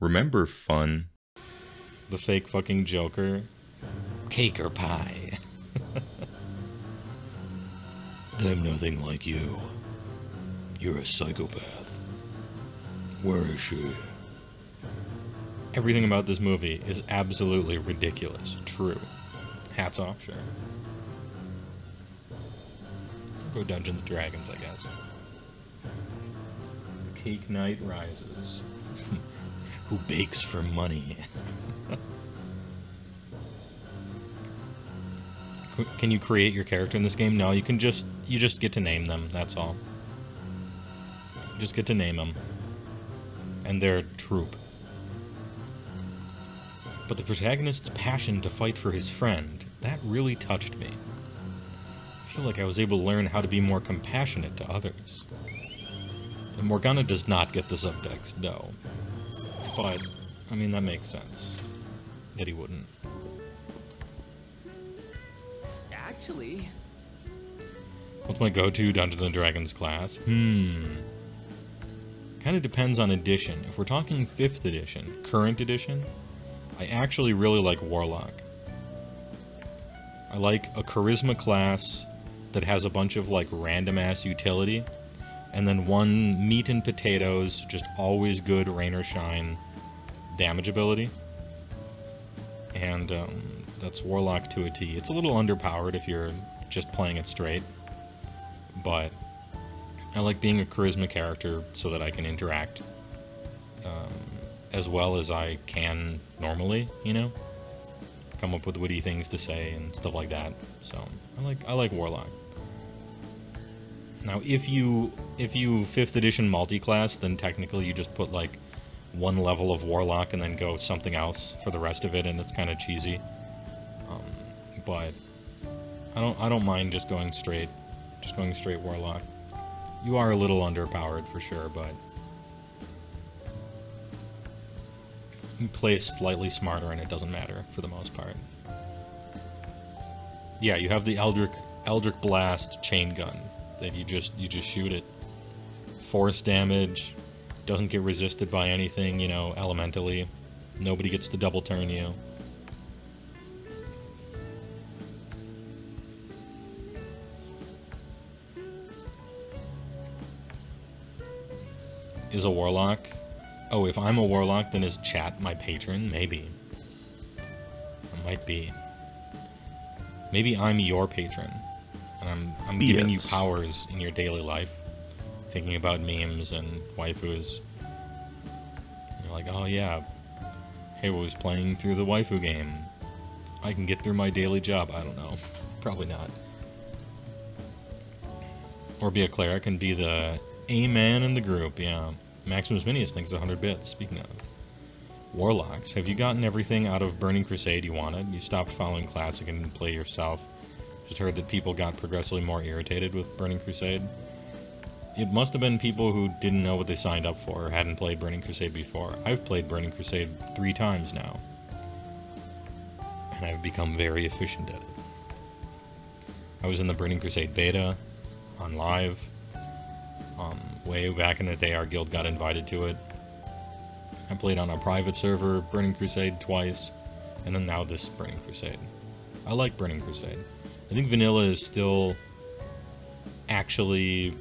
Remember fun? The fake fucking Joker. Cake or pie? I'm nothing like you. You're a psychopath. Where is she? Everything about this movie is absolutely ridiculous. True. Hats off, sure. Go Dungeons and Dragons, I guess. Cake Night Rises. Who bakes for money? Can you create your character in this game? No, you just get to name them, that's all. You just get to name them. And their troop. But the protagonist's passion to fight for his friend, that really touched me. I feel like I was able to learn how to be more compassionate to others. And Morgana does not get the subtext, no. But, I mean, that makes sense. That he wouldn't. Actually... What's my go-to Dungeons & Dragons class? Kind of depends on edition. If we're talking 5th edition, current edition, I actually really like Warlock. I like a charisma class that has a bunch of, like, random-ass utility, and then one meat and potatoes, just always good rain or shine damage ability. And, that's Warlock to a T. It's a little underpowered if you're just playing it straight, but I like being a charisma character so that I can interact as well as I can normally, you know? Come up with witty things to say and stuff like that. So, I like Warlock. Now, if you 5th edition multi-class, then technically you just put, like, one level of Warlock and then go something else for the rest of it, and it's kind of cheesy. But I don't mind just going straight Warlock. You are a little underpowered for sure, but you play slightly smarter and it doesn't matter for the most part. Yeah, you have the Eldritch Blast chain gun that you just shoot it. Force damage, doesn't get resisted by anything, you know, elementally. Nobody gets to double turn you. Is a Warlock? Oh, if I'm a Warlock, then is chat my patron? Maybe. It might be. Maybe I'm your patron, and I'm giving you powers in your daily life, thinking about memes and waifus. You're like, oh yeah, HeyWoah was playing through the waifu game. I can get through my daily job. I don't know. Probably not. Or be a cleric and be the A-man in the group, yeah. Maximus Minius thinks 100 bits, speaking of. Warlocks, have you gotten everything out of Burning Crusade you wanted? You stopped following Classic and didn't play yourself. Just heard that people got progressively more irritated with Burning Crusade. It must have been people who didn't know what they signed up for or hadn't played Burning Crusade before. I've played Burning Crusade 3 times now. And I've become very efficient at it. I was in the Burning Crusade beta, on live. Way back in the day, our guild got invited to it. I played on a private server, Burning Crusade, twice, and then now this Burning Crusade. I like Burning Crusade. I think vanilla is still actually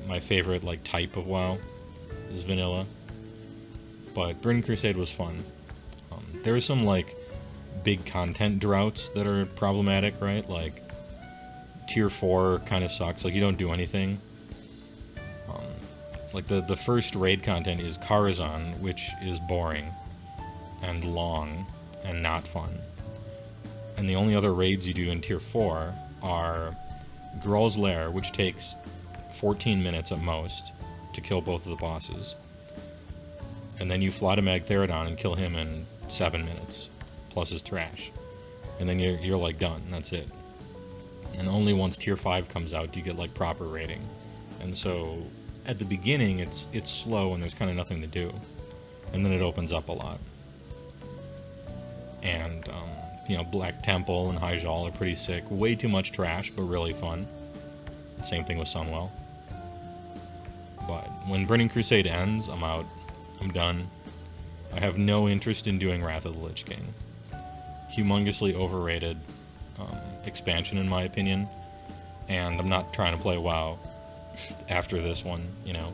my favorite, like, type of WoW is vanilla. But Burning Crusade was fun. There are some, like, big content droughts that are problematic, right? Like, Tier 4 kind of sucks. Like, you don't do anything. Like, the first raid content is Karazhan, which is boring and long and not fun. And the only other raids you do in Tier 4 are Grol's Lair, which takes 14 minutes at most to kill both of the bosses. And then you fly to Magtheridon and kill him in 7 minutes, plus his trash. And then you're like, done, that's it. And only once Tier 5 comes out do you get, like, proper raiding. And so at the beginning, it's slow and there's kind of nothing to do. And then it opens up a lot. And, you know, Black Temple and Hyjal are pretty sick. Way too much trash, but really fun. Same thing with Sunwell. But when Burning Crusade ends, I'm out. I'm done. I have no interest in doing Wrath of the Lich King. Humongously overrated expansion, in my opinion. And I'm not trying to play WoW after this one, you know.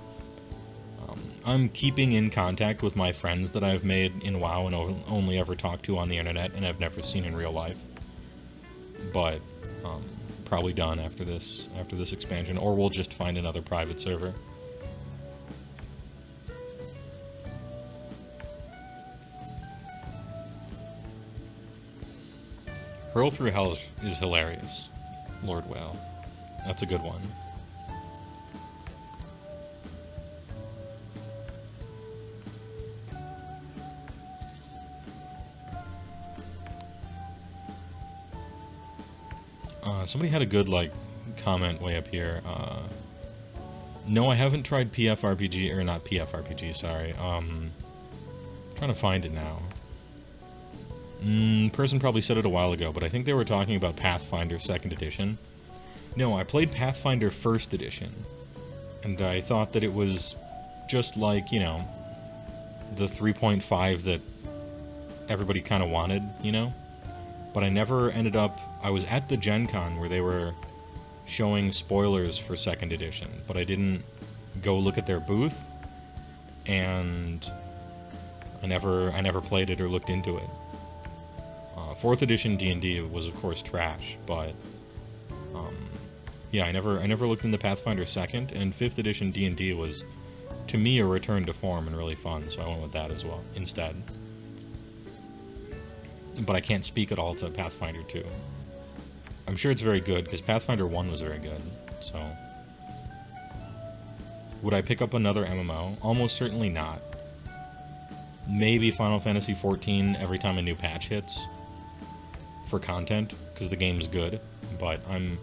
I'm keeping in contact with my friends that I've made in WoW and only ever talked to on the internet and I've never seen in real life. But probably done after this expansion, or we'll just find another private server. Hurl Through Hell is hilarious. Lord WoW. That's a good one. Somebody had a good, like, comment way up here. No, I haven't tried PFRPG, or not PFRPG, sorry. Trying to find it now. Person probably said it a while ago, but I think they were talking about Pathfinder 2nd Edition. No, I played Pathfinder 1st Edition, and I thought that it was just like, you know, the 3.5 that everybody kind of wanted, you know? But I never ended up... I was at the Gen Con where they were showing spoilers for 2nd Edition, but I didn't go look at their booth, and I never played it or looked into it. 4th Edition D&D was, of course, trash, but... yeah, I never looked into Pathfinder 2nd, and 5th Edition D&D was, to me, a return to form and really fun, so I went with that as well, instead. But I can't speak at all to Pathfinder 2. I'm sure it's very good, because Pathfinder 1 was very good, so... Would I pick up another MMO? Almost certainly not. Maybe Final Fantasy XIV every time a new patch hits. For content, because the game's good, but I'm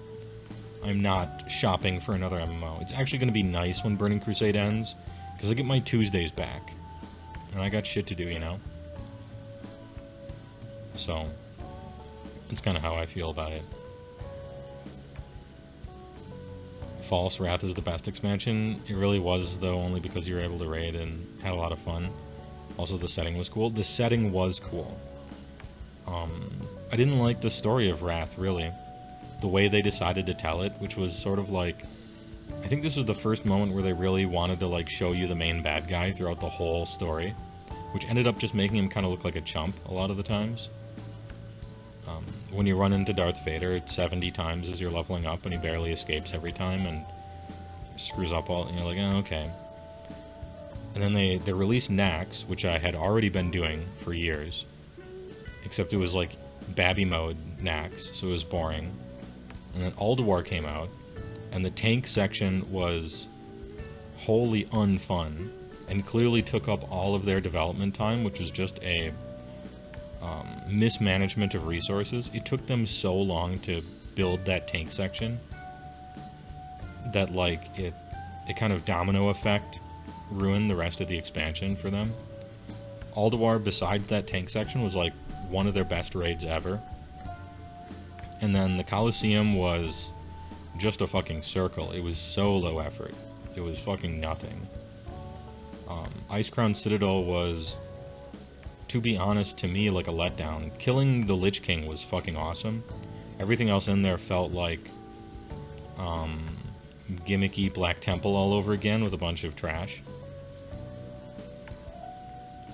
not shopping for another MMO. It's actually going to be nice when Burning Crusade ends, because I get my Tuesdays back. And I got shit to do, you know? So, that's kind of how I feel about it. False Wrath is the best expansion. It really was, though, only because you were able to raid and had a lot of fun. Also, the setting was cool. The setting was cool. I didn't like the story of Wrath, really. The way they decided to tell it, which was sort of like... I think this was the first moment where they really wanted to, like, show you the main bad guy throughout the whole story, which ended up just making him kind of look like a chump a lot of the times. When you run into Darth Vader, it's 70 times as you're leveling up, and he barely escapes every time, and screws up all... And you're like, oh, okay. And then they released Nax, which I had already been doing for years. Except it was like Babby mode Nax, so it was boring. And then Ulduar came out, and the tank section was wholly unfun, and clearly took up all of their development time, which was just a mismanagement of resources. It took them so long to build that tank section that, like, it kind of domino effect ruined the rest of the expansion for them. Ulduar, besides that tank section, was like one of their best raids ever. And then the Colosseum was just a fucking circle. It was so low effort. It was fucking nothing. Icecrown Citadel was, to be honest, to me, like a letdown. Killing the Lich King was fucking awesome. Everything else in there felt like gimmicky Black Temple all over again with a bunch of trash.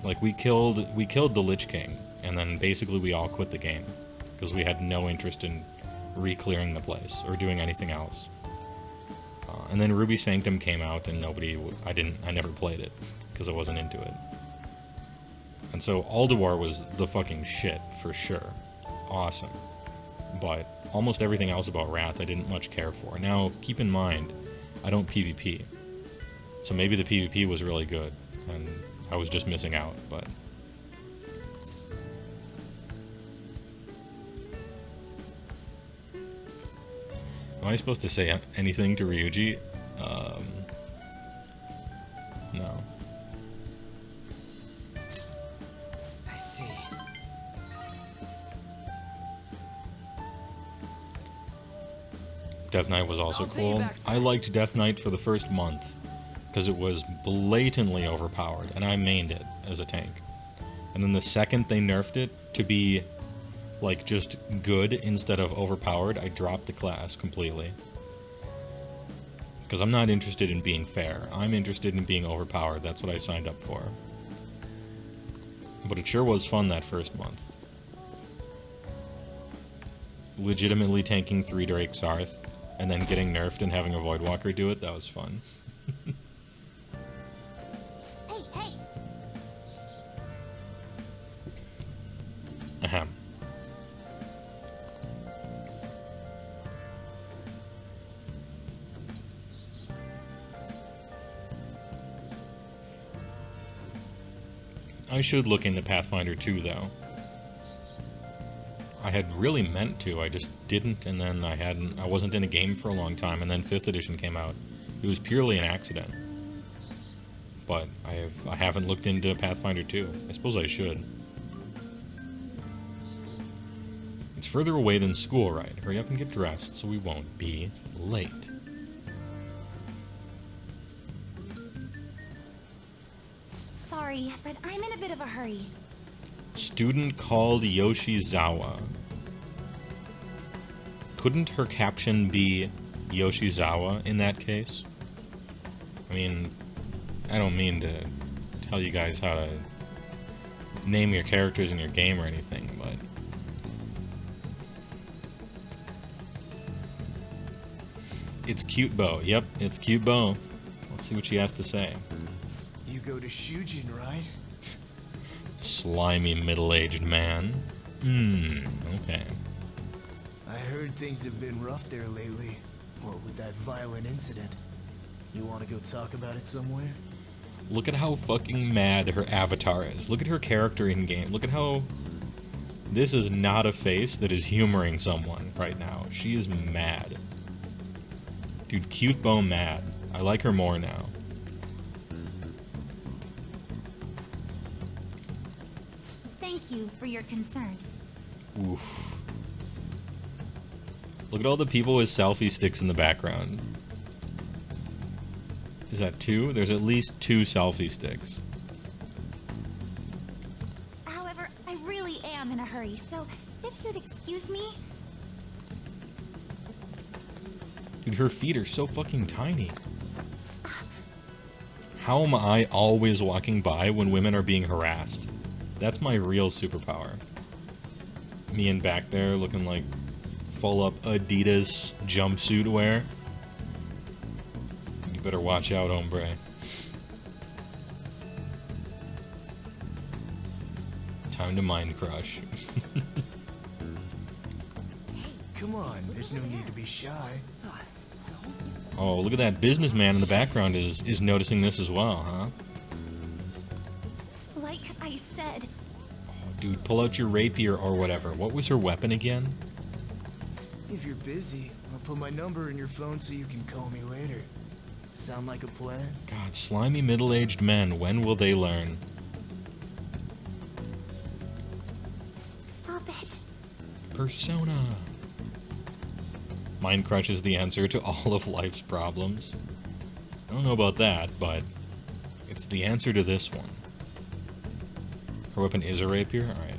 Like, we killed the Lich King, and then basically we all quit the game, because we had no interest in re-clearing the place, or doing anything else. And then Ruby Sanctum came out, and I never played it, because I wasn't into it. And so Ulduar was the fucking shit, for sure. Awesome. But almost everything else about Wrath I didn't much care for. Now, keep in mind, I don't PvP. So maybe the PvP was really good, and I was just missing out, but... Am I supposed to say anything to Ryuji? No. I see. Death Knight was also I'll pay you cool. back for I liked Death Knight for the first month, because it was blatantly overpowered, and I mained it as a tank. And then the second they nerfed it to be, like, just good instead of overpowered, I dropped the class completely. Because I'm not interested in being fair. I'm interested in being overpowered. That's what I signed up for. But it sure was fun that first month. Legitimately tanking 3 Drake Sarth, and then getting nerfed and having a Voidwalker do it, that was fun. Hey! Ahem. I should look into Pathfinder 2, though. I had really meant to, I just didn't, and then I wasn't in a game for a long time, and then 5th edition came out. It was purely an accident. But I haven't looked into Pathfinder 2. I suppose I should. It's further away than school, right? Hurry up and get dressed so we won't be late. Sorry, but I'm in a bit of a hurry. Student called Yoshizawa. Couldn't her caption be Yoshizawa in that case? I mean, I don't mean to tell you guys how to name your characters in your game or anything, but... It's Cute Bo. Yep, it's Cute Bo. Let's see what she has to say. You go to Shujin, right? Slimy middle-aged man. Okay. I heard things have been rough there lately. What with that violent incident. You want to go talk about it somewhere? Look at how fucking mad her avatar is. Look at her character in-game. Look at how... This is not a face that is humoring someone right now. She is mad. Dude, Cute Bo mad. I like her more now. Thank you for your concern. Oof. Look at all the people with selfie sticks in the background. Is that 2? There's at least 2 selfie sticks. However, I really am in a hurry, so if you'd excuse me... Dude, her feet are so fucking tiny. How am I always walking by when women are being harassed? That's my real superpower. Me in back there looking like full up Adidas jumpsuit wear. You better watch out, hombre. Time to mind crush. Come on, there's no need to be shy. Oh, look at that businessman in the background is noticing this as well, huh? Like I said, Oh, dude, pull out your rapier or whatever. What was her weapon again? If you're busy, I'll put my number in your phone so you can call me later. Sound like a plan? God, slimy middle-aged men, when will they learn? stop it. Persona. Mind Crush is the answer to all of life's problems. I don't know about that, but it's the answer to this one. Her weapon is a rapier? Alright.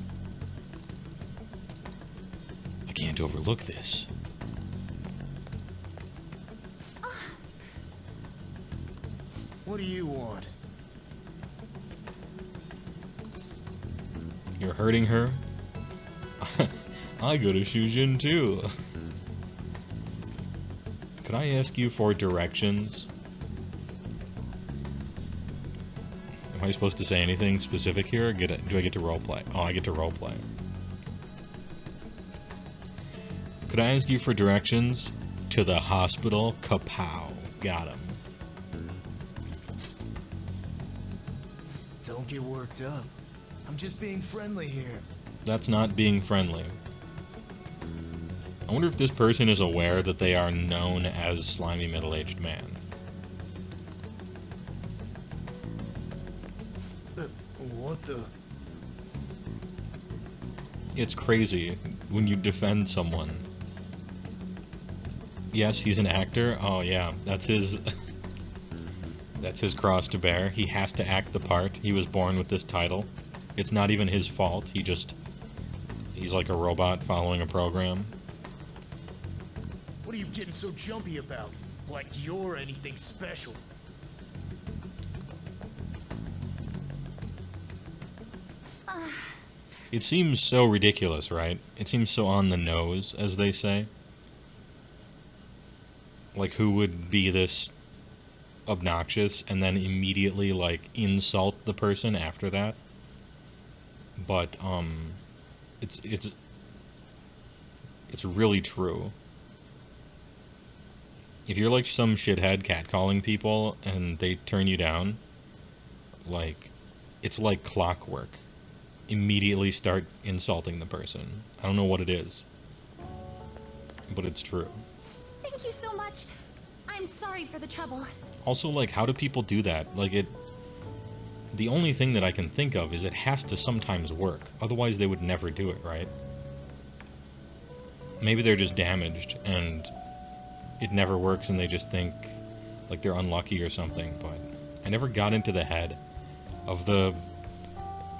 I can't overlook this. What do you want? You're hurting her? I go to Shujin too. Could I ask you for directions? Am I supposed to say anything specific here? Or do I get to roleplay? Oh, I get to roleplay. Could I ask you for directions to the hospital? Kapow. Got him. Don't get worked up. I'm just being friendly here. That's not being friendly. I wonder if this person is aware that they are known as Slimy Middle-Aged Man. What the? It's crazy when you defend someone. Yes, he's an actor. Oh yeah, that's his that's his cross to bear. He has to act the part. He was born with this title. It's not even his fault. He's like a robot following a program. What are you getting so jumpy about? Like you're anything special. It seems so ridiculous, right? It seems so on the nose, as they say. Like, who would be this obnoxious and then immediately, like, insult the person after that? But, it's really true. If you're like some shithead catcalling people and they turn you down, like, it's like clockwork. Immediately start insulting the person. I don't know what it is, but it's true. Thank you so much. I'm sorry for the trouble. Also, like, how do people do that? Like, the only thing that I can think of is it has to sometimes work. Otherwise, they would never do it, right? Maybe they're just damaged and it never works and they just think, like, they're unlucky or something, but I never got into the head of the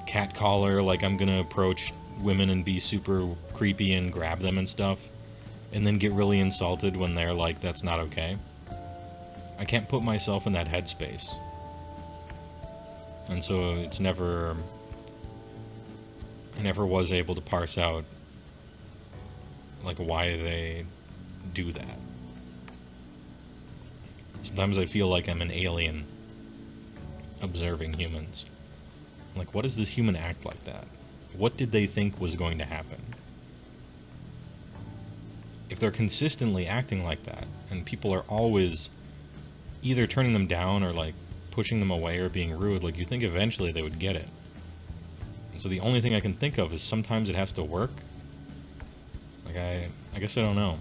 catcaller, like, I'm gonna approach women and be super creepy and grab them and stuff, and then get really insulted when they're like, that's not okay. I can't put myself in that headspace. And so I never was able to parse out, like, why they do that. Sometimes I feel like I'm an alien observing humans. Like, what does this human act like that? What did they think was going to happen? If they're consistently acting like that, and people are always either turning them down or, like, pushing them away or being rude, like, you think eventually they would get it. And so the only thing I can think of is sometimes it has to work. Like, I guess I don't know.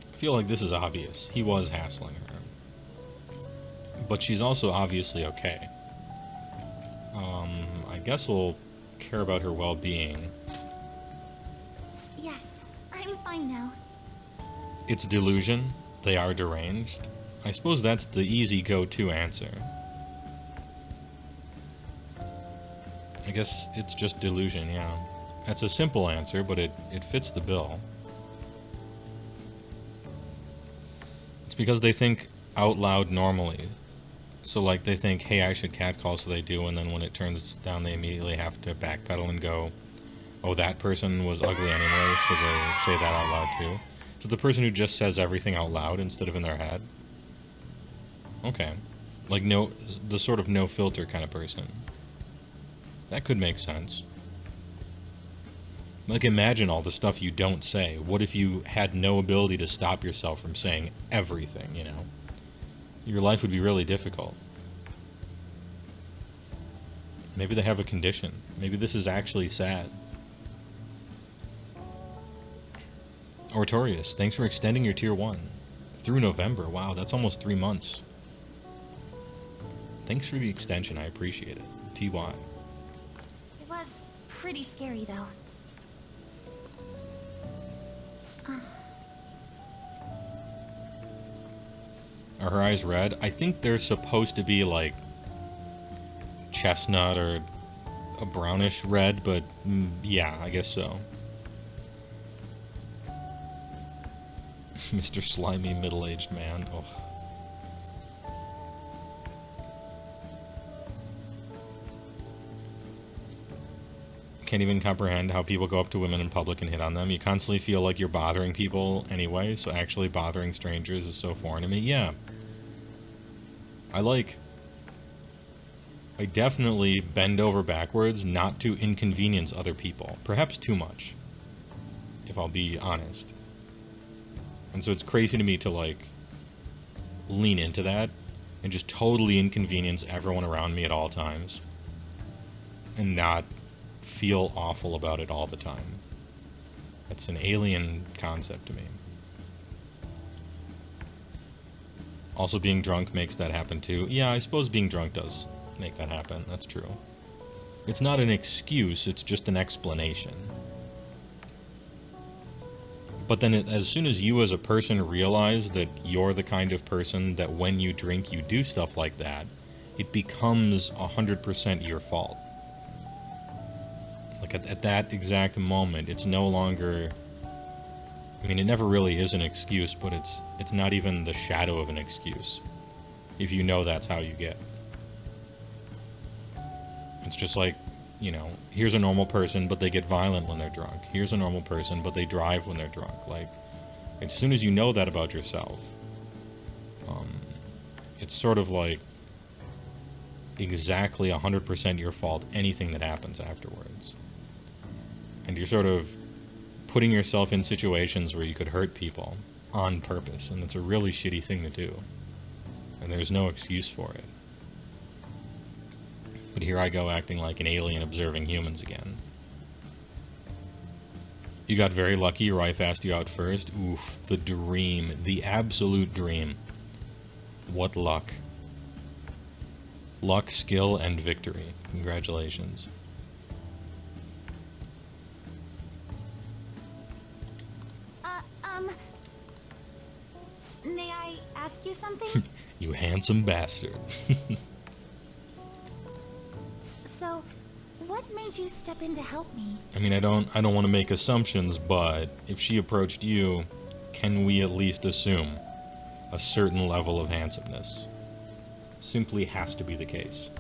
I feel like this is obvious. He was hassling her. But she's also obviously okay. I guess we'll care about her well-being. Yes, I'm fine now. It's delusion. They are deranged. I suppose that's the easy go-to answer. I guess it's just delusion, yeah. That's a simple answer, but it fits the bill. It's because they think out loud normally. So, like, they think, hey, I should catcall, so they do, and then when it turns down, they immediately have to backpedal and go, oh, that person was ugly anyway, so they say that out loud too. So the person who just says everything out loud instead of in their head? Okay. Like, the sort of no filter kind of person. That could make sense. Like, imagine all the stuff you don't say. What if you had no ability to stop yourself from saying everything, you know? Your life would be really difficult. Maybe they have a condition. Maybe this is actually sad. Ortorius, thanks for extending your tier 1. Through November. Wow, that's almost 3 months. Thanks for the extension, I appreciate it. TY. It was pretty scary, though. Are her eyes red? I think they're supposed to be like chestnut or a brownish red, but yeah, I guess so. Mr. Slimy middle-aged man. Oh. Can't even comprehend how people go up to women in public and hit on them. You constantly feel like you're bothering people anyway, so actually bothering strangers is so foreign to me. Yeah. I definitely bend over backwards not to inconvenience other people. Perhaps too much, if I'll be honest. And so it's crazy to me to, like, lean into that and just totally inconvenience everyone around me at all times and not feel awful about it all the time. That's an alien concept to me. Also, being drunk makes that happen too. Yeah, I suppose being drunk does make that happen. That's true. It's not an excuse, it's just an explanation. But then as soon as you as a person realize that you're the kind of person that when you drink you do stuff like that, it becomes 100% your fault. Like at that exact moment, it's no longer... I mean, it never really is an excuse, but it's not even the shadow of an excuse. If you know that's how you get. It's just like, you know, here's a normal person, but they get violent when they're drunk. Here's a normal person, but they drive when they're drunk. Like, as soon as you know that about yourself, it's sort of like exactly 100% your fault, anything that happens afterwards. And you're sort of putting yourself in situations where you could hurt people on purpose, and it's a really shitty thing to do. And there's no excuse for it. But here I go acting like an alien observing humans again. You got very lucky, or I fast you out first. Oof, the dream. The absolute dream. What luck. Luck, skill, and victory. Congratulations. May I ask you something? You handsome bastard. So, what made you step in to help me? I mean, I don't want to make assumptions, but if she approached you, can we at least assume a certain level of handsomeness? Simply has to be the case.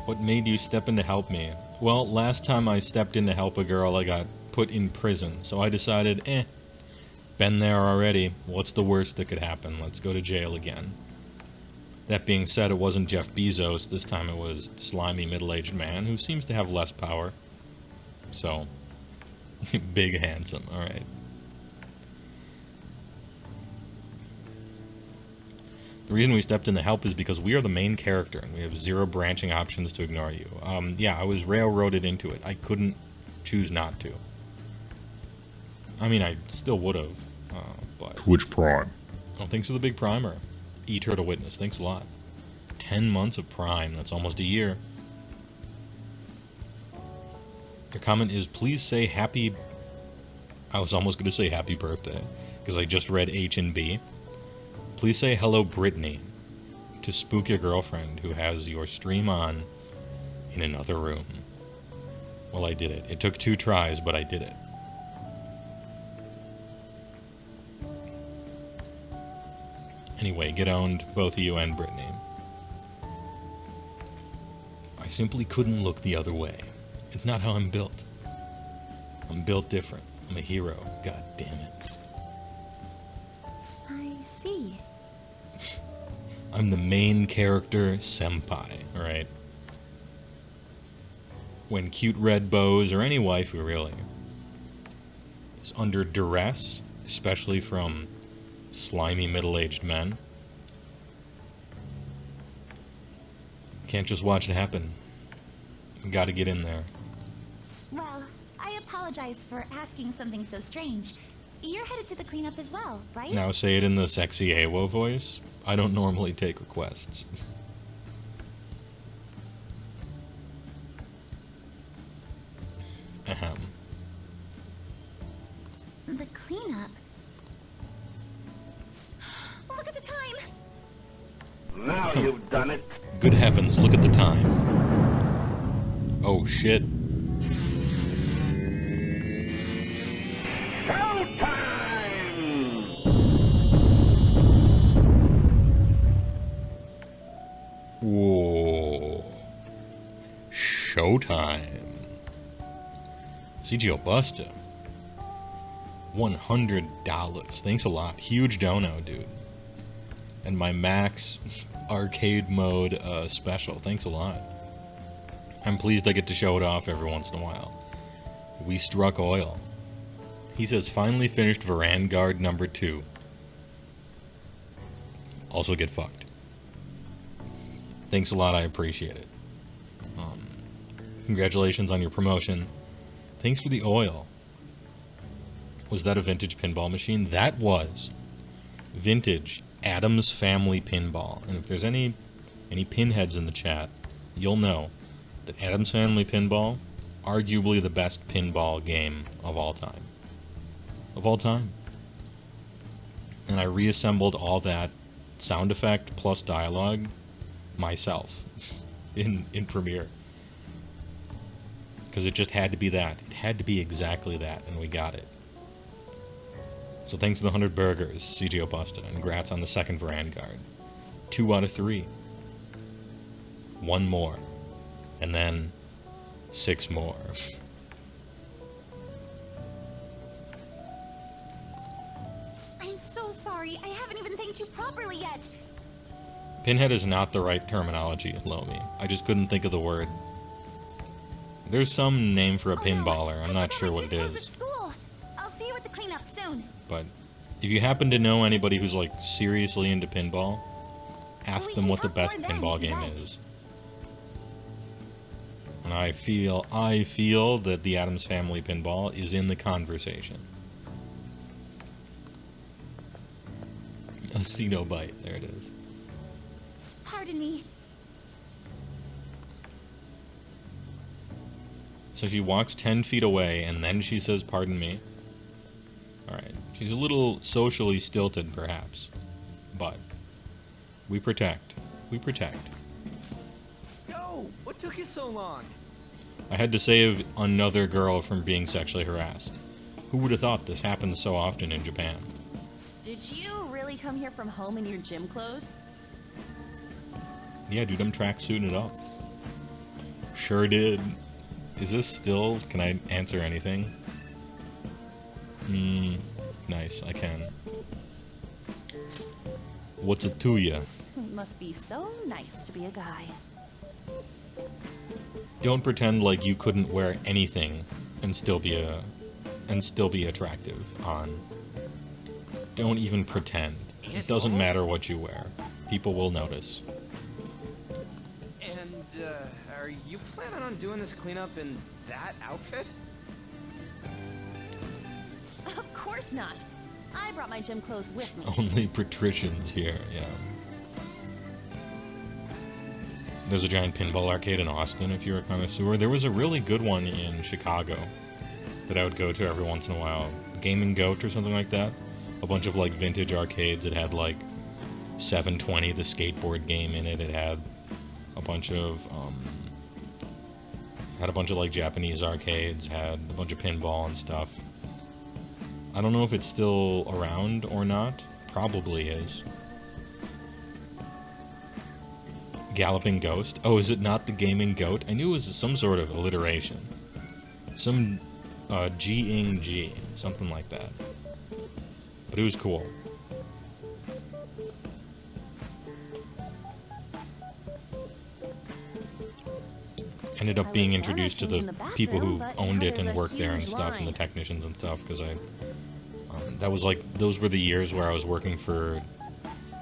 What made you step in to help me? Well, last time I stepped in to help a girl, I got put in prison, so I decided, been there already. What's the worst that could happen? Let's go to jail again. That being said, it wasn't Jeff Bezos. This time it was slimy middle-aged man who seems to have less power. So, big handsome, alright. The reason we stepped in to help is because we are the main character, and we have zero branching options to ignore you. Yeah, I was railroaded into it. I couldn't choose not to. I mean, I still would have, but... Twitch Prime. Oh, thanks for the big primer. Eat her to witness. Thanks a lot. 10 months of Prime. That's almost a year. Your comment is, please say happy... I was almost going to say happy birthday, because I just read H and B. Please say hello, Brittany, to spook your girlfriend who has your stream on in another room. Well, I did it. It took 2 tries, but I did it. Anyway, get owned, both of you and Brittany. I simply couldn't look the other way. It's not how I'm built. I'm built different. I'm a hero. God damn it. I see. I'm the main character, senpai, alright? When cute red bows, or any waifu really, is under duress, especially from slimy middle-aged men, can't just watch it happen. Gotta get in there. Well, I apologize for asking something so strange. You're headed to the cleanup as well, right? Now say it in the sexy HeyWoah voice. I don't normally take requests. Ahem. The cleanup? Look at the time! Now you've done it. Good heavens, look at the time. Oh shit. Showtime! Whoa. Showtime. CGO Buster. $100. Thanks a lot. Huge dono, dude. And my max arcade mode special. Thanks a lot. I'm pleased I get to show it off every once in a while. We struck oil. He says, finally finished Vanguard number 2. Also get fucked. Thanks a lot, I appreciate it. Congratulations on your promotion. Thanks for the oil. Was that a vintage pinball machine? That was vintage Addams Family Pinball. And if there's any pinheads in the chat, you'll know that Addams Family Pinball, arguably the best pinball game of all time. Of all time. And I reassembled all that sound effect plus dialogue myself in Premiere. Because it just had to be that. It had to be exactly that, and we got it. So thanks for the 100 burgers, CGO Busta, and congrats on the second Vanguard. 2 out of 3. 1 more. And then 6 more. I'm so sorry. I haven't even thanked you properly yet. Pinhead is not the right terminology, Lomi. I just couldn't think of the word. There's some name for a pinballer. I'm not sure what it is. I'll see you at the cleanup soon. But if you happen to know anybody who's like seriously into pinball, ask them what the best pinball game is. And I feel that the Addams Family Pinball is in the conversation. A Cenobite, there it is. Pardon me. So she walks 10 feet away, and then she says, "Pardon me." Alright. She's a little socially stilted, perhaps. But we protect. We protect. Yo, what took you so long? I had to save another girl from being sexually harassed. Who would have thought this happens so often in Japan? Did you really come here from home in your gym clothes? Yeah, dude, I'm tracksuiting it up. Sure did. Is this still... Can I answer anything? Nice, I can. What's it to ya? It must be so nice to be a guy. Don't pretend like you couldn't wear anything and still be attractive on. Don't even pretend. It doesn't matter what you wear. People will notice. And, are you planning on doing this cleanup in that outfit? Of course not. I brought my gym clothes with me. Only patricians here, yeah. There's a giant pinball arcade in Austin if you're a connoisseur. There was a really good one in Chicago that I would go to every once in a while. Game and Goat or something like that. A bunch of like vintage arcades. It had like 720, the skateboard game in it. It had a bunch of like Japanese arcades, had a bunch of pinball and stuff. I don't know if it's still around or not. Probably is. Galloping Ghost. Oh, is it not the Gaming Goat? I knew it was some sort of alliteration. Some G-ing G. Something like that. But it was cool. Ended up being introduced to the people who owned it and worked there and stuff, and the technicians and stuff, because that was like, those were the years where I was working for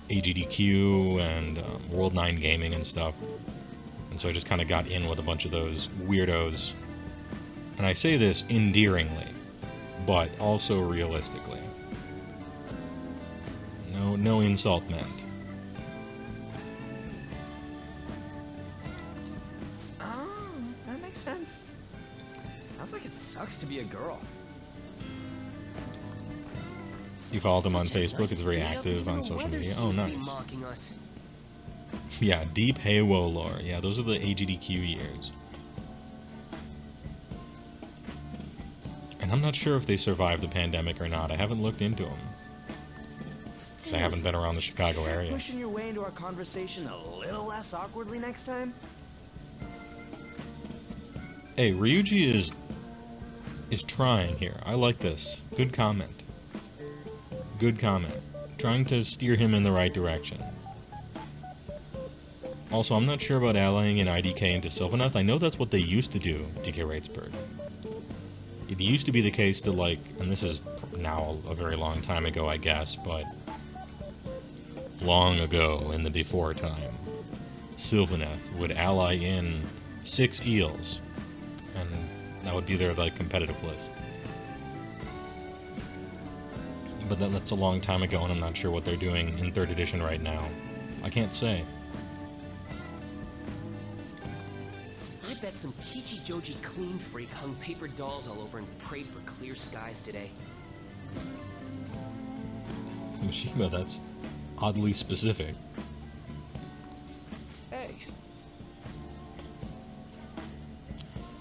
AGDQ and World 9 Gaming and stuff. And so I just kind of got in with a bunch of those weirdos. And I say this endearingly, but also realistically. No insult meant. Oh, that makes sense. Sounds like it sucks to be a girl. You followed him on Facebook. It's very active on social media. Oh, nice. Yeah, deep HeyWoah lore. Yeah, those are the AGDQ years. And I'm not sure if they survived the pandemic or not. I haven't looked into them. Because I haven't been around the Chicago area. Pushing your way into our conversation a little less awkwardly next time? Hey, Ryuji is trying here. I like this. Good comment. Good comment. Trying to steer him in the right direction. Also, I'm not sure about allying an IDK into Sylvaneth. I know that's what they used to do, DK Ratesburg. It used to be the case that, like, and this is now a very long time ago, I guess, but long ago in the before time, Sylvaneth would ally in 6 eels, and that would be their like competitive list. But that's a long time ago, and I'm not sure what they're doing in 3rd edition right now. I can't say. I bet some Kichi Joji clean freak hung paper dolls all over and prayed for clear skies today. Mishima, that's oddly specific. Hey.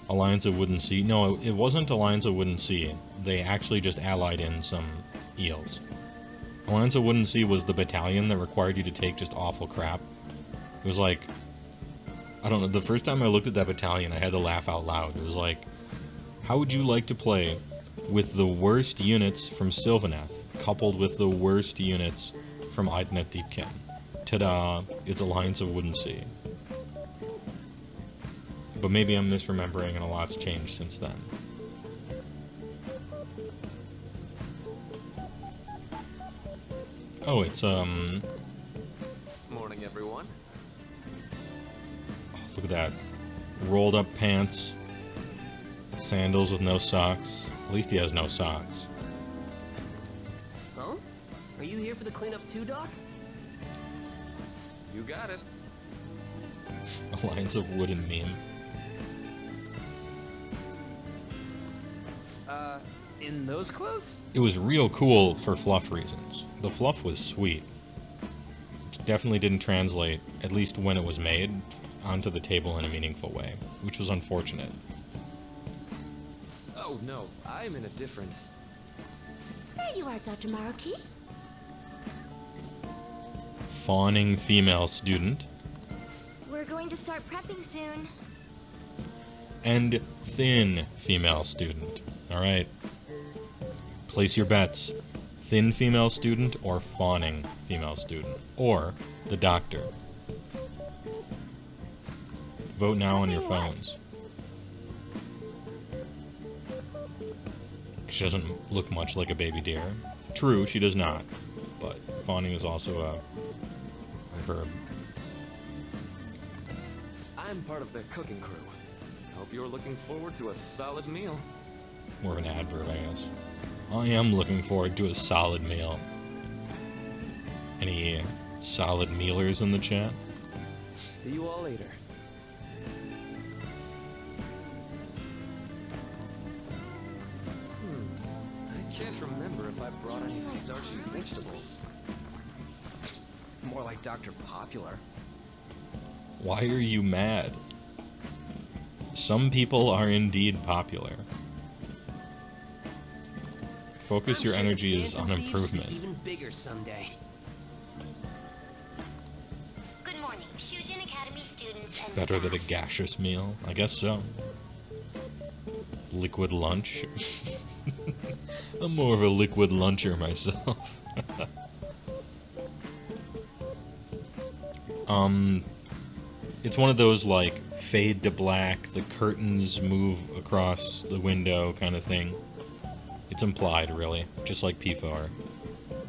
Alliance of Wooden Sea. No, it wasn't Alliance of Wooden Sea. They actually just allied in some eels. Alliance of Wooden Sea was the battalion that required you to take just awful crap. It was like, I don't know, the first time I looked at that battalion, I had to laugh out loud. It was like, how would you like to play with the worst units from Sylvaneth, coupled with the worst units from Eidnet Deepkin? Ta-da, it's Alliance of Wooden Sea. But maybe I'm misremembering and a lot's changed since then. Oh, it's, Morning, everyone. oh, look at that. Rolled up pants, sandals with no socks. At least he has no socks. Huh? Are you here for the cleanup too, Doc? You got it. Alliance of Wooden meme. In those clothes? It was real cool for fluff reasons. The fluff was sweet. It definitely didn't translate, at least when it was made, onto the table in a meaningful way, which was unfortunate. Oh, no. I'm in a different... There you are, Dr. Maruki. Fawning female student. We're going to start prepping soon. And thin female student. Alright. Place your bets. Thin female student or fawning female student. Or the doctor. Vote now on your phones. She doesn't look much like a baby deer. True, she does not. But fawning is also a verb. I'm part of the cooking crew. Hope you're looking forward to a solid meal. More of an adverb, I guess. I am looking forward to a solid meal. Any solid mealers in the chat? See you all later. I can't remember if I brought any starchy vegetables. More like Dr. Popular. Why are you mad? Some people are indeed popular. Focus your energy is on improvement. Even bigger someday. Good morning, Shujin Academy students and Better than a staff. gaseous meal? I guess so. Liquid lunch? I'm more of a liquid luncher myself. It's one of those, like, fade to black, the curtains move across the window kind of thing. It's implied, really, just like P4,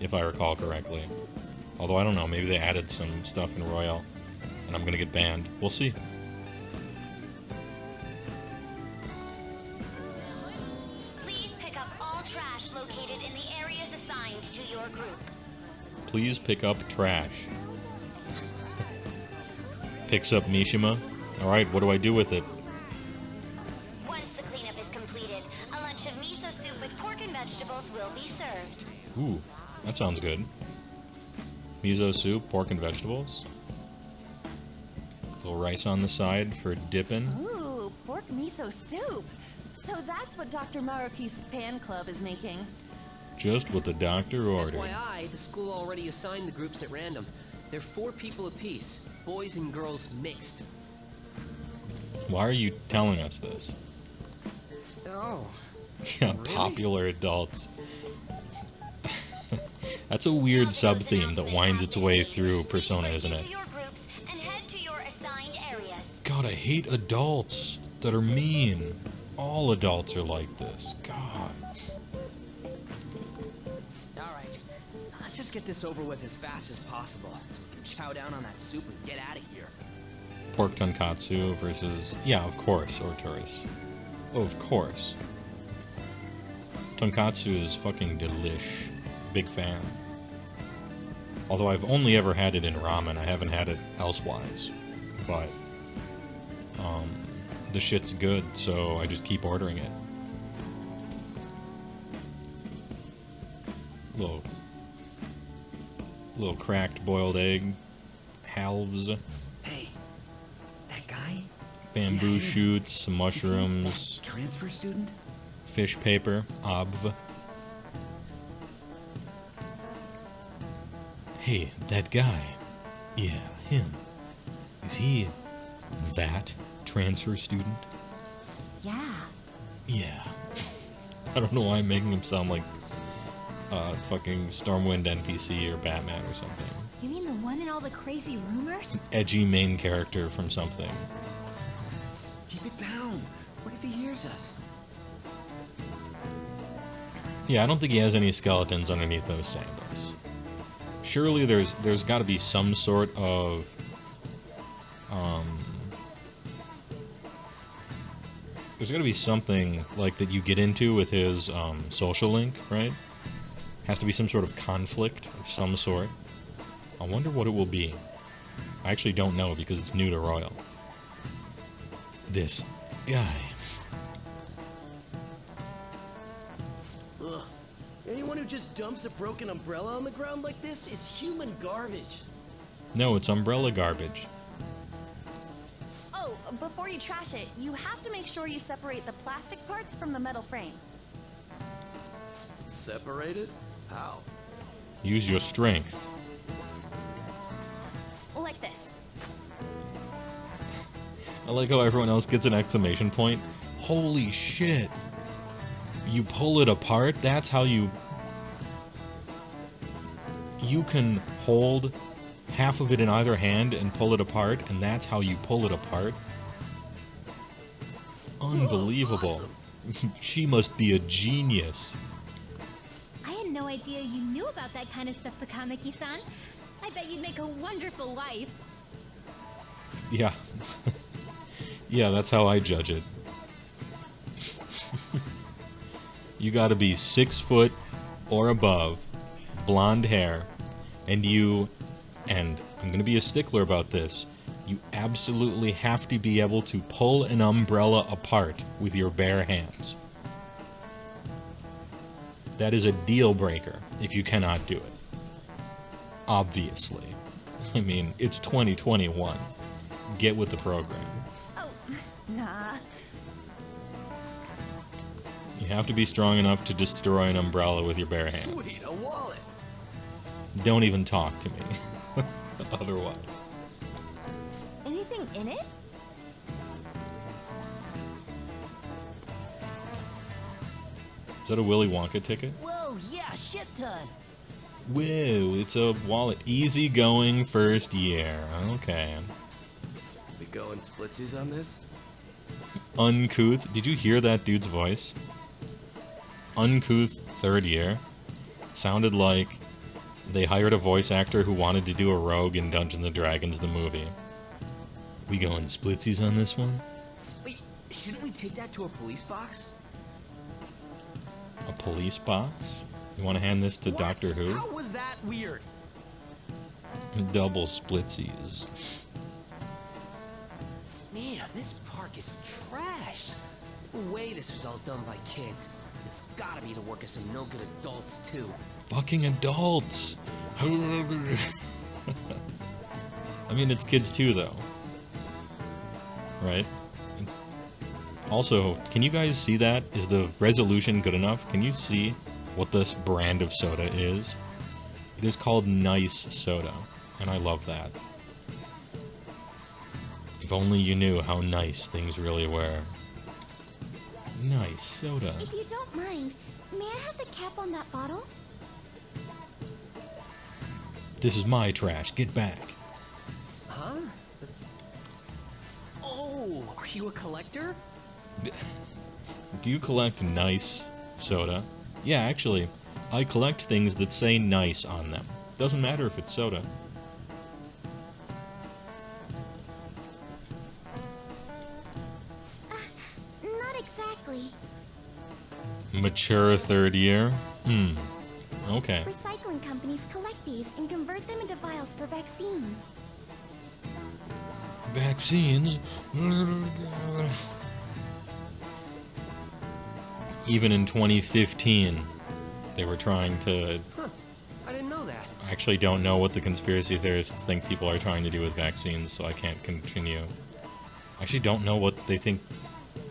if I recall correctly. Although, I don't know, maybe they added some stuff in Royal, and I'm gonna get banned. We'll see. Please pick up all trash located in the areas assigned to your group. Please pick up trash. Picks up Mishima. Alright, what do I do with it? Once the cleanup is completed, a lunch of miso soup with pork and vegetables will be served. Ooh, that sounds good. Miso soup, pork and vegetables. Little rice on the side for dipping. Ooh, pork miso soup. So that's what Dr. Maruki's fan club is making. Just what the doctor ordered. FYI, the school already assigned the groups at random. They're 4 people apiece, boys and girls mixed. Why are you telling us this? Oh. Yeah, popular adults. That's a weird sub-theme that winds its way through Persona, isn't it? To your groups and head to your assigned areas. God, I hate adults that are mean. All adults are like this. God. Alright, let's just get this over with as fast as possible, so we can chow down on that soup and get out of here. pork tonkatsu versus... Yeah, of course, Orturis. Of course. Tonkatsu is fucking delish. Big fan. Although I've only ever had it in ramen, I haven't had it elsewise. But, the shit's good, so I just keep ordering it. Little cracked boiled egg. Halves. Hey, that guy? Bamboo shoots, mushrooms. Transfer student? Fish paper. Obv. Hey, that guy. Yeah, him. Is he that transfer student? Yeah. Yeah. I don't know why I'm making him sound like fucking Stormwind NPC or Batman or something. You mean the one in all the crazy rumors? Edgy main character from something. Keep it down. What if he hears us? Yeah, I don't think he has any skeletons underneath those sandals. Surely there's got to be some sort of there's got to be something like that you get into with his social link, right? Has to be some sort of conflict of some sort. I wonder what it will be. I actually don't know because it's new to Royal. This guy. Ugh. Anyone who just dumps a broken umbrella on the ground like this is human garbage. No, it's umbrella garbage. Oh, before you trash it, you have to make sure you separate the plastic parts from the metal frame. Separated? How? Use your strength. Like this. I like how everyone else gets an exclamation point. Holy shit. You pull it apart? That's how you... You can hold half of it in either hand and pull it apart, and that's how you pull it apart? Unbelievable. Awesome. She must be a genius. I had no idea you knew about that kind of stuff, Takamaki-san. I bet you'd make a wonderful wife. Yeah. Yeah, that's how I judge it. You gotta be 6 foot or above, blonde hair, and I'm gonna be a stickler about this, you absolutely have to be able to pull an umbrella apart with your bare hands. That is a deal breaker if you cannot do it. Obviously. I mean, it's 2021. Get with the program. Oh, nah. You have to be strong enough to destroy an umbrella with your bare hands. Sweet, a wallet. Don't even talk to me. Otherwise. Anything in it? Is that a Willy Wonka ticket? Whoa, yeah, shit ton. Whoa, it's a wallet. Easy going first year. Okay. We going splitsies on this? Uncouth. Did you hear that dude's voice? Uncouth third year. Sounded like they hired a voice actor who wanted to do a rogue in Dungeons & Dragons the movie. We going splitsies on this one? Wait, shouldn't we take that to a police box? A police box? You want to hand this to What? Doctor Who? How was that weird? Double splitsies. Man, this park is trash. No way this was all done by kids. It's gotta be the work of some no-good adults, too. Fucking adults! I mean, it's kids too, though. Right? Also, can you guys see that? Is the resolution good enough? Can you see what this brand of soda is? It is called Nice Soda, and I love that. If only you knew how nice things really were. Nice soda. If you don't mind, may I have the cap on that bottle? This is my trash. Get back. Huh? Oh, are you a collector? Do you collect nice soda? Yeah, actually, I collect things that say nice on them. Doesn't matter if it's soda. exactly. Mature third year? Okay. Recycling companies collect these and convert them into vials for vaccines. Vaccines? Even in 2015, they were trying to... Huh. I didn't know that. I actually don't know what the conspiracy theorists think people are trying to do with vaccines, so I can't continue. I actually don't know what they think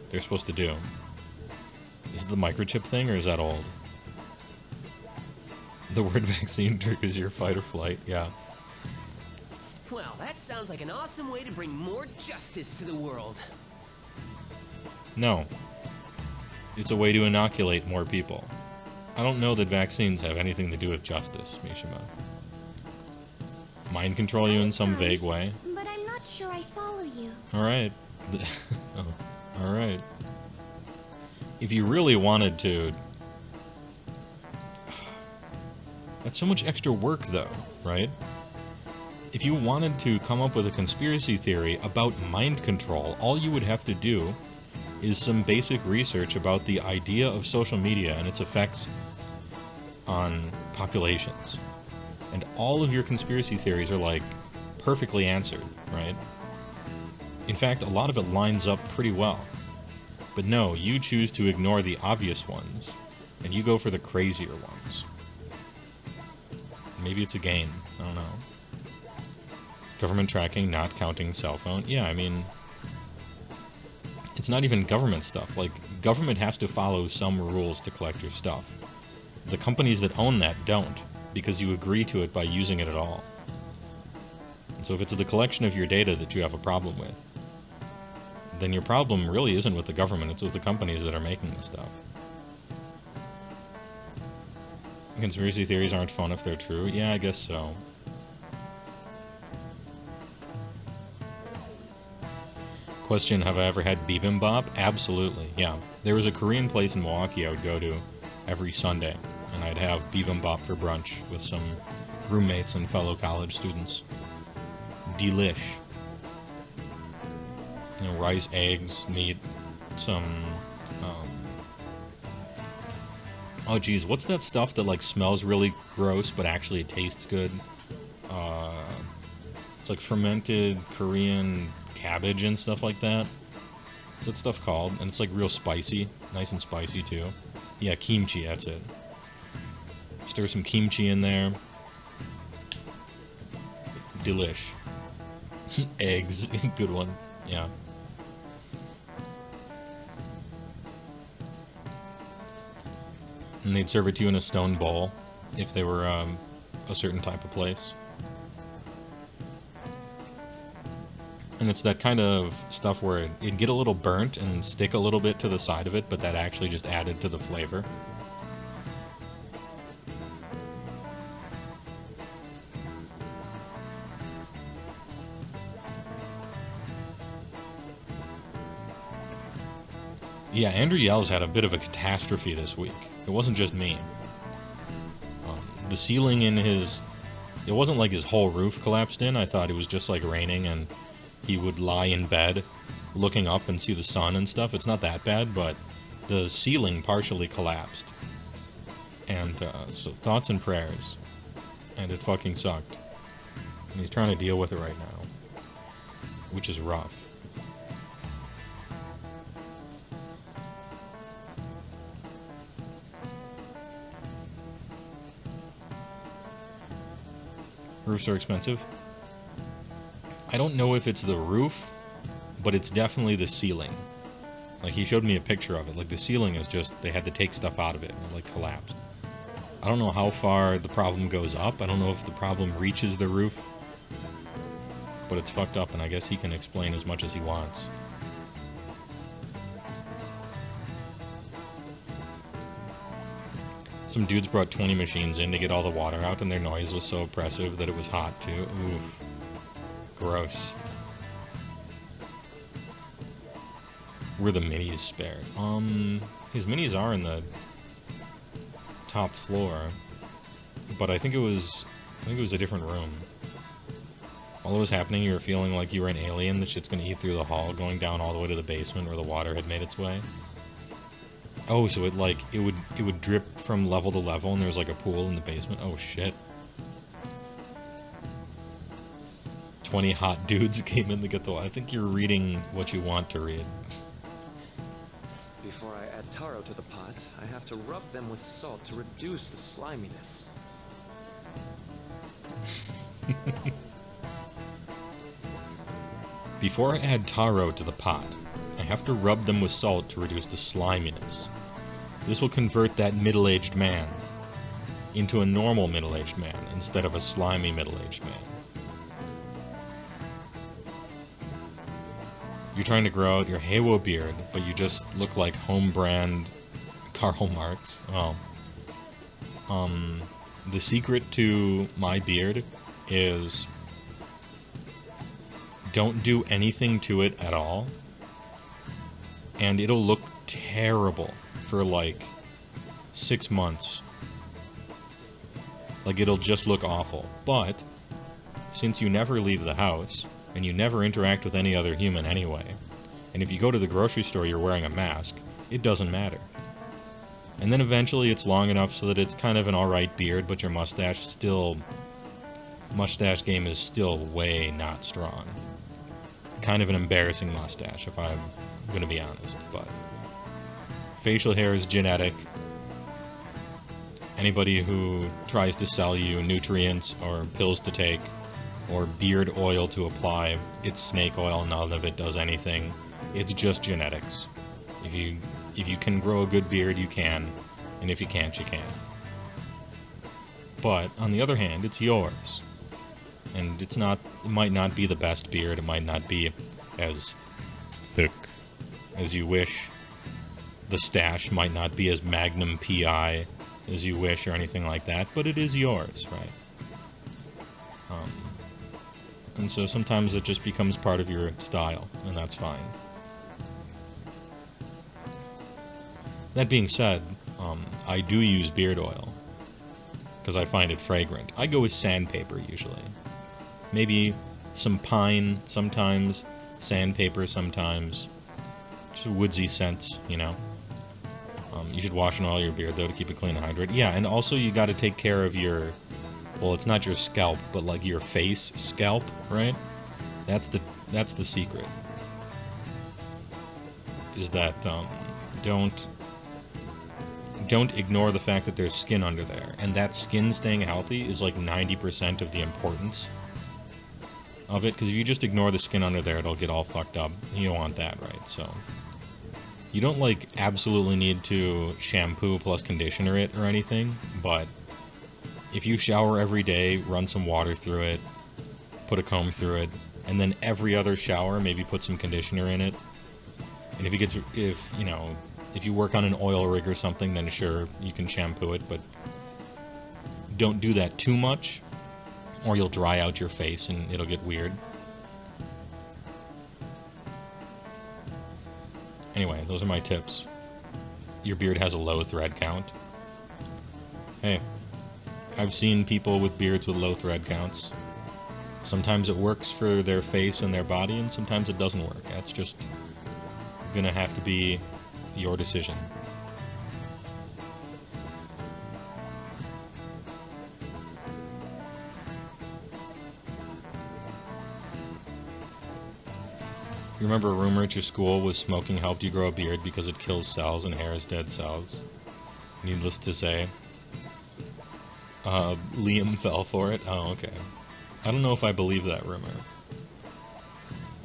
they're supposed to do. Is it the microchip thing, or is that old? The word vaccine triggers your fight or flight, yeah. Well, that sounds like an awesome way to bring more justice to the world. No. It's a way to inoculate more people. I don't know that vaccines have anything to do with justice, Mishima. Mind control you in some vague way. But I'm not sure I follow you. Alright. Oh, alright. If you really wanted to... That's so much extra work, though, right? If you wanted to come up with a conspiracy theory about mind control, all you would have to do is some basic research about the idea of social media and its effects on populations. And all of your conspiracy theories are, like, perfectly answered, right? In fact, a lot of it lines up pretty well. But no, you choose to ignore the obvious ones, and you go for the crazier ones. Maybe it's a game. I don't know. Government tracking, not counting cell phone. Yeah, I mean... It's not even government stuff. Like, government has to follow some rules to collect your stuff. The companies that own that don't, because you agree to it by using it at all. And so if it's the collection of your data that you have a problem with, then your problem really isn't with the government, it's with the companies that are making the stuff. Conspiracy theories aren't fun if they're true. Yeah, I guess so. Question, have I ever had bibimbap? Absolutely, yeah. There was a Korean place in Milwaukee I would go to every Sunday, and I'd have bibimbap for brunch with some roommates and fellow college students. Delish. You know, rice, eggs, meat, some... oh geez, what's that stuff that like smells really gross but actually it tastes good? It's like fermented Korean cabbage and stuff like that. What's that stuff called? And it's like real spicy. Nice and spicy too. Yeah, kimchi, that's it. Stir some kimchi in there. Delish. Eggs, good one. Yeah. And they'd serve it to you in a stone bowl if they were a certain type of place. And it's that kind of stuff where it'd get a little burnt and stick a little bit to the side of it, but that actually just added to the flavor. Yeah, Andrew Yell's had a bit of a catastrophe this week. It wasn't just me. The ceiling in his... It wasn't like his whole roof collapsed in. I thought it was just like raining and he would lie in bed looking up and see the sun and stuff. It's not that bad, but the ceiling partially collapsed. And so thoughts and prayers. And it fucking sucked. And he's trying to deal with it right now. Which is rough. Roofs are expensive. I don't know if it's the roof, but it's definitely the ceiling. Like, he showed me a picture of it. Like, the ceiling is just, they had to take stuff out of it, and it, like, collapsed. I don't know how far the problem goes up. I don't know if the problem reaches the roof. But it's fucked up, and I guess he can explain as much as he wants. Some dudes brought 20 machines in to get all the water out, and their noise was so oppressive that it was hot, too. Oof. Gross. Were the minis spared? His minis are in the top floor, but I think it was a different room. While it was happening, you were feeling like you were an alien. The shit's gonna eat through the hall, going down all the way to the basement where the water had made its way. Oh, so it would drip from level to level, and there's like a pool in the basement. Oh shit! 20 hot dudes came in to get the. I think you're reading what you want to read. Before I add taro to the pot, I have to rub them with salt to reduce the sliminess. Before I add taro to the pot, I have to rub them with salt to reduce the sliminess. This will convert that middle-aged man into a normal middle-aged man instead of a slimy middle-aged man. You're trying to grow out your HeyWoah beard, but you just look like home brand Karl Marx. Well, the secret to my beard is don't do anything to it at all, and it'll look terrible for like 6 months. Like, it'll just look awful. But since you never leave the house and you never interact with any other human anyway, and if you go to the grocery store you're wearing a mask, it doesn't matter. And then eventually it's long enough so that it's kind of an alright beard, but your mustache game is still way not strong. Kind of an embarrassing mustache, if I'm gonna be honest, but facial hair is genetic. Anybody who tries to sell you nutrients or pills to take or beard oil to apply, it's snake oil, none of it does anything. It's just genetics. If you can grow a good beard, you can, and if you can't, you can't. But on the other hand, it's yours. And it might not be the best beard, it might not be as thick as you wish. The stash might not be as Magnum PI as you wish or anything like that, but it is yours, right? And so sometimes it just becomes part of your style, and that's fine. That being said, I do use beard oil, because I find it fragrant. I go with sandpaper usually. Maybe some pine sometimes, sandpaper sometimes. Just woodsy scents, you know. You should wash and oil your beard, though, to keep it clean and hydrated. Yeah, and also you got to take care of your, well, it's not your scalp, but like your face scalp, right? That's the secret. Is that don't ignore the fact that there's skin under there, and that skin staying healthy is like 90% of the importance of it, because if you just ignore the skin under there, it'll get all fucked up. You don't want that, right? So you don't like absolutely need to shampoo plus conditioner it or anything, but if you shower every day, run some water through it, put a comb through it, and then every other shower maybe put some conditioner in it. And if you work on an oil rig or something, then sure, you can shampoo it, but don't do that too much, or you'll dry out your face and it'll get weird. Anyway, those are my tips. Your beard has a low thread count. Hey, I've seen people with beards with low thread counts. Sometimes it works for their face and their body, and sometimes it doesn't work. That's just gonna have to be your decision. You remember a rumor at your school was smoking helped you grow a beard because it kills cells and hair is dead cells? Needless to say, Liam fell for it. Oh, okay. I don't know if I believe that rumor.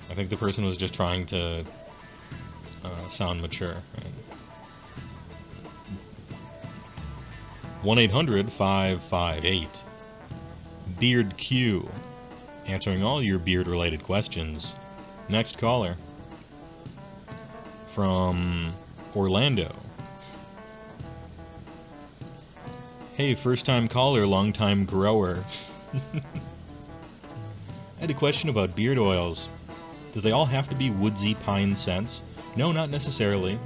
I think the person was just trying to sound mature, right? 1-800-558 Beard Q, answering all your beard-related questions. Next caller from Orlando. Hey, first-time caller, long-time grower. I had a question about beard oils. Do they all have to be woodsy pine scents? No, not necessarily.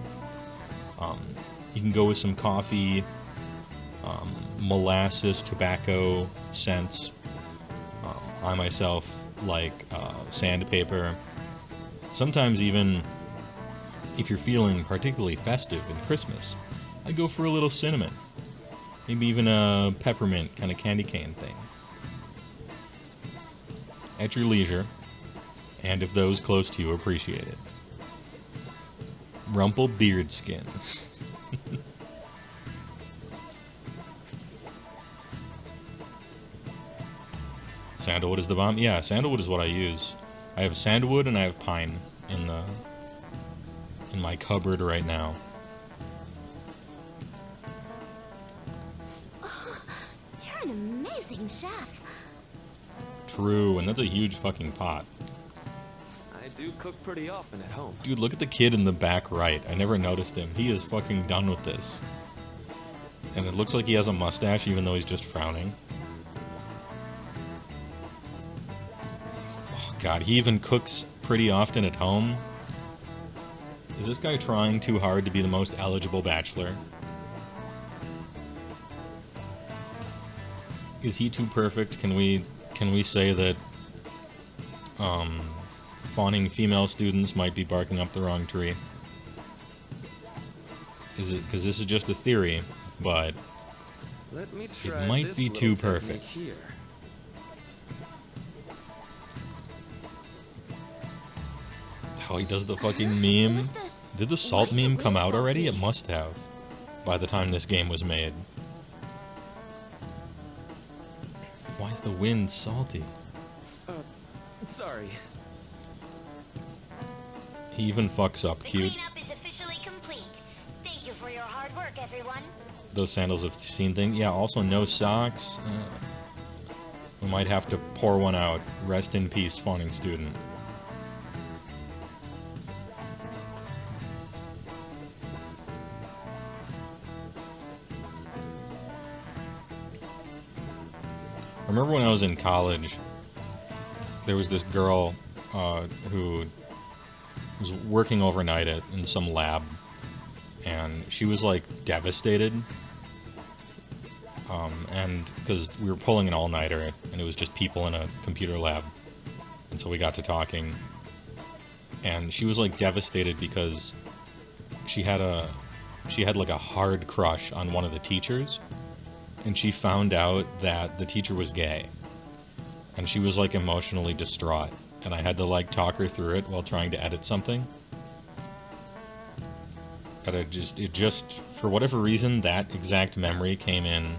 You can go with some coffee, molasses, tobacco scents. I myself like sandpaper. Sometimes even if you're feeling particularly festive in Christmas, I'd go for a little cinnamon. Maybe even a peppermint kind of candy cane thing. At your leisure, and if those close to you appreciate it. Rumple Beardskin. Sandalwood is the bomb? Yeah, sandalwood is what I use. I have sandalwood and I have pine in my cupboard right now. Oh, you're an amazing chef. True, and that's a huge fucking pot. I do cook pretty often at home. Dude, look at the kid in the back right. I never noticed him. He is fucking done with this. And it looks like he has a mustache even though he's just frowning. Oh god, he even cooks pretty often at home. Is this guy trying too hard to be the most eligible bachelor? Is he too perfect? Can we say that fawning female students might be barking up the wrong tree? Is it because this is just a theory, but Let me try it might this be little too technique perfect. Here. How he does the fucking meme. Did the salt meme come out already? It must have, by the time this game was made. Why is the wind salty? Sorry. He even fucks up The cute. cleanup is officially complete. Thank you for your hard work, everyone. Those sandals have seen thing. Yeah, also no socks. We might have to pour one out. Rest in peace, fawning student. I remember when I was in college, there was this girl who was working overnight in some lab, and she was like devastated. And because we were pulling an all-nighter, and it was just people in a computer lab, and so we got to talking, and she was like devastated because she had like a hard crush on one of the teachers, and she found out that the teacher was gay, and she was like emotionally distraught, and I had to like talk her through it while trying to edit something. And it just for whatever reason that exact memory came in.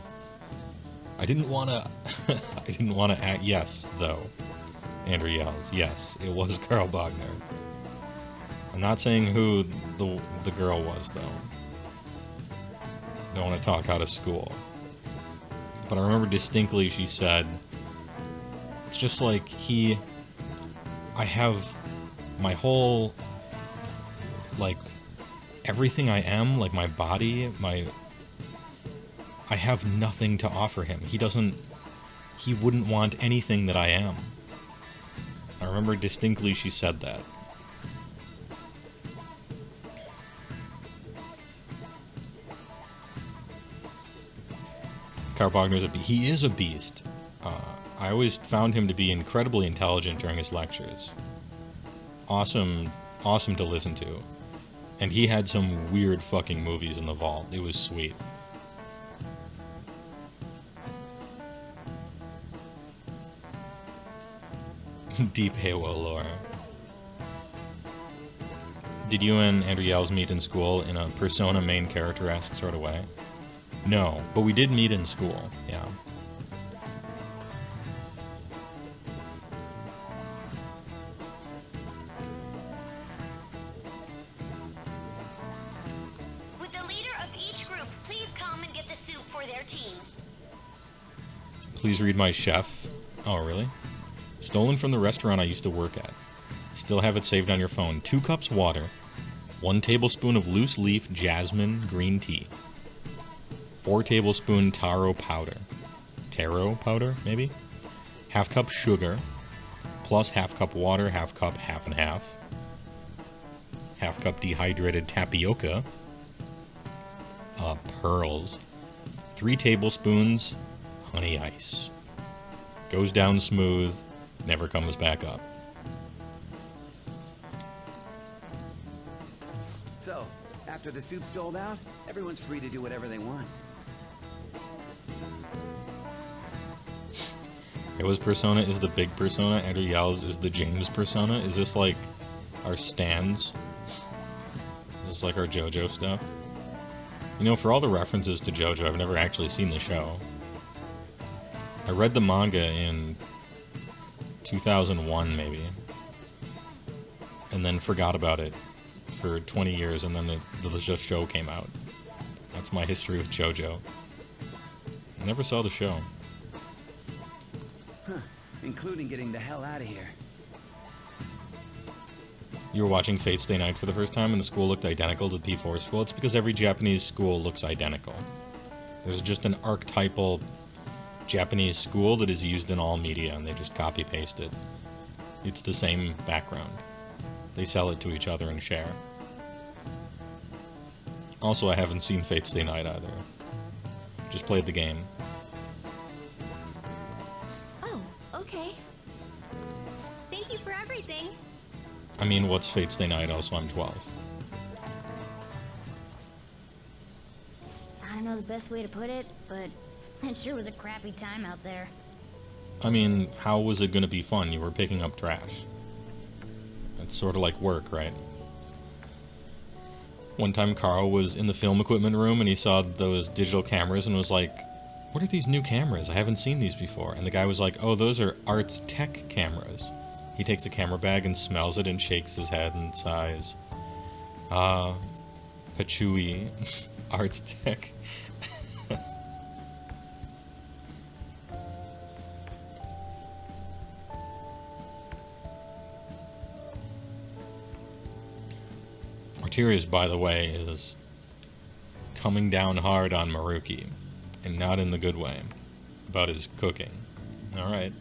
I didn't want to act. Yes, though. Andrew yells. Yes, it was Carl Bogner. I'm not saying who the girl was, though. Don't want to talk out of school. But I remember distinctly she said, it's just like I have my whole, like, everything I am, like my body, I have nothing to offer him. He wouldn't want anything that I am. I remember distinctly she said that. Carl Bogner's he is a beast. I always found him to be incredibly intelligent during his lectures. Awesome to listen to. And he had some weird fucking movies in the vault. It was sweet. Deep HeyWoah lore. Did you and Andrew Yells meet in school in a Persona main character-esque sort of way? No, but we did meet in school, yeah. Would the leader of each group please come and get the soup for their teams? Please read my chef. Oh, really? Stolen from the restaurant I used to work at. Still have it saved on your phone. 2 cups water. 1 tablespoon of loose leaf jasmine green tea. 4 tablespoon taro powder. Taro powder, maybe? Half cup sugar. Plus half cup water, half cup, half and half. Half cup dehydrated tapioca. Pearls. 3 tablespoons honey ice. Goes down smooth, never comes back up. So, after the soup's doled out, everyone's free to do whatever they want. HeyWoah's persona is the big persona, Andrew Yell's is the James persona. Is this like our stands? Is this like our JoJo stuff? You know, for all the references to JoJo, I've never actually seen the show. I read the manga in 2001, maybe. And then forgot about it for 20 years, and then the show came out. That's my history with JoJo. Never saw the show. Huh. Including getting the hell out of here. You were watching Fate Stay Night for the first time and the school looked identical to the P4 school. It's because every Japanese school looks identical. There's just an archetypal Japanese school that is used in all media, and they just copy-paste it. It's the same background. They sell it to each other and share. Also, I haven't seen Fate Stay Night either. Just played the game. Oh, okay. Thank you for everything. I mean, what's Fate Stay Night? Also, I'm 12. I don't know the best way to put it, but it sure was a crappy time out there. I mean, how was it gonna be fun? You were picking up trash. It's sort of like work, right? One time Carl was in the film equipment room and he saw those digital cameras and was like, what are these new cameras? I haven't seen these before. And the guy was like, oh, those are Arts Tech cameras. He takes a camera bag and smells it and shakes his head and sighs. Ah, Pachui, Arts Tech. Arterius, by the way, is coming down hard on Maruki, and not in the good way, about his cooking. Alright.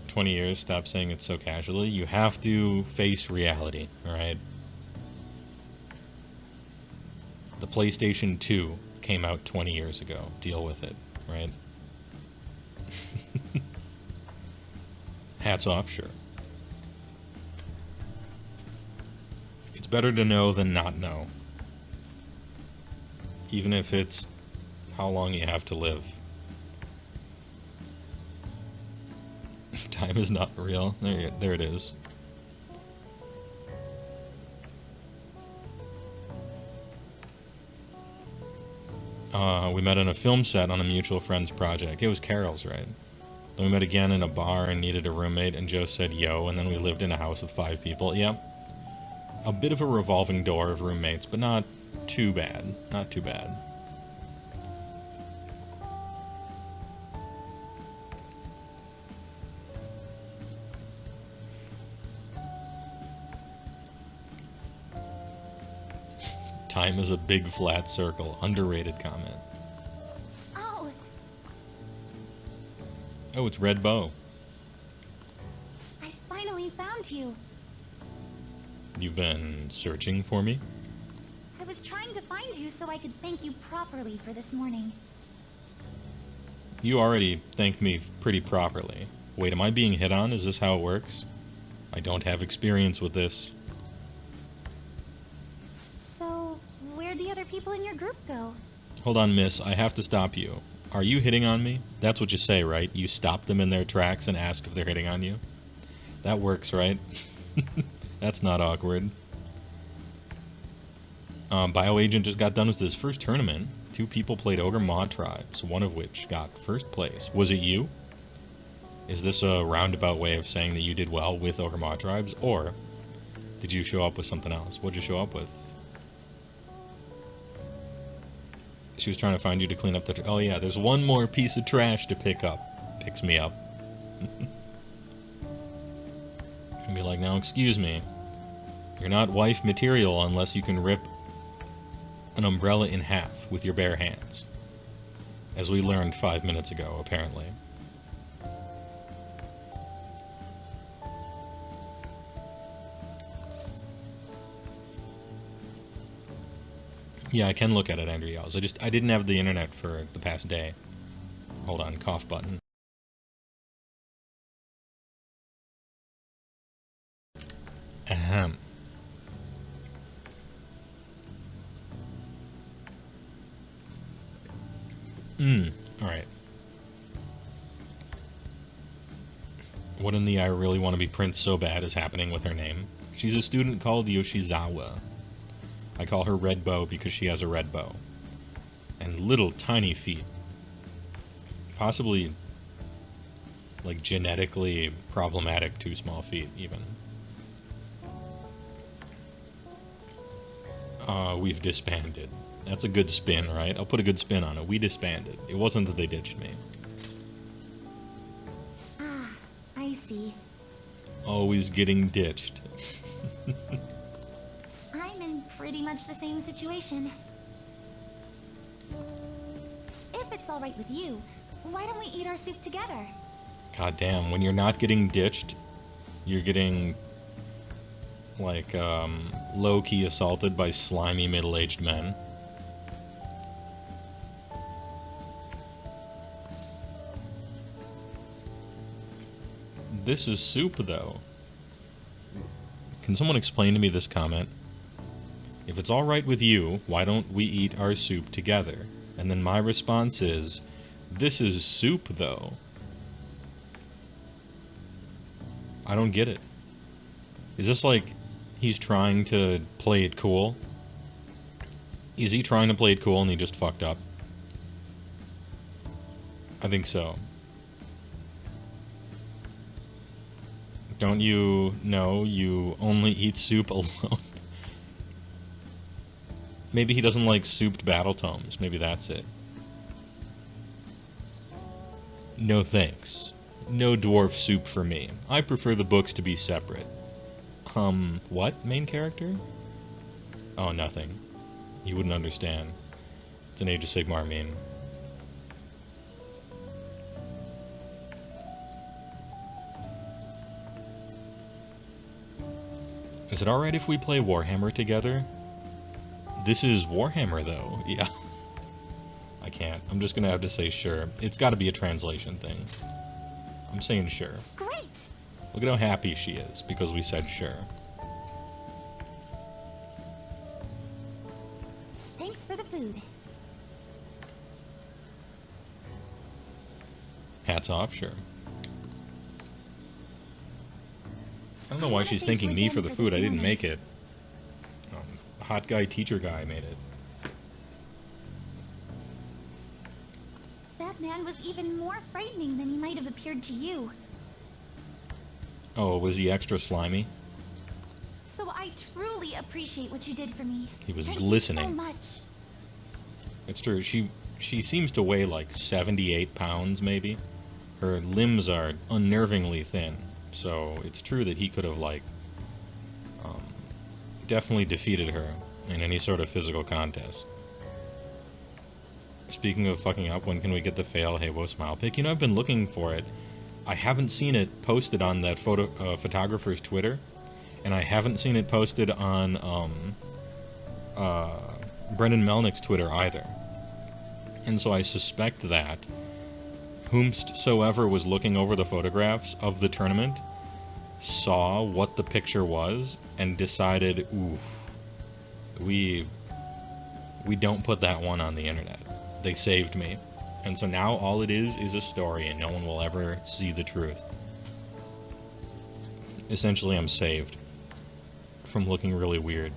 20 years, stop saying it so casually. You have to face reality, alright? The PlayStation 2 came out 20 years ago. Deal with it, right? Hats off, sure. It's better to know than not know. Even if it's how long you have to live. Time is not real. There it is. We met on a film set on a mutual friend's project. It was Carol's, right? Then we met again in a bar and needed a roommate, and Joe said yo, and then we lived in a house with 5 people. Yeah. A bit of a revolving door of roommates, but not too bad. Not too bad. Time is a big flat circle. Underrated comment. Oh, Oh, it's Red Bow. I finally found you. You've been searching for me? I was trying to find you so I could thank you properly for this morning. You already thanked me pretty properly. Wait, am I being hit on? Is this how it works? I don't have experience with this. So, where'd the other people in your group go? Hold on, miss. I have to stop you. Are you hitting on me? That's what you say, right? You stop them in their tracks and ask if they're hitting on you? That works, right? That's not awkward. BioAgent just got done with his first tournament. 2 people played Ogre Maw Tribes, one of which got first place. Was it you? Is this a roundabout way of saying that you did well with Ogre Maw Tribes, or did you show up with something else? What'd you show up with? She was trying to find you to clean up the... Oh yeah, there's one more piece of trash to pick up. Picks me up. And be like, now excuse me. You're not wife material unless you can rip an umbrella in half with your bare hands. As we learned 5 minutes ago, apparently. Yeah, I can look at it, Andrew Yells. I didn't have the internet for the past day. Hold on, cough button. Ahem. Alright. What in the I really want to be Prince so bad is happening with her name? She's a student called Yoshizawa. I call her Red Bow because she has a red bow. And little tiny feet. Possibly, like, genetically problematic 2 small feet, even. We've disbanded. That's a good spin, right? I'll put a good spin on it. We disbanded. It wasn't that they ditched me. Ah, I see. Always getting ditched. I'm in pretty much the same situation. If it's alright with you, why don't we eat our soup together? God damn, when you're not getting ditched, you're getting, like, low-key assaulted by slimy middle-aged men. This is soup, though. Can someone explain to me this comment? If it's alright with you, why don't we eat our soup together? And then my response is, this is soup, though. I don't get it. Is this like he's trying to play it cool? Is he trying to play it cool and he just fucked up? I think so. Don't you know you only eat soup alone? Maybe he doesn't like souped battle tomes. Maybe that's it. No thanks. No dwarf soup for me. I prefer the books to be separate. What? Main character? Oh, nothing. You wouldn't understand. It's an Age of Sigmar meme. Is it alright if we play Warhammer together? This is Warhammer, though. Yeah. I can't. I'm just gonna have to say sure. It's gotta be a translation thing. I'm saying sure. Great! Look at how happy she is, because we said sure. Thanks for the food. Hats off, sure. I don't know why she's thanking me for the food. I didn't make it. Hot guy teacher guy made it. That man was even more frightening than he might have appeared to you. Oh, was he extra slimy? So I truly appreciate what you did for me. He was Thank glistening. you so much. It's true. She seems to weigh like 78 pounds, maybe. Her limbs are unnervingly thin. So it's true that he could have, like, definitely defeated her in any sort of physical contest. Speaking of fucking up, when can we get the fail HeyWoah smile pic? You know, I've been looking for it. I haven't seen it posted on that photographer's Twitter, and I haven't seen it posted on Brendan Melnick's Twitter either. And so I suspect that whomsoever was looking over the photographs of the tournament saw what the picture was and decided, ooh, we don't put that one on the internet. They saved me. And so now all it is a story and no one will ever see the truth. Essentially, I'm saved from looking really weird.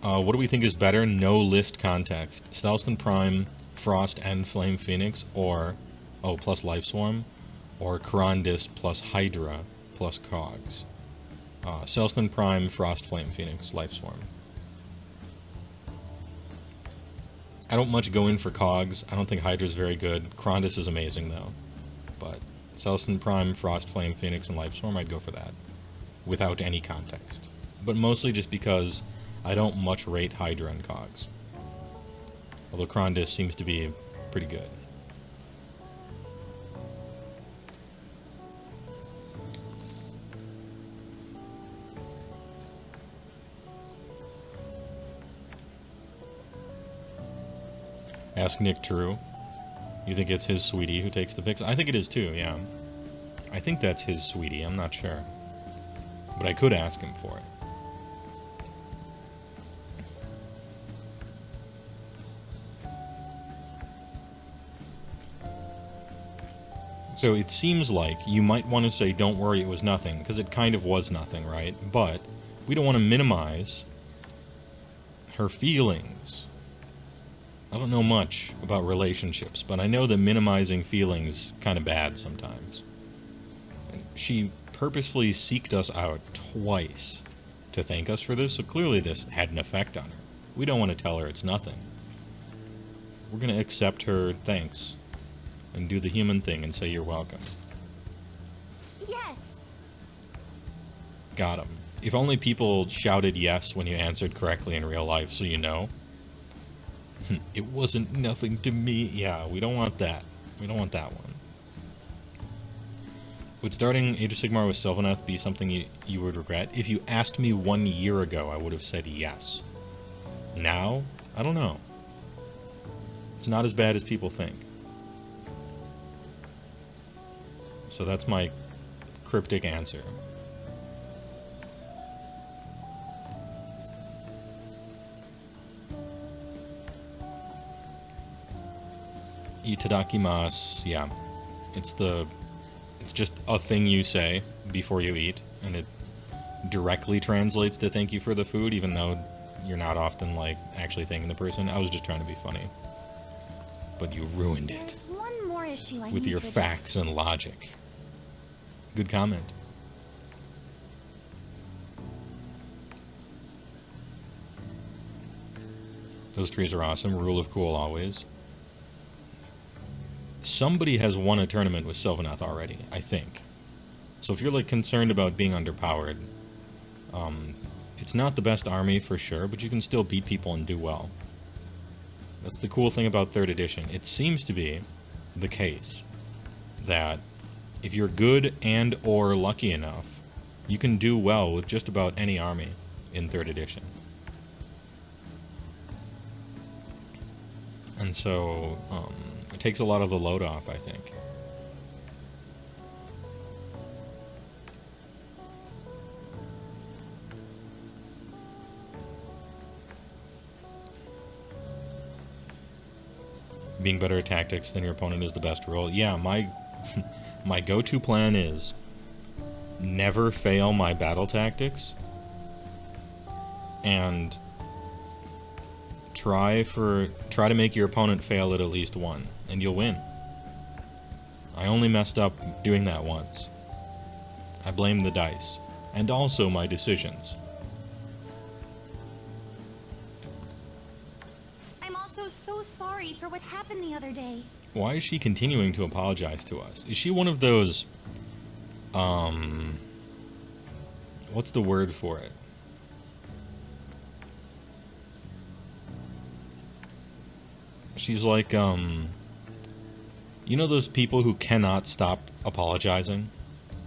What do we think is better? No list context. Stealth Prime, Frost and Flame Phoenix, or, plus Life Swarm, or Karandis plus Hydra plus Cogs. Stealth Prime, Frost, Flame Phoenix, Life Swarm. I don't much go in for Cogs. I don't think Hydra's very good. Karandis is amazing, though. But Stealth Prime, Frost, Flame Phoenix, and Life Swarm, I'd go for that. Without any context. But mostly just because I don't much rate Hydra and Cogs. Although Karandis seems to be pretty good. Ask Nick True. You think it's his sweetie who takes the pics? I think it is too, yeah. I think that's his sweetie, I'm not sure. But I could ask him for it. So it seems like you might want to say, don't worry, it was nothing, because it kind of was nothing, right? But we don't want to minimize her feelings. I don't know much about relationships, but I know that minimizing feelings kind of bad sometimes. She purposefully seeked us out twice to thank us for this, so clearly this had an effect on her. We don't want to tell her it's nothing. We're going to accept her thanks and do the human thing and say you're welcome. Yes. Got him. If only people shouted yes when you answered correctly in real life, so you know. It wasn't nothing to me. Yeah, we don't want that. We don't want that one. Would starting Age of Sigmar with Sylvaneth be something you would regret? If you asked me 1 year ago, I would have said yes. Now, I don't know. It's not as bad as people think. So that's my cryptic answer. Itadakimasu, yeah. It's just a thing you say before you eat, and it directly translates to thank you for the food, even though you're not often, like, actually thanking the person. I was just trying to be funny. But you ruined it. There's one more issue I with need your to facts and logic. Good comment. Those trees are awesome. Rule of cool always. Somebody has won a tournament with Sylvaneth already, I think. So if you're like concerned about being underpowered, it's not the best army for sure, but you can still beat people and do well. That's the cool thing about 3rd edition. It seems to be the case that if you're good and or lucky enough, you can do well with just about any army in 3rd edition. And so, it takes a lot of the load off, I think. Being better at tactics than your opponent is the best rule. Yeah, my my go-to plan is never fail my battle tactics and try to make your opponent fail at least one, and you'll win. I only messed up doing that once. I blame the dice, and also my decisions. I'm also so sorry for what happened the other day. Why is she continuing to apologize to us? Is she one of those, what's the word for it? She's like, you know those people who cannot stop apologizing?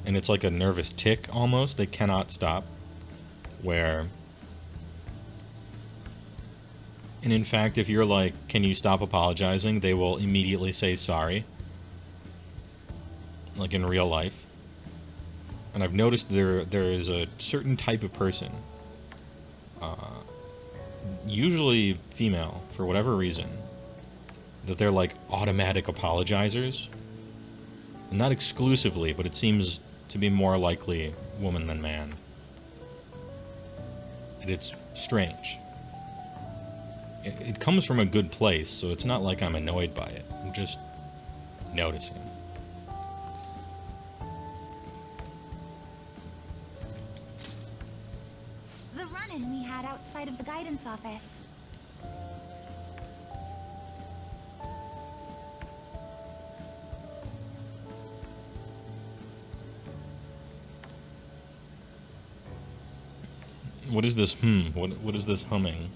And it's like a nervous tic, almost. They cannot stop. Where... And in fact, if you're like, can you stop apologizing? They will immediately say sorry. Like in real life. And I've noticed there is a certain type of person, usually female, for whatever reason, that they're like automatic apologizers. And not exclusively, but it seems to be more likely woman than man. And it's strange. It comes from a good place, so it's not like I'm annoyed by it. I'm just noticing. The run-in we had outside of the guidance office. What is this What is this humming?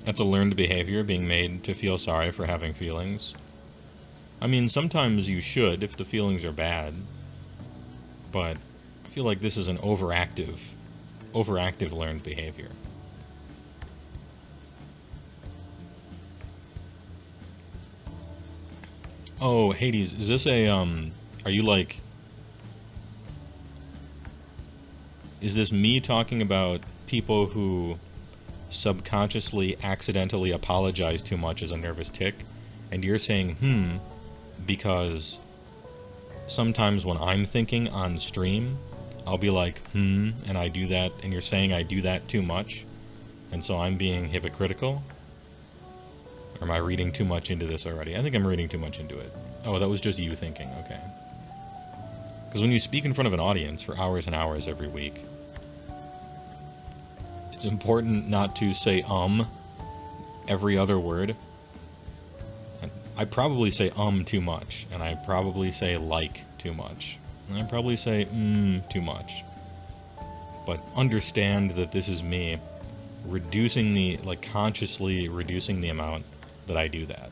That's a learned behavior, being made to feel sorry for having feelings. I mean, sometimes you should if the feelings are bad. But I feel like this is an overactive learned behavior. Oh, Hades, is this a, are you like... Is this me talking about people who subconsciously, accidentally apologize too much as a nervous tic? And you're saying, because sometimes when I'm thinking on stream, I'll be like, and I do that, and you're saying I do that too much, and so I'm being hypocritical? Or am I reading too much into this already? I think I'm reading too much into it. Oh, that was just you thinking, okay. Because when you speak in front of an audience for hours and hours every week, it's important not to say every other word. And I probably say too much, and I probably say like too much, and I probably say too much. But understand that this is me reducing consciously reducing the amount that I do that.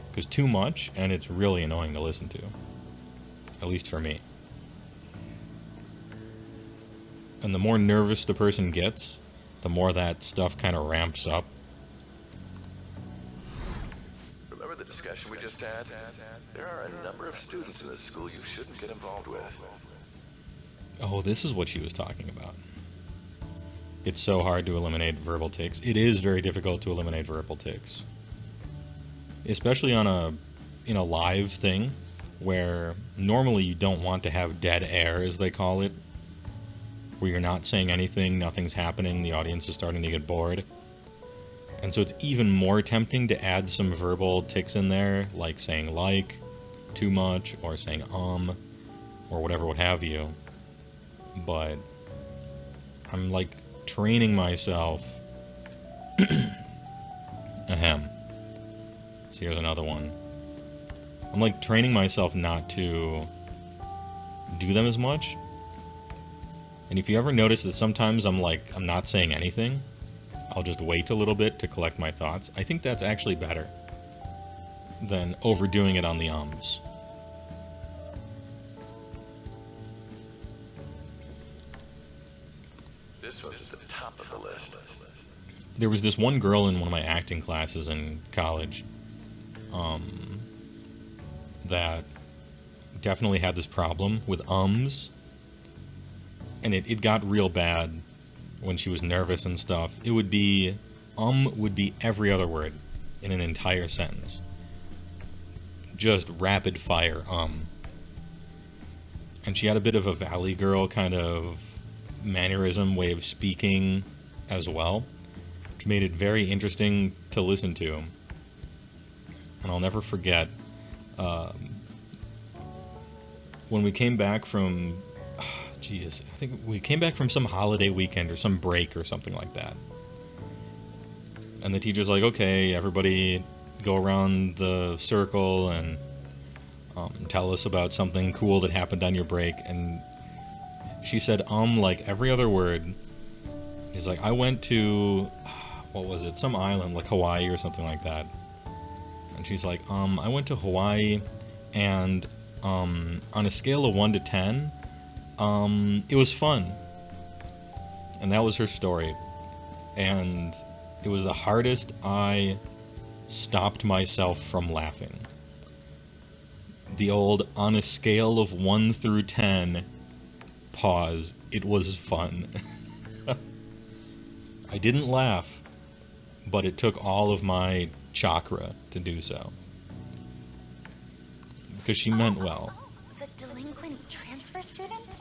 Because too much, and it's really annoying to listen to. At least for me. And the more nervous the person gets, the more that stuff kind of ramps up. Remember the discussion we just had? There are a number of students in this school you shouldn't get involved with. Oh, this is what she was talking about. It's so hard to eliminate verbal tics. It is very difficult to eliminate verbal tics. Especially on a live thing, where normally you don't want to have dead air, as they call it, where you're not saying anything, nothing's happening, the audience is starting to get bored. And so it's even more tempting to add some verbal tics in there, like saying like, too much, or saying or whatever, what have you. But I'm like training myself. Ahem. So here's another one. I'm like training myself not to do them as much. And if you ever notice that sometimes I'm not saying anything, I'll just wait a little bit to collect my thoughts. I think that's actually better than overdoing it on the ums. This one's at the top of the list. There was this one girl in one of my acting classes in college that definitely had this problem with ums. And it got real bad when she was nervous and stuff. It would be, would be every other word in an entire sentence. Just rapid fire, And she had a bit of a Valley Girl kind of mannerism, way of speaking as well, which made it very interesting to listen to. And I'll never forget, when we came back from, I think we came back from some holiday weekend or some break or something like that. And the teacher's like, okay, everybody go around the circle and tell us about something cool that happened on your break. And she said, like every other word. She's like, I went to, what was it? Some island, like Hawaii or something like that. And she's like, I went to Hawaii, and on a scale of 1 to 10, it was fun. And that was her story. And it was the hardest I stopped myself from laughing. The old, on a scale of 1 through 10, pause, it was fun. I didn't laugh, but it took all of my chakra to do so. Because she meant well. The delinquent transfer student?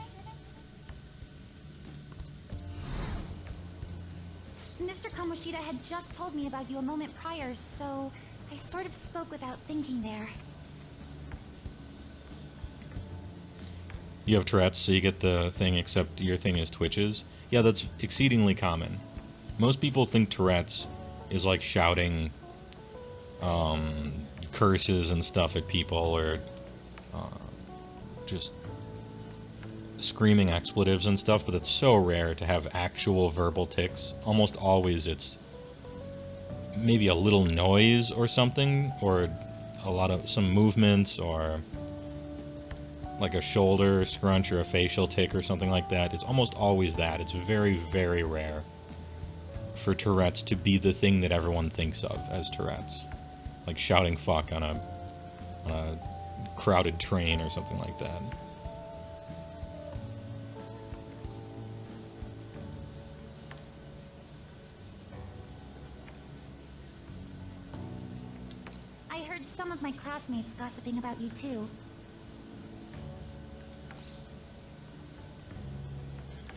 Mr. Kamoshida had just told me about you a moment prior, so I sort of spoke without thinking there. You have Tourette's, so you get the thing, except your thing is twitches. Yeah, that's exceedingly common. Most people think Tourette's is like shouting curses and stuff at people, or just screaming expletives and stuff, but it's so rare to have actual verbal tics. Almost always it's maybe a little noise or something, or some movements, or like a shoulder scrunch or a facial tic or something like that. It's almost always that. It's very, very rare for Tourette's to be the thing that everyone thinks of as Tourette's. Like shouting fuck on a crowded train or something like that. I heard some of my classmates gossiping about you too.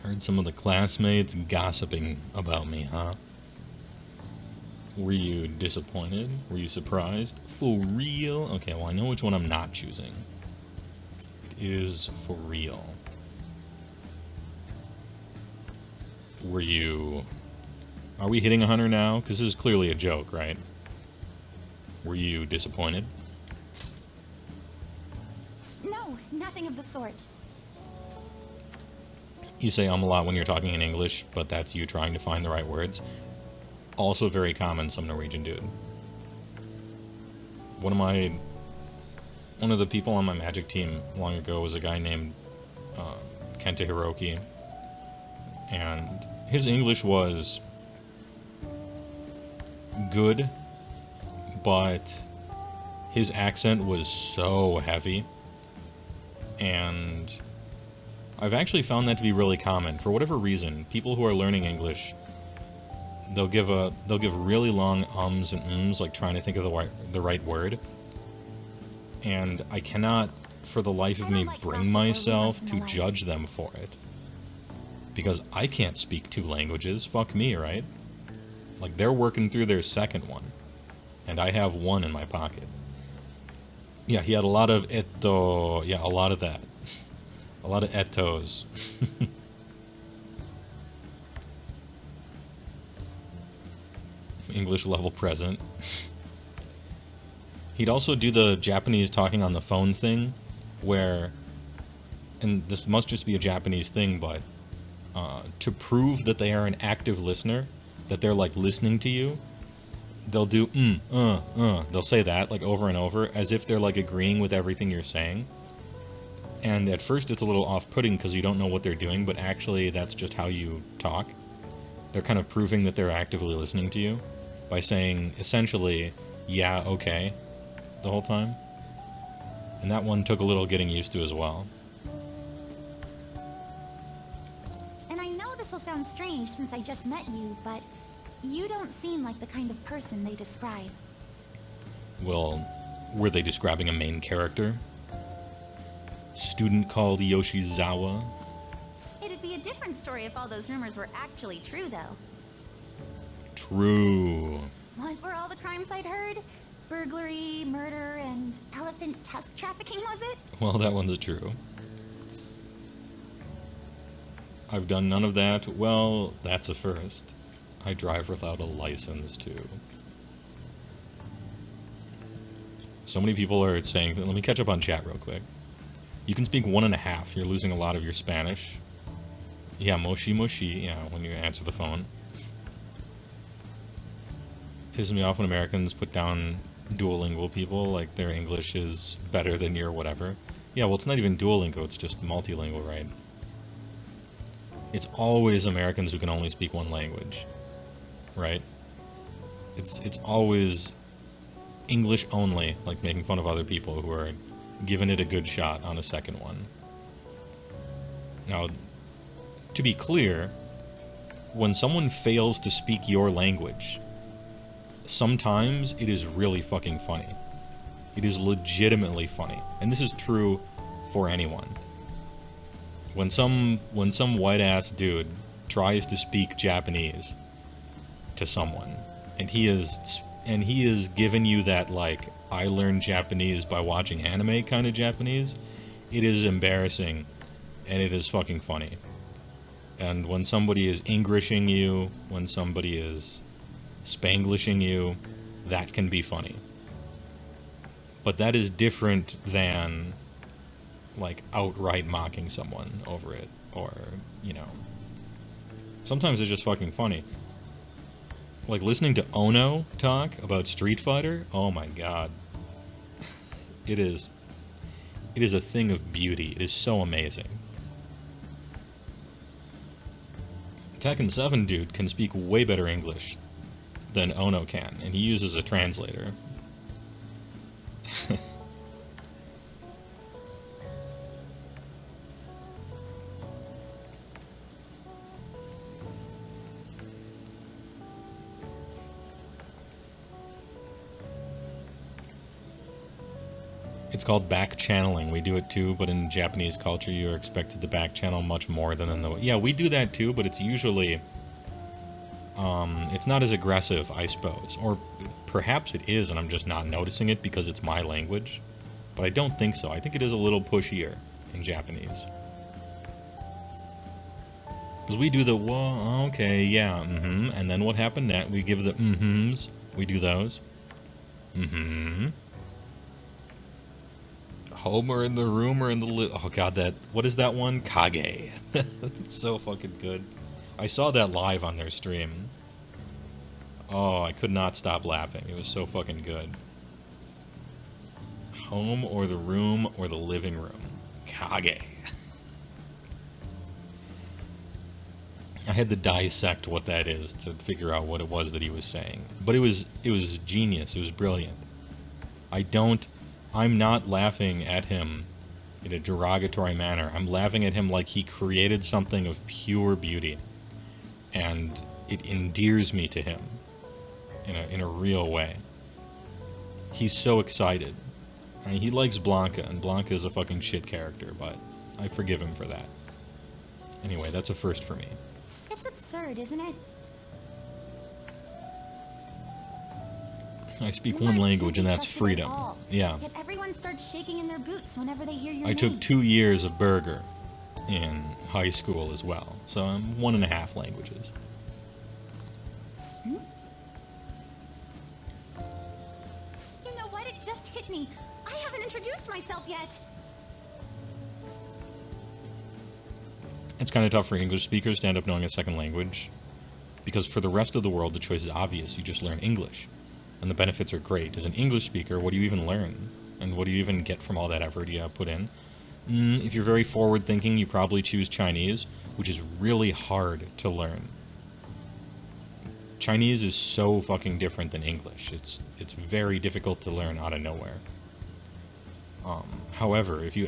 Heard some of the classmates gossiping about me, huh? Were you disappointed? Were you surprised? For real? Okay, well I know which one I'm not choosing. It is for real. Were you... Are we hitting 100 now? Because this is clearly a joke, right? Were you disappointed? No, nothing of the sort. You say a lot when you're talking in English, but that's you trying to find the right words. Also very common, some Norwegian dude. One of the people on my Magic team long ago was a guy named Kenta Hiroki. And his English was good, but his accent was so heavy. And I've actually found that to be really common. For whatever reason, people who are learning English, they'll give really long ums and ums, like trying to think of the right word. And I cannot, for the life of me, bring myself to judge them for it. Because I can't speak 2 languages. Fuck me, right? Like, they're working through their second one. And I have 1 in my pocket. Yeah, he had a lot of eto. Yeah, a lot of that. A lot of etos. English level present. He'd also do the Japanese talking on the phone thing, where, and this must just be a Japanese thing, but to prove that they are an active listener, that they're like listening to you, they'll do they'll say that like over and over as if they're like agreeing with everything you're saying. And at first it's a little off-putting because you don't know what they're doing, but actually that's just how you talk. They're kind of proving that they're actively listening to you by saying essentially, yeah, okay, the whole time. And that one took a little getting used to as well. And I know this will sound strange since I just met you, but you don't seem like the kind of person they describe. Well, were they describing a main character? Student called Yoshizawa? It'd be a different story if all those rumors were actually true, though. True. What were all the crimes I'd heard? Burglary, murder, and elephant tusk trafficking, was it? Well, that one's true. I've done none of that. Well, that's a first. I drive without a license, too. So many people are saying... Let me catch up on chat real quick. You can speak 1.5. You're losing a lot of your Spanish. Yeah, moshi moshi, yeah, when you answer the phone. Pisses me off when Americans put down duolingual people, like their English is better than your whatever. Yeah, well, it's not even Duolingo, it's just multilingual, right? It's always Americans who can only speak 1 language, right? It's always English only, like making fun of other people who are giving it a good shot on a second one. Now, to be clear, when someone fails to speak your language, sometimes it is really fucking funny. It is legitimately funny. And this is true for anyone. When some white-ass dude tries to speak Japanese to someone, and he is giving you that, like, I learned Japanese by watching anime kind of Japanese, it is embarrassing, and it is fucking funny. And when somebody is Englishing you, when somebody is Spanglishing you, that can be funny. But that is different than, like, outright mocking someone over it, or, you know. Sometimes it's just fucking funny. Like, listening to Ono talk about Street Fighter, oh my god. It is a thing of beauty. It is so amazing. Tekken 7 dude can speak way better English than Ono can, and he uses a translator. It's called back channeling. We do it too, but in Japanese culture, you're expected to back channel much more than in the... Yeah, we do that too, but it's usually... it's not as aggressive, I suppose. Or perhaps it is, and I'm just not noticing it because it's my language. But I don't think so. I think it is a little pushier in Japanese. Because we do the, whoa, okay, yeah, and then what happened next? We give the mm-hms. We do those. Home or in the room or in the oh god, that, what is that one? Kage. So fucking good. I saw that live on their stream. Oh, I could not stop laughing. It was so fucking good. Home or the room or the living room. Kage. I had to dissect what that is to figure out what it was that he was saying. But it was genius. It was brilliant. I'm not laughing at him in a derogatory manner. I'm laughing at him like he created something of pure beauty. And it endears me to him in a real way. He's so excited. I mean, he likes Blanca, and Blanca is a fucking shit character, but I forgive him for that. Anyway, that's a first for me. It's absurd, isn't it? I speak one language, and that's freedom. Yeah. Yet everyone starts shaking in their boots whenever they hear your I name. took 2 years of Burger in high school as well, so I'm 1.5 languages. You know what? It just hit me. I haven't introduced myself yet. It's kind of tough for English speakers to end up knowing a second language, because for the rest of the world, the choice is obvious. You just learn English, and the benefits are great. As an English speaker, what do you even learn? And what do you even get from all that effort you put in? If you're very forward-thinking, you probably choose Chinese, which is really hard to learn. Chinese is so fucking different than English. It's very difficult to learn out of nowhere. However, if you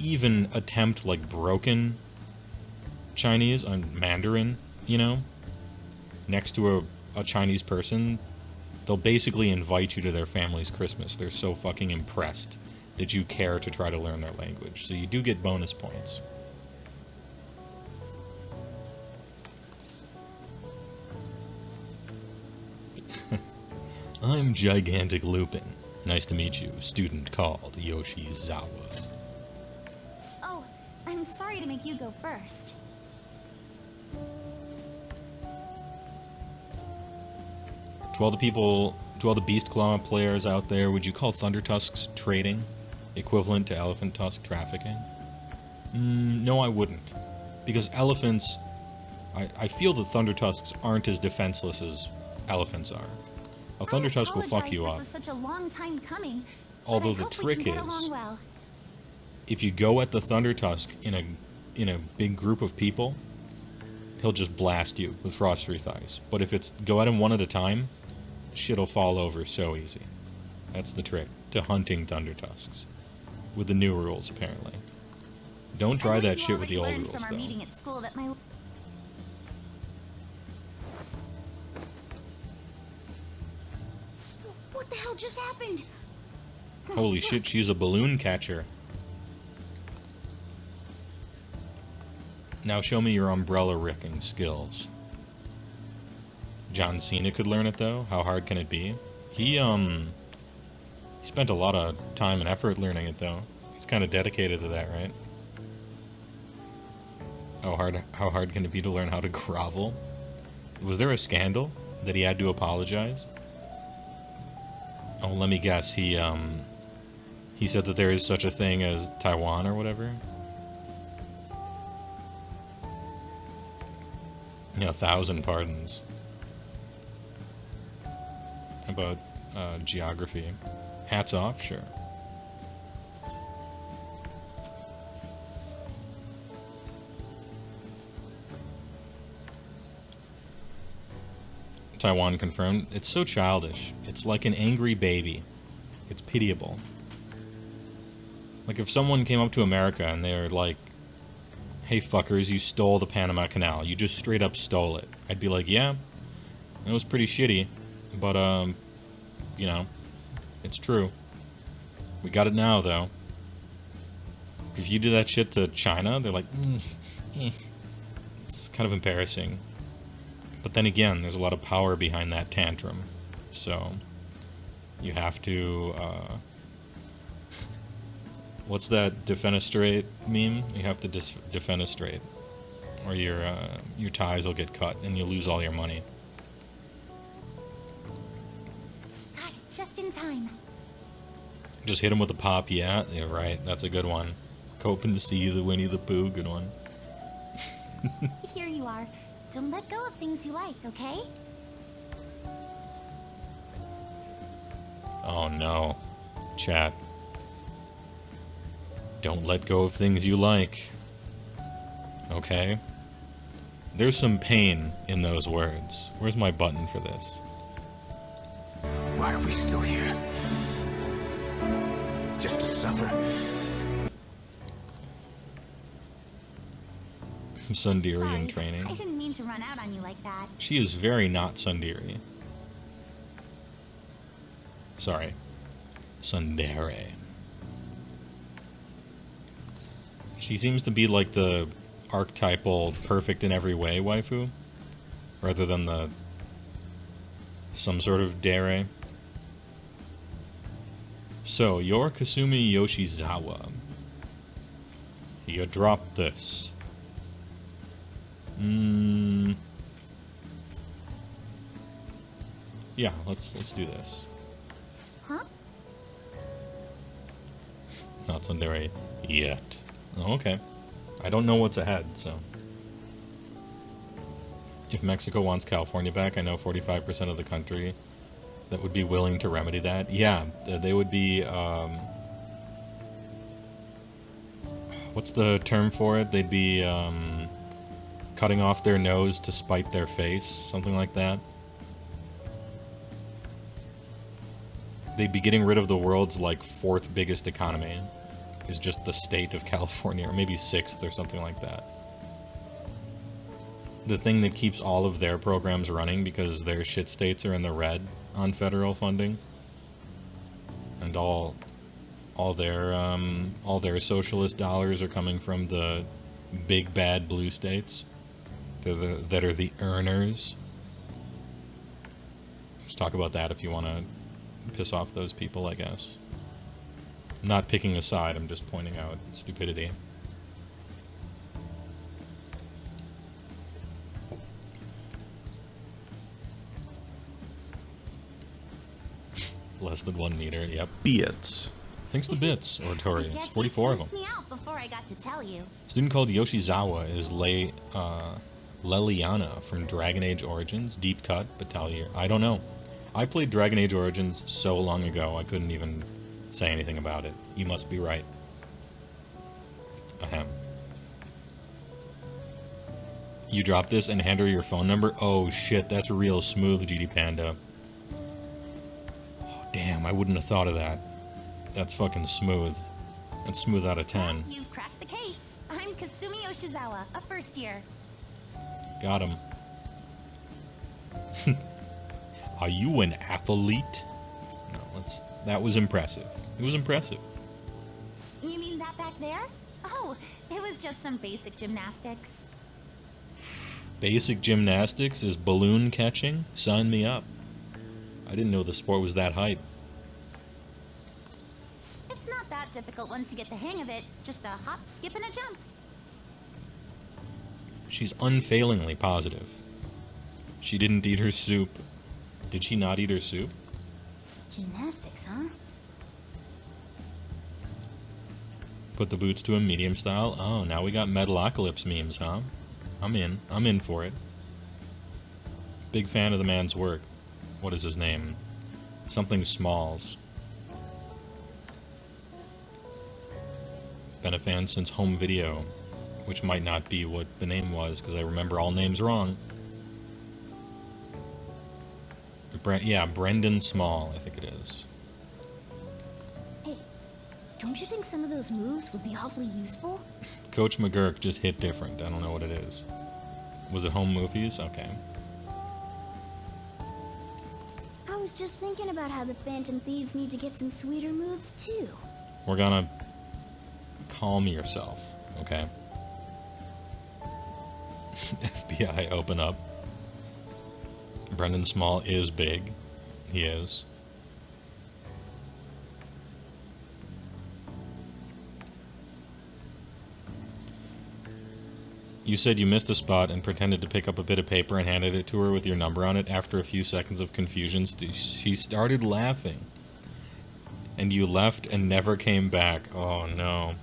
even attempt like broken Chinese on Mandarin, you know, next to a Chinese person, they'll basically invite you to their family's Christmas. They're so fucking impressed that you care to try to learn their language. So you do get bonus points. I'm Gigantic Lupin. Nice to meet you, student called Yoshizawa. Oh, I'm sorry to make you go first. To all the Beast Claw players out there, would you call Thunder Tusks trading? Equivalent to Elephant Tusk trafficking? No, I wouldn't. Because elephants... I feel that Thunder Tusks aren't as defenseless as elephants are. A Thunder Tusk will fuck you up. This was such a long time coming. Although the trick is, if you go at the Thunder Tusk in a big group of people, he'll just blast you with Frost Wreath Ice. But if it's go at him one at a time, shit'll fall over so easy. That's the trick to hunting Thunder Tusks. With the new rules, apparently. Don't try that shit with the old rules, though. Meeting at school that my... What the hell just happened? Holy shit, she's a balloon catcher. Now show me your umbrella ricking skills. John Cena could learn it, though. How hard can it be? He spent a lot of time and effort learning it, though. He's kind of dedicated to that, right? How hard can it be to learn how to grovel? Was there a scandal that he had to apologize? Oh, let me guess. He said that there is such a thing as Taiwan or whatever. Yeah, 1,000 pardons. About geography. Hats off, sure. Taiwan confirmed. It's so childish. It's like an angry baby. It's pitiable. Like if someone came up to America and they were like, hey fuckers, you stole the Panama Canal. You just straight up stole it. I'd be like, yeah, it was pretty shitty, but you know, it's true. We got it now, though. If you do that shit to China, they're like, It's kind of embarrassing. But then again, there's a lot of power behind that tantrum. So, you have to, what's that defenestrate meme? You have to defenestrate. Or your ties will get cut and you'll lose all your money. Got it, just in time. Just hit him with a pop, yeah, right, that's a good one. Hoping to see the Winnie the Pooh, good one. Here you are. Don't let go of things you like, okay? Oh no. Chat. Don't let go of things you like. Okay? There's some pain in those words. Where's my button for this? Why are we still here? Just to suffer? Sunderian training. I didn't mean to run out on you like that. She is very not Sunderi. Sorry. Sundere. She seems to be like the archetypal perfect in every way waifu, rather than the some sort of dere. So, you're Kasumi Yoshizawa. You dropped this. Yeah, let's do this. Huh? Not Sundere yet. Oh, okay. I don't know what's ahead, so. If Mexico wants California back, I know 45% of the country that would be willing to remedy that. Yeah, they would be, what's the term for it? They'd be, cutting off their nose to spite their face, something like that. They'd be getting rid of the world's, like, 4th biggest economy, is just the state of California, or maybe 6th or something like that. The thing that keeps all of their programs running because their shit states are in the red on federal funding, and all their socialist dollars are coming from the big bad blue states that are the earners. Let's talk about that if you want to piss off those people, I guess. I'm not picking a side, I'm just pointing out stupidity. Less than 1 meter, yep. Bits. Thanks to Bits, Oratorius. Guess 44 of you them. sneaked me out before I got to tell you. Student called Yoshizawa is Leliana from Dragon Age Origins. Deep cut, Battalion. I don't know. I played Dragon Age Origins so long ago, I couldn't even say anything about it. You must be right. Ahem. You drop this and hand her your phone number? Oh shit, that's real smooth, GD Panda. Oh, damn, I wouldn't have thought of that. That's fucking smooth. That's smooth out of 10. You've cracked the case. I'm Kasumi Yoshizawa, a first year. Got him. Are you an athlete? No, that was impressive. It was impressive. You mean that back there? Oh, it was just some basic gymnastics. Basic gymnastics is balloon catching? Sign me up. I didn't know the sport was that hype. It's not that difficult once you get the hang of it. Just a hop, skip, and a jump. She's unfailingly positive. She didn't eat her soup. Did she not eat her soup? Gymnastics, huh? Put the boots to a medium style. Oh, now we got Metalocalypse memes, huh? I'm in. I'm in for it. Big fan of the man's work. What is his name? Something Smalls. Been a fan since home video, which might not be what the name was, because I remember all names wrong. Yeah, Brendan Small, I think it is. Hey, don't you think some of those moves would be awfully useful? Coach McGurk just hit different. I don't know what it is. Was it home movies? Okay. I was just thinking about how the Phantom Thieves need to get some sweeter moves, too. We're gonna calm yourself, okay? FBI, open up. Brendan Small is big. He is. You said you missed a spot and pretended to pick up a bit of paper and handed it to her with your number on it. After a few seconds of confusion, she started laughing. And you left and never came back. Oh, no.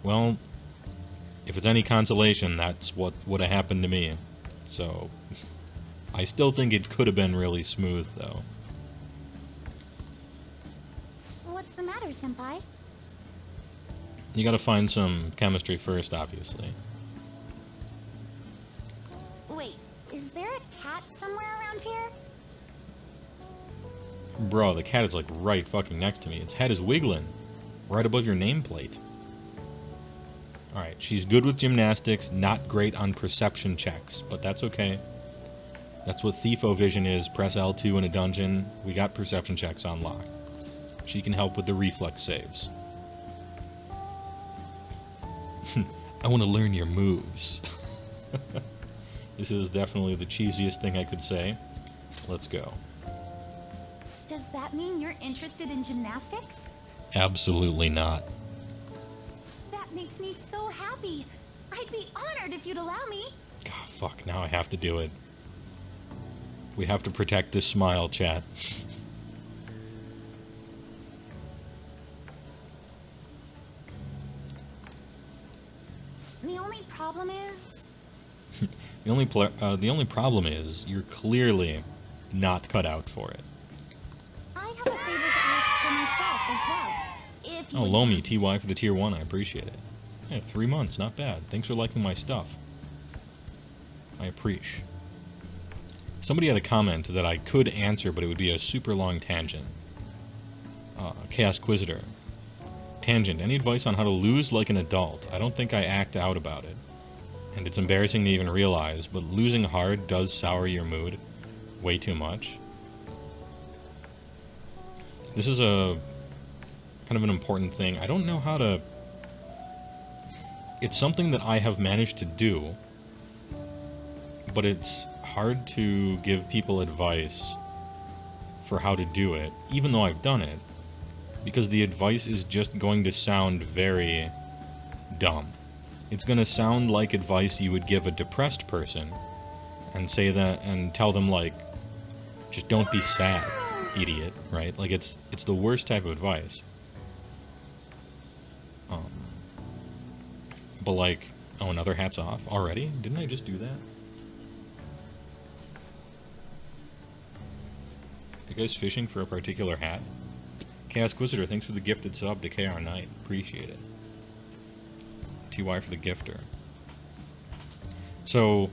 Well, if it's any consolation, that's what would have happened to me. So, I still think it could have been really smooth, though. What's the matter, Senpai? You gotta find some chemistry first, obviously. Wait, is there a cat somewhere around here? Bro, the cat is like right fucking next to me. Its head is wiggling. Right above your nameplate. Alright, she's good with gymnastics, not great on perception checks, but that's okay. That's what Thiefo Vision is. Press L2 in a dungeon. We got perception checks on lock. She can help with the reflex saves. I want to learn your moves. This is definitely the cheesiest thing I could say. Let's go. Does that mean you're interested in gymnastics? Absolutely not. That makes me so happy. I'd be honored if you'd allow me. God, fuck, now I have to do it. We have to protect this smile, chat. The only problem is... the only problem is you're clearly not cut out for it. I have a favor to ask for myself as well. If you Oh, Lomi, TY for the tier 1, I appreciate it. Yeah, 3 months, not bad. Thanks for liking my stuff. I appreciate. Somebody had a comment that I could answer, but it would be a super long tangent. Chaos Quisitor. Tangent. Any advice on how to lose like an adult? I don't think I act out about it. And it's embarrassing to even realize, but losing hard does sour your mood way too much. This is a kind of an important thing. I don't know how to... It's something that I have managed to do, but it's hard to give people advice for how to do it, even though I've done it, because the advice is just going to sound very dumb. It's going to sound like advice you would give a depressed person and say that and tell them, like, just don't be sad, idiot, right? Like, it's the worst type of advice. But like, oh, another hat's off already? Didn't I just do that? You guys fishing for a particular hat? Chaos Quisitor, thanks for the gifted sub to KR Knight. Appreciate it. TY for the gifter. So,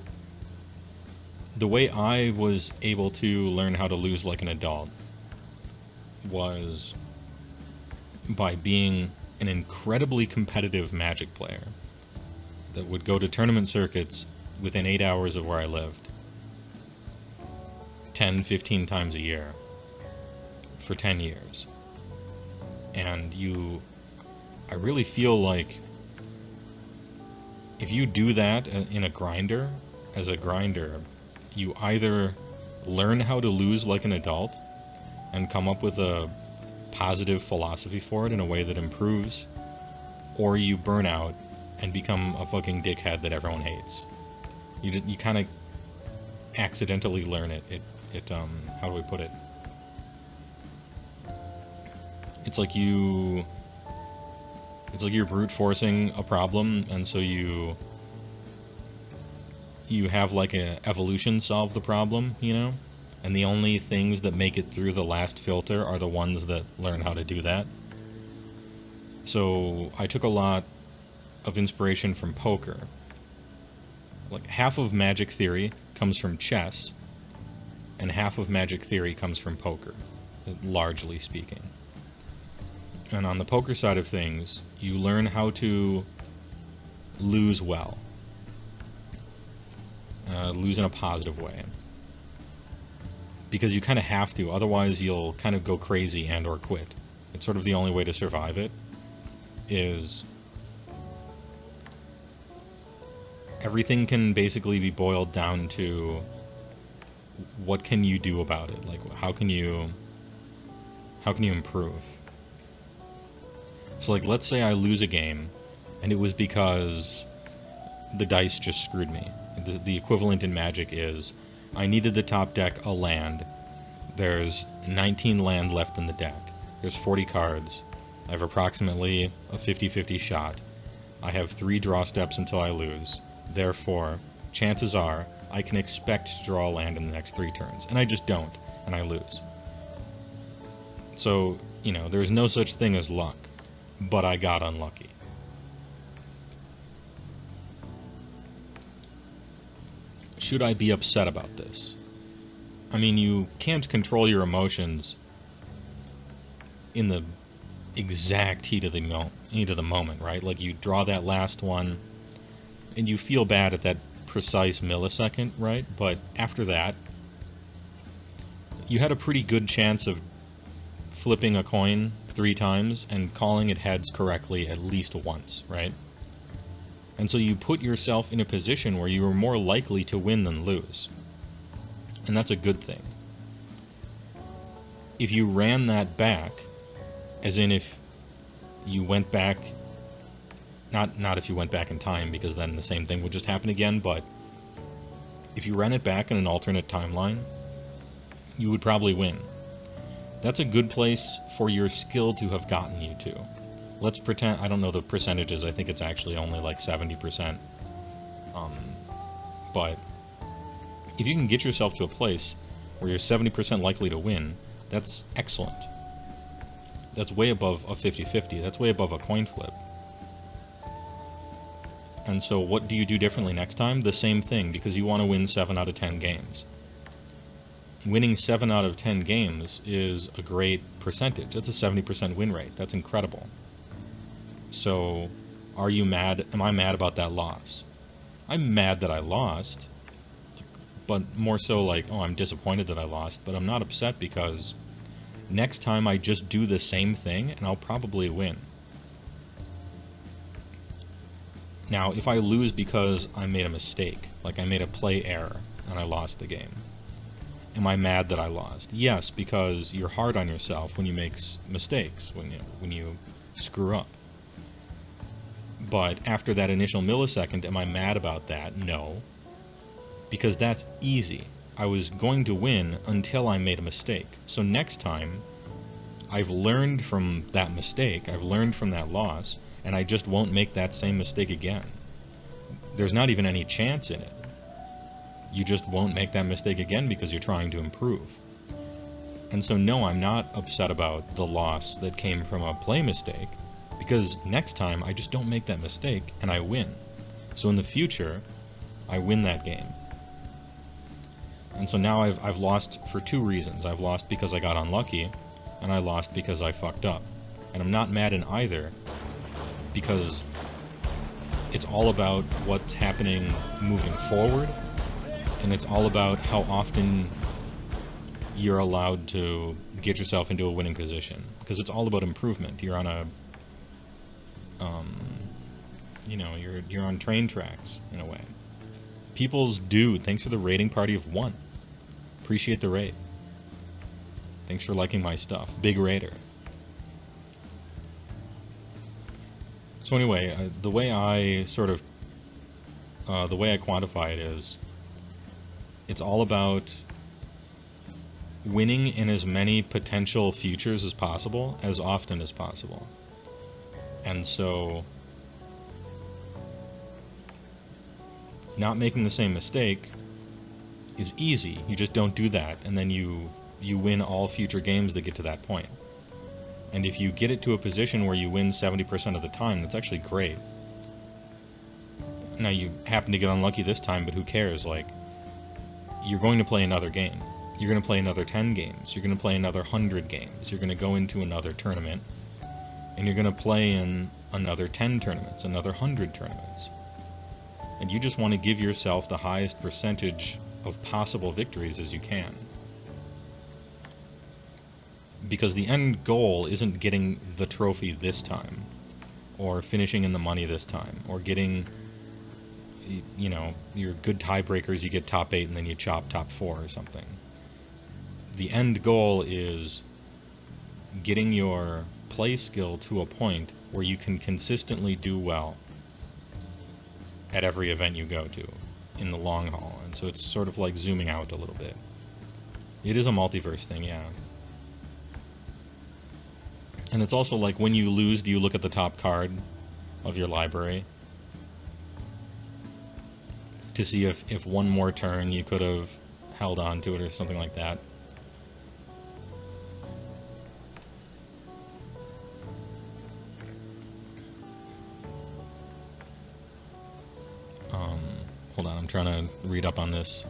the way I was able to learn how to lose like an adult was by being an incredibly competitive Magic player that would go to tournament circuits within 8 hours of where I lived 10, 15 times a year for 10 years. And I really feel like if you do that in a grinder, as a grinder, you either learn how to lose like an adult and come up with a positive philosophy for it in a way that improves, or you burn out and become a fucking dickhead that everyone hates. You kind of accidentally learn it. How do we put it? It's like you're brute forcing a problem, and so you have like a evolution solve the problem, you know? And the only things that make it through the last filter are the ones that learn how to do that. So I took a lot of inspiration from poker. Like, half of Magic theory comes from chess, and half of Magic theory comes from poker, largely speaking. And on the poker side of things, you learn how to lose well. Lose in a positive way. Because you kind of have to, otherwise you'll kind of go crazy and or quit. It's sort of the only way to survive it, is everything can basically be boiled down to what can you do about it? Like, how can you improve? So, like, let's say I lose a game, and it was because the dice just screwed me. The equivalent in Magic is, I needed the top deck a land. There's 19 land left in the deck. There's 40 cards. I have approximately a 50-50 shot. I have 3 draw steps until I lose. Therefore, chances are I can expect to draw a land in the next 3 turns. And I just don't, and I lose. So, you know, there's no such thing as luck, but I got unlucky. Should I be upset about this? I mean, you can't control your emotions in the exact heat of the moment, right? Like, you draw that last one, and you feel bad at that precise millisecond, right? But after that, you had a pretty good chance of flipping a coin 3 times and calling it heads correctly at least once, right? And so you put yourself in a position where you are more likely to win than lose. And that's a good thing. If you ran that back, as in if you went back, not if you went back in time, because then the same thing would just happen again, but if you ran it back in an alternate timeline, you would probably win. That's a good place for your skill to have gotten you to. Let's pretend, I don't know the percentages, I think it's actually only like 70%. But if you can get yourself to a place where you're 70% likely to win, that's excellent. That's way above a 50-50, that's way above a coin flip. And so what do you do differently next time? The same thing, because you want to win 7 out of 10 games. Winning 7 out of 10 games is a great percentage. That's a 70% win rate. That's incredible. So, are you mad? Am I mad about that loss? I'm mad that I lost, but more so like, oh, I'm disappointed that I lost, but I'm not upset because next time I just do the same thing and I'll probably win. Now, if I lose because I made a mistake, like I made a play error and I lost the game, am I mad that I lost? Yes, because you're hard on yourself when you make mistakes, when you screw up. But after that initial millisecond, am I mad about that? No. Because that's easy. I was going to win until I made a mistake. So next time, I've learned from that mistake, I've learned from that loss, and I just won't make that same mistake again. There's not even any chance in it. You just won't make that mistake again because you're trying to improve. And so no, I'm not upset about the loss that came from a play mistake, because next time I just don't make that mistake and I win. So in the future, I win that game. And so now I've lost for 2 reasons. I've lost because I got unlucky, and I lost because I fucked up. And I'm not mad in either, because it's all about what's happening moving forward, and it's all about how often you're allowed to get yourself into a winning position, because it's all about improvement. You're on a you're on train tracks in a way. People's Dude, thanks for the rating party of 1. Appreciate the raid. Thanks for liking my stuff. Big raider. So anyway, the way I quantify it is, it's all about winning in as many potential futures as possible, as often as possible. And so, not making the same mistake is easy. You just don't do that, and then you win all future games that get to that point. And if you get it to a position where you win 70% of the time, that's actually great. Now, you happen to get unlucky this time, but who cares? Like, you're going to play another game. You're going to play another 10 games. You're going to play another 100 games. You're going to go into another tournament, and you're going to play in another 10 tournaments, another 100 tournaments. And you just want to give yourself the highest percentage of possible victories as you can. Because the end goal isn't getting the trophy this time, or finishing in the money this time, or getting, you know, your good tiebreakers, you get top 8 and then you chop top 4 or something. The end goal is getting your play skill to a point where you can consistently do well at every event you go to in the long haul. And so it's sort of like zooming out a little bit. It is a multiverse thing, yeah. And it's also like when you lose, do you look at the top card of your library to see if one more turn you could have held on to it or something like that? Hold on, I'm trying to read up on this.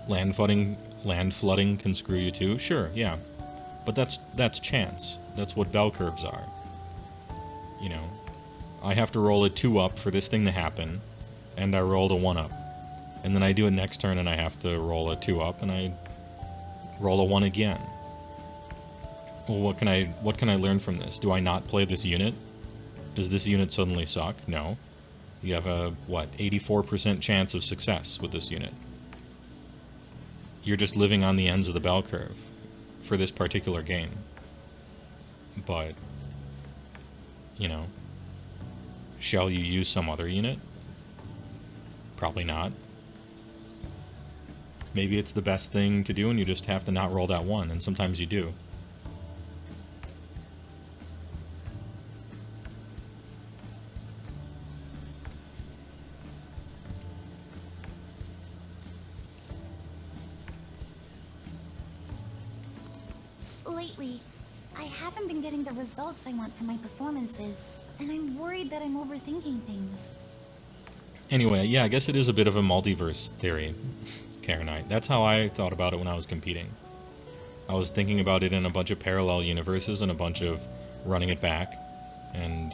Land flooding can screw you too? Sure, yeah. But that's chance. That's what bell curves are. You know, I have to roll a 2-up for this thing to happen, and I rolled a 1-up. And then I do it next turn and I have to roll a 2-up, and I roll a 1 again. Well, what can I learn from this? Do I not play this unit? Does this unit suddenly suck? No. You have a, 84% chance of success with this unit. You're just living on the ends of the bell curve for this particular game. But, you know, shall you use some other unit? Probably not. Maybe it's the best thing to do and you just have to not roll that 1, and sometimes you do. Lately, I haven't been getting the results I want from my performances, and I'm worried that I'm overthinking things. Anyway, yeah, I guess it is a bit of a multiverse theory, Karenite. That's how I thought about it when I was competing. I was thinking about it in a bunch of parallel universes and a bunch of running it back, and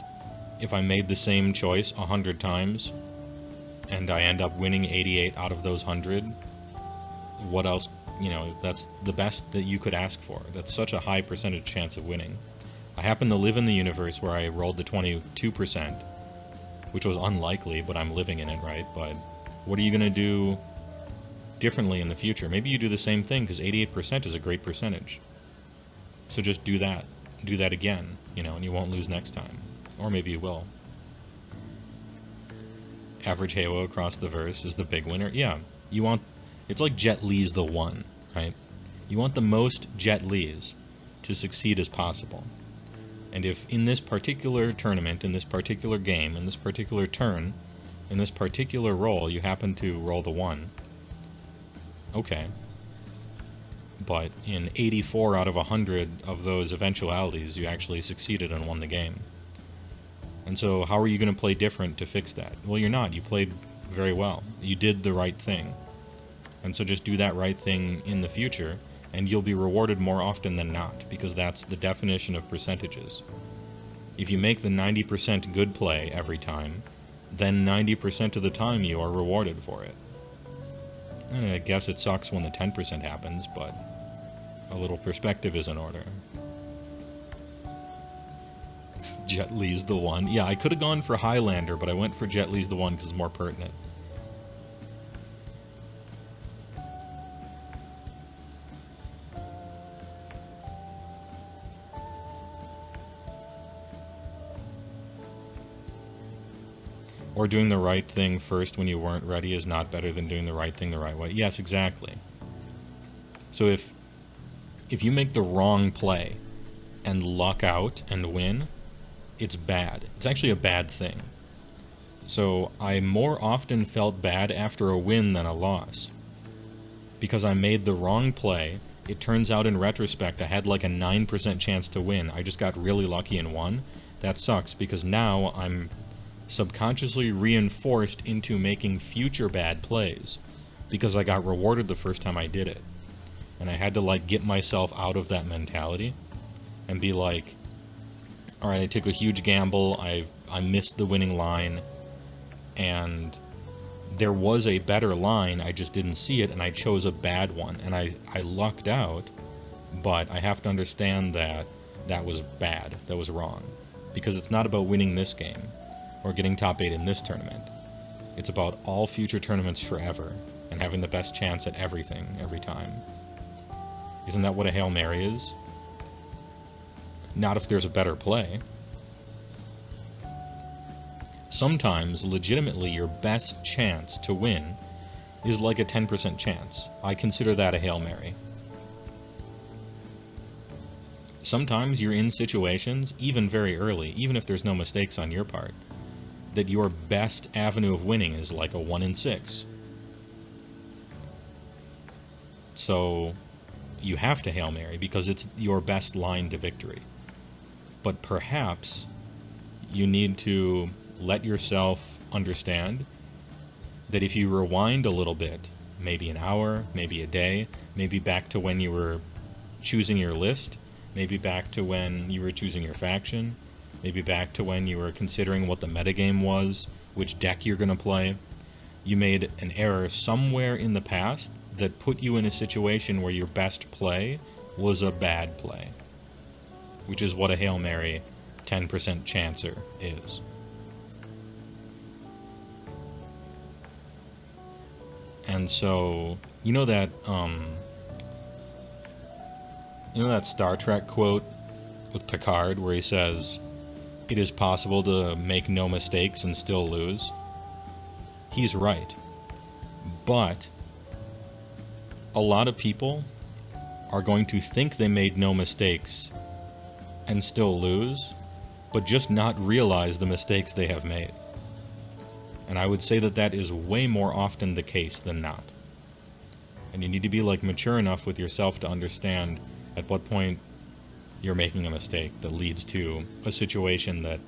if I made the same choice 100 times, and I end up winning 88 out of those 100, what else? You know, that's the best that you could ask for. That's such a high percentage chance of winning. I happen to live in the universe where I rolled the 22%, which was unlikely, but I'm living in it, right? But what are you going to do differently in the future? Maybe you do the same thing, because 88% is a great percentage. So just do that. Do that again, you know, and you won't lose next time. Or maybe you will. Average HeyWoah across the verse is the big winner. Yeah, you want... It's like Jet Li's the one, right? You want the most Jet Li's to succeed as possible. And if in this particular tournament, in this particular game, in this particular turn, in this particular roll, you happen to roll the 1, okay. But in 84 out of 100 of those eventualities, you actually succeeded and won the game. And so how are you going to play different to fix that? Well, you're not. You played very well. You did the right thing. And so just do that right thing in the future, and you'll be rewarded more often than not, because that's the definition of percentages. If you make the 90% good play every time, then 90% of the time you are rewarded for it. And I guess it sucks when the 10% happens, but a little perspective is in order. Jet Li's the one. Yeah, I could have gone for Highlander, but I went for Jet Li's the one because it's more pertinent. Or doing the right thing first when you weren't ready is not better than doing the right thing the right way. Yes, exactly. So if you make the wrong play and luck out and win, it's bad. It's actually a bad thing. So I more often felt bad after a win than a loss. Because I made the wrong play. It turns out in retrospect I had like a 9% chance to win. I just got really lucky and won. That sucks because now I'm subconsciously reinforced into making future bad plays because I got rewarded the first time I did it. And I had to like get myself out of that mentality and be like, alright, I took a huge gamble, I missed the winning line, and there was a better line, I just didn't see it, and I chose a bad one, and I lucked out, but I have to understand that that was bad, that was wrong. Because it's not about winning this game, or getting top 8 in this tournament. It's about all future tournaments forever, and having the best chance at everything, every time. Isn't that what a Hail Mary is? Not if there's a better play. Sometimes, legitimately, your best chance to win is like a 10% chance. I consider that a Hail Mary. Sometimes you're in situations, even very early, even if there's no mistakes on your part, that your best avenue of winning is like a 1 in 6. So, you have to Hail Mary because it's your best line to victory. But perhaps you need to let yourself understand that if you rewind a little bit, maybe an hour, maybe a day, maybe back to when you were choosing your list, maybe back to when you were choosing your faction, maybe back to when you were considering what the metagame was, which deck you're going to play, you made an error somewhere in the past that put you in a situation where your best play was a bad play, which is what a Hail Mary 10% chancer is. And so, you know that Star Trek quote with Picard where he says, "It is possible to make no mistakes and still lose"? He's right. But a lot of people are going to think they made no mistakes and still lose, but just not realize the mistakes they have made. And I would say that that is way more often the case than not. And you need to be mature enough with yourself to understand at what point you're making a mistake that leads to a situation that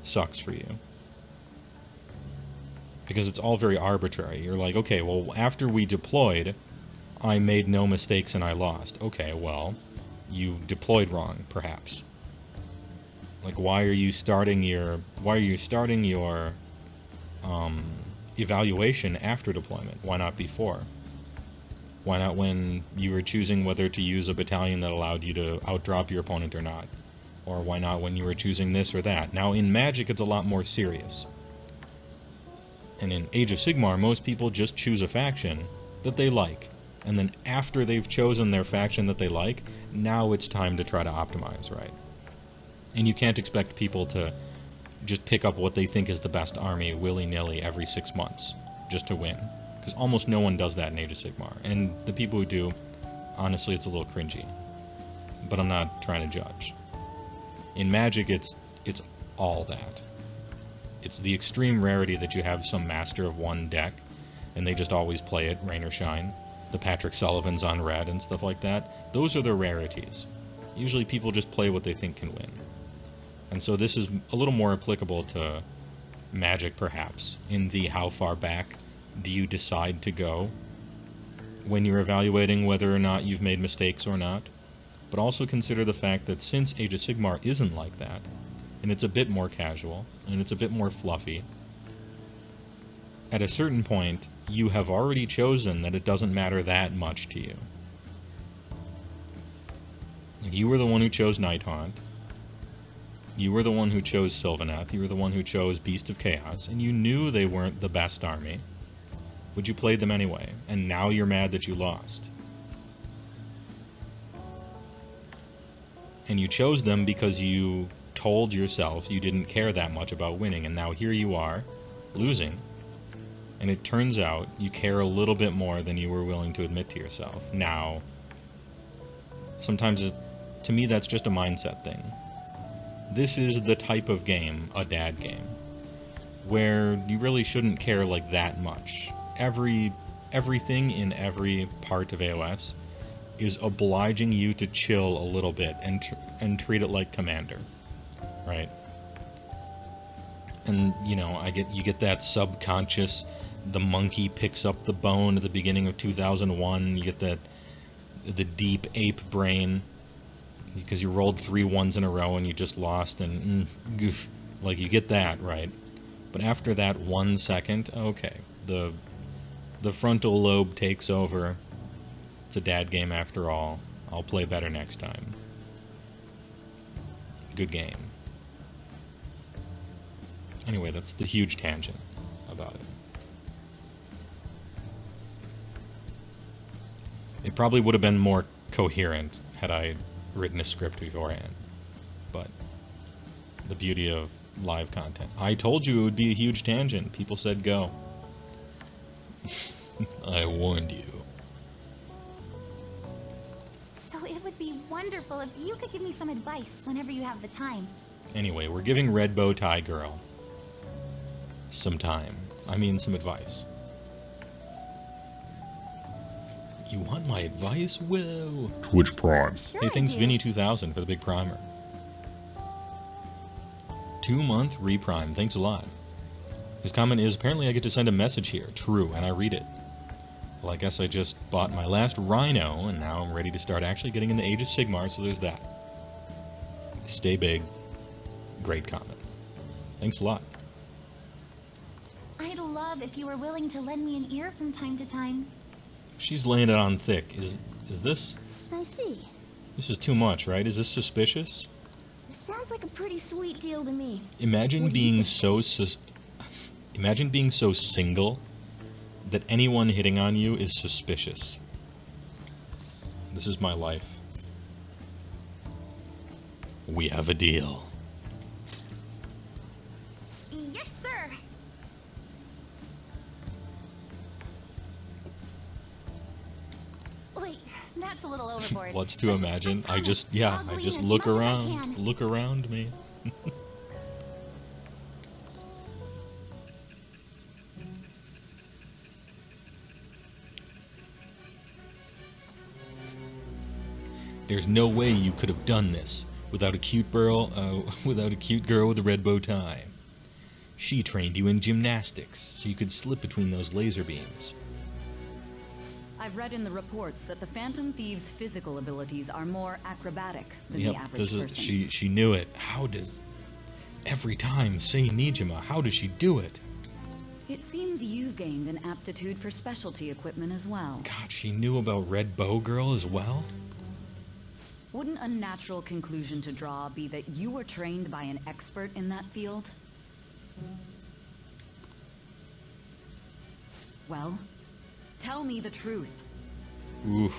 sucks for you. Because it's all very arbitrary. You're like, okay, well, after we deployed, I made no mistakes and I lost. Okay, well, you deployed wrong, perhaps. Why are you starting your evaluation after deployment? Why not before? Why not when you were choosing whether to use a battalion that allowed you to outdrop your opponent or not? Or why not when you were choosing this or that? Now, in Magic, it's a lot more serious. And in Age of Sigmar, most people just choose a faction that they like. And then after they've chosen their faction that they like, now it's time to try to optimize, right? And you can't expect people to just pick up what they think is the best army willy-nilly every 6 months just to win. Because almost no one does that in Age of Sigmar. And the people who do, honestly, it's a little cringy. But I'm not trying to judge. In Magic, it's all that. It's the extreme rarity that you have some master of one deck, and they just always play it, rain or shine. The Patrick Sullivans on red and stuff like that. Those are the rarities. Usually people just play what they think can win. And so this is a little more applicable to Magic, perhaps, in the how far back do you decide to go when you're evaluating whether or not you've made mistakes or not. But also consider the fact that since Age of Sigmar isn't like that, and it's a bit more casual, and it's a bit more fluffy, at a certain point, you have already chosen that it doesn't matter that much to you. You were the one who chose Nighthaunt. You were the one who chose Sylvaneth. You were the one who chose Beast of Chaos, and you knew they weren't the best army. But you played them anyway, and now you're mad that you lost. And you chose them because you told yourself you didn't care that much about winning, and now here you are, losing. And it turns out you care a little bit more than you were willing to admit to yourself. Now, sometimes, to me, that's just a mindset thing. This is the type of game, a dad game, where you really shouldn't care that much. Everything in every part of AOS is obliging you to chill a little bit and treat it like Commander, right? And you get that subconscious. The monkey picks up the bone at the beginning of 2001. You get the deep ape brain because you rolled 3 1s in a row and you just lost, and goof, you get that, right? But after that 1 second, okay, The frontal lobe takes over. It's a dad game after all. I'll play better next time. Good game. Anyway, that's the huge tangent about it. It probably would have been more coherent had I written a script beforehand. But the beauty of live content. I told you it would be a huge tangent. People said go. I warned you. So it would be wonderful if you could give me some advice whenever you have the time. Anyway, we're giving Red Bow Tie Girl some time. I mean, some advice. You want my advice? Well... Twitch Prime. Sure Hey, thanks I do. Vinny2000 for the big primer. 2-month reprime. Thanks a lot. His comment is, apparently I get to send a message here. True, and I read it. Well, I guess I just bought my last Rhino, and now I'm ready to start actually getting into Age of Sigmar, so there's that. Stay big. Great comment. Thanks a lot. I'd love if you were willing to lend me an ear from time to time. She's laying it on thick. Is this... I see. This is too much, right? Is this suspicious? Sounds like a pretty sweet deal to me. Imagine being so Imagine being so single that anyone hitting on you is suspicious. This is my life. We have a deal. Yes, sir. Wait, that's a little overboard. What's to imagine? I just as look much as I around. can. Look around me. There's no way you could have done this without a cute girl with a red bow tie. She trained you in gymnastics, so you could slip between those laser beams. I've read in the reports that the Phantom Thief's physical abilities are more acrobatic than the Yep, average person. she knew it. How does... Every time, say Nijima, how does she do it? It seems you've gained an aptitude for specialty equipment as well. God, she knew about Red Bow Girl as well? Wouldn't a natural conclusion to draw be that you were trained by an expert in that field? Well, tell me the truth. Oof.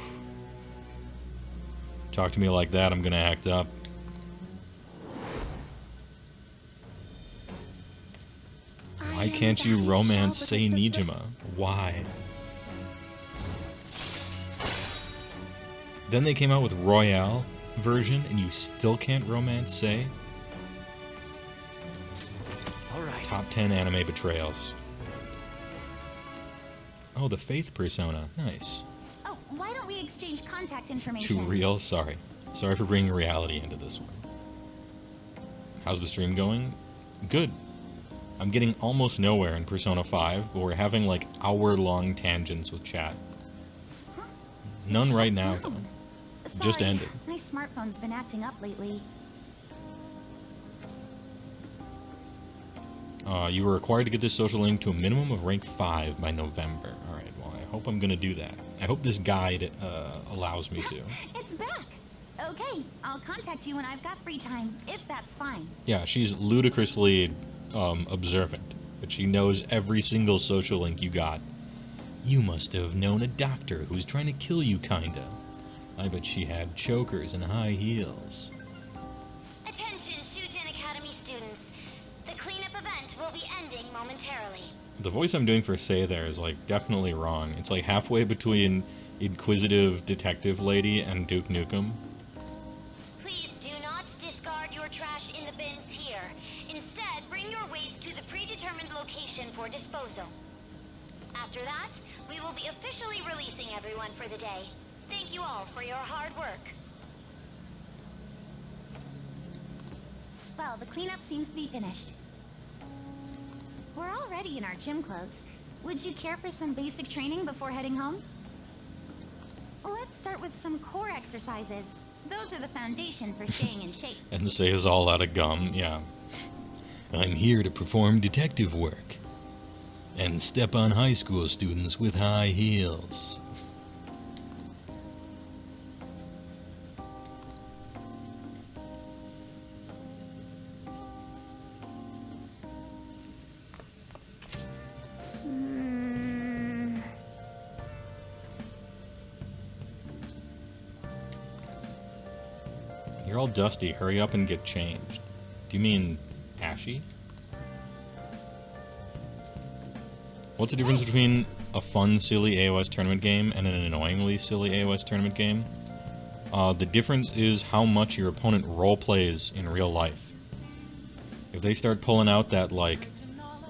Talk to me like that, I'm gonna act up. Why can't you romance Sei Nijima? Why? Then they came out with Royale version, and you still can't romance Sei? Alright. Top 10 anime betrayals. Oh, the Faith persona. Nice. Oh, why don't we exchange contact information? Too real? Sorry. Sorry for bringing reality into this one. How's the stream going? Good. I'm getting almost nowhere in Persona 5, but we're having like hour-long tangents with chat. None right now, though. Sorry, Just ended. My smartphone's been acting up lately. You were required to get this social link to a minimum of rank 5 by November. Alright, well, I hope I'm gonna do that. I hope this guide allows me to. It's back! Okay, I'll contact you when I've got free time, if that's fine. Yeah, she's ludicrously observant, but she knows every single social link you got. You must have known a doctor who was trying to kill you, kinda. I bet she had chokers and high heels. Attention, Shujin Academy students. The cleanup event will be ending momentarily. The voice I'm doing for Sei there is like definitely wrong. It's like halfway between inquisitive detective lady and Duke Nukem. Please do not discard your trash in the bins here. Instead, bring your waste to the predetermined location for disposal. After that, we will be officially releasing everyone for the day. Thank you all for your hard work. Well, the cleanup seems to be finished. We're already in our gym clothes. Would you care for some basic training before heading home? Let's start with some core exercises. Those are the foundation for staying in shape. And Sei is all out of gum, yeah. I'm here to perform detective work. and step on high school students with high heels. You're all dusty. Hurry up and get changed. Do you mean ashy? What's the difference between a fun, silly AOS tournament game and an annoyingly silly AOS tournament game? The difference is how much your opponent role plays in real life. If they start pulling out that, like,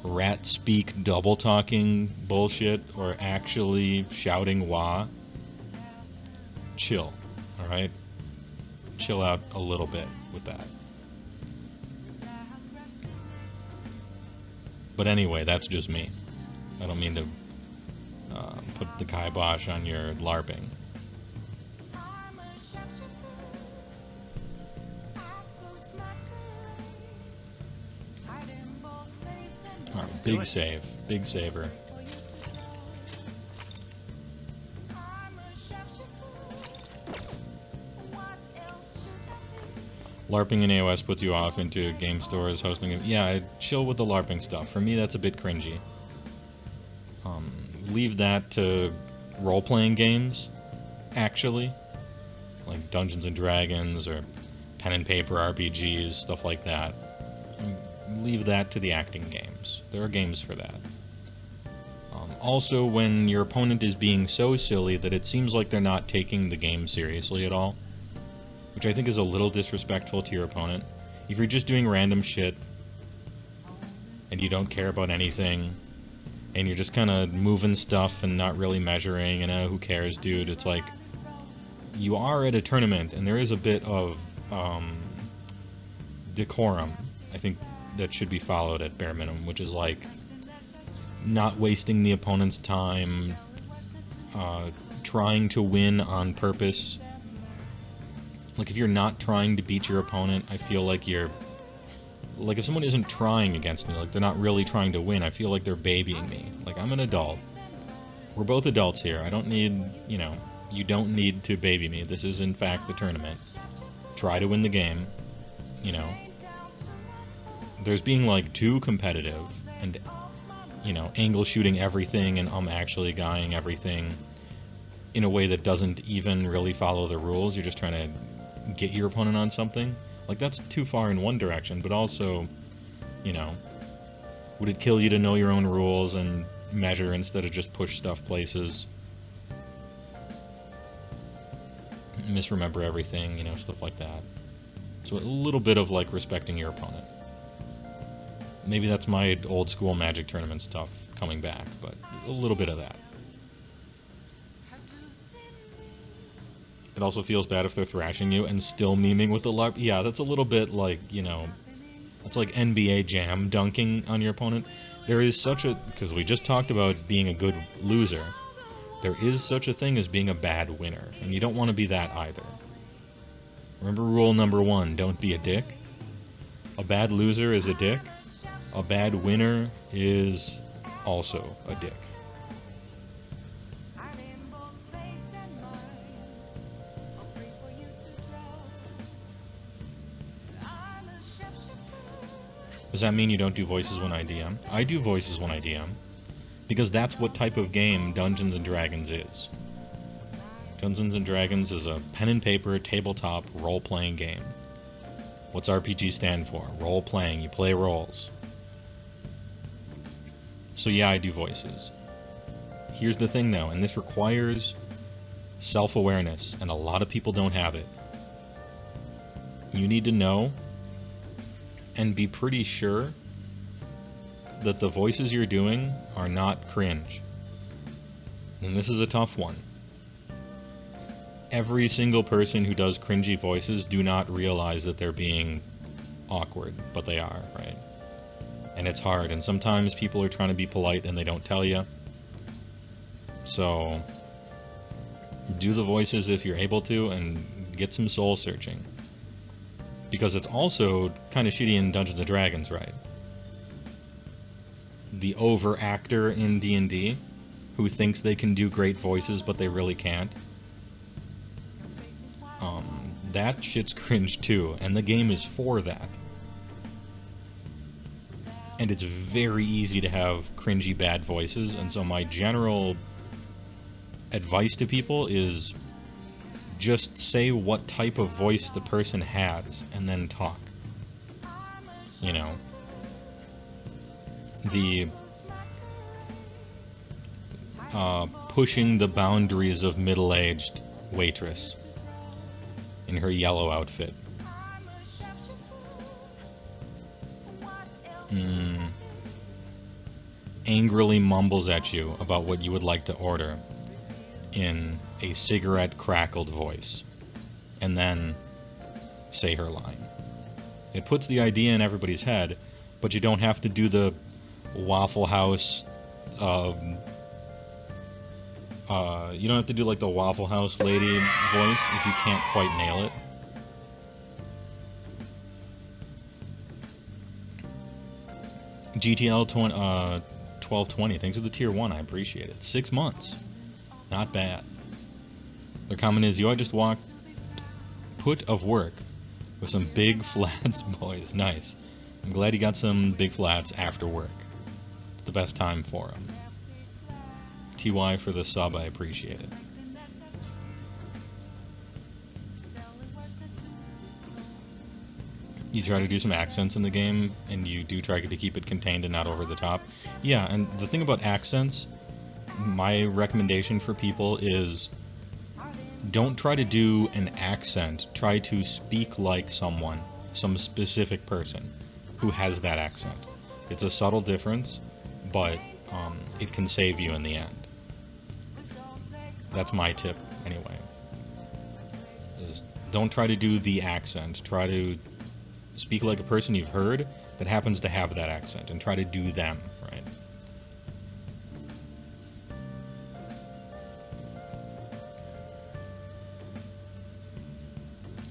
rat speak double talking bullshit or actually shouting wah, chill, alright? Chill out a little bit with that. But anyway, that's just me. I don't mean to put the kibosh on your LARPing. Alright, big save. Big saver. LARPing in AOS puts you off into game stores, hosting it. Yeah, I chill with the LARPing stuff. For me, that's a bit cringy. Leave that to role-playing games, actually. Like Dungeons & Dragons or pen and paper RPGs, stuff like that. Leave that to the acting games. There are games for that. Also, when your opponent is being so silly that it seems like they're not taking the game seriously at all, which I think is a little disrespectful to your opponent. If you're just doing random shit, and you don't care about anything, and you're just kind of moving stuff and not really measuring, and who cares, dude? It's like, you are at a tournament, and there is a bit of decorum, I think, that should be followed at bare minimum, which is like, not wasting the opponent's time, trying to win on purpose. Like, if you're not trying to beat your opponent, I feel like you're... Like, if someone isn't trying against me, like, they're not really trying to win, I feel like they're babying me. Like, I'm an adult. We're both adults here. I don't need, you know, you don't need to baby me. This is, in fact, the tournament. Try to win the game, you know. There's being, like, too competitive and, you know, angle shooting everything and actually guying everything in a way that doesn't even really follow the rules. You're just trying to get your opponent on something. Like, that's too far in one direction, but also, you know, would it kill you to know your own rules and measure instead of just push stuff places? Misremember everything, you know, stuff like that. So a little bit of, like, respecting your opponent. Maybe that's my old school Magic tournament stuff coming back, but a little bit of that. It also feels bad if they're thrashing you and still memeing with the LARP. Yeah, that's a little bit like, you know, that's like NBA Jam dunking on your opponent. There is such a... Because we just talked about being a good loser. There is such a thing as being a bad winner, and you don't want to be that either. Remember rule number 1, don't be a dick. A bad loser is a dick. A bad winner is also a dick. Does that mean you don't do voices when I DM? I do voices when I DM, because that's what type of game Dungeons & Dragons is. Dungeons & Dragons is a pen and paper, tabletop, role-playing game. What's RPG stand for? Role-playing. You play roles. So yeah, I do voices. Here's the thing, though, and this requires self-awareness, and a lot of people don't have it. You need to know and be pretty sure that the voices you're doing are not cringe. And this is a tough one. Every single person who does cringy voices do not realize that they're being awkward, but they are, right? And it's hard, and sometimes people are trying to be polite and they don't tell you. So, do the voices if you're able to, and get some soul searching. Because it's also kind of shitty in Dungeons & Dragons, right? the over actor in D&D who thinks they can do great voices but they really can't. That shit's cringe too, and the game is for that. And it's very easy to have cringy bad voices, and so my general advice to people is just say what type of voice the person has and then talk. You know, the pushing the boundaries of middle-aged waitress in her yellow outfit. Angrily mumbles at you about what you would like to order in a cigarette crackled voice, and then say her line. It puts the idea in everybody's head, but you don't have to do the Waffle House, you don't have to do like the Waffle House lady voice if you can't quite nail it. GTL 1220, thanks for the tier 1, I appreciate it. 6 months. Not bad. Their comment is, I just walked put of work with some big flats, boys. Nice. I'm glad you got some big flats after work. It's the best time for them. TY for the sub, I appreciate it. You try to do some accents in the game, and you do try to keep it contained and not over the top. Yeah, and the thing about accents, my recommendation for people is don't try to do an accent. Try to speak like someone, some specific person who has that accent. It's a subtle difference, but it can save you in the end. That's my tip, anyway. Is don't try to do the accent. Try to speak like a person you've heard that happens to have that accent, and try to do them, right?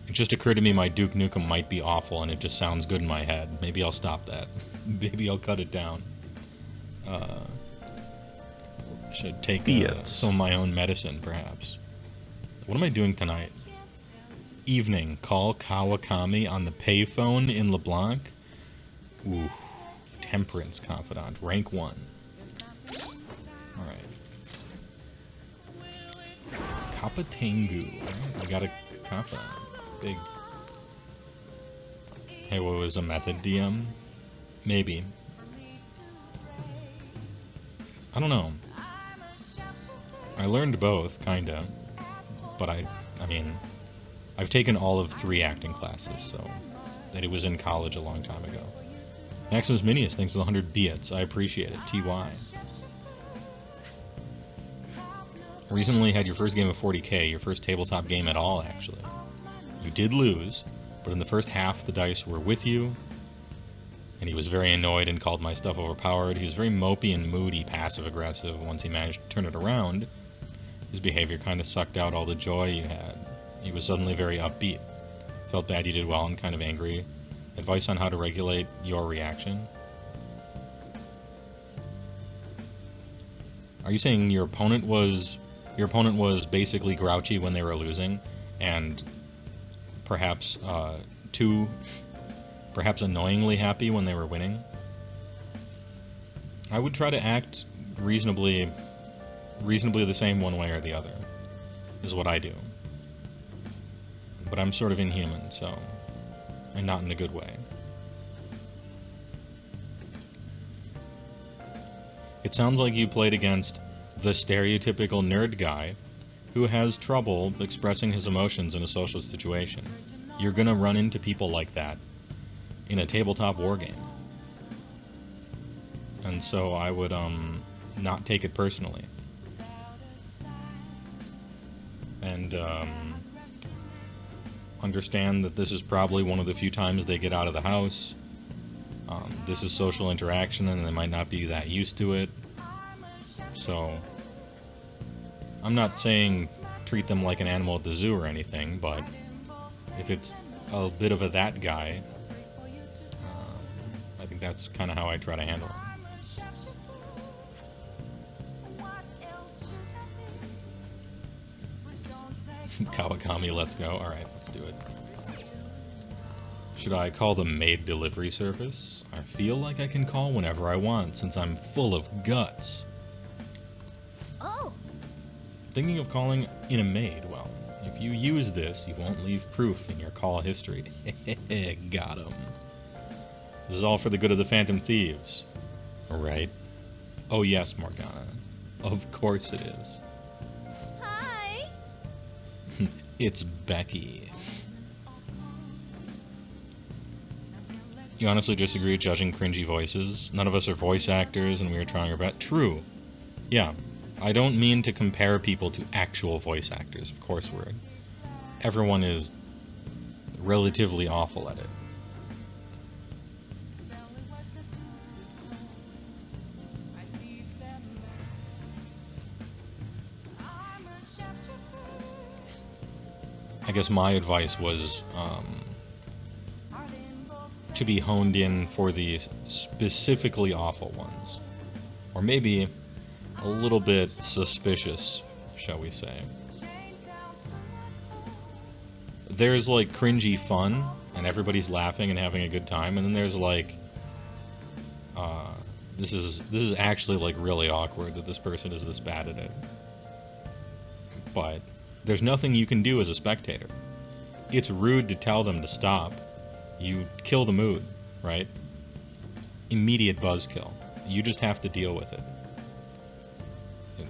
It just occurred to me my Duke Nukem might be awful, and it just sounds good in my head. Maybe I'll stop that. Maybe I'll cut it down. I should take some of my own medicine, perhaps. What am I doing tonight? Evening. Call Kawakami on the payphone in LeBlanc. Ooh. Temperance Confidant. Rank 1. Alright. Kappa Tengu. We got a Kappa. Big. HeyWoah is a method DM? Maybe. I don't know. I learned both, kinda. But I mean, I've taken all of 3 acting classes, so that it was in college a long time ago. Maximus Minius, thanks for the 100 bits. I appreciate it. TY. Recently had your first game of 40k, your first tabletop game at all, actually. You did lose, but in the first half, the dice were with you, and he was very annoyed and called my stuff overpowered. He was very mopey and moody, passive-aggressive. Once he managed to turn it around, his behavior kind of sucked out all the joy you had. He was suddenly very upbeat. Felt bad you did well and kind of angry. Advice on how to regulate your reaction? Are you saying your opponent was basically grouchy when they were losing, and perhaps perhaps annoyingly happy when they were winning? I would try to act reasonably the same one way or the other, is what I do. But I'm sort of inhuman, so, and not in a good way. It sounds like you played against the stereotypical nerd guy who has trouble expressing his emotions in a social situation. You're gonna run into people like that in a tabletop wargame. And so I would, not take it personally. And, understand that this is probably one of the few times they get out of the house. This is social interaction, and they might not be that used to it. So, I'm not saying treat them like an animal at the zoo or anything, but if it's a bit of a that guy, I think that's kind of how I try to handle it. Kawakami, let's go. Alright, let's do it. Should I call the maid delivery service? I feel like I can call whenever I want, since I'm full of guts. Oh! Thinking of calling in a maid? Well, if you use this, you won't leave proof in your call history. Got him. This is all for the good of the Phantom Thieves. Right? Oh yes, Morgana. Of course it is. Hi! It's Becky. You honestly disagree judging cringy voices? None of us are voice actors and we are trying our best. True. Yeah. I don't mean to compare people to actual voice actors. Of course everyone is relatively awful at it. I guess my advice was to be honed in for the specifically awful ones. Or maybe a little bit suspicious, shall we say. There's like cringy fun, and everybody's laughing and having a good time, and then there's like, this is actually like really awkward that this person is this bad at it. But there's nothing you can do as a spectator. It's rude to tell them to stop. You kill the mood, right? Immediate buzzkill. You just have to deal with it.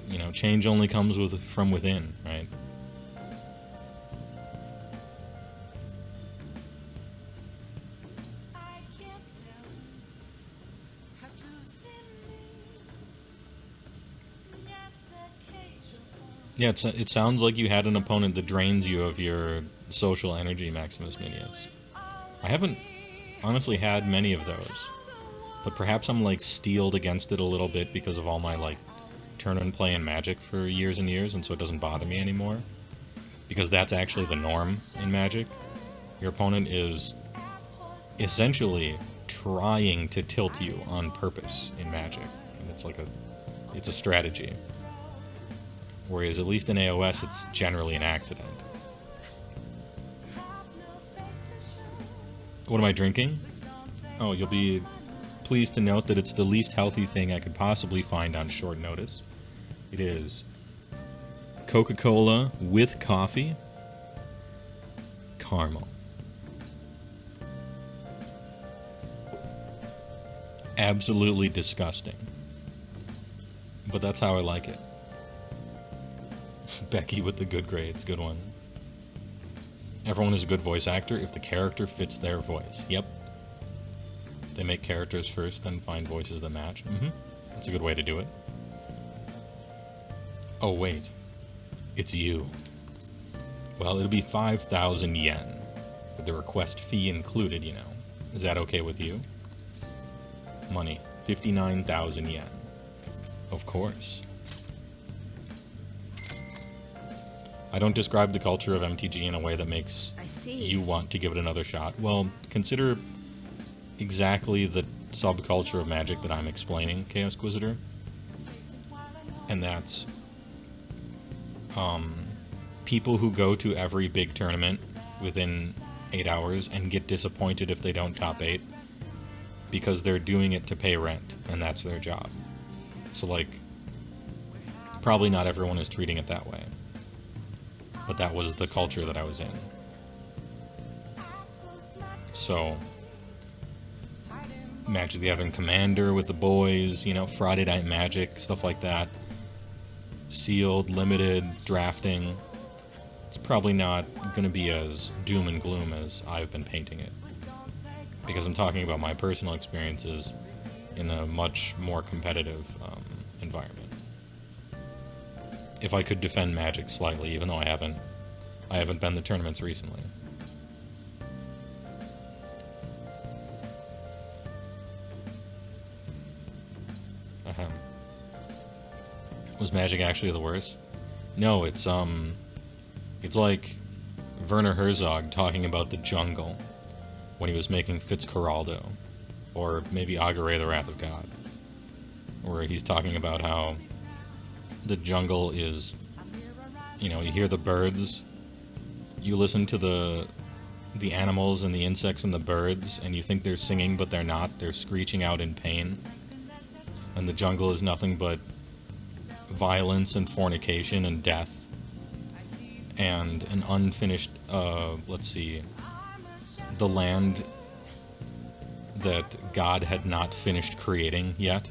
You know, change only comes from within, right? Yeah, it sounds like you had an opponent that drains you of your social energy, Maximus Minius. I haven't honestly had many of those, but perhaps I'm like steeled against it a little bit because of all my like turn and play in Magic for years and years, and so it doesn't bother me anymore. Because that's actually the norm in Magic. Your opponent is essentially trying to tilt you on purpose in Magic, and it's a strategy. Whereas at least in AOS, it's generally an accident. What am I drinking? Oh, you'll be pleased to note that it's the least healthy thing I could possibly find on short notice. It is Coca-Cola with coffee, caramel. Absolutely disgusting. But that's how I like it. Becky with the good grades, good one. Everyone is a good voice actor if the character fits their voice. Yep. They make characters first, then find voices that match. That's a good way to do it. Oh, wait. It's you. Well, it'll be 5,000 yen. With the request fee included, you know. Is that okay with you? Money. 59,000 yen. Of course. I don't describe the culture of MTG in a way that makes you want to give it another shot. Well, consider exactly the subculture of Magic that I'm explaining, Chaosquisitor. And that's people who go to every big tournament within 8 hours and get disappointed if they don't top 8 because they're doing it to pay rent, and that's their job. So, like, probably not everyone is treating it that way. But that was the culture that I was in. So, Magic the Gathering Commander with the boys, you know, Friday Night Magic, stuff like that. Sealed, limited, drafting. It's probably not going to be as doom and gloom as I've been painting it. Because I'm talking about my personal experiences in a much more competitive environment. If I could defend Magic slightly, even though I haven't been to tournaments recently. Was Magic actually the worst? No, it's like Werner Herzog talking about the jungle when he was making Fitzcarraldo, or maybe Agare the Wrath of God, where he's talking about how the jungle is, you know, you hear the birds you listen to the animals and the insects and the birds, and you think they're singing, but they're not. They're screeching out in pain. And the jungle is nothing but violence and fornication and death. And an unfinished, let's see, the land that God had not finished creating yet.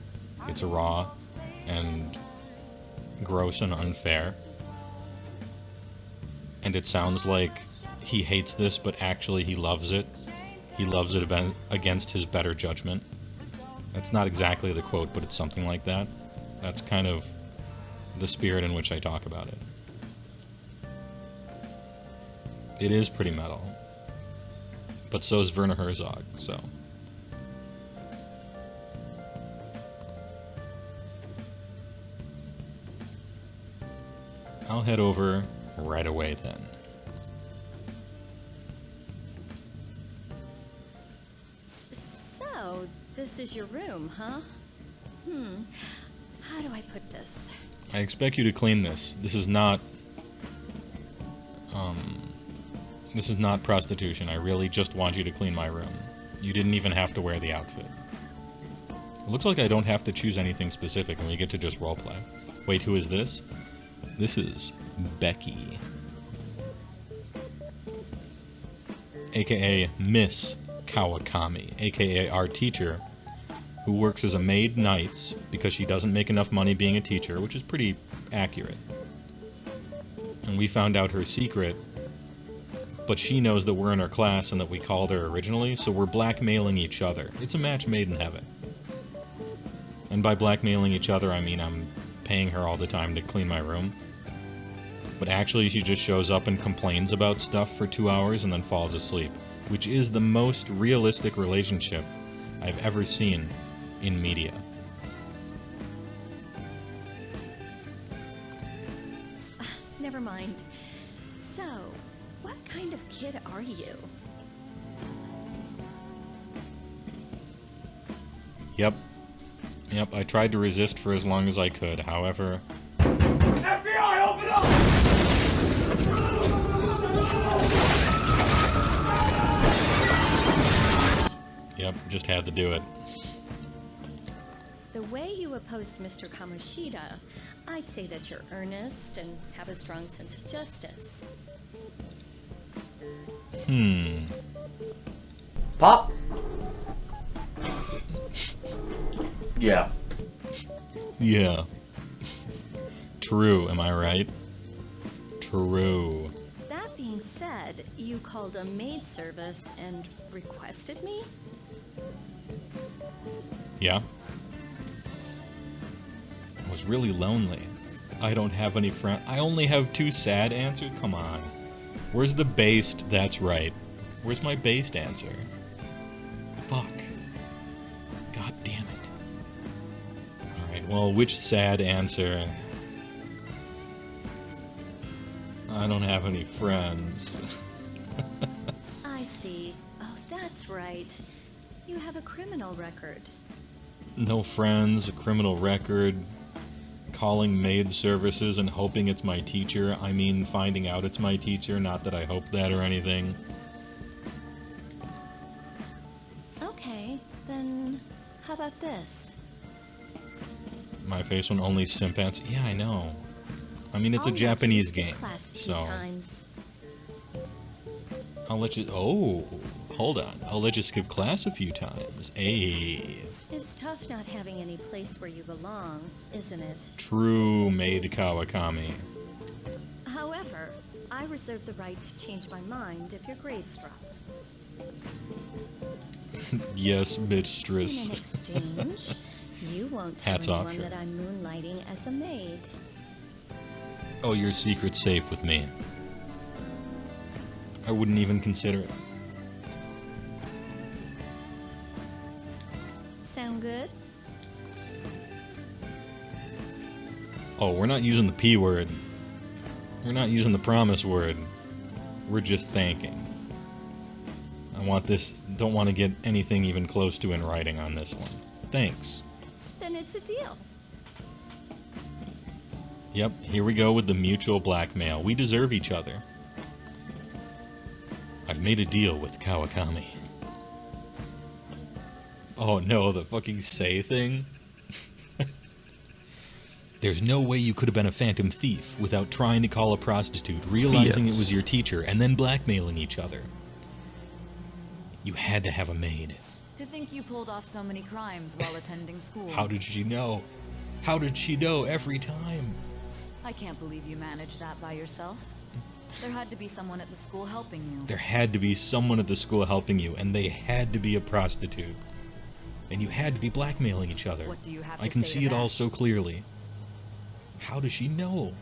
It's raw and gross and unfair. And it sounds like he hates this, but actually he loves it. He loves it against his better judgment. That's not exactly the quote, but it's something like that. That's kind of the spirit in which I talk about it. It is pretty metal. But so is Werner Herzog, so. I'll head over right away then. So, this is your room, huh? How do I put this? I expect you to clean this. This is not prostitution. I really just want you to clean my room. You didn't even have to wear the outfit. It looks like I don't have to choose anything specific and we get to just roleplay. Wait, who is this? This is Becky. AKA Miss Kawakami, aka our teacher, who works as a maid nights because she doesn't make enough money being a teacher, which is pretty accurate. And we found out her secret, but she knows that we're in her class and that we called her originally, so we're blackmailing each other. It's a match made in heaven. And by blackmailing each other, I mean I'm paying her all the time to clean my room. But actually she just shows up and complains about stuff for 2 hours and then falls asleep, which is the most realistic relationship I've ever seen in media. Never mind. So, what kind of kid are you? Yep, I tried to resist for as long as I could, however... FBI, open up! Yep, just had to do it. The way you opposed Mr. Kamoshida, I'd say that you're earnest and have a strong sense of justice. Pop? Yeah. Yeah. True, am I right? True. That being said, you called a maid service and requested me? Yeah. I was really lonely. I don't have any friends. I only have 2 sad answers? Come on. Where's the based? That's right. Where's my based answer? Fuck. God damn it. Alright, well, which sad answer? I don't have any friends. I see. Oh, that's right. You have a criminal record. No friends, a criminal record, calling maid services and hoping it's my teacher. I mean, finding out it's my teacher, not that I hope that or anything. Okay, then how about this? My face when only simp answer. Yeah, I know. I mean, it's a I'll Japanese let you game, skip class a few so times. I'll let you. Oh, hold on. I'll let you skip class a few times. Hey, It's tough not having any place where you belong, isn't it? true maid Kawakami. However, I reserve the right to change my mind if your grades drop. Yes, In mistress. an exchange, you won't tell Hats off, anyone sure. that I'm moonlighting as a maid. Oh, your secret's safe with me. I wouldn't even consider it. Sound good? Oh, we're not using the P word. We're not using the promise word. We're just thanking. I want this, don't want to get anything even close to in writing on this one. Thanks. Then it's a deal. Yep, here we go with the mutual blackmail. We deserve each other. I've made a deal with Kawakami. Oh no, the fucking say thing? There's no way you could have been a phantom thief without trying to call a prostitute, realizing it was your teacher, and then blackmailing each other. You had to have a maid. To think you pulled off so many crimes while attending school. How did she know? How did she know every time? I can't believe you managed that by yourself. There had to be someone at the school helping you. There had to be someone at the school helping you, and they had to be a prostitute. And you had to be blackmailing each other. What do you have I to can say see to it all that? so clearly. How does she know?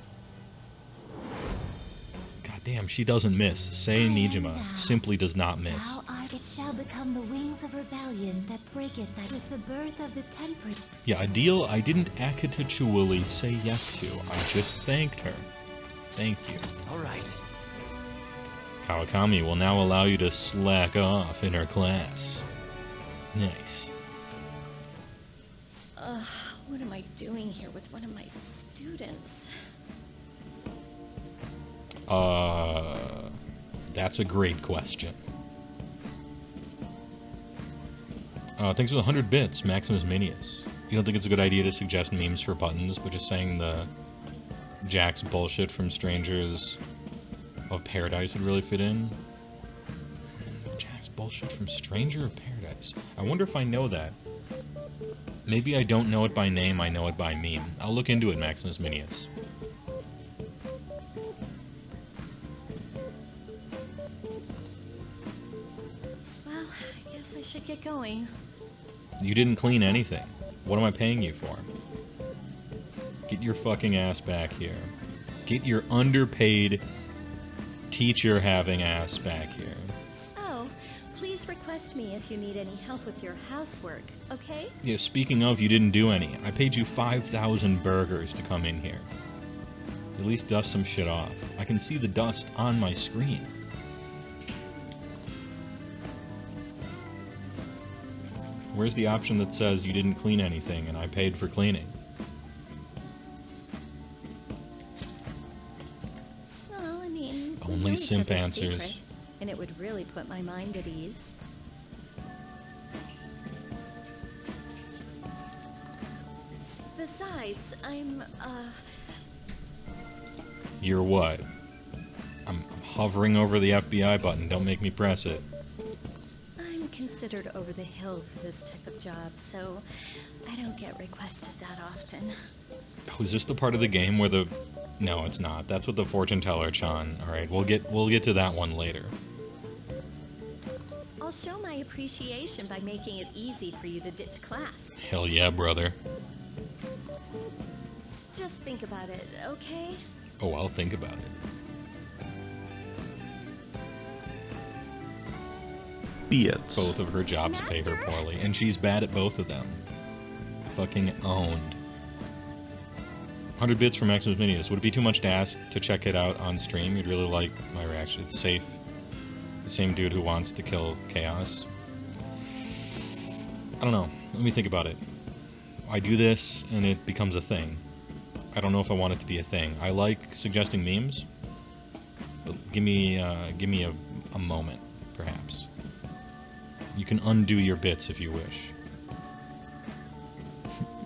God damn, she doesn't miss. Sei Nijima simply does not miss. Now it shall become the wings of rebellion that breaketh that with the birth of the temperate. Yeah, a deal I didn't accidentally say yes to. I just thanked her. Thank you. All right. Kawakami will now allow you to slack off in her class. Nice. What am I doing here with one of my students? That's a great question. Thanks for the 100 bits, Maximus Minius. You don't think it's a good idea to suggest memes for buttons, but just saying the Jack's bullshit from Strangers of Paradise would really fit in? Jack's bullshit from Stranger of Paradise. I wonder if I know that. Maybe I don't know it by name, I know it by meme. I'll look into it, Maximus Minius. Well, I guess I should get going. You didn't clean anything. What am I paying you for? Get your fucking ass back here. Get your underpaid teacher-having ass back here. Oh, please request me if you need any help with your housework, okay? Yeah, speaking of, you didn't do any. I paid you 5,000 burgers to come in here. At least dust some shit off. I can see the dust on my screen. Where's the option that says you didn't clean anything and I paid for cleaning? Well, I mean, we Only know each simp other's answers. secret, and it would really put my mind at ease. Besides, I'm, You're what? I'm hovering over the FBI button. Don't make me press it. I'm considered over the hill for this type of job, so I don't get requested that often. Oh, is this the part of the game where the... No, it's not. That's what the fortune teller Chan. Alright, we'll get to that one later. I'll show my appreciation by making it easy for you to ditch class. Hell yeah, brother. Just think about it, okay? Oh, I'll think about it. Bits. Both of her jobs pay her poorly, and she's bad at both of them. Fucking owned. 100 bits for Maximus Minius. Would it be too much to ask to check it out on stream? You'd really like my reaction. It's safe. The same dude who wants to kill Chaos. I don't know. Let me think about it. I do this, and it becomes a thing. I don't know if I want it to be a thing. I like suggesting memes, but give me a moment, perhaps. You can undo your bits if you wish.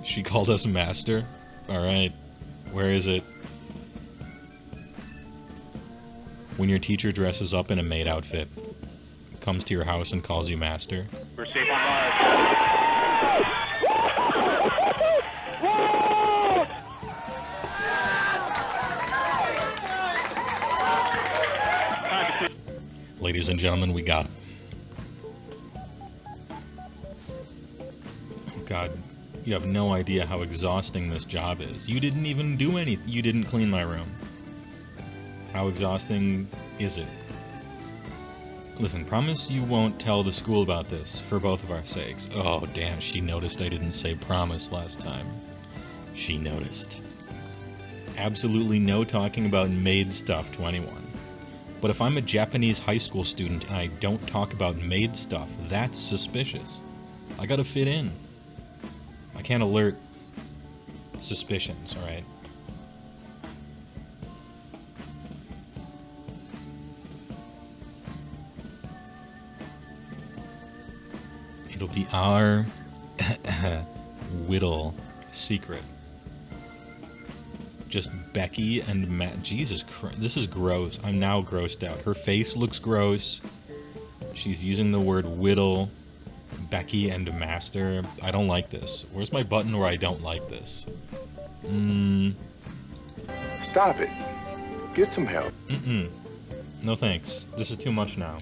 She called us master? Alright. Where is it? When your teacher dresses up in a maid outfit, comes to your house and calls you master. We're safe on Mars. Ladies and gentlemen, we got him. Oh God, you have no idea how exhausting this job is. You didn't even do anything. You didn't clean my room. How exhausting is it? Listen, promise you won't tell the school about this, for both of our sakes. Oh, damn, she noticed I didn't say promise last time. She noticed. Absolutely no talking about maid stuff to anyone. But if I'm a Japanese high school student and I don't talk about maid stuff, that's suspicious. I gotta fit in. I can't alert suspicions, alright? It'll be our Whittle secret. Just Becky and Matt. Jesus Christ, this is gross. I'm now grossed out. Her face looks gross. She's using the word Whittle, Becky, and Master. I don't like this. Where's my button where I don't like this? Stop it. Get some help. No thanks. This is too much now.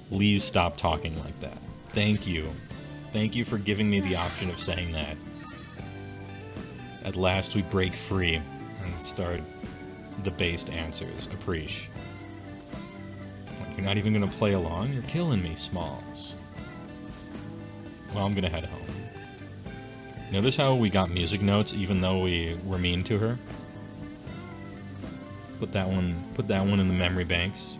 Please stop talking like that. Thank you. Thank you for giving me the option of saying that. At last we break free and start the based answers. Appreciate. You're not even gonna play along? You're killing me, Smalls. Well, I'm gonna head home. Notice how we got music notes even though we were mean to her? Put that one in the memory banks.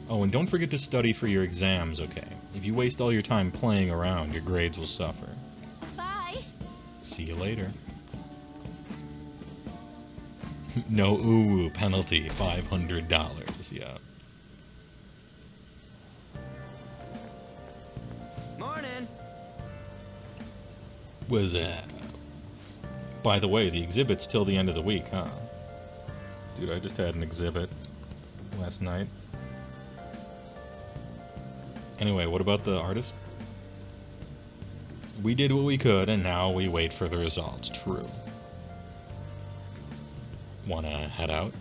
Oh, and don't forget to study for your exams, okay? If you waste all your time playing around, your grades will suffer. Bye. See you later. No ooh penalty, $500, yeah. Morning. Was by the way, the exhibit's till the end of the week, huh? Dude, I just had an exhibit last night. Anyway, what about the artist? We did what we could, and now we wait for the results. True. Wanna head out?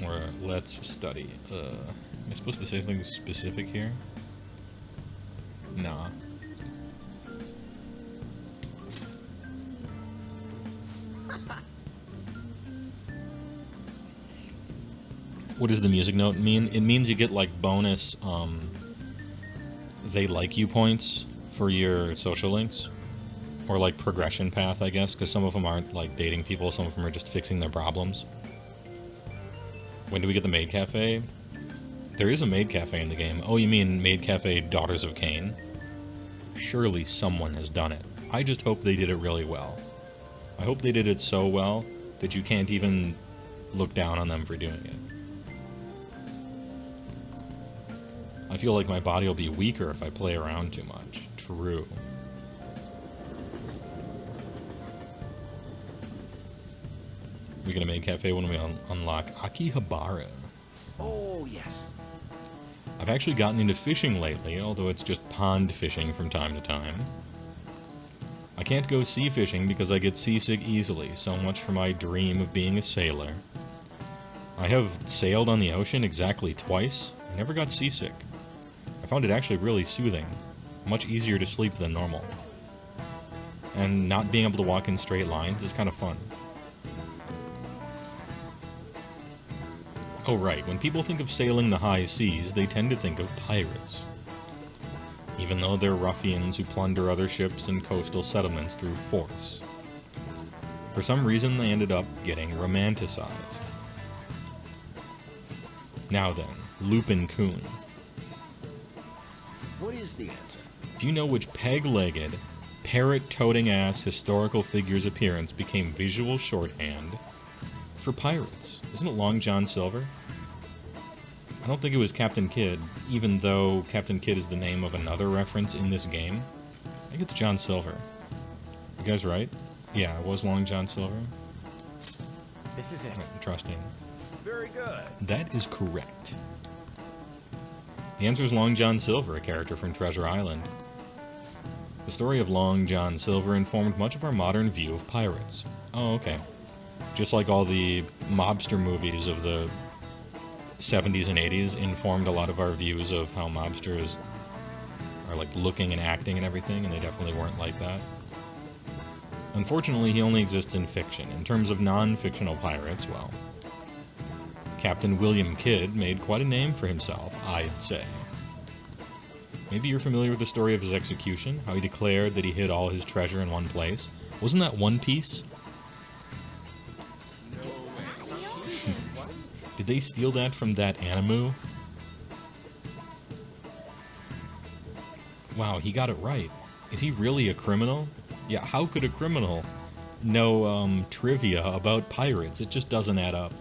Or let's study. Am I supposed to say something specific here? Nah. What does the music note mean? It means you get like bonus, they like you points for your social links. Or like progression path, I guess, because some of them aren't like dating people, some of them are just fixing their problems. When do we get the maid cafe? There is a maid cafe in the game. Oh, you mean Maid Cafe Daughters of Cain? Surely someone has done it. I just hope they did it really well. I hope they did it so well that you can't even look down on them for doing it. I feel like my body will be weaker if I play around too much. True. We're gonna make cafe when we unlock Akihabara. Oh, yes. I've actually gotten into fishing lately, although it's just pond fishing from time to time. I can't go sea fishing because I get seasick easily, so much for my dream of being a sailor. I have sailed on the ocean exactly twice, I never got seasick. I found it actually really soothing, much easier to sleep than normal. And not being able to walk in straight lines is kind of fun. Oh right, when people think of sailing the high seas, they tend to think of pirates. Even though they're ruffians who plunder other ships and coastal settlements through force. For some reason, they ended up getting romanticized. Now then, Lupin Coon. What is the answer? Do you know which peg-legged, parrot-toting-ass historical figure's appearance became visual shorthand for pirates? Isn't it Long John Silver? I don't think it was Captain Kidd, even though Captain Kidd is the name of another reference in this game. I think it's John Silver. You guys right? Yeah, it was Long John Silver. This is it. Trusting. Very good. That is correct. The answer is Long John Silver, a character from Treasure Island. The story of Long John Silver informed much of our modern view of pirates. Oh, okay. Just like all the mobster movies of the 70s and 80s informed a lot of our views of how mobsters are like looking and acting and everything, and they definitely weren't like that. Unfortunately, he only exists in fiction. In terms of non-fictional pirates, well, Captain William Kidd made quite a name for himself, I'd say. Maybe you're familiar with the story of his execution, how he declared that he hid all his treasure in one place. Wasn't that One Piece? Did they steal that from that Animu? Wow, he got it right. Is he really a criminal? Yeah, how could a criminal know trivia about pirates? It just doesn't add up.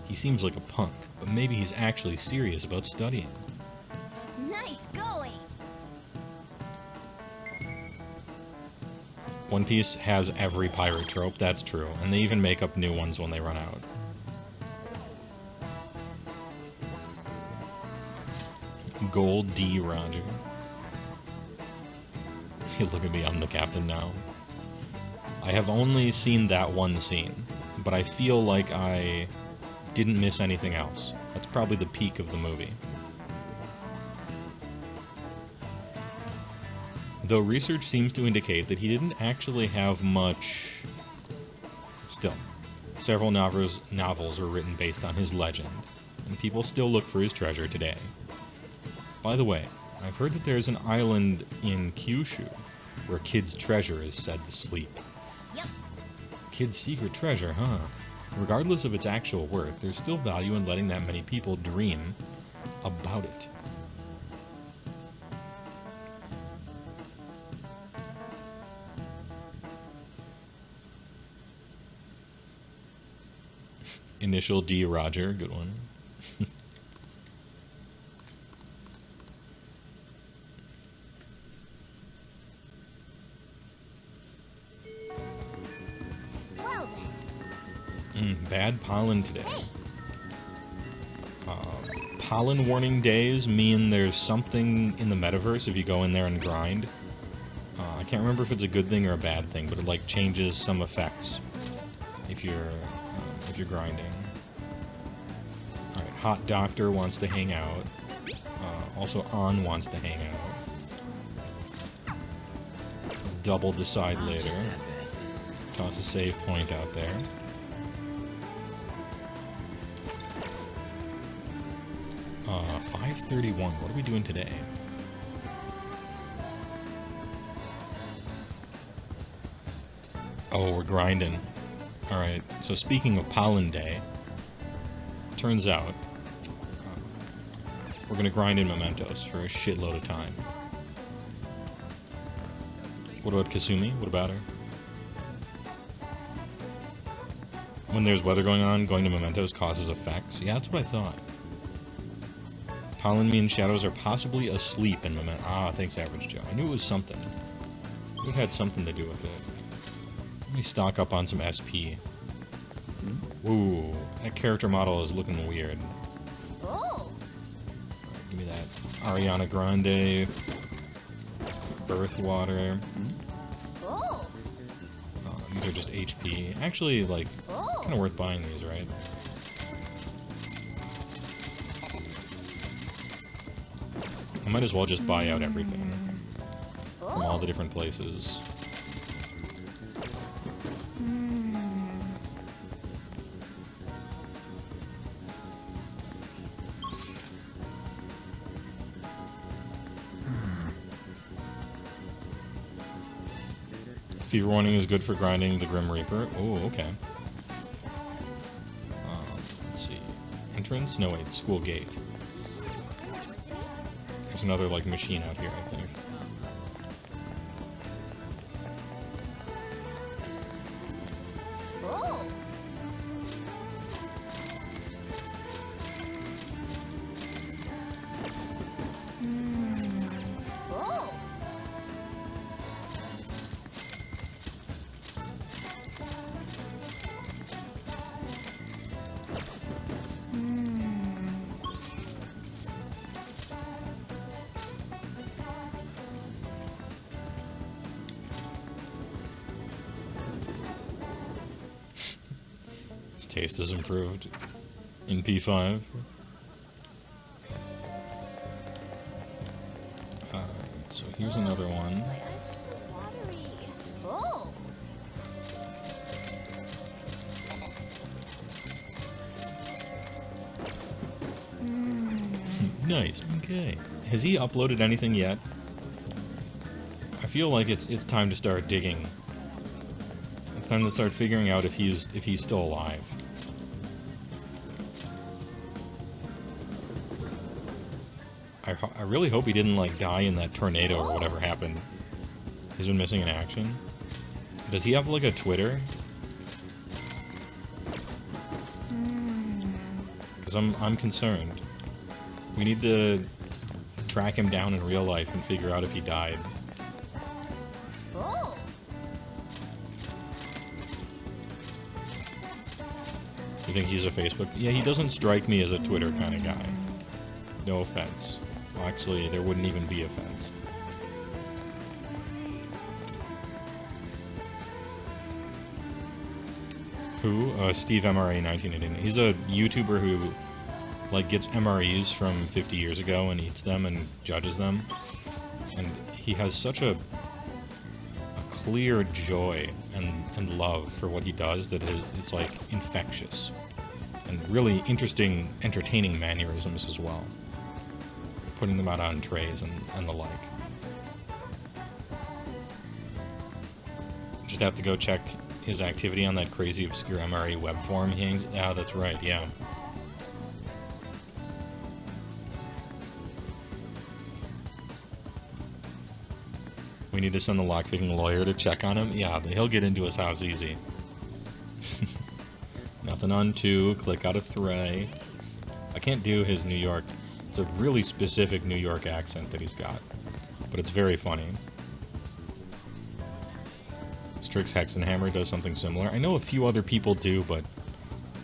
He He seems like a punk, but maybe he's actually serious about studying. Nice going. One Piece has every pirate trope, that's true, and they even make up new ones when they run out. Gold D. Roger. Look at me, I'm the captain now. I have only seen that one scene, but I feel like I didn't miss anything else. That's probably the peak of the movie. Though research seems to indicate that he didn't actually have much... Still, several novels were written based on his legend, and people still look for his treasure today. By the way, I've heard that there's an island in Kyushu where Kid's treasure is said to sleep. Yep. Kid's secret treasure, huh? Regardless of its actual worth, there's still value in letting that many people dream about it. Initial D. Roger, good one. Well then. Bad pollen today. Pollen warning days mean there's something in the metaverse if you go in there and grind. I can't remember if it's a good thing or a bad thing, but it like changes some effects if you're grinding. Alright, Hot Doctor wants to hang out. Also, On wants to hang out. Double decide later. Toss a save point out there. 5:31. What are we doing today? Oh, we're grinding. Alright, so speaking of Pollen Day, turns out we're gonna grind in mementos for a shitload of time. What about Kasumi? What about her? When there's weather going on, going to mementos causes effects. Yeah, that's what I thought. Pollen means shadows are possibly asleep in mementos. Ah, thanks, Average Joe. I knew it was something. It had something to do with it. Let me stock up on some SP. Ooh, that character model is looking weird. Oh. Right, give me that Ariana Grande, Birthwater. Oh. These are just HP. Actually, like, it's kind of worth buying these, right? I might as well just buy out everything from all the different places. Fever Warning is good for grinding the Grim Reaper. Oh, okay. Let's see. Entrance? No, wait, School Gate. There's another, like, machine out here, I think. Oh. Oh. His taste has improved in P5. So here's another one. Oh. Nice. Okay. Has he uploaded anything yet? I feel like it's time to start digging. It's time to start figuring out if he's still alive. I really hope he didn't like die in that tornado or whatever happened. He's been missing in action. Does he have like a Twitter? because I'm concerned. We need to track him down in real life and figure out if he died. Oh. You think he's a Facebook? Yeah, he doesn't strike me as a Twitter kind of guy. No offense. Well, actually, there wouldn't even be offense. Who? Steve MRA 1989. He's a YouTuber who, like, gets MREs from 50 years ago and eats them and judges them. And he has such a clear joy and love for what he does that it's, like, infectious. And really interesting, entertaining mannerisms as well. Putting them out on trays and the like. Just have to go check his activity on that crazy obscure MRE web forum he hangs. Yeah, that's right, yeah. We need to send the lockpicking lawyer to check on him. Yeah, he'll get into his house easy. Nothing on 2, click out of 3. I can't do his New York. It's a really specific New York accent that he's got. But it's very funny. Strix Hexenhammer does something similar. I know a few other people do, but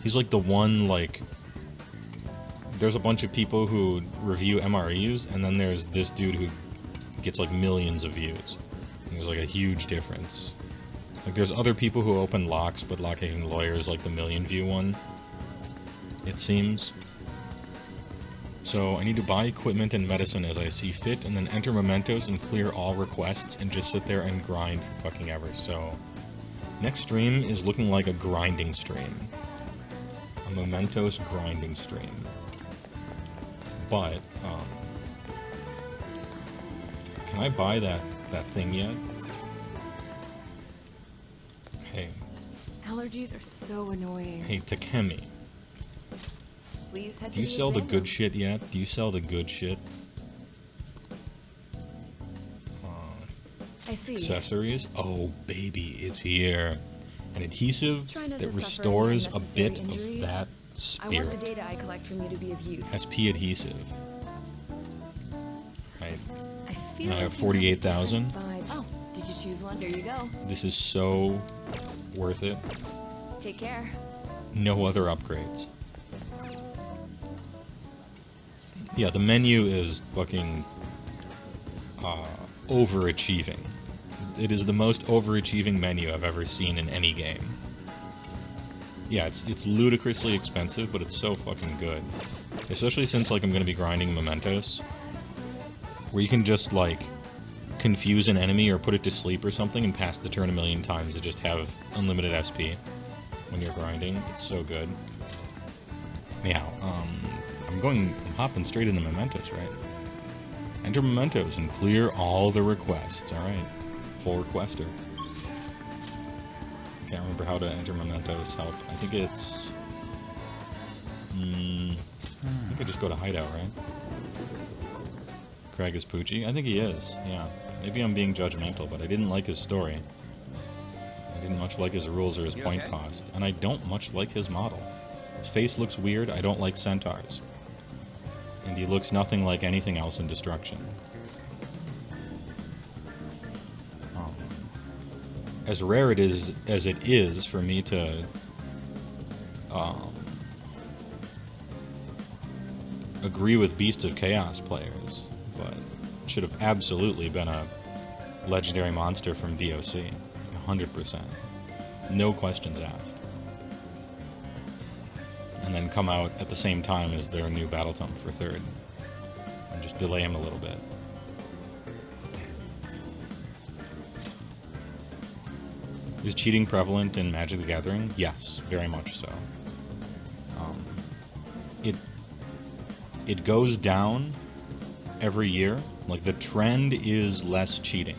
he's like the one, like... There's a bunch of people who review MREs, and then there's this dude who gets like millions of views. And there's like a huge difference. Like there's other people who open locks, but Lock-Picking Lawyer is like the million view one. It seems. So I need to buy equipment and medicine as I see fit, and then enter mementos and clear all requests, and just sit there and grind for fucking ever. So next stream is looking like a grinding stream. A mementos grinding stream. But, can I buy that thing yet? Hey. Allergies are so annoying. Hey, Takemi. Please head Do you to the sell the exam good room. shit yet? Do you sell the good shit? I see. Accessories? Oh, baby, it's here. An adhesive Try not that to suffer restores any a bit unnecessary of injuries. that I want the spirit. data I collect from you to be of use. SP adhesive. Right. I feel And I like have you have a 48,000. different vibe. Oh, did you choose one? Here you go. This is so worth it. Take care. No other upgrades. Yeah, the menu is fucking overachieving. It is the most overachieving menu I've ever seen in any game. Yeah, it's ludicrously expensive, but it's so fucking good. Especially since, like, I'm gonna be grinding mementos. Where you can just, like, confuse an enemy or put it to sleep or something and pass the turn a million times to just have unlimited SP when you're grinding. It's so good. Yeah, I'm hopping straight into mementos, right? Enter mementos and clear all the requests. Alright. Full requester. Can't remember how to enter mementos help. I think it's... I think I just go to hideout, right? Craig is Poochie? I think he is, yeah. Maybe I'm being judgmental, but I didn't like his story. I didn't much like his rules or his point cost. And I don't much like his model. His face looks weird. I don't like centaurs. And he looks nothing like anything else in Destruction. As rare as it is for me to agree with Beasts of Chaos players, but should have absolutely been a legendary monster from DOC. 100%. No questions asked. And then come out at the same time as their new Battle Tome for 3rd. And just delay him a little bit. Is cheating prevalent in Magic the Gathering? Yes, very much so. It goes down every year. Like, the trend is less cheating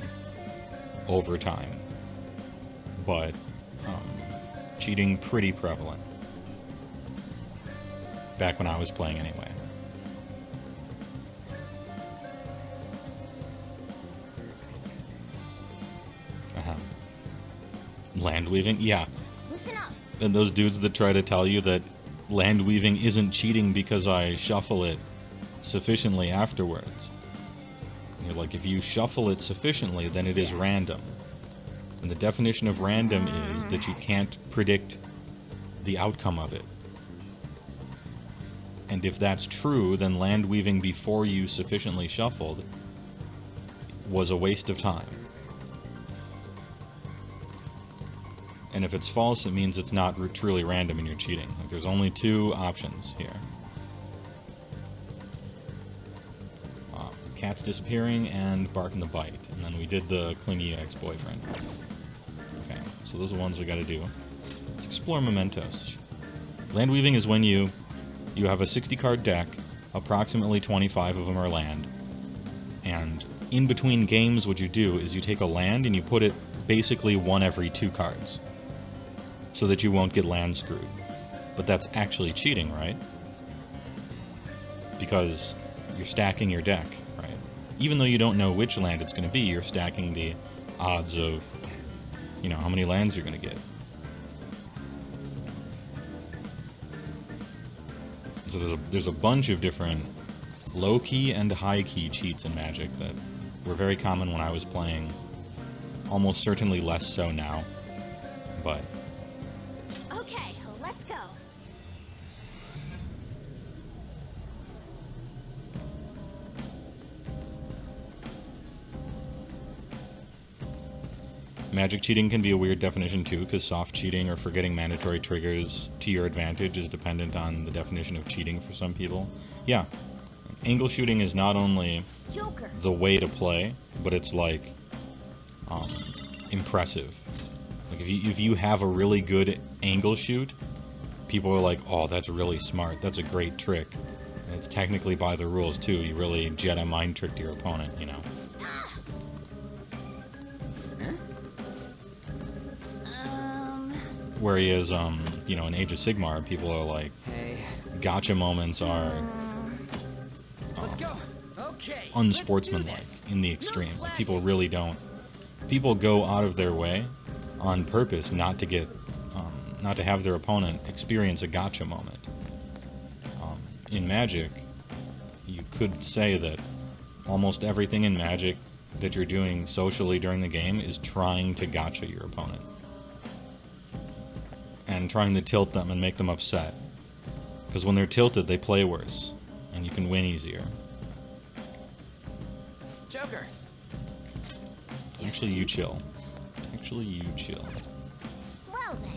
over time. But cheating pretty prevalent. Back when I was playing anyway. Land weaving? Yeah. Listen up. And those dudes that try to tell you that land weaving isn't cheating because I shuffle it sufficiently afterwards. You're like, if you shuffle it sufficiently, then it is random. And the definition of random is that you can't predict the outcome of it. And if that's true, then land weaving before you sufficiently shuffled was a waste of time. And if it's false, it means it's not truly random and you're cheating. Like, there's only two options here. Cat's disappearing and barking the bite. And then we did the clingy ex-boyfriend. Okay, so those are the ones we gotta do. Let's explore mementos. Land weaving is when you have a 60-card deck, approximately 25 of them are land, and in between games what you do is you take a land and you put it basically one every 2 cards, so that you won't get land screwed. But that's actually cheating, right? Because you're stacking your deck, right? Even though you don't know which land it's going to be, you're stacking the odds of, you know, how many lands you're going to get. So there's a bunch of different low-key and high-key cheats in Magic that were very common when I was playing. Almost certainly less so now. But Okay, let's go. Magic cheating can be a weird definition too, because soft cheating or forgetting mandatory triggers to your advantage is dependent on the definition of cheating for some people. Yeah, angle shooting is not only Joker. the way to play, but it's like impressive. Like if you have a really good angle shoot, people are like, oh, that's really smart, that's a great trick. And it's technically by the rules too. You really Jedi mind tricked your opponent, you know. Whereas, you know, in Age of Sigmar, people are like, gotcha moments are unsportsmanlike in the extreme. Like, people really don't. People go out of their way on purpose not to get, not to have their opponent experience a gotcha moment. In Magic, you could say that almost everything in Magic that you're doing socially during the game is trying to gotcha your opponent. And trying to tilt them and make them upset. Because when they're tilted, they play worse. And you can win easier. Joker! Actually, you chill. Actually, you chill. Well then.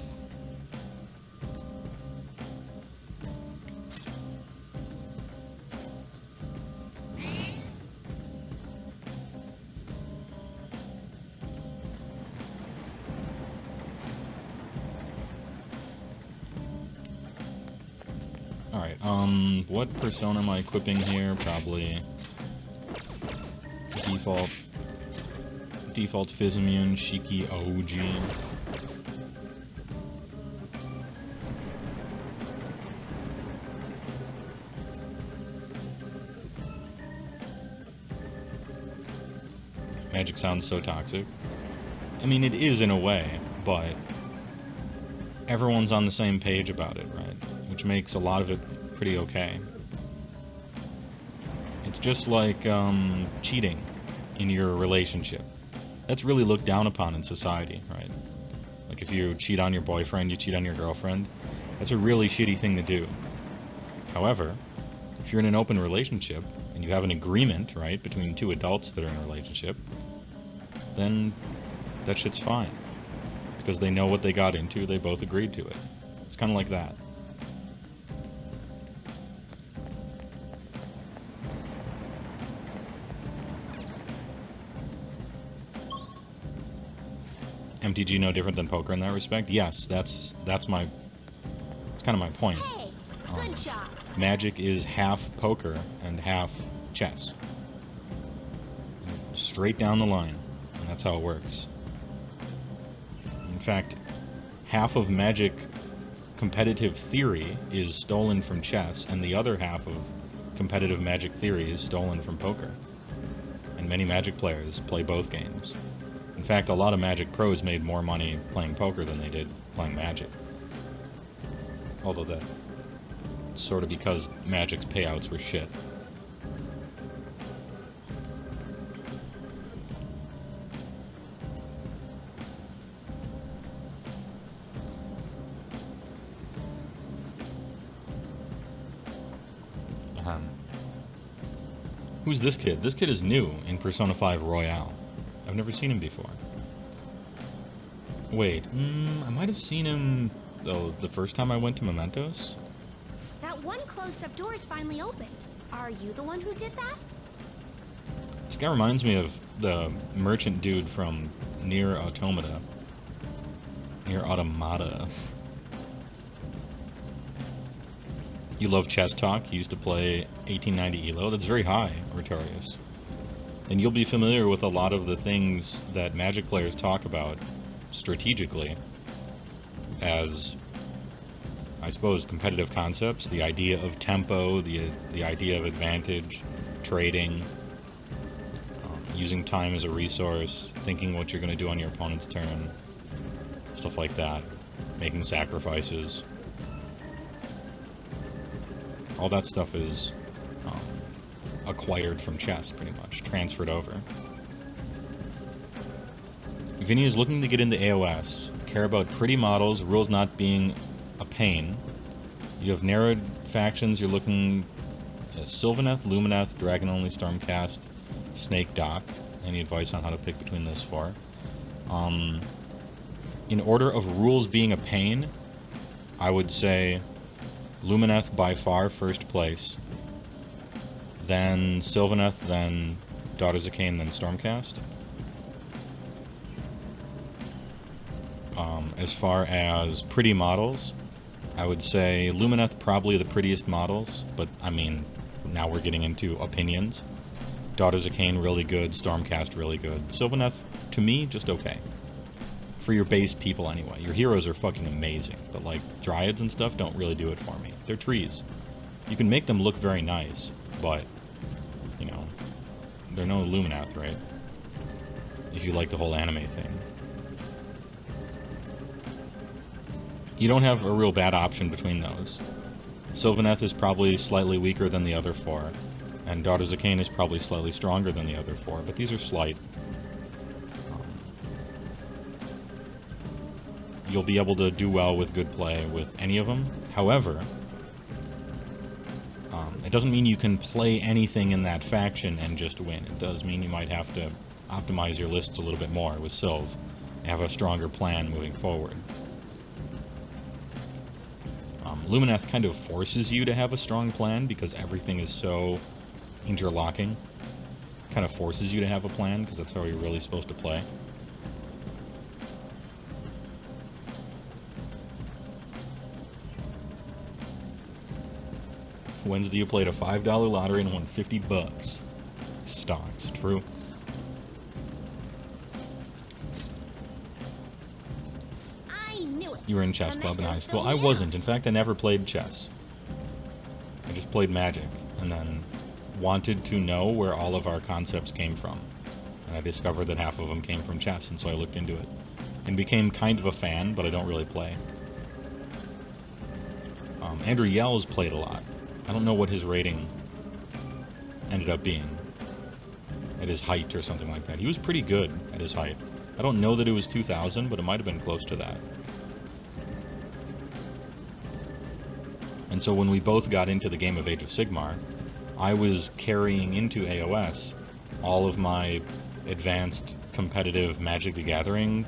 Alright, what persona am I equipping here? Probably default Fizzimmune, Shiki OG. Magic sounds so toxic. I mean, it is in a way, but everyone's on the same page about it, right? Which makes a lot of it pretty okay. It's just like cheating in your relationship. That's really looked down upon in society, right? Like if you cheat on your boyfriend, you cheat on your girlfriend, that's a really shitty thing to do. However, if you're in an open relationship and you have an agreement, right, between two adults that are in a relationship, then that shit's fine. Because they know what they got into, they both agreed to it. It's kind of like that. MTG no different than poker in that respect? Yes, that's kind of my point. Hey, good job. Magic is half poker and half chess. Straight down the line, and that's how it works. In fact, half of Magic competitive theory is stolen from chess, and the other half of competitive Magic theory is stolen from poker. And many Magic players play both games. In fact, a lot of Magic pros made more money playing poker than they did playing Magic. Although that sort of because Magic's payouts were shit. Who's this kid? This kid is new in Persona 5 Royale. I've never seen him before. Wait, I might have seen him, though, the first time I went to Mementos? That one closed-up door is finally opened. Are you the one who did that? This guy reminds me of the merchant dude from Nier Automata. Nier Automata. You love chess talk? You used to play 1890 ELO? That's very high, Artorias. And you'll be familiar with a lot of the things that Magic players talk about strategically as, I suppose, competitive concepts. The idea of tempo, the idea of advantage, trading, using time as a resource, thinking what you're going to do on your opponent's turn, stuff like that, making sacrifices. All that stuff is acquired from chess, pretty much, transferred over. Vinny is looking to get into AOS, care about pretty models, rules not being a pain. You have narrowed factions, you're looking at Sylvaneth, Lumineth, Dragon Only, Stormcast, Snake Dock. Any advice on how to pick between those four? In order of rules being a pain, I would say Lumineth by far first place, then Sylvaneth, then Daughters of Cain, then Stormcast. As far as pretty models, I would say Lumineth probably the prettiest models, but I mean, now we're getting into opinions. Daughters of Cain really good, Stormcast really good. Sylvaneth, to me, just okay. For your base people anyway. Your heroes are fucking amazing, but like Dryads and stuff don't really do it for me. They're trees. You can make them look very nice, but, you know, they're no Lumineth, right? If you like the whole anime thing. You don't have a real bad option between those. Sylvaneth is probably slightly weaker than the other four, and Daughters of Cain is probably slightly stronger than the other four, but these are slight. You'll be able to do well with good play with any of them. However, it doesn't mean you can play anything in that faction and just win. It does mean you might have to optimize your lists a little bit more with Sylv and have a stronger plan moving forward. Lumineth kind of forces you to have a strong plan because everything is so interlocking. Kind of forces you to have a plan because that's how you're really supposed to play. Wednesday you played a $5 lottery and won $50. Stocks, true. I knew it. You were in chess club in high school. I wasn't. In fact, I never played chess. I just played Magic, and then wanted to know where all of our concepts came from. And I discovered that half of them came from chess, and so I looked into it. And became kind of a fan, but I don't really play. Andrew Yells played a lot. I don't know what his rating ended up being. At his height or something like that. He was pretty good at his height. I don't know that it was 2000, but it might have been close to that. And so when we both got into the game of Age of Sigmar, I was carrying into AOS all of my advanced competitive Magic the Gathering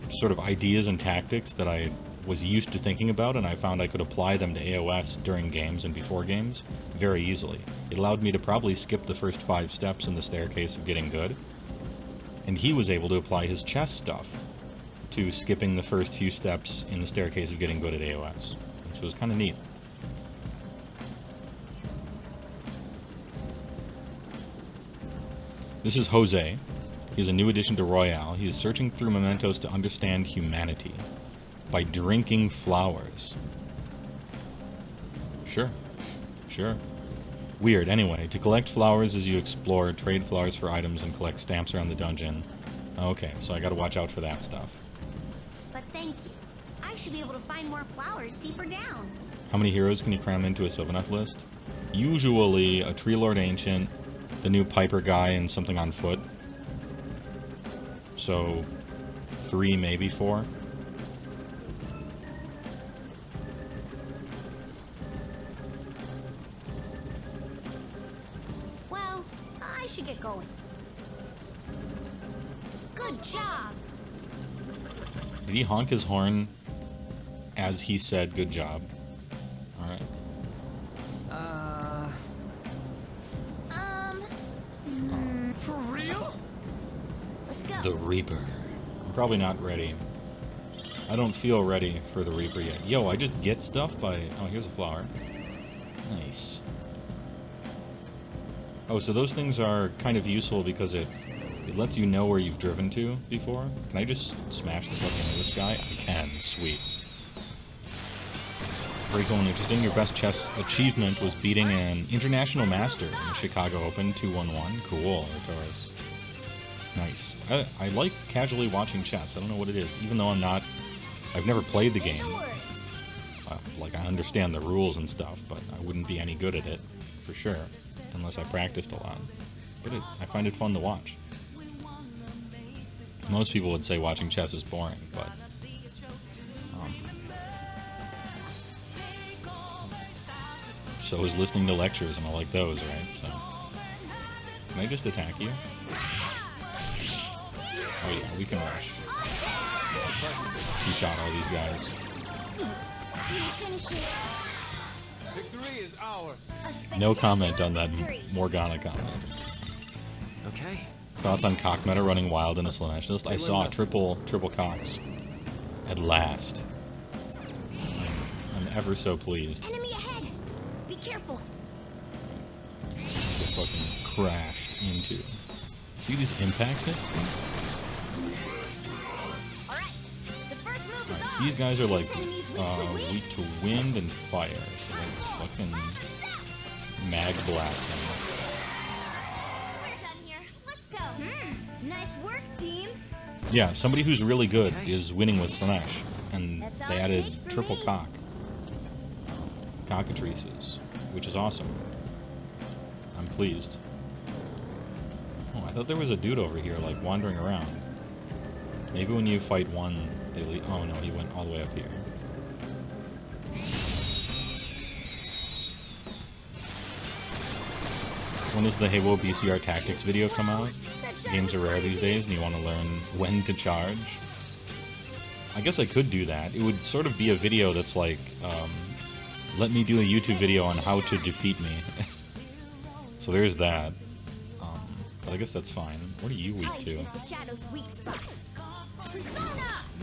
sort of ideas and tactics that I was used to thinking about, and I found I could apply them to AOS during games and before games very easily. It allowed me to probably skip the first 5 steps in the staircase of getting good, and he was able to apply his chess stuff to skipping the first few steps in the staircase of getting good at AOS. And so it was kind of neat. This is Jose. He is a new addition to Royale. He is searching through mementos to understand humanity by drinking flowers. Sure. Sure. Weird. Anyway, to collect flowers as you explore, trade flowers for items, and collect stamps around the dungeon. Okay, so I gotta watch out for that stuff. But thank you. I I should be able to find more flowers deeper down. How many heroes can you cram into a Sylvaneth list? Usually a Tree Lord Ancient, the new Piper guy, and something on foot. So 3, maybe 4. Well, I should get going. Good job. Did he honk his horn as he said good job? Alright. For real? Let's go. The Reaper. I'm probably not ready. I don't feel ready for the Reaper yet. Yo, I just get stuff by... Oh, here's a flower. Nice. Oh, so those things are kind of useful because it lets you know where you've driven to before. Can I just smash the fucking into this guy? I can. Sweet. Very cool and interesting. Your best chess achievement was beating an international master in the Chicago Open 2-1-1. Cool, Taurus. Nice. I like casually watching chess. I don't know what it is. Even though I've never played the game. Like, I understand the rules and stuff, but I wouldn't be any good at it, for sure. Unless I practiced a lot. But I find it fun to watch. Most people would say watching chess is boring, but... so is listening to lectures, and I like those, right? So... Can I just attack you? Oh yeah, we can rush. Two-shot all these guys. Victory is ours. No comment on that Morgana comment. Okay. Thoughts on cock meta running wild in a Slanesh list? I saw triple cocks. At last. I'm ever so pleased. Enemy ahead. Be careful. Just fucking crashed into. See these impact hits? Alright, these guys are like weak to wind and fire, so that's fucking mag blasting. We're done here. Let's go. Nice work, team. Yeah, somebody who's really good is winning with Slanesh, and they added triple cock. Cockatrices, which is awesome. I'm pleased. Oh, I thought there was a dude over here, like, wandering around. Maybe when you fight one, they leave. Oh no, he went all the way up here. When does the HeyWoah BCR Tactics video come out? Games are rare these days, and you want to learn when to charge. I guess I could do that. It would sort of be a video that's like, let me do a YouTube video on how to defeat me. So there's that. But I guess that's fine. What are you weak to?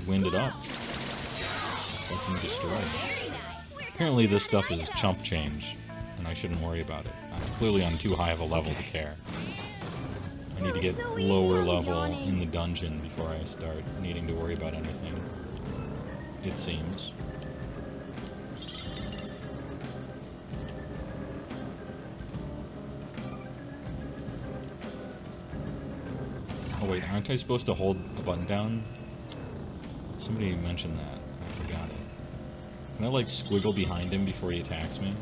Wind it up. Fucking destroy. Apparently this stuff is chump change, and I shouldn't worry about it. I'm clearly on too high of a level to care. I need to get lower level in the dungeon before I start needing to worry about anything. It seems. Oh wait, aren't I supposed to hold a button down? Somebody mentioned that. I forgot it. Can I like squiggle behind him before he attacks me?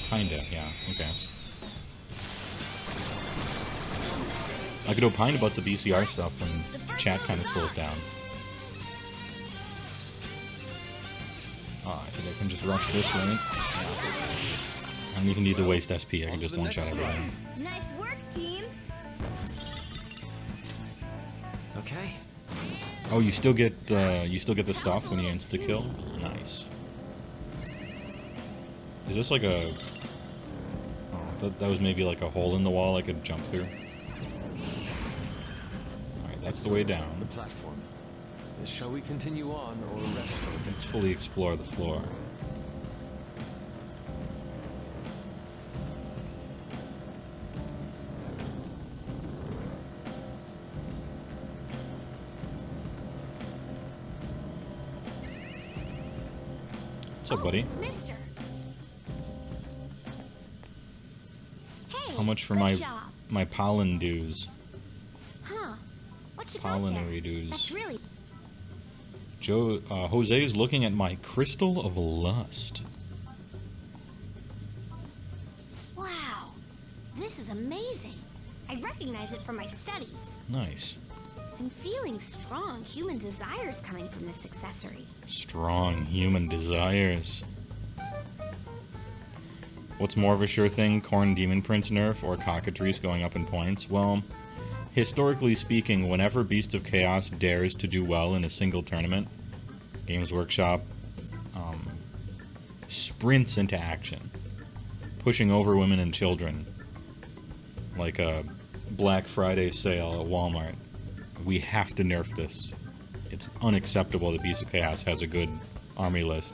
Kinda, yeah, okay. I could opine about the BCR stuff when chat kind of slows down. Oh, I think I can just rush this, right? I don't even need to waste SP, I can just one-shot everything. Nice work, team. Okay. Oh, you still get the stuff when you insta-kill? Nice. Is this like a... Oh, I thought that was maybe like a hole in the wall I could jump through. Alright, that's the way down. The platform. Shall we continue on or rest for a bit? Let's fully explore the floor. What's up, buddy? Mister. Hey, How much for my pollen dues? Huh. What you got there? Pollinary dues. That's really... Jose is looking at my crystal of lust. Wow, this is amazing. I recognize it from my studies. Nice. I'm feeling strong human desires coming from this accessory. Strong human desires. What's more of a sure thing, Corn Demon Prince nerf or Cockatrice going up in points? Well, historically speaking, whenever Beast of Chaos dares to do well in a single tournament, Games Workshop sprints into action, pushing over women and children like a Black Friday sale at Walmart. We have to nerf this. It's unacceptable that Beast of Chaos has a good army list.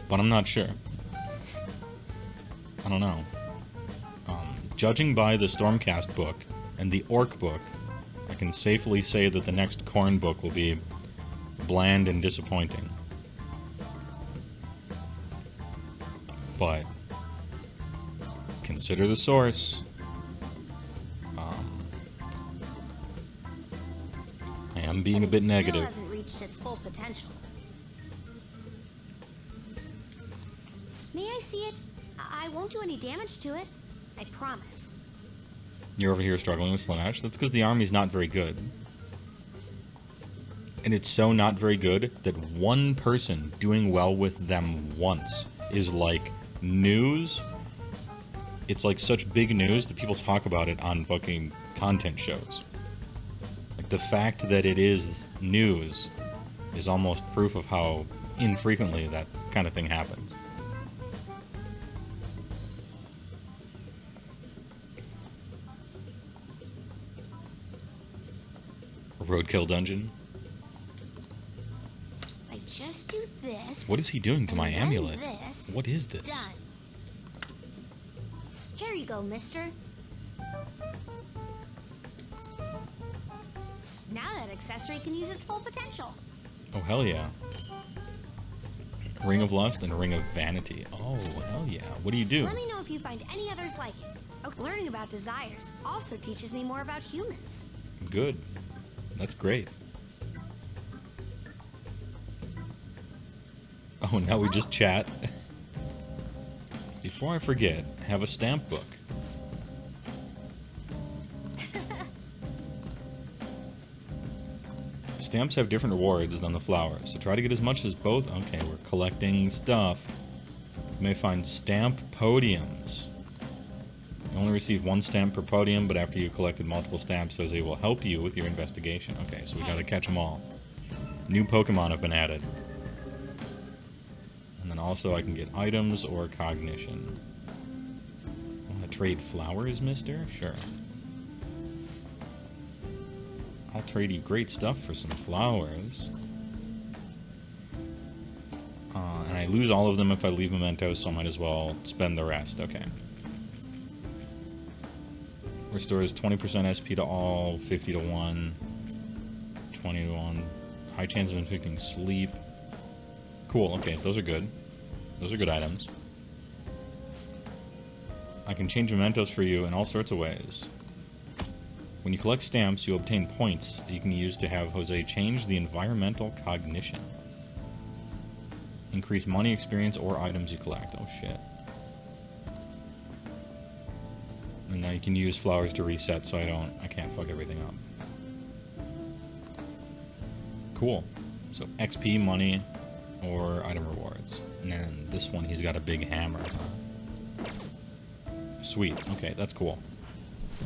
But I'm not sure. I don't know. Judging by the Stormcast book and the Orc book, I can safely say that the next Corn book will be bland and disappointing. But consider the source. I am being a bit negative. It still hasn't reached its full potential. May I see it? I won't do any damage to it. I promise. You're over here struggling with Slanesh? That's because the army's not very good. And it's so not very good that one person doing well with them once is like news. It's like such big news that people talk about it on fucking content shows. Like the fact that it is news is almost proof of how infrequently that kind of thing happens. Roadkill dungeon. I just do this. What is he doing to my and then amulet? This. What is this? Done. Here you go, mister. Now that accessory can use its full potential. Oh, hell yeah. Ring of Lust and Ring of Vanity. Oh, hell yeah. What do you do? Let me know if you find any others like it. Oh, learning about desires also teaches me more about humans. Good. That's great. Oh, now we just chat. Before I forget, have a stamp book. Stamps have different rewards than the flowers, so try to get as much as both. Okay, we're collecting stuff. You may find stamp podiums. You only receive one stamp per podium, but after you've collected multiple stamps, Jose will help you with your investigation. Okay, so we gotta catch them all. New Pokemon have been added. And then also I can get items or cognition. Want to trade flowers, mister? Sure. I'll trade you great stuff for some flowers. And I lose all of them if I leave mementos, so I might as well spend the rest. Okay. Restores 20% SP to all, 50 to 1, 20 to 1. High chance of inflicting sleep. Cool, okay, those are good. Those are good items. I can change mementos for you in all sorts of ways. When you collect stamps, you obtain points that you can use to have Jose change the environmental cognition. Increase money, experience, or items you collect. Oh shit. And now you can use flowers to reset so I can't fuck everything up. Cool. So XP, money, or item rewards. And then this one, he's got a big hammer. Sweet. Okay, that's cool.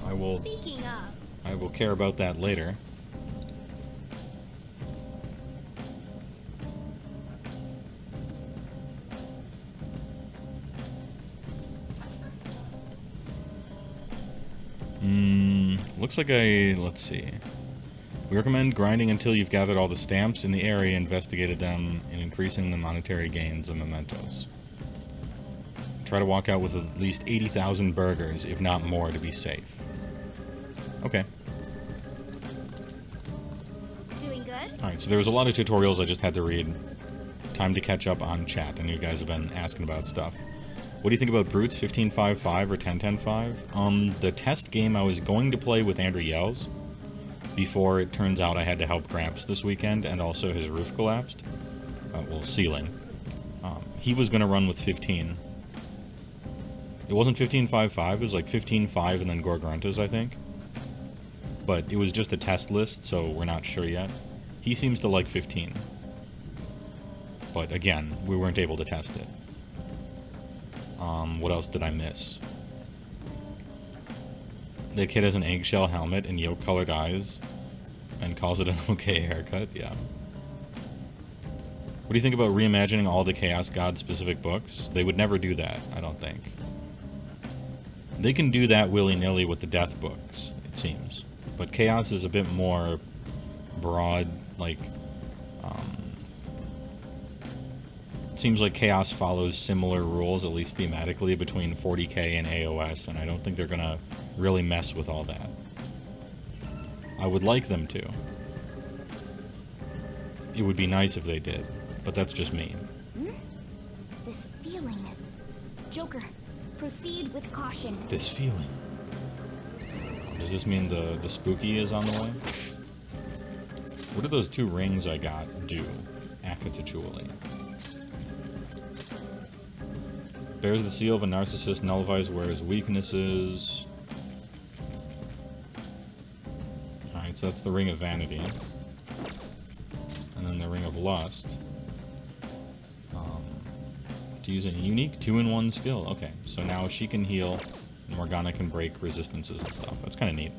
Speaking of, I will care about that later. Looks like let's see. We recommend grinding until you've gathered all the stamps in the area, investigated them, and increasing the monetary gains of mementos. Try to walk out with at least 80,000 burgers, if not more, to be safe. Okay. doing good? Alright, so there was a lot of tutorials I just had to read. Time to catch up on chat, and you guys have been asking about stuff. What do you think about Brutes 15.5.5 or 10.10.5? The test game I was going to play with Andrew Yells before it turns out I had to help Gramps this weekend and also his roof collapsed. Well, ceiling. He was going to run with 15. It wasn't 15.5.5, it was like 15.5 and then Gorgruntas, I think. But it was just a test list, so we're not sure yet. He seems to like 15. But again, we weren't able to test it. What else did I miss? The kid has an eggshell helmet and yolk-colored eyes and calls it an okay haircut, yeah. What do you think about reimagining all the Chaos God specific books? They would never do that, I don't think. They can do that willy-nilly with the death books, it seems. But Chaos is a bit more broad, like, it seems like Chaos follows similar rules, at least thematically, between 40k and AOS, and I don't think they're gonna really mess with all that. I would like them to. It would be nice if they did, but that's just me. This feeling. Joker, proceed with caution. This feeling. Does this mean the spooky is on the way? What do those 2 rings I got do, acatually? Bears the seal of a narcissist, nullifies Wearer's weaknesses. Alright, so that's the Ring of Vanity. And then the Ring of Lust. To use a unique 2-in-1 skill. Okay, so now she can heal, and Morgana can break resistances and stuff. That's kind of neat.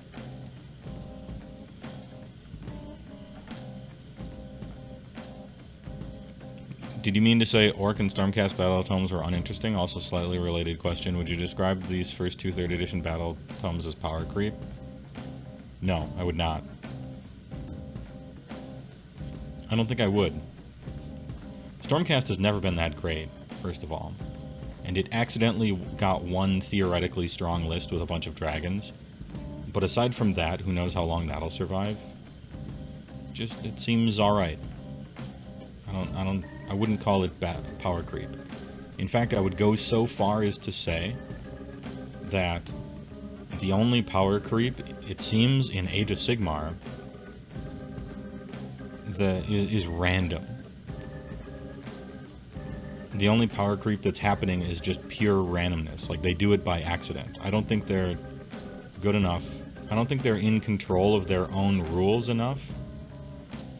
Did you mean to say Orc and Stormcast battle tomes were uninteresting? Also slightly related question. Would you describe these first 2 3rd edition battle tomes as power creep? No, I would not. I don't think I would. Stormcast has never been that great, first of all. And it accidentally got one theoretically strong list with a bunch of dragons. But aside from that, who knows how long that'll survive? Just, it seems alright. I wouldn't call it power creep. In fact, I would go so far as to say that the only power creep, it seems, in Age of Sigmar is random. The only power creep that's happening is just pure randomness. Like, they do it by accident. I don't think they're good enough. I don't think they're in control of their own rules enough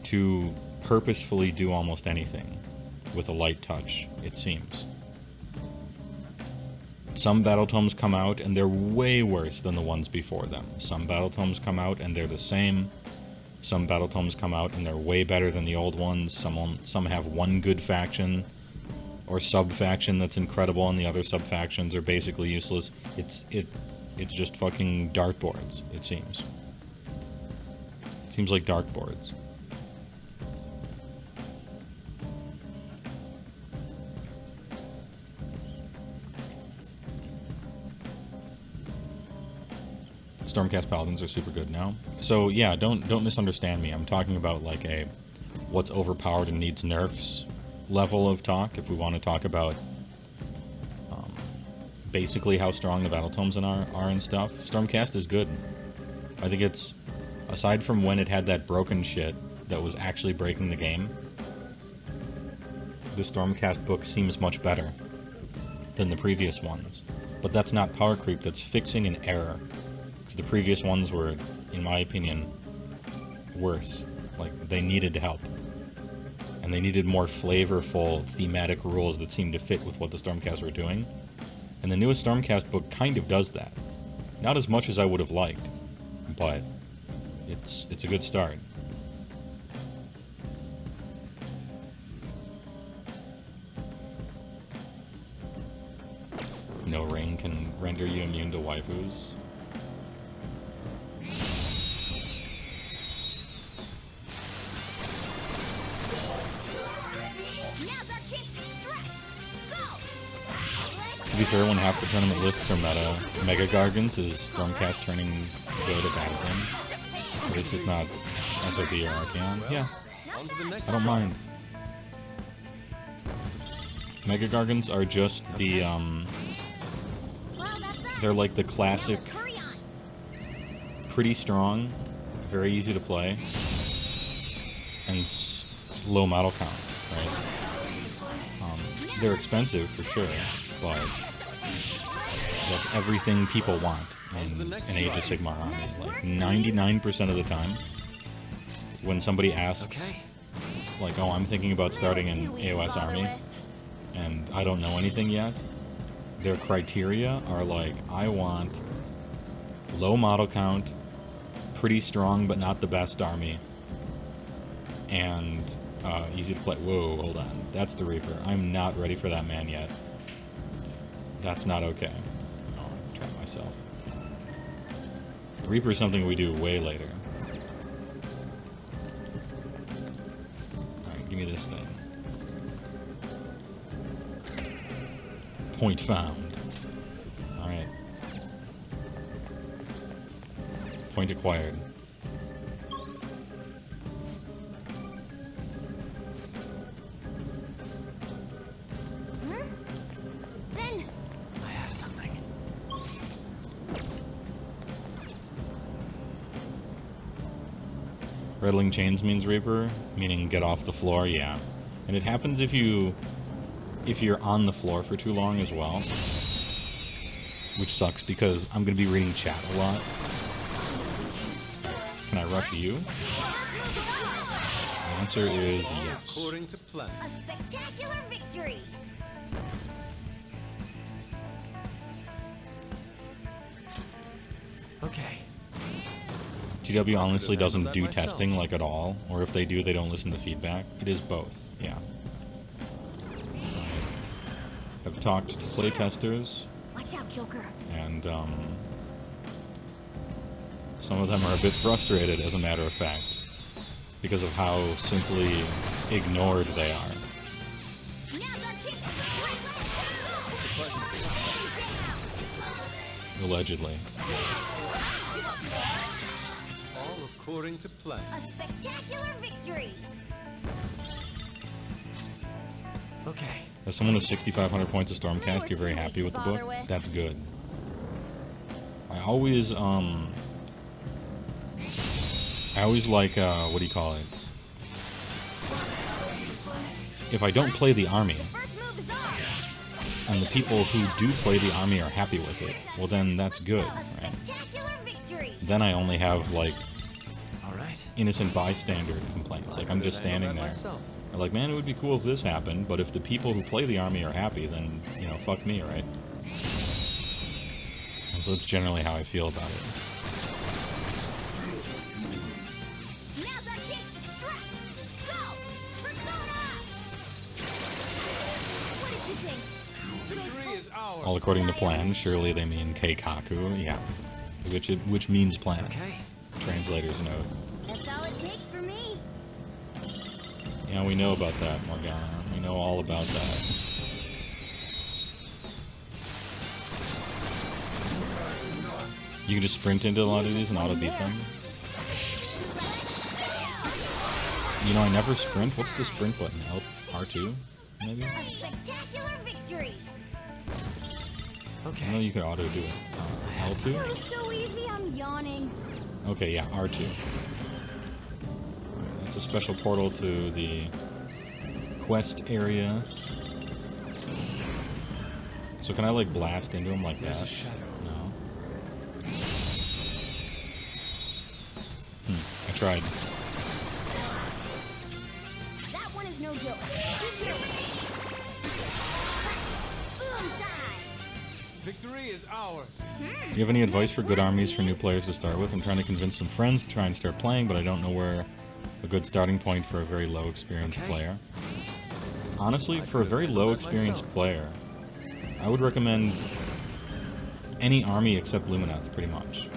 to purposefully do almost anything with a light touch, it seems. Some battle tomes come out and they're way worse than the ones before them. Some battle tomes come out and they're the same. Some battle tomes come out and they're way better than the old ones. Some have one good faction or sub-faction that's incredible, and the other sub-factions are basically useless. It's just fucking dartboards, it seems. It seems like dartboards. Stormcast Paladins are super good now. So yeah, don't misunderstand me. I'm talking about like a what's overpowered and needs nerfs level of talk, if we want to talk about basically how strong the battle tomes are and stuff. Stormcast is good. I think it's, aside from when it had that broken shit that was actually breaking the game, the Stormcast book seems much better than the previous ones. But that's not power creep, that's fixing an error. Because the previous ones were, in my opinion, worse. Like, they needed help. And they needed more flavorful, thematic rules that seemed to fit with what the Stormcast were doing. And the newest Stormcast book kind of does that. Not as much as I would have liked, but it's a good start. No ring can render you immune to waifus. To be fair, when half the tournament lists are Mega Gargants is Stormcast turning good a bad thing? At least it's not SOP or Archaon. Yeah, I don't mind. Mega Gargants are just the They're like the classic, pretty strong, very easy to play, and low model count, right? They're expensive for sure, but that's everything people want in an Age of Sigmar army. Like 99% of the time, when somebody asks, like, oh, I'm thinking about starting an AOS army, and I don't know anything yet, their criteria are like, I want low model count, pretty strong but not the best army, and easy to play. Whoa, hold on. That's the Reaper. I'm not ready for that man yet. That's not okay. Oh, I trapped myself. Reaper is something we do way later. Alright, give me this thing. Point found. Alright. Point acquired. Rattling chains means Reaper, meaning get off the floor, yeah. And it happens if you're on the floor for too long as well. Which sucks because I'm going to be reading chat a lot. Can I rush you? The answer is yes. According to plan. A spectacular victory! Okay. GW honestly doesn't do testing like at all, or if they do, they don't listen to feedback. It is both, yeah. I've talked to playtesters, Watch out, Joker. and some of them are a bit frustrated, as a matter of fact, because of how simply ignored they are. Allegedly. According to plan. A spectacular victory! Okay. As someone with 6,500 points of Stormcast, you're very happy with the book? That's good. I always like, what do you call it? If I don't play the army, and the people who do play the army are happy with it, well then that's good, right? Then I only have, like, innocent bystander complaints. Like, I'm just standing there. I'm like, man, it would be cool if this happened, but if the people who play the army are happy, then, you know, fuck me, right? And so that's generally how I feel about it. Now's our chance to strike! Go! Persona! What did you think? Victory is ours. All according to plan, surely they mean Keikaku, yeah. Which means plan. Okay. Translators know. That's all it takes for me. Yeah, we know about that, Morgana. We know all about that. You can just sprint into a lot of these and auto-beat them. You know, I never sprint. What's the sprint button? R2, maybe? A spectacular victory! I know you can auto-do it. L2? That was so easy, I'm yawning. Okay, yeah, R2. That's a special portal to the quest area. So can I, like, blast into him like that? No. I tried. That one is no joke. Boom time! Victory is ours. Do you have any advice for good armies for new players to start with? I'm trying to convince some friends to try and start playing, but I don't know where a good starting point for a very low experienced player. Honestly, for a very low experienced player, I would recommend any army except Lumineth, pretty much.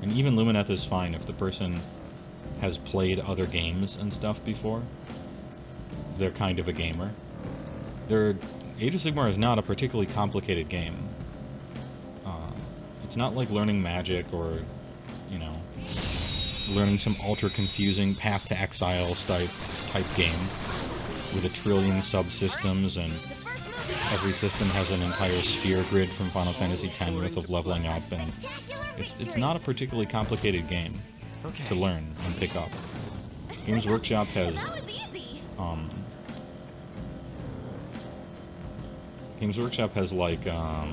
And even Lumineth is fine if the person has played other games and stuff before. They're kind of a gamer. Age of Sigmar is not a particularly complicated game. It's not like learning magic or, you know, learning some ultra confusing Path to Exile type game with a trillion subsystems and Every system has an entire sphere grid from Final Fantasy X worth of leveling up, and it's not a particularly complicated game to learn and pick up. Games Workshop has Games Workshop has like how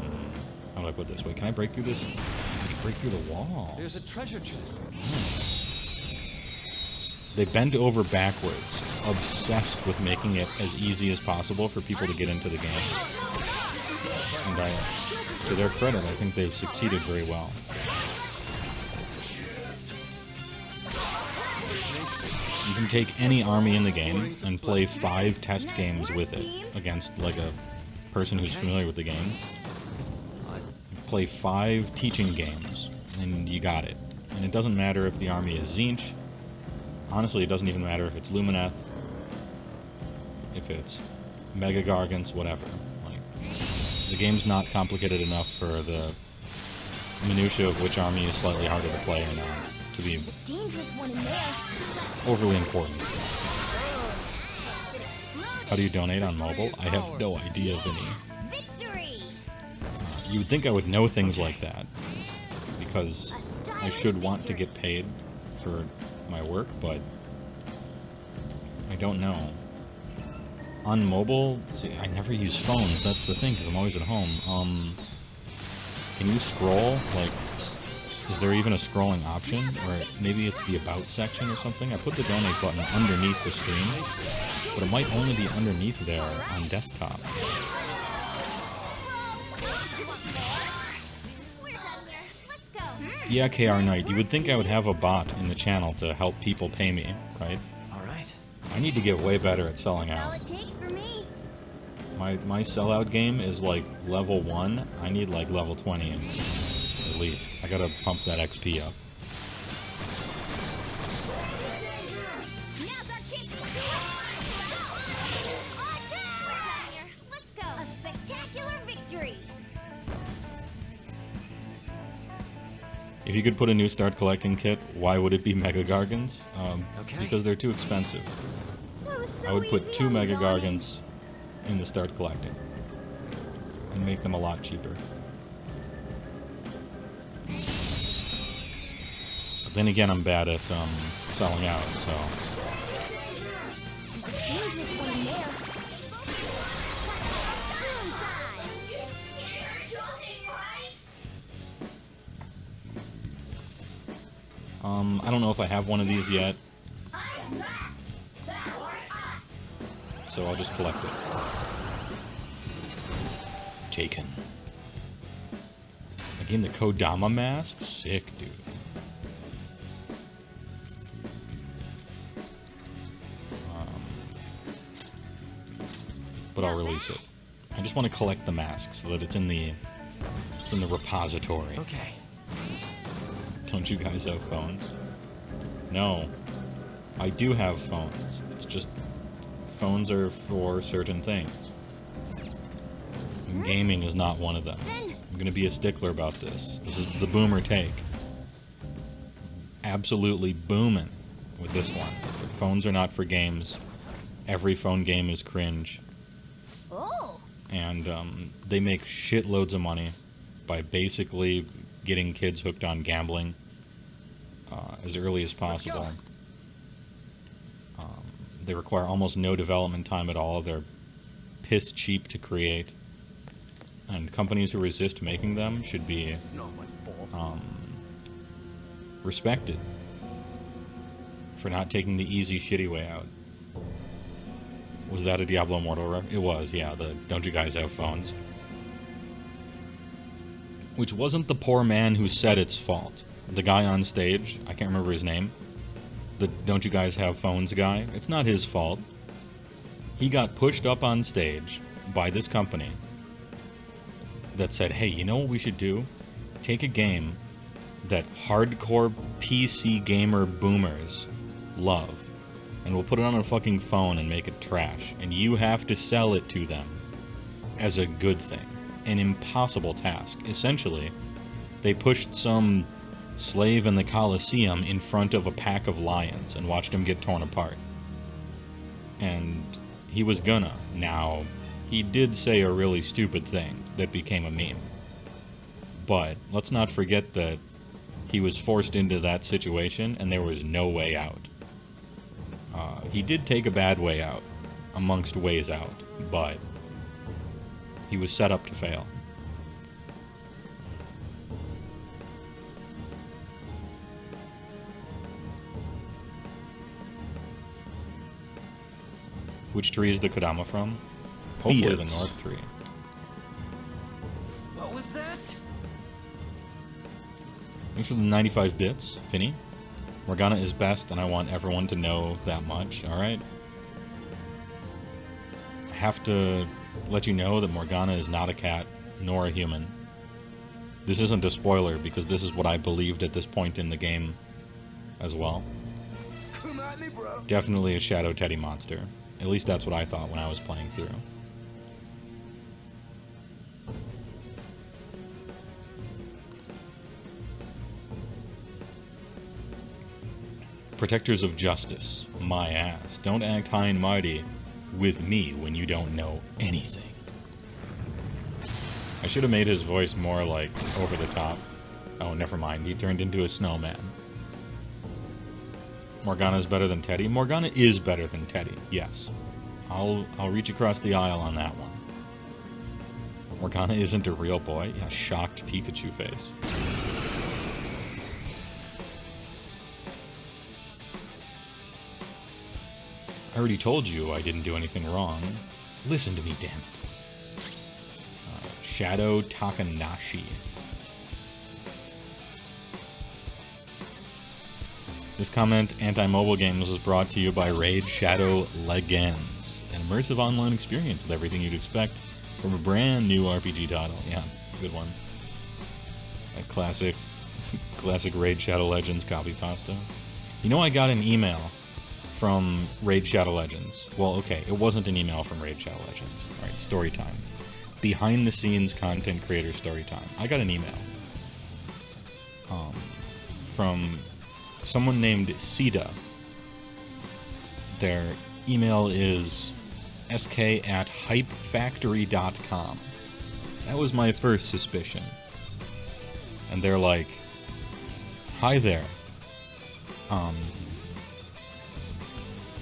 do I put this? Wait, can I break through this? I can break through the wall. There's a treasure chest. Nice. They bend over backwards, obsessed with making it as easy as possible for people to get into the game. And to their credit, I think they've succeeded very well. You can take any army in the game and play 5 test games with it against like a person who's familiar with the game. Play 5 teaching games, and you got it. And it doesn't matter if the army is Tzeentch. Honestly, it doesn't even matter if it's Lumineth, if it's Mega Gargants, whatever. Like, the game's not complicated enough for the minutia of which army is slightly harder to play or not to be overly important. How do you donate on mobile? I have no idea, Vinny. You would think I would know things like that, because I should want to get paid for my work, but I don't know. On mobile, see, I never use phones, that's the thing, because I'm always at home. Can you scroll? Like, is there even a scrolling option? Or maybe it's the About section or something? I put the donate button underneath the stream, but it might only be underneath there on desktop. Yeah, KR Knight, you would think I would have a bot in the channel to help people pay me, right? Alright. I need to get way better at selling out. My sellout game is like level 1. I need like level 20 at least. I gotta pump that XP up. If you could put a new start collecting kit, why would it be Mega Gargants? Because they're too expensive. I would put 2 Mega Gargants in the start collecting and make them a lot cheaper. But then again, I'm bad at selling out, so... I don't know if I have one of these yet, so I'll just collect it. Taken. Again, the Kodama mask? Sick, dude. But I'll release it. I just want to collect the mask so that it's in the repository. Okay. Don't you guys have phones? No. I do have phones. It's just phones are for certain things. And gaming is not one of them. I'm gonna be a stickler about this. This is the boomer take. Absolutely booming with this one. Phones are not for games. Every phone game is cringe. Oh. And they make shitloads of money by basically getting kids hooked on gambling as early as possible. They require almost no development time at all. They're piss cheap to create. And companies who resist making them should be respected for not taking the easy, shitty way out. Was that a Diablo Immortal rep? It was, yeah. The Don't You Guys Have Phones? Which wasn't the poor man who said it's fault. The guy on stage, I can't remember his name. The Don't You Guys Have Phones guy. It's not his fault. He got pushed up on stage by this company that said, hey, you know what we should do? Take a game that hardcore PC gamer boomers love, and we'll put it on a fucking phone and make it trash, and you have to sell it to them as a good thing. An impossible task. Essentially, they pushed some slave in the Colosseum in front of a pack of lions and watched him get torn apart. And he was gonna. Now, he did say a really stupid thing that became a meme. But let's not forget that he was forced into that situation and there was no way out. He did take a bad way out, amongst ways out, but he was set up to fail. Which tree is the Kodama from? Hopefully the north tree. What was that? Thanks for the 95 bits, Finny. Morgana is best, and I want everyone to know that much, alright? I have to let you know that Morgana is not a cat, nor a human. This isn't a spoiler, because this is what I believed at this point in the game as well. Come at me, bro. Definitely a Shadow Teddy monster. At least that's what I thought when I was playing through. Protectors of justice. My ass. Don't act high and mighty with me when you don't know anything. I should have made his voice more, like, over the top. Oh, never mind. He turned into a snowman. Morgana's better than Teddy? Morgana is better than Teddy, yes. I'll reach across the aisle on that one. Morgana isn't a real boy? Yeah, shocked Pikachu face. I already told you I didn't do anything wrong. Listen to me, damn it. Shadow Takanashi. This comment, Anti-Mobile Games, was brought to you by Raid Shadow Legends, an immersive online experience with everything you'd expect from a brand new RPG title. Yeah, good one. A classic Raid Shadow Legends copy pasta. You know, I got an email from Raid Shadow Legends. Well, okay, it wasn't an email from Raid Shadow Legends. Alright, story time. Behind the scenes content creator story time. I got an email from someone named Sida. Their email is sk@hypefactory.com. That was my first suspicion. And they're like, hi there.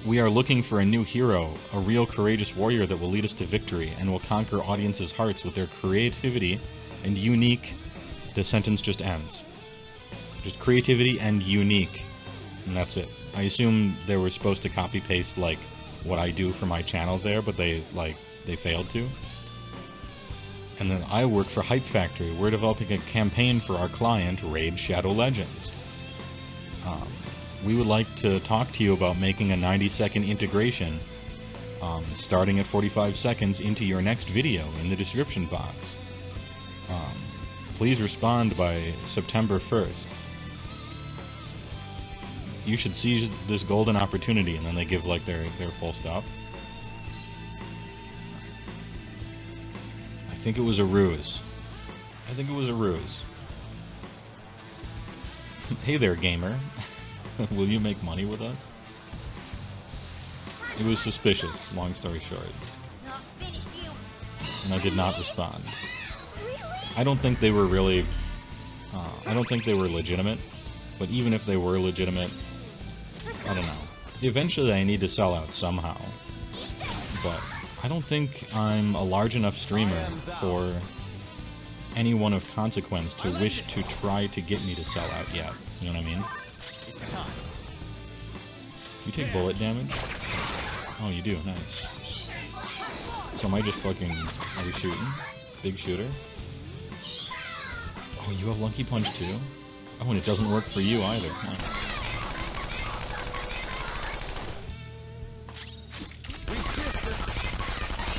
We are looking for a new hero, a real courageous warrior that will lead us to victory and will conquer audiences' hearts with their creativity and unique... The sentence just ends. Just creativity and unique. And that's it. I assume they were supposed to copy-paste, like, what I do for my channel there, but they failed to. And then I work for Hype Factory. We're developing a campaign for our client, Raid Shadow Legends. We would like to talk to you about making a 90-second integration starting at 45 seconds into your next video in the description box. Please respond by September 1st. You should seize this golden opportunity, and then they give like their full stuff. I think it was a ruse. Hey there, gamer. Will you make money with us? It was suspicious, long story short. And I did not respond. I don't think they were really... I don't think they were legitimate. But even if they were legitimate, I don't know. Eventually I need to sell out somehow. But I don't think I'm a large enough streamer for anyone of consequence to wish to try to get me to sell out yet. You know what I mean? Do you take bullet damage? Oh, you do. Nice. So am I just fucking... Are we shooting? Big shooter? Oh, you have Lucky Punch too? Oh, and it doesn't work for you either. Nice.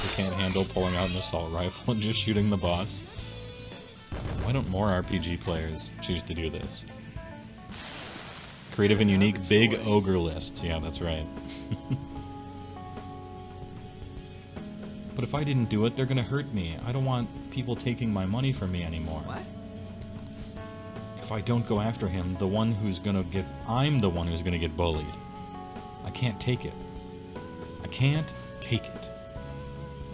They can't handle pulling out an assault rifle and just shooting the boss. Why don't more RPG players choose to do this? Creative and unique big ogre lists. Yeah, that's right. But if I didn't do it, they're gonna hurt me. I don't want people taking my money from me anymore. What? If I don't go after him, I'm the one who's gonna get bullied. I can't take it. I can't take it.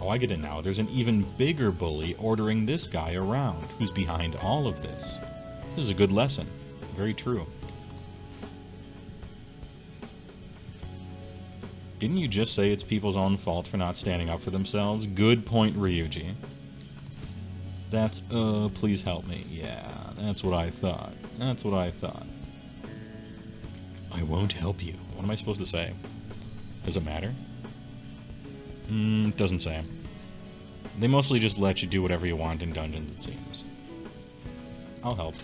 Oh, I get it now. There's an even bigger bully ordering this guy around, who's behind all of this. This is a good lesson. Very true. Didn't you just say it's people's own fault for not standing up for themselves? Good point, Ryuji. That's, please help me. Yeah, that's what I thought. That's what I thought. I won't help you. What am I supposed to say? Does it matter? Doesn't say. They mostly just let you do whatever you want in dungeons, it seems. I'll help.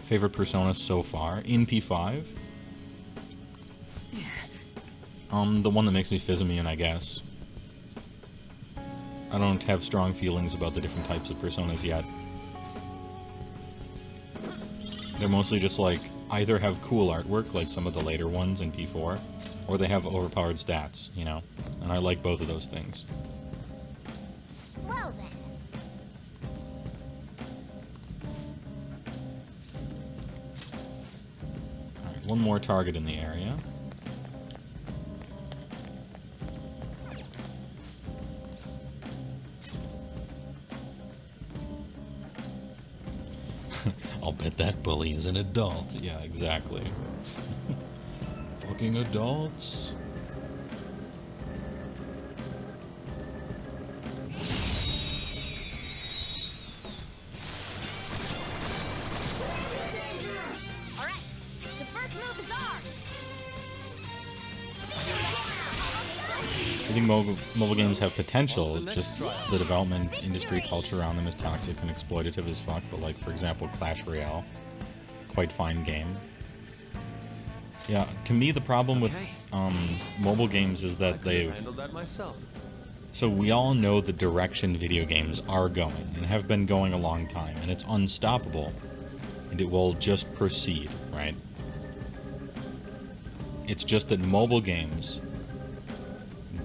Favorite Persona so far? In P5? The one that makes me Fizz-a-Mian, I guess. I don't have strong feelings about the different types of Personas yet. They're mostly just like, either have cool artwork, like some of the later ones in P4, or they have overpowered stats, you know? And I like both of those things. Well then. Alright, one more target in the area. I'll bet that bully is an adult. Yeah, exactly. Fucking adults. Alright, the first move is ours. I think mobile games have potential, just the development industry culture around them is toxic and exploitative as fuck, but like, for example, Clash Royale. Quite fine game. Yeah, to me the problem with mobile games is that they've... handled that myself. So we all know the direction video games are going, and have been going a long time, and it's unstoppable, and it will just proceed, right? It's just that mobile games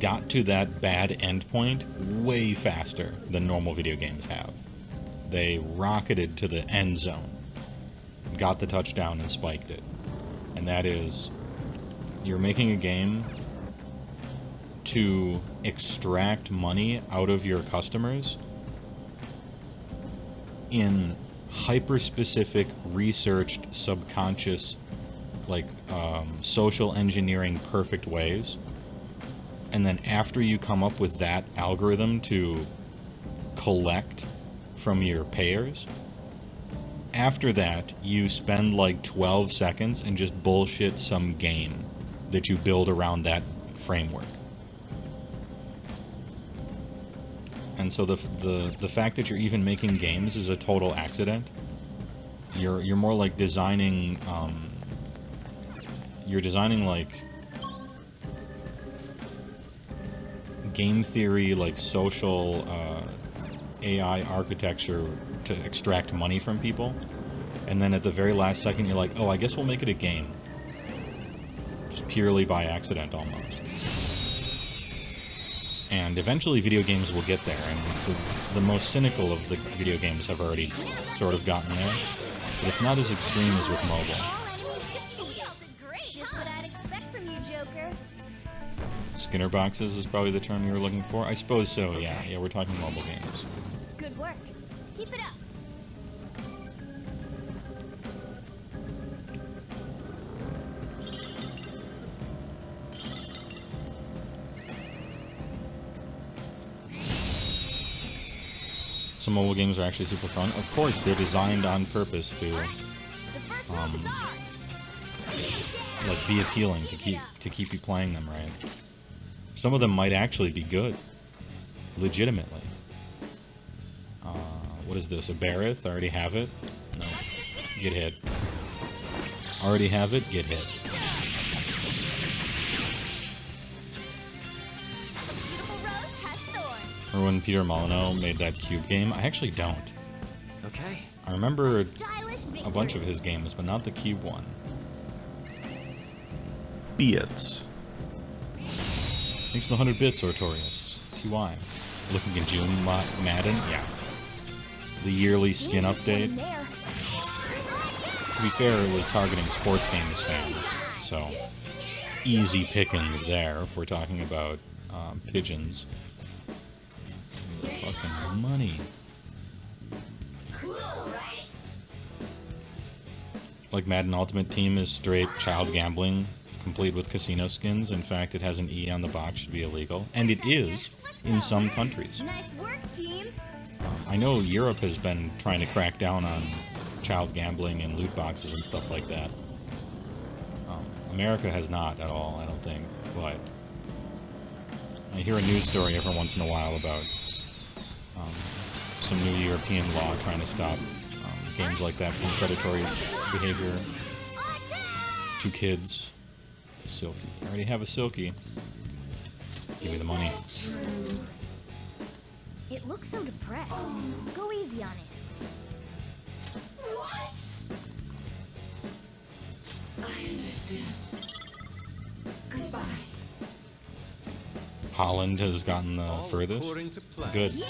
got to that bad endpoint way faster than normal video games have. They rocketed to the end zone, got the touchdown and spiked it. And that is, you're making a game to extract money out of your customers in hyper-specific, researched, subconscious, like, social engineering perfect ways. And then after you come up with that algorithm to collect from your payers, after that, you spend like 12 seconds and just bullshit some game that you build around that framework. And so the fact that you're even making games is a total accident. You're more like designing, you're designing like game theory, like social AI architecture to extract money from people, and then at the very last second you're like, oh, I guess we'll make it a game. Just purely by accident, almost. And eventually video games will get there, and the most cynical of the video games have already sort of gotten there, but it's not as extreme as with mobile. Just what I'd expect from you, Joker. Skinner boxes is probably the term you were looking for? I suppose so, yeah. Yeah, we're talking mobile games. Good work. Keep it up. Some mobile games are actually super fun. Of course, they're designed on purpose to, like, be appealing to keep you playing them, right? Some of them might actually be good, legitimately. What is this? A Barith? I already have it. No, get hit. Already have it. Get hit. Or when Peter Molyneux made that Cube game. I actually don't. Okay. I remember a bunch of his games, but not the Cube one. Bits. Thanks to the 100 bits, Ortorius. PY. Looking at June Madden? Yeah. The yearly skin update. To be fair, it was targeting sports games fans, so easy pickings there if we're talking about pigeons. Fucking money. Like Madden Ultimate Team is straight child gambling, complete with casino skins. In fact, it has an E on the box, should be illegal. And it is in some countries. Nice work, team. I know Europe has been trying to crack down on child gambling and loot boxes and stuff like that. America has not at all, I don't think. But I hear a news story every once in a while about some new European law trying to stop games like that from predatory behavior to kids. Silky. I already have a Silky. Give me the money. It looks so depressed. Go easy on it. What? I understand. Goodbye. Holland has gotten the furthest. Good. Yeah!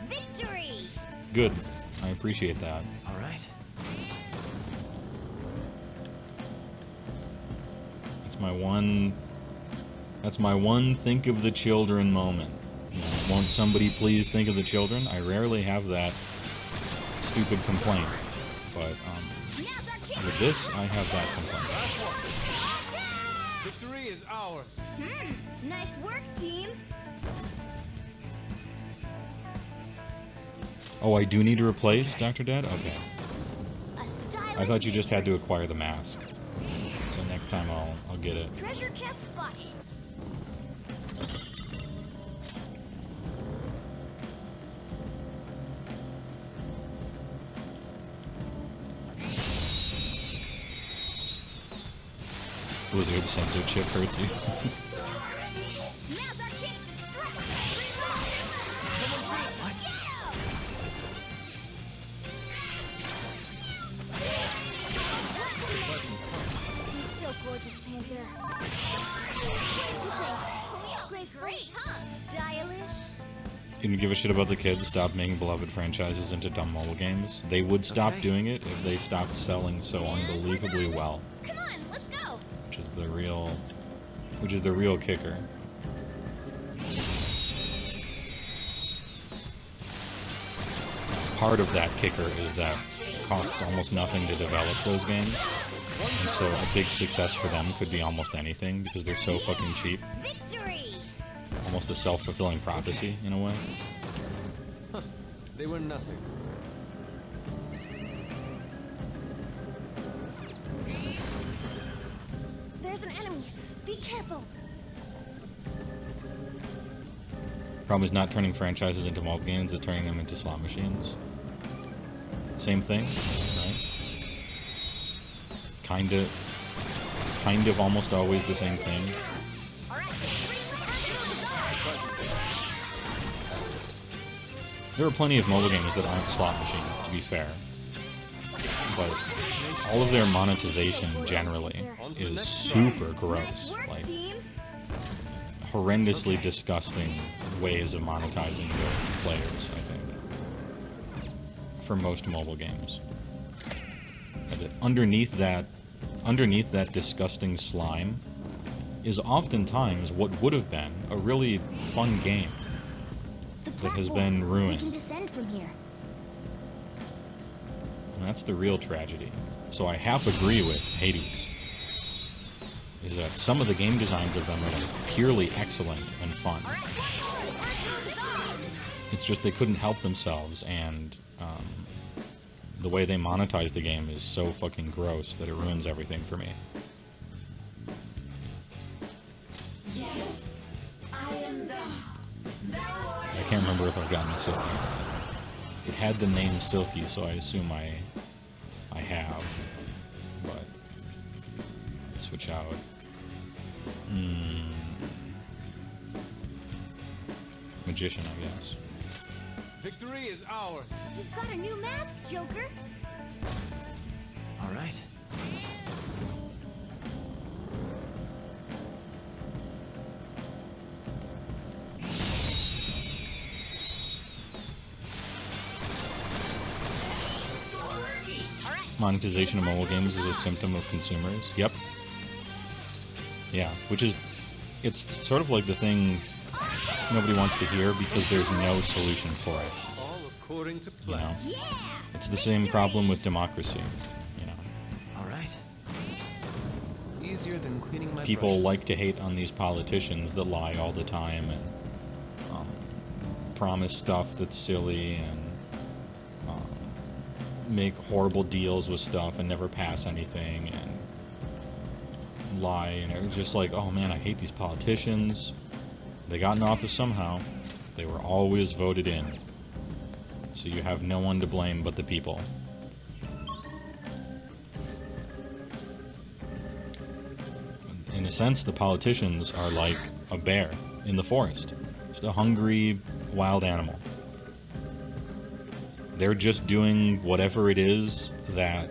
Victory! Good. I appreciate that. All right. That's my one think of the children moment. You know, won't somebody please think of the children? I rarely have that stupid complaint. But with this, I have that complaint. Victory is ours. Nice work, team. Oh, I do need to replace Dr. Dead? Okay. I thought you just had to acquire the mask. So next time I'll get it. Treasure chest spotted. Blizzard censorship hurts you. Now's our chance to strike. He's so gorgeous, Panther. What do you think? Great, huh? Stylish. You can give a shit about the kids. Stop making beloved franchises into dumb mobile games. They would stop doing it if they stopped selling so unbelievably well. Come on, let's go. Which is the real kicker. Part of that kicker is that it costs almost nothing to develop those games. And so a big success for them could be almost anything because they're so fucking cheap. Victory! Almost a self-fulfilling prophecy in a way. Huh. They were nothing. There's an enemy. Be careful. Problem is not turning franchises into mobile games, it's turning them into slot machines. Same thing, right? Kind of almost always the same thing. There are plenty of mobile games that aren't slot machines, to be fair. But all of their monetization generally is super gross. Like, horrendously disgusting ways of monetizing their players, I think. For most mobile games. And underneath that disgusting slime is oftentimes what would have been a really fun game that has been ruined. We can descend from here. And that's the real tragedy. So I half agree with Hades. Is that some of the game designs of them are like purely excellent and fun. It's just they couldn't help themselves, and the way they monetize the game is so fucking gross that it ruins everything for me. Yes, I am the. I can't remember if I've gotten Silky. It had the name Silky, so I assume I have. But switch out. Magician, I guess. Victory is ours. You've got a new mask, Joker. All right. Monetization of mobile games is a symptom of consumers. Yep. Yeah, which is, it's sort of like the thing nobody wants to hear because there's no solution for it. All according to You plan. know? It's the same problem with democracy. You know, All right. Easier than cleaning my people brushes. like to hate on these politicians that lie all the time and promise stuff that's silly and make horrible deals with stuff and never pass anything and lie. And it was just like, oh man, I hate these politicians. They got in office somehow. They were always voted in. So you have no one to blame but the people. In a sense, the politicians are like a bear in the forest. Just a hungry, wild animal. They're just doing whatever it is that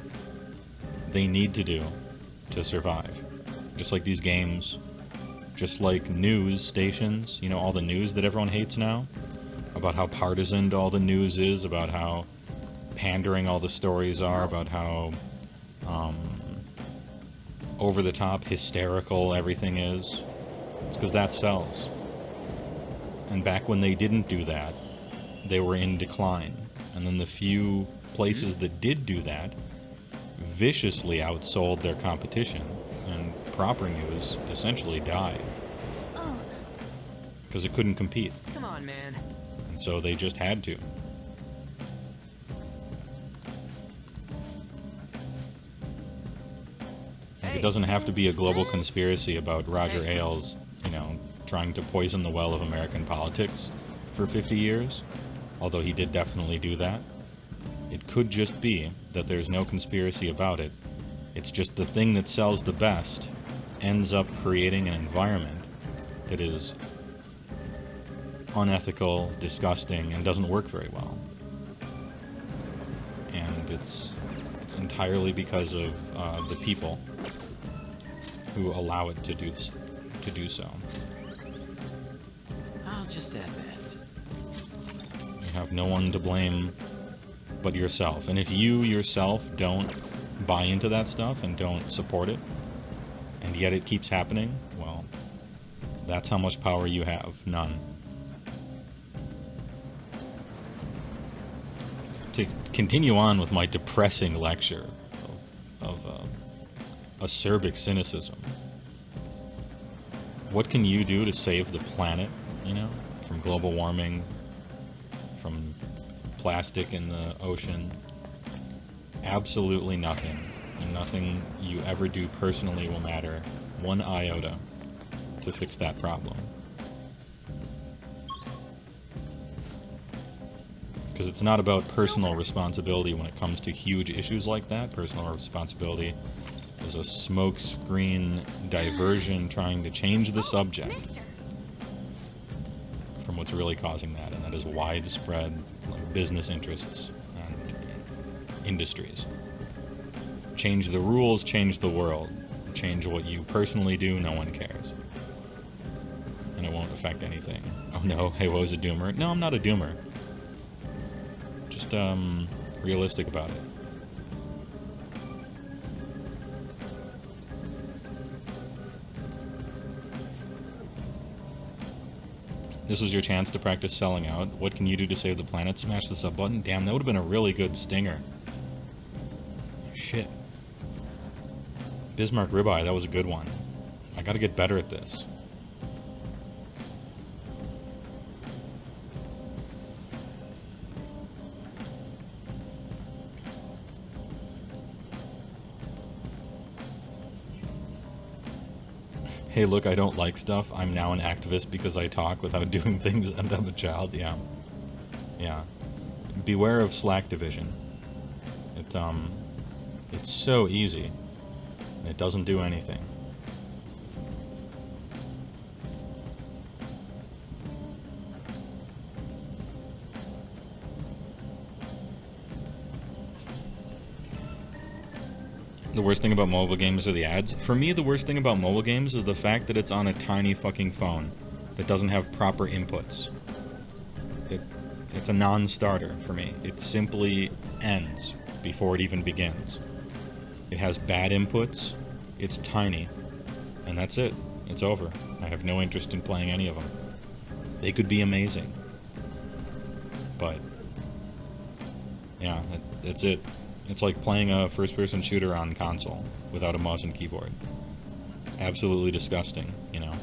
they need to do to survive. Just like these games. Just like news stations. You know, all the news that everyone hates now? About how partisan all the news is, about how pandering all the stories are, about how over-the-top, hysterical everything is. It's because that sells. And back when they didn't do that, they were in decline. And then the few places that did do that viciously outsold their competition, and proper news essentially died. Because it couldn't compete. Come on, man. And so they just had to. Like, it doesn't have to be a global conspiracy about Roger Ailes, you know, trying to poison the well of American politics for 50 years. Although he did definitely do that. It could just be that there's no conspiracy about it. It's just the thing that sells the best ends up creating an environment that is unethical, disgusting, and doesn't work very well. And it's entirely because of the people who allow it to do so. I'll just add this. You have no one to blame but yourself. And if you yourself don't buy into that stuff and don't support it, and yet it keeps happening, well, that's how much power you have. None. To continue on with my depressing lecture of acerbic cynicism, what can you do to save the planet, you know, from global warming, from plastic in the ocean? Absolutely nothing. And nothing you ever do personally will matter one iota to fix that problem. Because it's not about personal responsibility when it comes to huge issues like that. Personal responsibility is a smokescreen diversion trying to change the subject from what's really causing that, and that is widespread business interests and industries. Change the rules, change the world. Change what you personally do, no one cares. And it won't affect anything. Oh no, HeyWoah's a doomer. No, I'm not a doomer. Just, realistic about it. This was your chance to practice selling out. What can you do to save the planet? Smash the sub button. Damn, that would have been a really good stinger. Shit. Bismarck ribeye, that was a good one. I gotta get better at this. Hey, look, I don't like stuff. I'm now an activist because I talk without doing things and I'm a child. Yeah. Yeah. Beware of Slack division. It's so easy. And it doesn't do anything. The worst thing about mobile games are the ads. For me, the worst thing about mobile games is the fact that it's on a tiny fucking phone that doesn't have proper inputs. It's a non-starter for me. It simply ends before it even begins. It has bad inputs. It's tiny. And that's it. It's over. I have no interest in playing any of them. They could be amazing. But, yeah, that's it. It's like playing a first-person shooter on console without a mouse and keyboard. Absolutely disgusting, you know?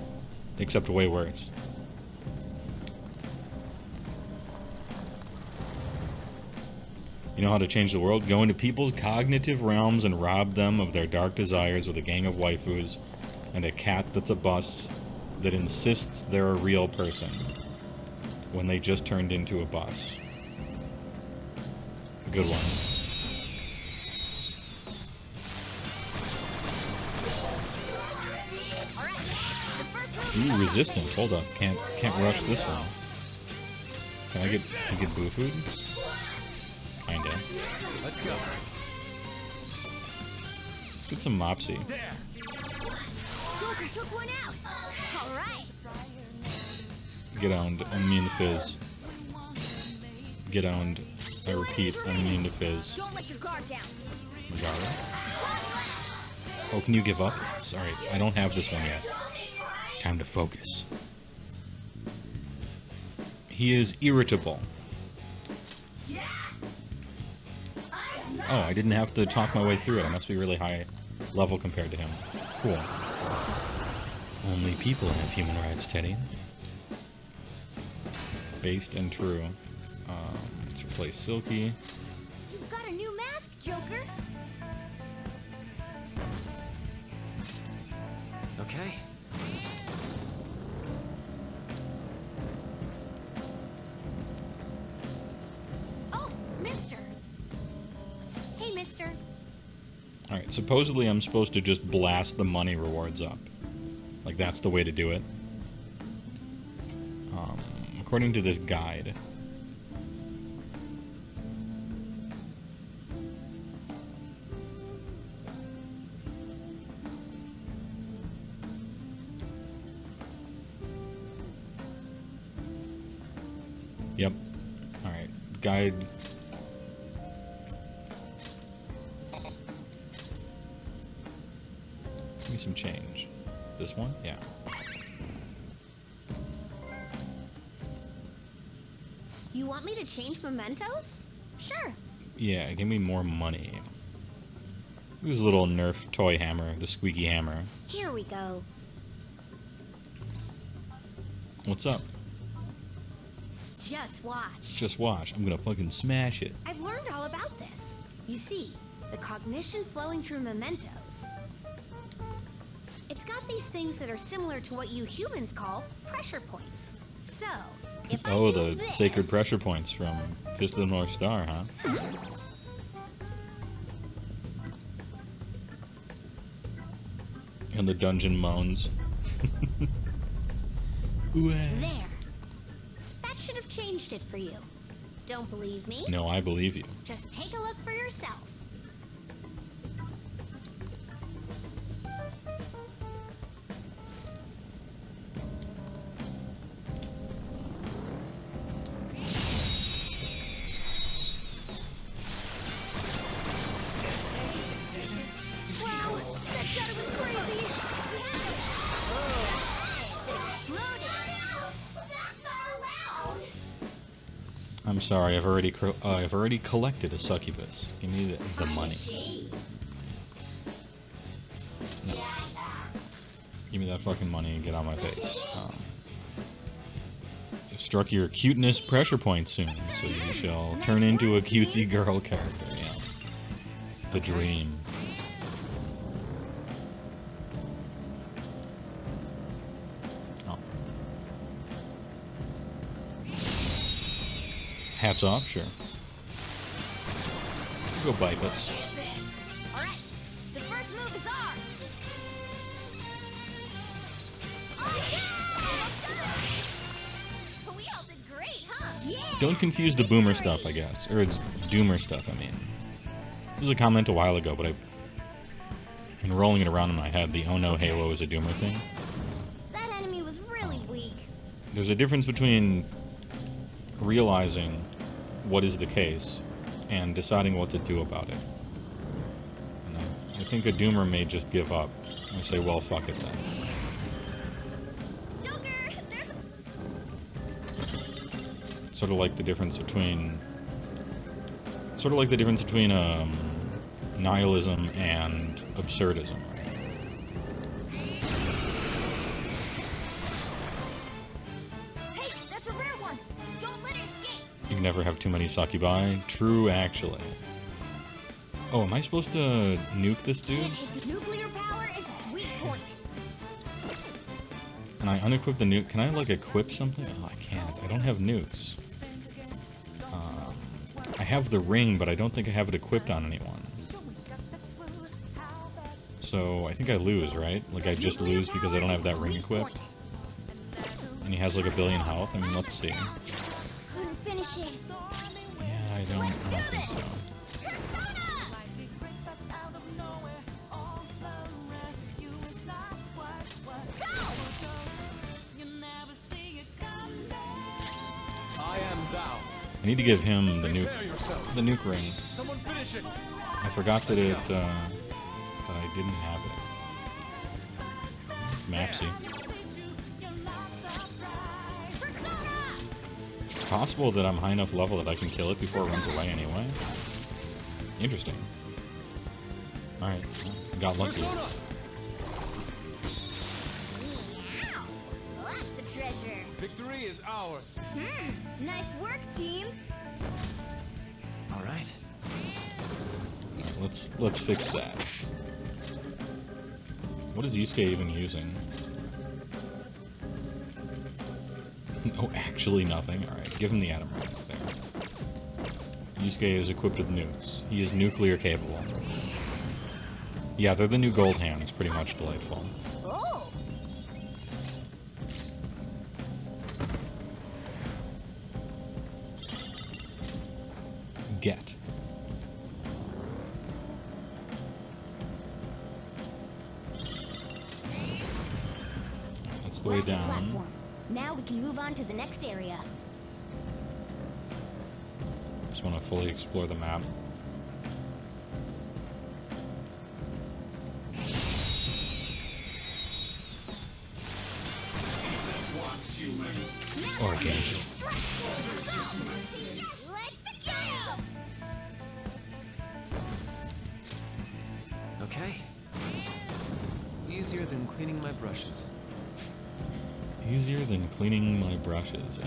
Except way worse. You know how to change the world? Go into people's cognitive realms and rob them of their dark desires with a gang of waifus and a cat that's a bus that insists they're a real person when they just turned into a bus. Good one. Ooh, resistance. Hold up. Can't rush this one. Can I get boo food? Kinda. Let's go. Let's get some Mopsy. Joker took one out. All right. Get owned. Immune to fizz. Get owned. I repeat, immune to fizz. Don't let your guard down. Magara. Oh, can you give up? Sorry, I don't have this one yet. Time to focus. He is irritable. Oh, I didn't have to talk my way through it. I must be really high level compared to him. Cool. Only people have human rights, Teddy. Based and true. Let's replace Silky. You've got a new mask, Joker. Okay. Oh, mister. Hey, mister. Alright, supposedly I'm supposed to just blast the money rewards up. Like, that's the way to do it. According to this guide. Yep. Alright, guide. Give me some change. This one? Yeah. You want me to change mementos? Sure. Yeah, give me more money. This little Nerf toy hammer, the squeaky hammer. Here we go. What's up? Just watch. Just watch. I'm gonna fucking smash it. I've learned all about this. You see, the cognition flowing through mementos. It's got these things that are similar to what you humans call pressure points. So, if Oh, I do the this, sacred pressure points from Fist of the North Star, huh? And the dungeon moans. there. That should have changed it for you. Don't believe me? No, I believe you. Just take a look for yourself. Wow, that shadow was crazy. I'm sorry, I've already collected a succubus. Give me the money. No. Give me that fucking money and get on my face. You've struck your cuteness pressure point soon, so you shall turn into a cutesy girl character. Yeah. The dream. Oh. Hats off, sure. Go bite us. Alright, the first move is ours. We all did great, huh? Yeah. Don't confuse the boomer stuff, I guess. Or it's doomer stuff, I mean. This was a comment a while ago, but I've been rolling it around in my head. The oh no, HeyWoah is a doomer thing. That enemy was really weak. There's a difference between realizing what is the case and deciding what to do about it. And I think a doomer may just give up and say, well, fuck it then. Sort of like the difference between nihilism and absurdism. Hey, that's a rare one. Don't let it escape. You can never have too many succubi. True, actually. Oh, am I supposed to nuke this dude? Nuclear power is weak point. And I unequip the nuke. Can I, like, equip something? Oh, I can't. I don't have nukes. I have the ring, but I don't think I have it equipped on anyone. So, I think I lose, right? Like, I just lose because I don't have that ring equipped. And he has, like, 1 billion health. I mean, let's see. Couldn't finish it. Yeah, I don't think so. I am thou. I need to give him the nuke ring. Someone finish it. I forgot that that I didn't have it. It's Mapsy. It's possible that I'm high enough level that I can kill it before it runs away anyway. Interesting. Alright, well, got lucky. Lots of treasure. Victory is ours. Nice work, team. All right. Let's fix that. What is Yusuke even using? Oh, actually nothing. Alright, give him the atom ring. There. Yusuke is equipped with nukes. He is nuclear capable. Yeah, they're the new gold hands. Pretty much delightful. Oh. Get. That's the way down. Platform. Now we can move on to the next area. Just want to fully explore the map. Or Genshin. Okay. Easier than cleaning my brushes. Easier than cleaning my brushes, eh?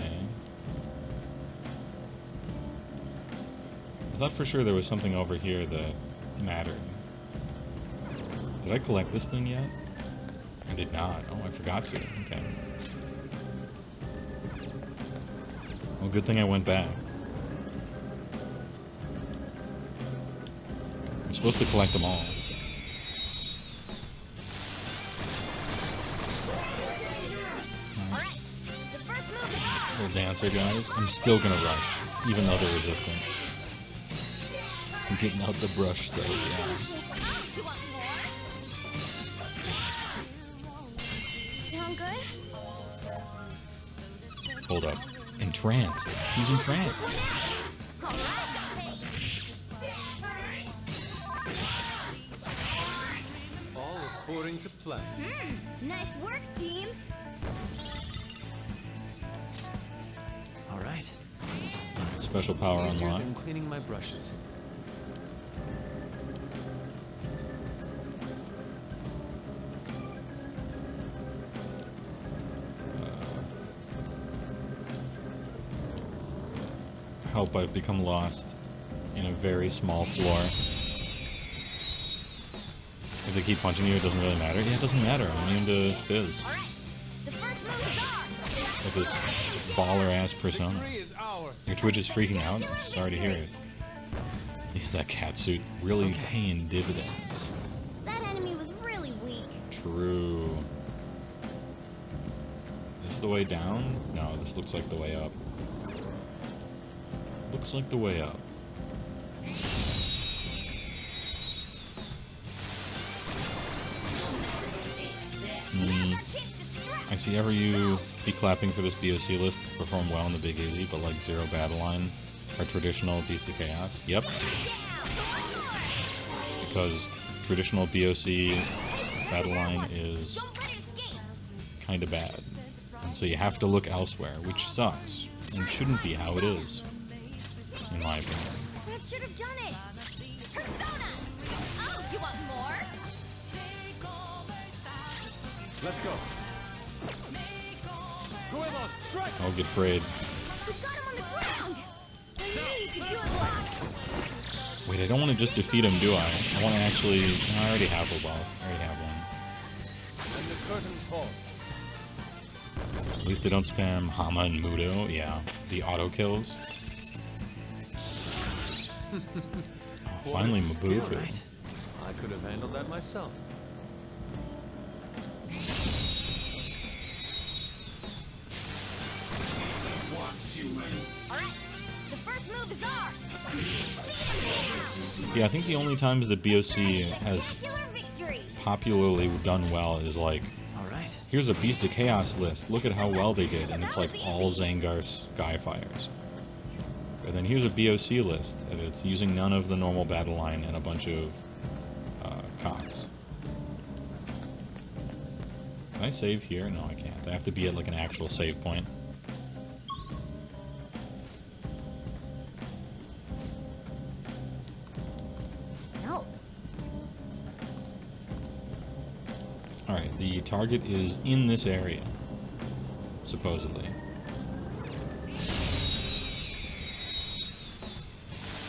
I thought for sure there was something over here that mattered. Did I collect this thing yet? I did not. Oh, I forgot to. Okay. Well, good thing I went back. I'm supposed to collect them all. Little dancer, guys. I'm still gonna rush, even though they're resistant. I'm getting out the brush, so yeah. Sound good? Hold up. Entranced. He's entranced. All according to plan. Nice work, team. All right. Special power Easier unlocked. than cleaning my brushes. Help, I've become lost in a very small floor. If they keep punching you, it doesn't really matter. Yeah, it doesn't matter. I'm immune to Fizz. With this baller-ass persona. Your Twitch is freaking out? Sorry to hear it. Yeah, that cat suit really paying dividends. That enemy was really weak. True. Is this the way down? No, this looks like the way up. Looks like the way up. I see ever you be clapping for this BOC list perform well in the Big Easy, but like Zero Battle Line are traditional piece of chaos. Yep. It's because traditional BOC Battle Line is kind of bad. And so you have to look elsewhere, which sucks. and it shouldn't be how it is, in my opinion. That should have done it. Persona! Oh, you want more? Let's go. Goemon, strike! I'll get frayed. We got him on the ground. I knew you could do it, Bob. Wait, I don't want to just defeat him, do I? I want to actually... No, I already have a ball. I already have one. And the curtain falls. At least they don't spam Hama and Mudo. Yeah, the auto kills. Oh, finally, Mabufu. Right. I could have handled that myself. Alright, the first move is ours. Yeah, I think the only times that BOC has popularly done well is like, here's a Beast of Chaos list, look at how well they did, and it's like all Zangar Skyfires. And then here's a BOC list, and it's using none of the normal battle line and a bunch of cots. Can I save here? No, I can't. I have to be at like an actual save point. No. Alright, the target is in this area, supposedly.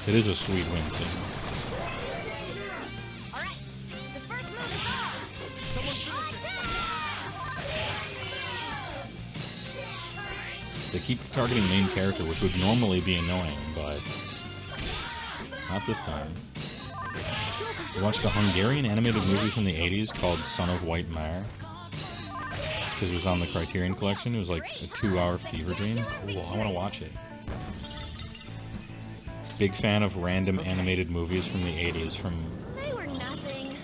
It is a sweet win scene. Alright, the first move is ours. They keep targeting main character, which would normally be annoying, but not this time. I watched a Hungarian animated movie from the 80s called Son of White Mare. Because it was on the Criterion Collection. It was like a 2-hour fever dream. Cool, I want to watch it. Big fan of random animated movies from the 80s from, They were nothing.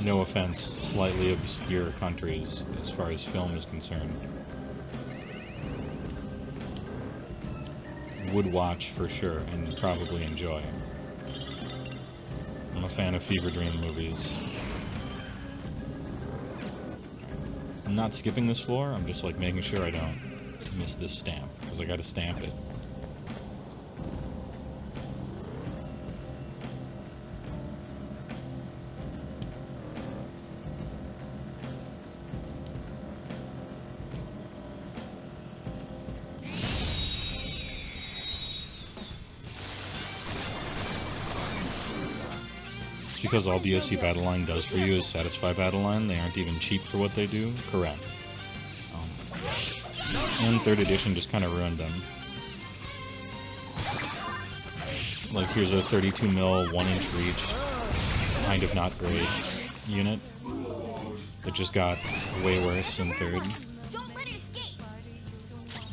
no offense, slightly obscure countries as far as film is concerned. Would watch for sure and probably enjoy. I'm a fan of fever dream movies. I'm not skipping this floor, I'm just like making sure I don't miss this stamp, because I gotta stamp it. Because all BOC Battleline does for you is satisfy Battleline. They aren't even cheap for what they do. Correct. And 3rd edition just kind of ruined them. Like, here's a 32 mil 1-inch reach, kind of not great unit that just got way worse in 3rd.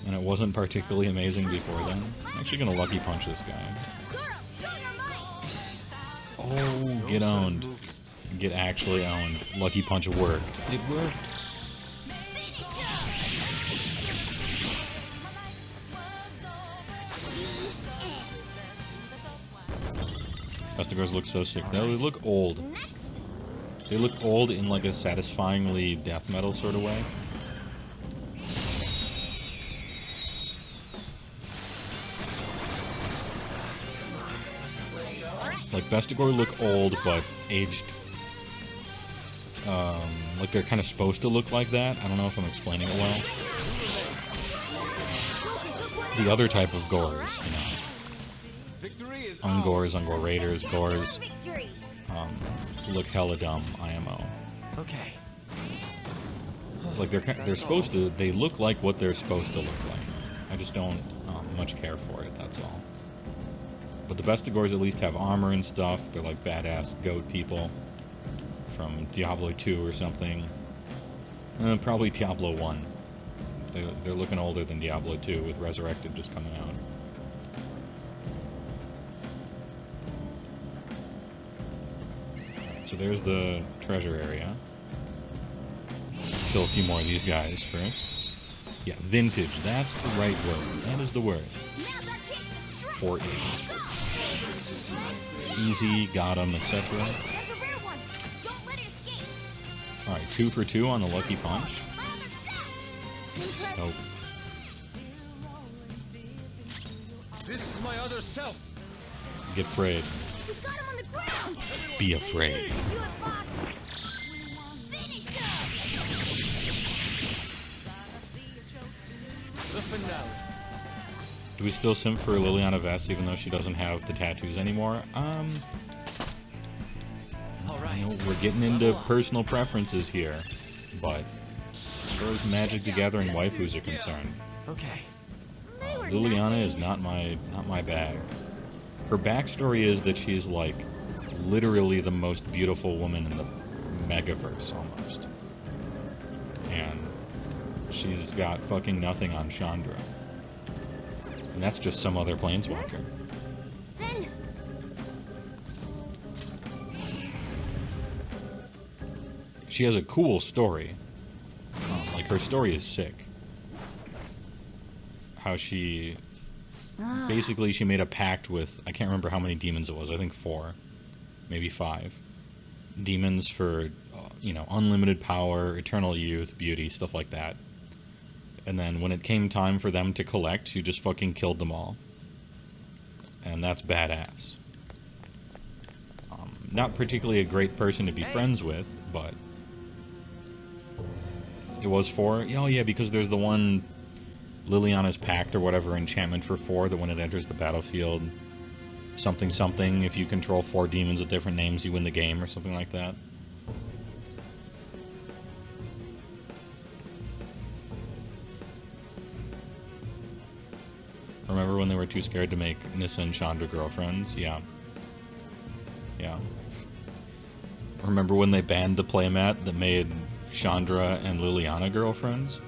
And it wasn't particularly amazing before then. I'm actually gonna lucky punch this guy. Oh, get owned. Get actually owned. Lucky punch worked. It worked. Vestigars look so sick. No, they look old. They look old in like a satisfyingly death metal sort of way. Like, Bestigor look old, but aged, like they're kind of supposed to look like that. I don't know if I'm explaining it well. The other type of gores, you know. Ungores, Ungor Raiders, gores, look hella dumb, IMO. Okay. Like, they're supposed to, they look like what they're supposed to look like. I just don't much care for it, that's all. But the Bestigors at least have armor and stuff. They're like badass goat people from Diablo 2 or something. Probably Diablo 1. They're looking older than Diablo 2 with Resurrected just coming out. So there's the treasure area. Kill a few more of these guys first. Yeah, vintage. That's the right word. That is the word. For it. Easy, got him, etc. Alright, 2 for 2 on the lucky punch. Nope. This is my other self. Get afraid. You got him on the ground! Be afraid. Do it, Fox! Finish him! The finale. Do we still simp for Liliana Vess even though she doesn't have the tattoos anymore? You know, we're getting into personal preferences here, but as far as Magic the Gathering waifus are concerned, Okay. Liliana is not my bag. Her backstory is that she's like literally the most beautiful woman in the Megaverse almost, and she's got fucking nothing on Chandra, and that's just some other planeswalker. Then... She has a cool story. Like, her story is sick. How she... Basically, she made a pact with... I can't remember how many demons it was. I think 4. Maybe 5. Demons for, you know, unlimited power, eternal youth, beauty, stuff like that. And then when it came time for them to collect, she just fucking killed them all. And that's badass. Not particularly a great person to be friends with, but... It was 4? Oh yeah, because there's the one Liliana's Pact or whatever enchantment for 4 that when it enters the battlefield, something something, if you control 4 demons with different names, you win the game or something like that. Remember when they were too scared to make Nissa and Chandra girlfriends? Yeah. Yeah. Remember when they banned the playmat that made Chandra and Liliana girlfriends?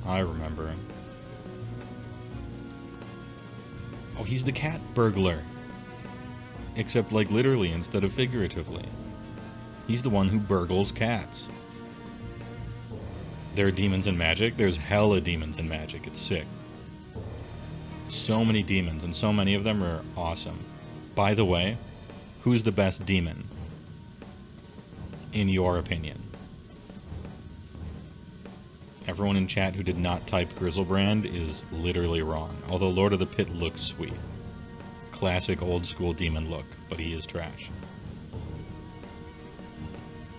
I remember. Oh, he's the cat burglar. Except, like, literally instead of figuratively. He's the one who burgles cats. There are demons in Magic. There's hella demons in Magic. It's sick. So many demons, and so many of them are awesome. By the way, who's the best demon? In your opinion? Everyone in chat who did not type Grizzlebrand is literally wrong. Although Lord of the Pit looks sweet. Classic old school demon look, but he is trash.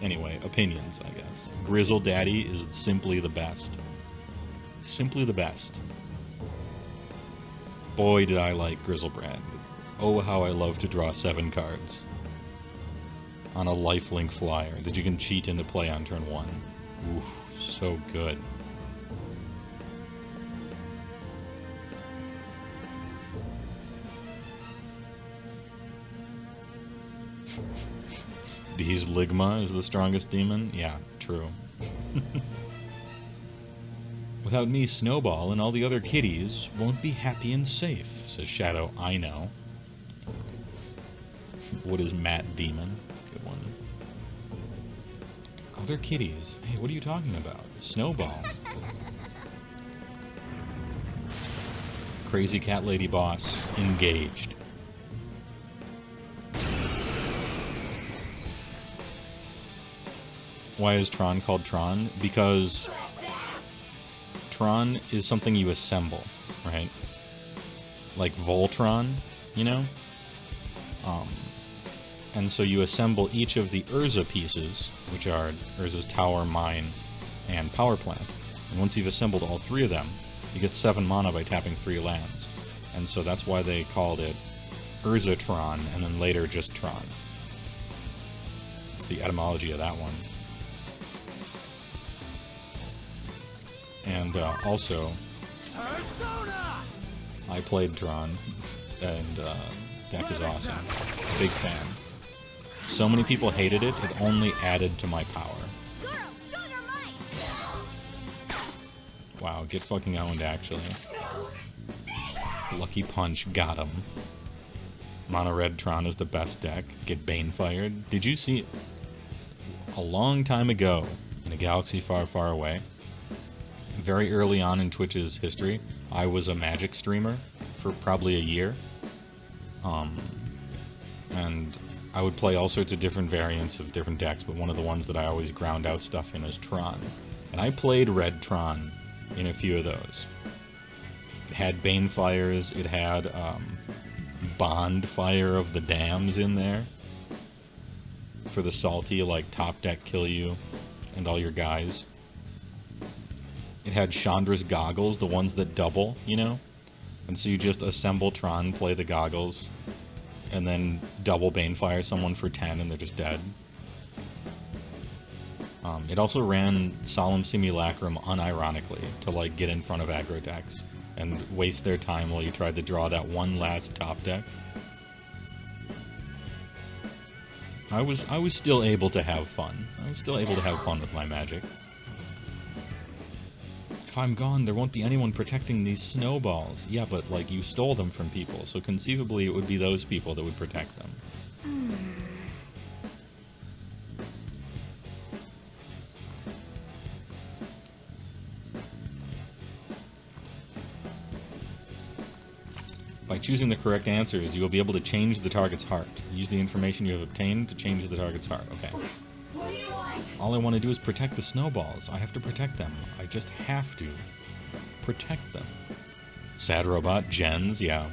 Anyway, opinions, I guess. Grizzle Daddy is simply the best. Simply the best. Boy, did I like Grizzlebrand. Oh, how I love to draw 7 cards. On a lifelink flyer that you can cheat into play on turn 1. Ooh, so good. D's Ligma is the strongest demon? Yeah, true. Without me, Snowball and all the other kitties won't be happy and safe, says Shadow. I know. What is Matt Demon? Good one. Other kitties? Hey, what are you talking about? Snowball. Crazy Cat Lady Boss. Engaged. Why is Tron called Tron? Because Tron is something you assemble, right? Like Voltron, you know? And so you assemble each of the Urza pieces, which are Urza's tower, mine, and power plant. And once you've assembled all 3 of them, you get 7 mana by tapping 3 lands. And so that's why they called it Urzatron, and then later just Tron. It's the etymology of that one. And also, I played Tron, and deck is awesome. Big fan. So many people hated it, it only added to my power. Wow, get fucking owned, actually. Lucky Punch got him. Mono Red Tron is the best deck. Get Bane fired. Did you see... A long time ago, in a galaxy far, far away, very early on in Twitch's history, I was a Magic streamer for probably a year. And I would play all sorts of different variants of different decks, but one of the ones that I always ground out stuff in is Tron. And I played Red Tron in a few of those. had Bane fires. It had Bond fire of the dams in there for the salty, like, top deck kill you and all your guys. It had Chandra's goggles, the ones that double, you know? And so you just assemble Tron, play the goggles, and then double Banefire someone for 10 and they're just dead. It also ran Solemn Simulacrum unironically to, like, get in front of aggro decks and waste their time while you tried to draw that one last top deck. I was still able to have fun. I was still able to have fun with my magic. If I'm gone, there won't be anyone protecting these snowballs. Yeah, but, like, you stole them from people, so conceivably it would be those people that would protect them. By choosing the correct answers, you will be able to change the target's heart. Use the information you have obtained to change the target's heart. Okay. What do you want? All I want to do is protect the snowballs. I have to protect them. I just have to protect them. Sad Robot, Gens, yeah.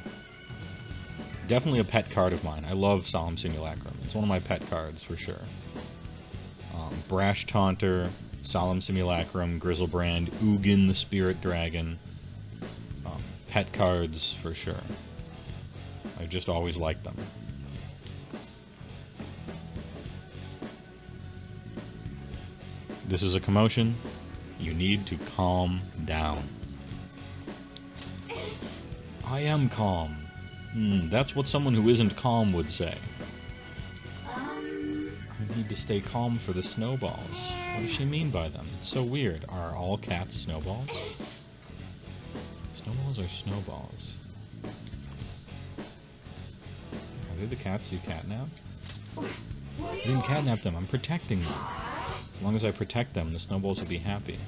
Definitely a pet card of mine. I love Solemn Simulacrum. It's one of my pet cards, for sure. Brash Taunter, Solemn Simulacrum, Grizzlebrand, Ugin the Spirit Dragon. Pet cards, for sure. I just always liked them. This is a commotion. You need to calm down. I am calm. That's what someone who isn't calm would say. I need to stay calm for the snowballs. What does she mean by them? It's so weird. Are all cats snowballs? Snowballs are snowballs. Are they the cats you catnap? I didn't catnap them. I'm protecting them. As long as I protect them, the snowballs will be happy.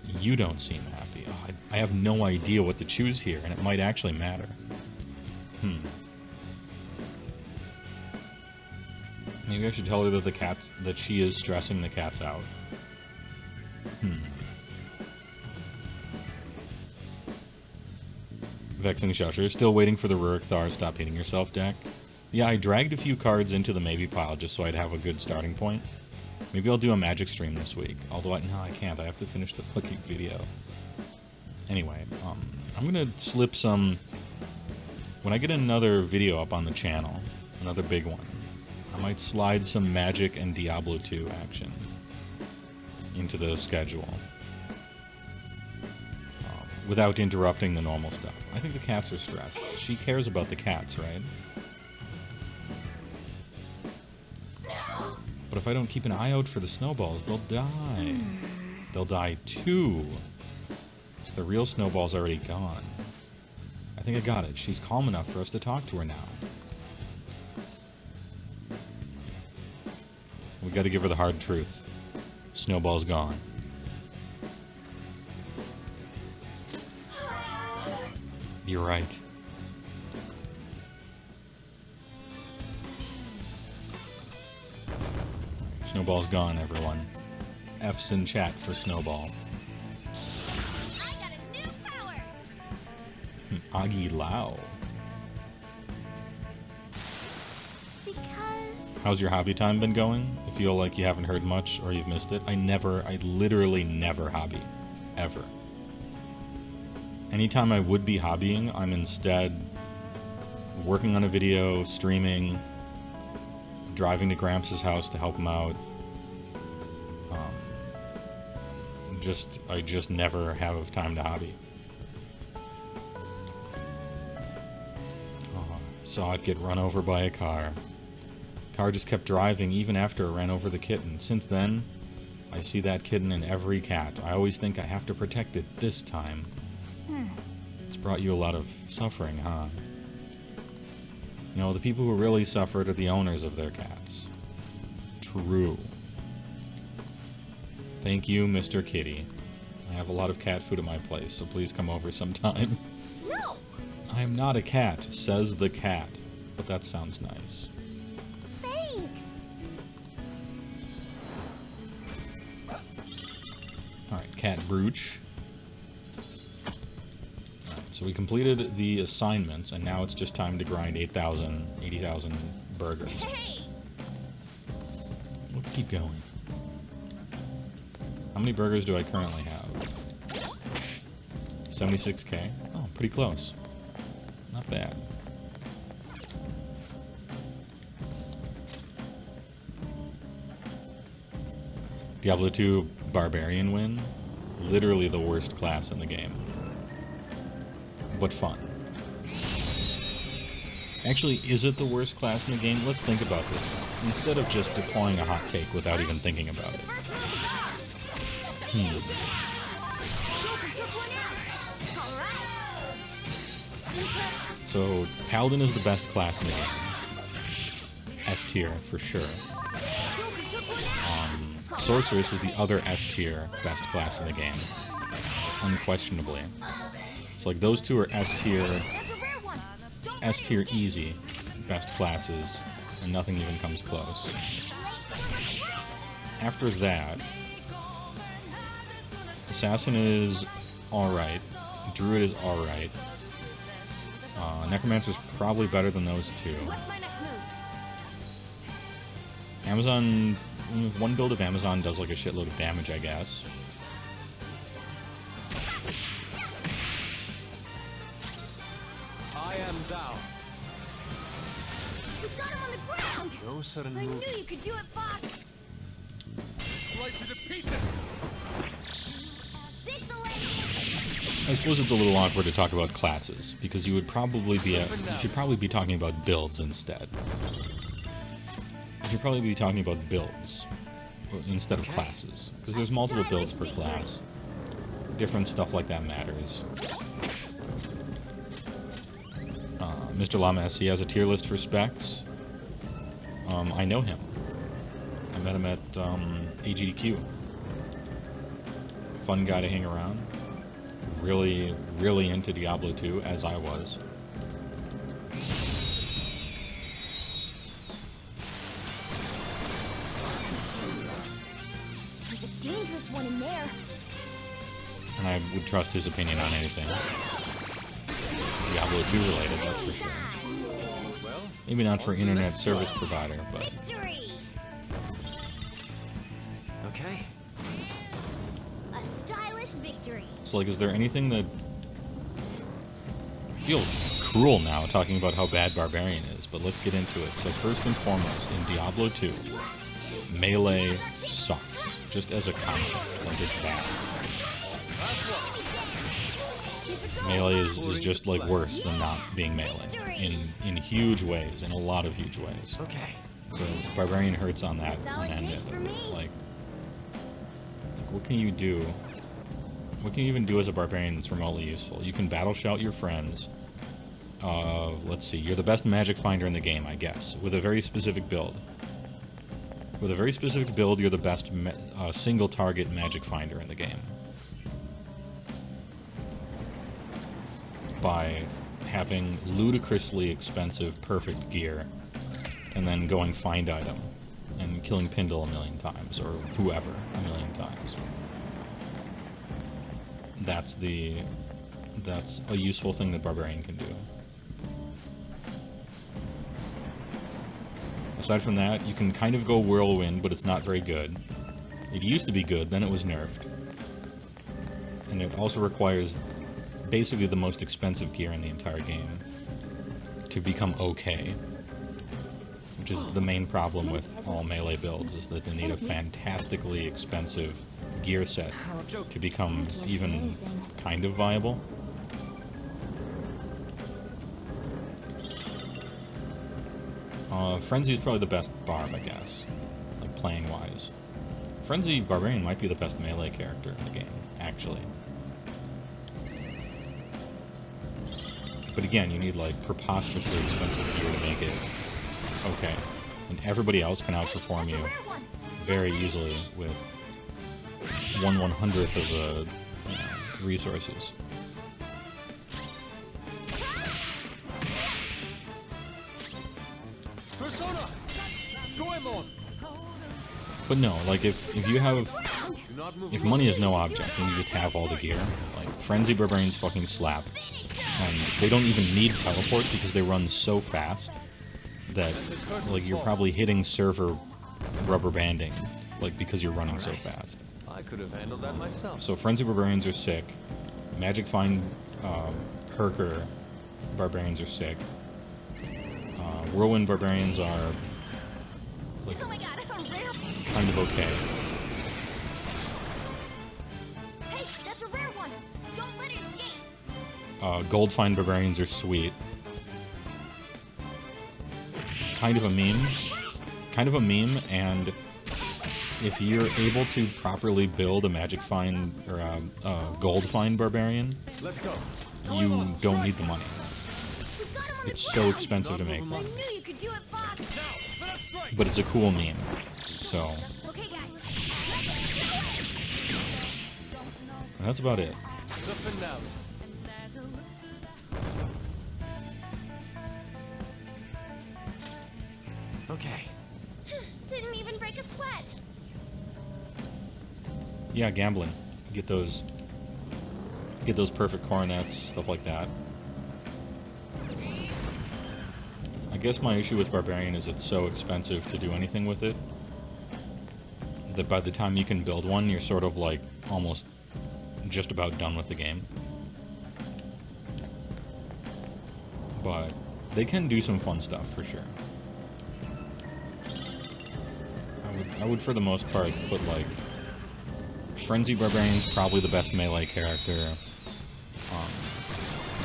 You don't seem happy. Oh, I have no idea what to choose here, and it might actually matter. Maybe I should tell her that she is stressing the cats out. Vexing Shusher. Still waiting for the Rurik Thar Stop Hitting Yourself deck. Yeah, I dragged a few cards into the maybe pile just so I'd have a good starting point. Maybe I'll do a magic stream this week. Although, no, I can't. I have to finish the fucking video. Anyway, I'm gonna slip some... When I get another video up on the channel, another big one, I might slide some Magic and Diablo 2 action into the schedule. Without interrupting the normal stuff. I think the cats are stressed. She cares about the cats, right? But if I don't keep an eye out for the snowballs, they'll die. They'll die too. So the real snowball's already gone. I think I got it. She's calm enough for us to talk to her now. We gotta give her the hard truth. Snowball's gone. You're right. Snowball's gone, everyone. F's in chat for Snowball. I got a new power. Agi Lao. Because... How's your hobby time been going? I feel like you haven't heard much or you've missed it. I literally never hobby. Ever. Anytime I would be hobbying, I'm instead working on a video, streaming, driving to Gramps' house to help him out. I just never have time to hobby. Oh, saw it get run over by a car. Car just kept driving even after it ran over the kitten. Since then, I see that kitten in every cat. I always think I have to protect it this time. It's brought you a lot of suffering, huh? You know, the people who really suffered are the owners of their cats. True. Thank you, Mr. Kitty. I have a lot of cat food at my place, so please come over sometime. No! I am not a cat, says the cat. But that sounds nice. Thanks! Alright, Cat Brooch. Alright, so we completed the assignments, and now it's just time to grind 80,000 burgers. Hey! Let's keep going. How many burgers do I currently have? 76k? Oh, pretty close. Not bad. Diablo 2 Barbarian win. Literally the worst class in the game. But fun. Actually, is it the worst class in the game? Let's think about this one. Instead of just deploying a hot take without even thinking about it. So, Paladin is the best class in the game. S tier, for sure. Sorceress is the other S tier best class in the game. Unquestionably. So, like, those two are S tier easy best classes, and nothing even comes close. After that, Assassin is alright. Druid is alright. Necromancer's probably better than those two. What's my next move? Amazon, one build of Amazon does like a shitload of damage, I guess. I am thou. You got him on the ground! No sudden I move. knew you could do it, Fox! Slice you to pieces. I suppose it's a little awkward to talk about classes, because you would probably be you should probably be talking about builds instead. You should probably be talking about builds instead of classes, because there's multiple builds per class. Different stuff like that matters. Mr. Llama SC has a tier list for specs. I know him. I met him at AGDQ. Fun guy to hang around. Really, really into Diablo 2, as I was. There's a dangerous one in there. And I would trust his opinion on anything. Diablo 2 related, that's for sure. Maybe not for internet service provider, but... Okay. A stylish victory. So, like, is there anything that... I feel cruel now talking about how bad Barbarian is, but let's get into it. So first and foremost, in Diablo 2, melee sucks. Just as a concept. Like, it's bad. Melee is just, like, worse than not being melee. In huge ways, in a lot of huge ways. Okay. So Barbarian hurts on that end of it. Like, what can you do? What can you even do as a Barbarian that's remotely useful? You can battle shout your friends. Let's see, you're the best magic finder in the game, I guess, with a very specific build. With a very specific build, you're the best single target magic finder in the game. By having ludicrously expensive perfect gear, and then going find item, and killing Pindle a million times, or whoever a million times. That's a useful thing that Barbarian can do. Aside from that, you can kind of go Whirlwind, but it's not very good. It used to be good, then it was nerfed. And it also requires basically the most expensive gear in the entire game to become okay. Which is the main problem with all melee builds, is that they need a fantastically expensive gear set to become even kind of viable. Frenzy is probably the best barb, I guess, like playing wise. Frenzy Barbarian might be the best melee character in the game, actually. But again, you need like preposterously expensive gear to make it okay. And everybody else can outperform you very easily with 1/100th of the resources. Persona! Goemon! But no, like if you have if money is no object and you just have all the gear, like, Frenzy Barbarians fucking slap. And they don't even need teleport because they run so fast that, like, you're probably hitting server rubber banding, like, because you're running so fast. I could have handled that myself. So Frenzy Barbarians are sick. Magic Find Herker Barbarians are sick. Whirlwind Barbarians are, like, kind of okay. Hey, that's a rare one. Don't let it escape. Gold Find Barbarians are sweet. Kind of a meme. Kind of a meme, and if you're able to properly build a Magic Find or a Gold Find Barbarian, Let's go. you don't need the money. It's so expensive to make. I knew you could do it, Fox. But it's a cool meme. So, Okay, guys. that's about it. The finale. Okay. Didn't even break a sweat. Yeah, gambling. Get those perfect coronets, stuff like that. I guess my issue with Barbarian is it's so expensive to do anything with it that by the time you can build one, you're sort of like almost just about done with the game. But they can do some fun stuff for sure. I would for the most part put, like, Frenzy Barbarian's probably the best melee character.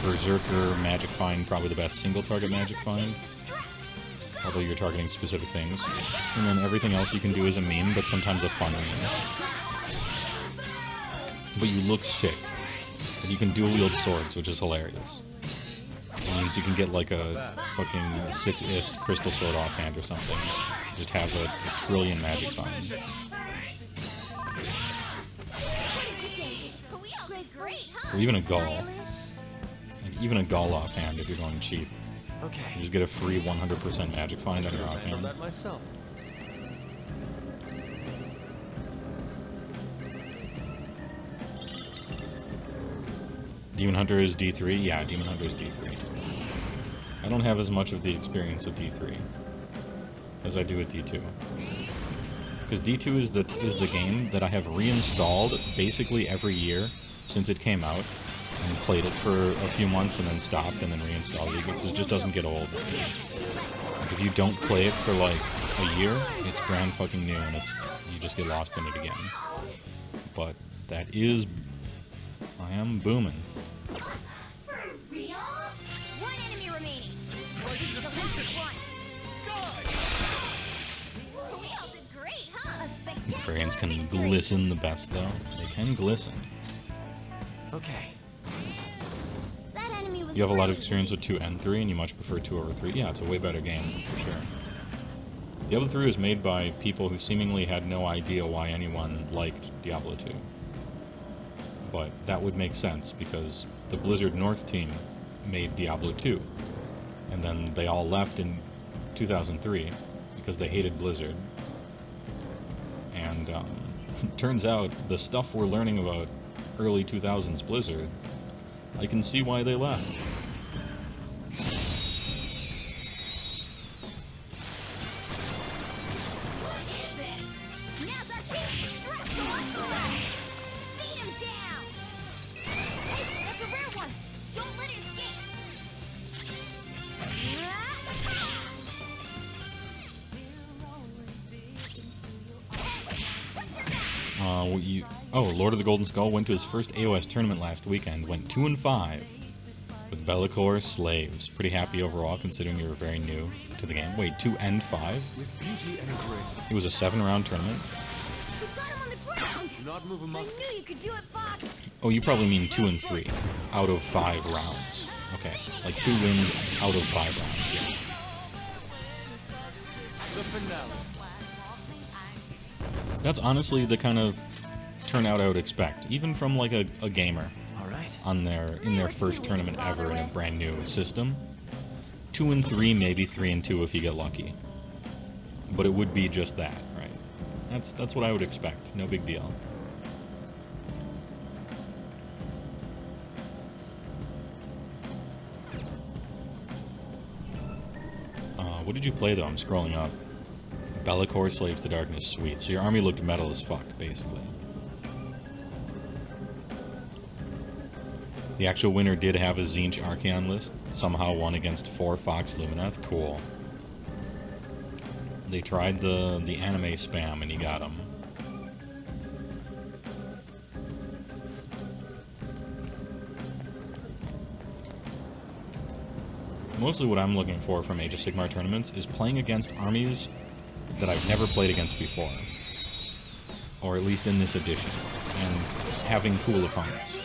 Berserker Magic Find probably the best single target Magic Find, although you're targeting specific things. And then everything else you can do is a meme, but sometimes a fun meme. But you look sick. And you can dual wield swords, which is hilarious. It means you can get like a fucking 6-ist crystal sword offhand or something. Just have a trillion Magic Find. Or even a Gull. Like, even a Gull offhand if you're going cheap. Okay. You just get a free 100% Magic Find on your Handled offhand. that myself. Demon Hunter is D3? Yeah, Demon Hunter is D3. I don't have as much of the experience with D3 as I do with D2. Because D2 is the game that I have reinstalled basically every year since it came out, and played it for a few months and then stopped and then reinstalled it because it just doesn't get old. Like, if you don't play it for like a year, it's brand fucking new and you just get lost in it again. But that is, I am booming. One enemy remaining. This is the last one. We all did great, huh? A spectacular. Barbarians can glisten the best though. They can glisten. Okay. That enemy was You have a lot of experience with 2 and 3, and you much prefer 2 over 3. Yeah, it's a way better game, for sure. Diablo 3 was made by people who seemingly had no idea why anyone liked Diablo 2. But that would make sense, because the Blizzard North team made Diablo 2. And then they all left in 2003, because they hated Blizzard. And turns out, the stuff we're learning about early 2000s Blizzard, I can see why they left. Now's our chance to strap the muscle up. Beat him down. Hey, that's a rare one. Don't let it escape. Lord of the Golden Skull went to his first AOS tournament last weekend, went 2-5 with Bellicor Slaves. Pretty happy overall, considering you were very new to the game. Wait, 2 and 5? With PG and Grace. It was a 7-round tournament? We got him on the ground. Do not move him I up. knew you could do it, Fox. Oh, you probably mean 2 and 3 out of 5 rounds. Okay, like 2 wins out of 5 rounds, yeah. The finale. That's honestly the kind of turnout I would expect, even from like a gamer in their first tournament ever in a brand new system. 2 and 3, maybe 3 and 2 if you get lucky. But it would be just that, right? That's what I would expect. No big deal. What did you play, though? I'm scrolling up. Be'lakor, Slaves to Darkness, sweet. So your army looked metal as fuck, basically. The actual winner did have a Tzeentch Archaon list. Somehow won against 4 Fox Lumineth. Cool. They tried the anime spam and he got them. Mostly what I'm looking for from Age of Sigmar tournaments is playing against armies that I've never played against before. Or at least in this edition. And having cool opponents.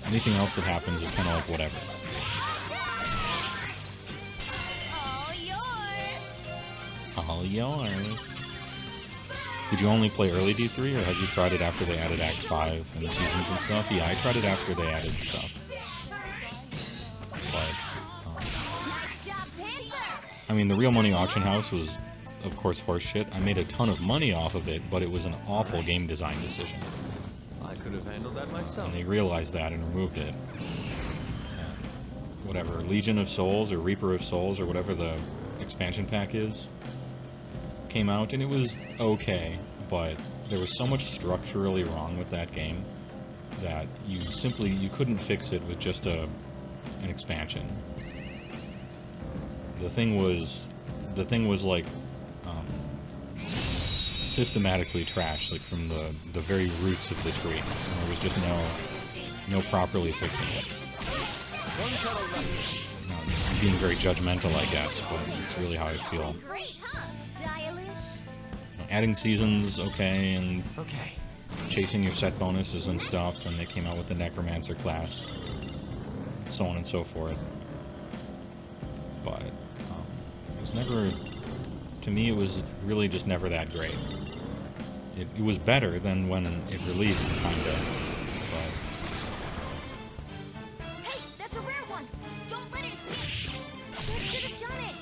Anything else that happens is kind of like whatever. All yours. Did you only play early D3, or have you tried it after they added Act 5 and the seasons and stuff? Yeah, I tried it after they added stuff. But, I mean, the Real Money Auction House was, of course, horseshit. I made a ton of money off of it, but it was an awful game design decision. I could have handled that myself. And they realized that and removed it. And whatever, Legion of Souls or Reaper of Souls or whatever the expansion pack is, came out, and it was okay, but there was so much structurally wrong with that game that you couldn't fix it with just an expansion. The thing was like systematically trashed, like from the very roots of the tree, and there was just no properly fixing it. I'm being very judgmental, I guess, but it's really how I feel. Adding seasons, okay, and chasing your set bonuses and stuff, and they came out with the Necromancer class, so on and so forth. But it was never, to me, it was really just never that great. It was better than when it released, kinda, but... Hey, that's a rare one! Don't let it escape! You should have done it!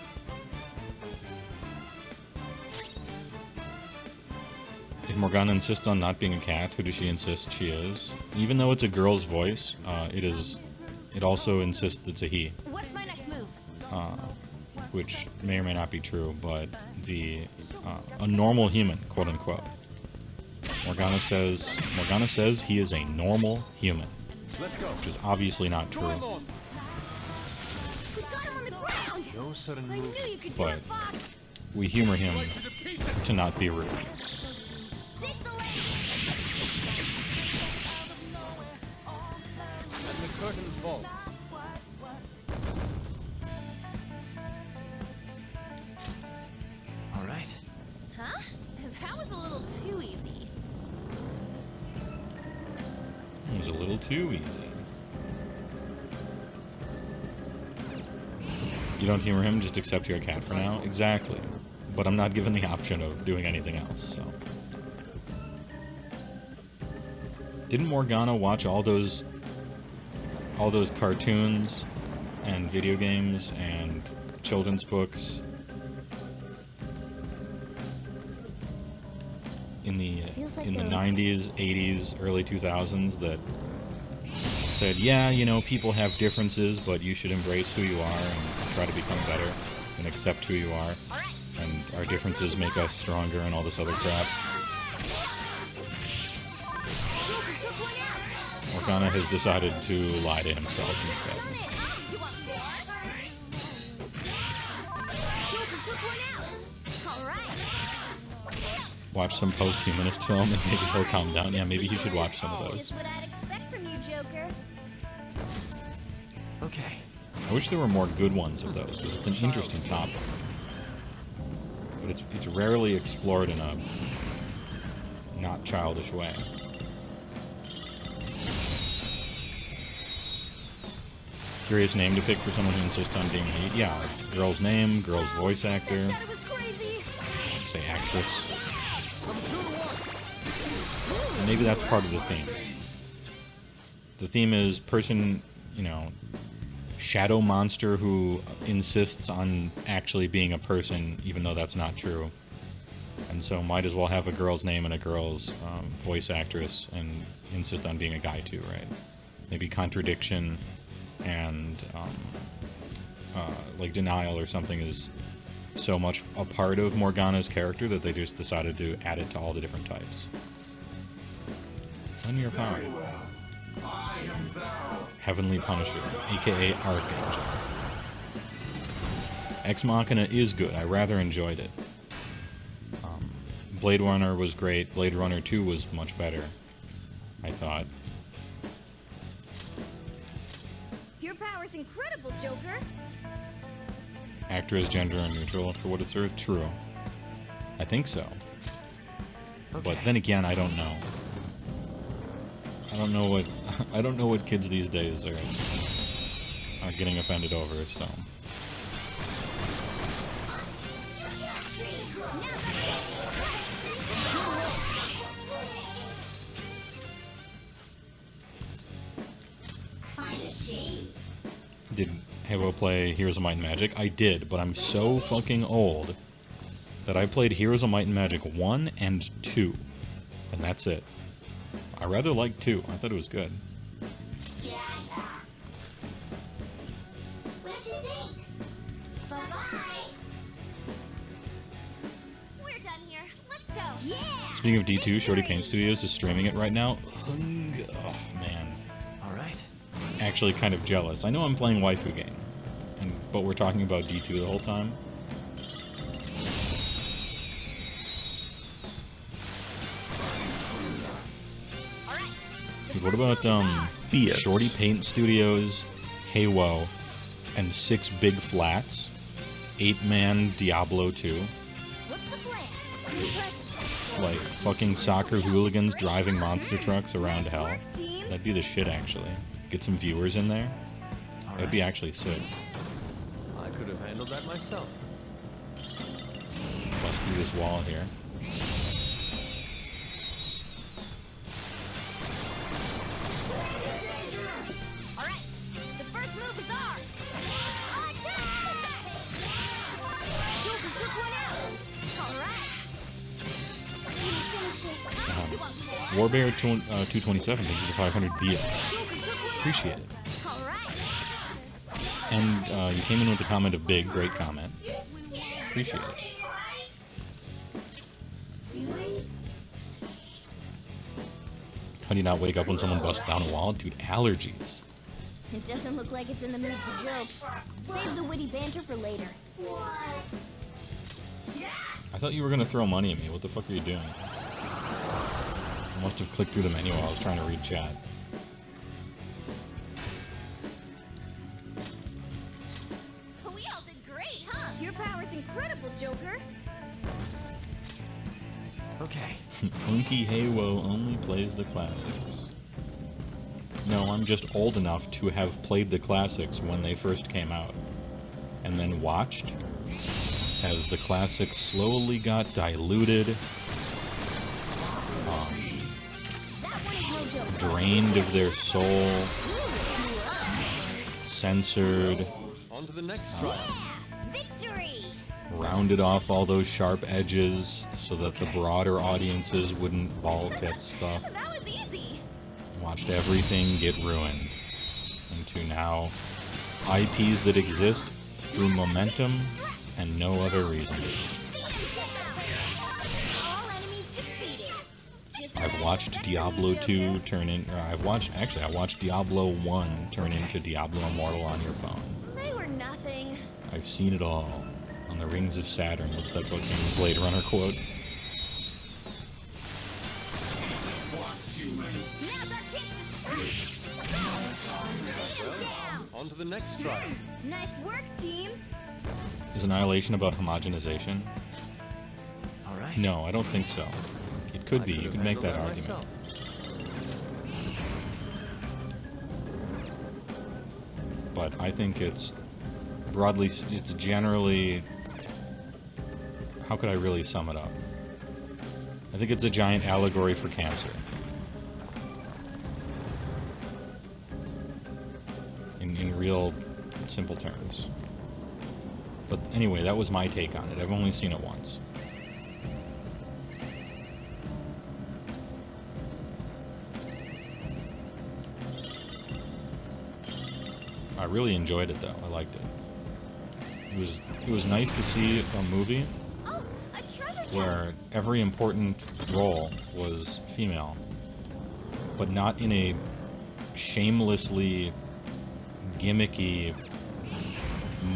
If Morgana insists on not being a cat, who does she insist she is? Even though it's a girl's voice, it also insists it's a he. What's my next move? Which may or may not be true, but a normal human, quote unquote. Morgana says he is a normal human. Let's go. Which is obviously not true. We got him on the ground! No sudden I knew move. you could do But it, Fox! we humor him to not be rude. And the curtain falls. All right. Huh? That was a little too easy. It was a little too easy. You don't humor him, just accept you're a cat for now? Exactly. But I'm not given the option of doing anything else, so... Didn't Morgana watch all those cartoons and video games and children's books in the 90s, 80s, early 2000s that said, yeah, you know, people have differences, but you should embrace who you are and try to become better and accept who you are, and our differences make us stronger and all this other crap. Morgana has decided to lie to himself instead. Watch some post-humanist film and maybe he'll calm down. Yeah, maybe he should watch some of those. Just what I'd expect from you, Joker. Okay. I wish there were more good ones of those, because it's an interesting topic. But it's rarely explored in a not childish way. Curious name to pick for someone who insists on being he? Yeah, girl's name, girl's voice actor. I should say actress. And maybe that's part of the theme. The theme is person, you know, shadow monster who insists on actually being a person, even though that's not true. And so might as well have a girl's name and a girl's voice actress and insist on being a guy too, right? Maybe contradiction and like denial or something is so much a part of Morgana's character that they just decided to add it to all the different types. Linear power. Heavenly Punisher, aka Archangel. Ex Machina is good. I rather enjoyed it. Blade Runner was great. Blade Runner 2 was much better, I thought. Your power's incredible, Joker. Actor is gender neutral, for what it's worth. True. I think so. But then again, I don't know. I don't know what kids these days are getting offended over, so. Did HeyWoah play Heroes of Might and Magic? I did, but I'm so fucking old that I played Heroes of Might and Magic 1 and 2, and that's it. I rather liked 2. I thought it was good. What'd you think? Bye-bye. We're done here. Let's go. Yeah! Speaking of D2, Shorty Paint Studios is streaming it right now. Oh, man. Alright. Actually kind of jealous. I know I'm playing Waifu Game, but we're talking about D2 the whole time. Dude, what about Shorty Paint Studios, HeyWoah, and 6 Big Flats, 8-man Diablo 2? Like fucking soccer hooligans driving monster trucks around hell. That'd be the shit, actually. Get some viewers in there. That'd be actually sick. I could have handled that myself. Bust through this wall here. Alright, the first move is ours. Joker took one out. Alright. Warbear 227 thanks for the 500 bits. Appreciate it. And you came in with a comment of big, great comment. Appreciate it. How do you not wake up when someone busts down a wall? Dude, allergies. It doesn't look like it's in the mood for jokes. Save the witty banter for later. I thought you were gonna throw money at me. What the fuck are you doing? I must have clicked through the menu while I was trying to read chat. We all did great, huh? Your power's incredible, Joker. Okay. Unky HeyWoah only plays the classics. No, I'm just old enough to have played the classics when they first came out, and then watched as the classics slowly got diluted, drained of their soul, censored, On to the next trial. Victory! rounded off all those sharp edges so that the broader audiences wouldn't ball tit stuff. That was easy. Watched everything get ruined into now IPs that exist through momentum and no other reason. I've watched Diablo 2 turn in, or I watched Diablo 1 turn into Diablo Immortal on your phone. They were nothing. I've seen it all on the Rings of Saturn. What's that fucking Blade Runner quote? Now's our chance to strike. Beat him down. On to the next trial. Nice work, team. Is Annihilation about homogenization? Alright. No, I don't think so. It could be. You could make that argument. But I think it's broadly, it's generally, how could I really sum it up? I think it's a giant allegory for cancer. In real simple terms. But anyway, that was my take on it. I've only seen it once. I really enjoyed it, though. I liked it. it was nice to see a movie where every important role was female, but not in a shamelessly gimmicky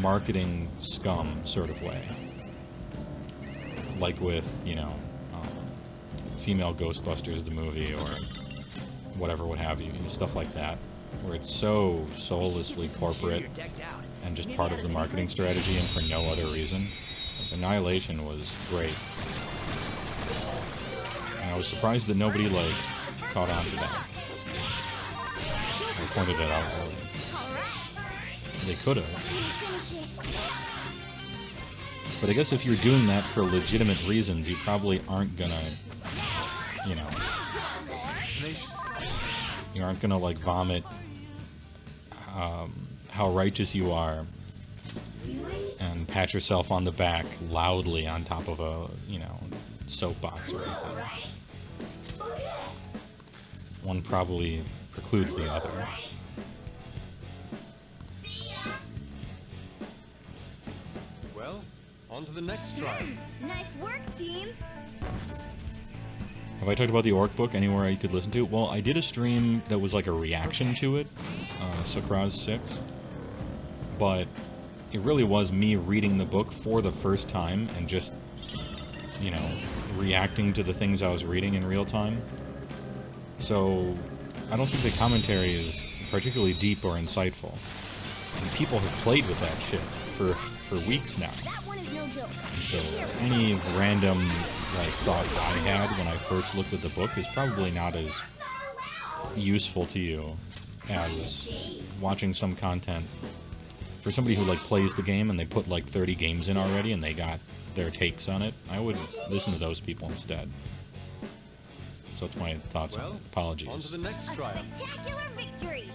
marketing scum sort of way, like with, you know, female Ghostbusters the movie or whatever, what have you, stuff like that, where it's so soullessly corporate and just part of the marketing strategy and for no other reason. Like, Annihilation was great, and I was surprised that nobody like caught on to that. I pointed it out earlier. They could have. But I guess if you're doing that for legitimate reasons, you probably aren't gonna, you know, you aren't gonna like vomit how righteous you are and pat yourself on the back loudly on top of a, you know, soapbox or anything. One probably precludes the other. Well, on to the next trial. Nice work, team. Have I talked about the Orc book anywhere you could listen to? Well, I did a stream that was like a reaction to it, Sakraz 6, but it really was me reading the book for the first time and just, you know, reacting to the things I was reading in real time. So I don't think the commentary is particularly deep or insightful. And people have played with that shit for weeks now. And so any random like thought I had when I first looked at the book is probably not as useful to you as watching some content for somebody who like plays the game and they put like 30 games in already and they got their takes on it. I would listen to those people instead. So that's my thoughts on it. Apologies. On to the next trial. Spectacular victory.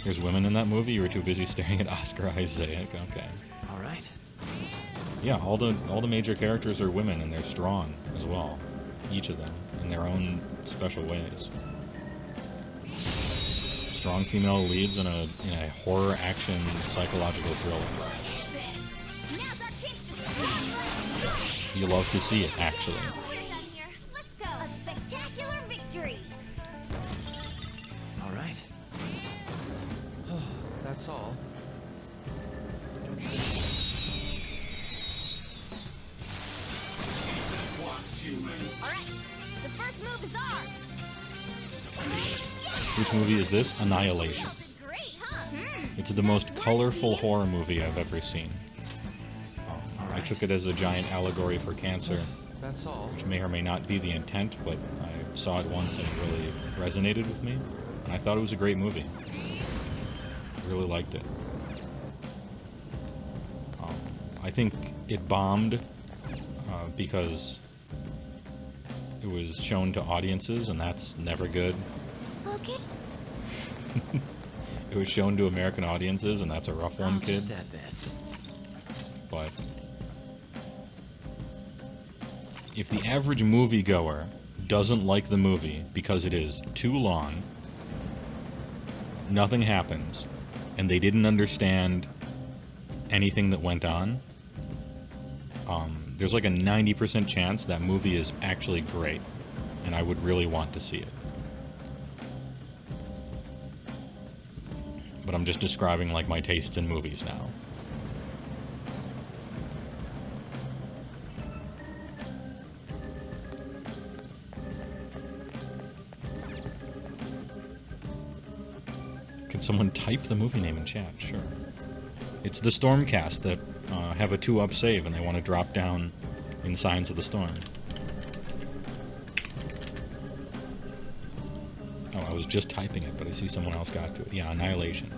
There's women in that movie? You were too busy staring at Oscar Isaac. Okay. All right. Yeah, all the major characters are women, and they're strong as well. Each of them, in their own special ways. Strong female leads in a horror action psychological thriller. You love to see it, actually. Let's go. A spectacular victory. All right. That's all. Alright, the first move is ours. Which movie is this? Annihilation. It's the most colorful horror movie I've ever seen. I took it as a giant allegory for cancer. That's all. Which may or may not be the intent, but I saw it once and it really resonated with me. And I thought it was a great movie. I really liked it. I think it bombed because it was shown to audiences, and that's never good. Okay. It was shown to American audiences, and that's a rough one, kid. Just at this. But if the average moviegoer doesn't like the movie because it is too long, nothing happens, and they didn't understand anything that went on, there's like a 90% chance that movie is actually great, and I would really want to see it. But I'm just describing like my tastes in movies now. Can someone type the movie name in chat? Sure. It's the Stormcast that have a 2-up save and they want to drop down in Signs of the Storm. Oh, I was just typing it, but I see someone else got to it. Yeah, Annihilation.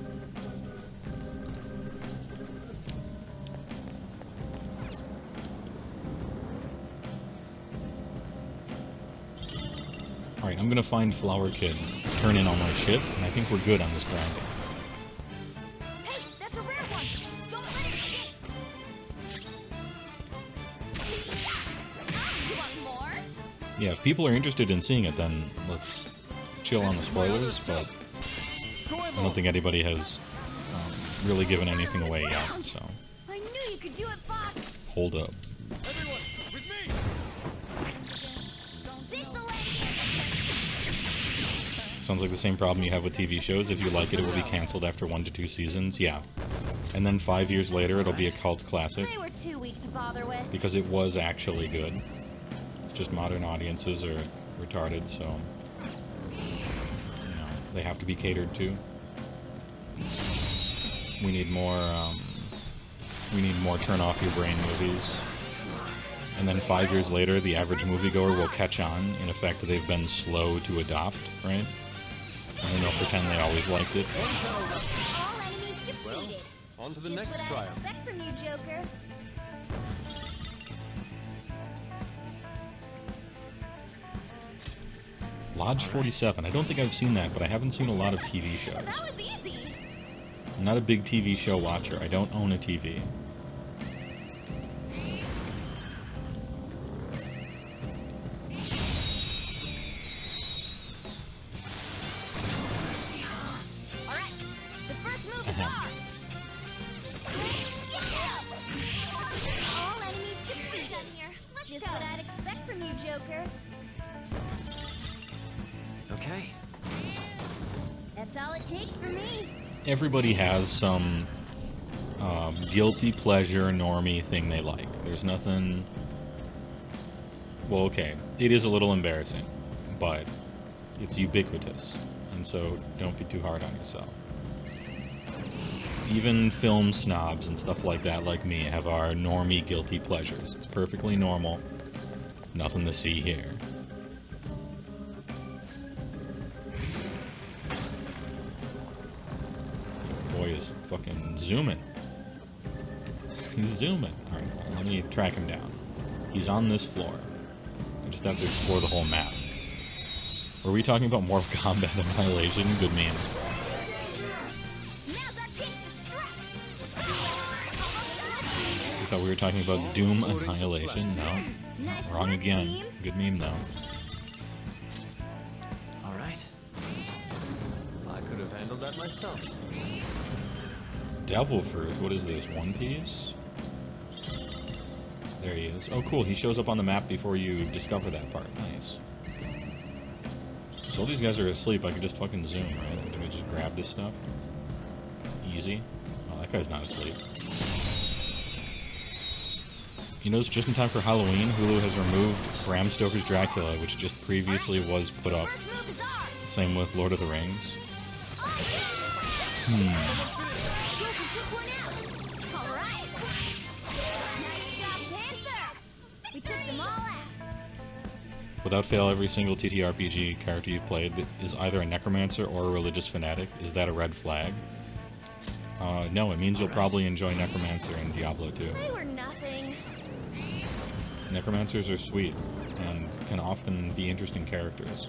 Alright, I'm gonna find Flower Kid, turn in all my shit, and I think we're good on this grinding. Hey, that's a rare one. Don't let it escape. You want more? Yeah, if people are interested in seeing it, then let's chill on the spoilers, but I don't think anybody has really given anything away yet, so. can do it, Fox! Hold up. Everyone, with me! This'll end Sounds like the same problem you have with TV shows. If you like it, it will be canceled after 1 to 2 seasons. Yeah. And then 5 years later, it'll be a cult classic. They were too weak to bother with. Because it was actually good. It's just modern audiences are retarded, so... You know, they have to be catered to. We need more turn off your brain movies. And then 5 years later, the average moviegoer will catch on. In effect, they've been slow to adopt, right? And then they'll pretend they always liked it. All enemies defeated. Well, on to the Just next what I trial. expect from you, Joker. Lodge 47. I don't think I've seen that, but I haven't seen a lot of TV shows. That was easy. I'm not a big TV show watcher. I don't own a TV. Alright, the first move is ours. All enemies defeated. Done here. Just what I'd expect from you, Joker. Okay. That's all it takes for me. Everybody has some guilty pleasure normie thing they like. There's nothing... Well, okay, it is a little embarrassing, but it's ubiquitous, and so don't be too hard on yourself. Even film snobs and stuff like that, like me, have our normie guilty pleasures. It's perfectly normal. Nothing to see here. Boy is fucking zooming. He's zooming. Alright, let me track him down. He's on this floor. I just have to explore the whole map. Were we talking about Morph Combat Annihilation? Good meme. I thought we were talking about Doom Annihilation. No. Wrong again. Good meme, though. Alright. I could have handled that myself. Devil Fruit. What is this? One Piece? There he is. Oh, cool. He shows up on the map before you discover that part. Nice. So all these guys are asleep. I could just fucking zoom, right? Can we just grab this stuff? Easy. Oh, that guy's not asleep. You notice just in time for Halloween, Hulu has removed Bram Stoker's Dracula, which just previously was put up. Same with Lord of the Rings. Without fail, every single TTRPG character you've played is either a necromancer or a religious fanatic. Is that a red flag? No, it means you'll probably enjoy Necromancer and Diablo 2. They were nothing. Necromancers are sweet, and can often be interesting characters.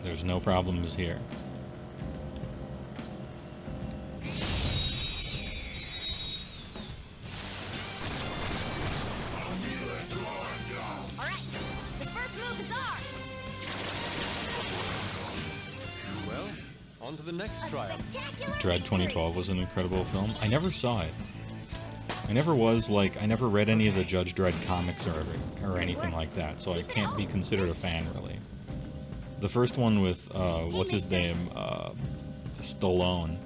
There's no problems here. On to the next trial. Dread 2012 was an incredible film. I never saw it. I never was, like, I never read any of the Judge Dredd comics or anything like that, so I can't be considered a fan, really. The first one with, what's his name? Stallone.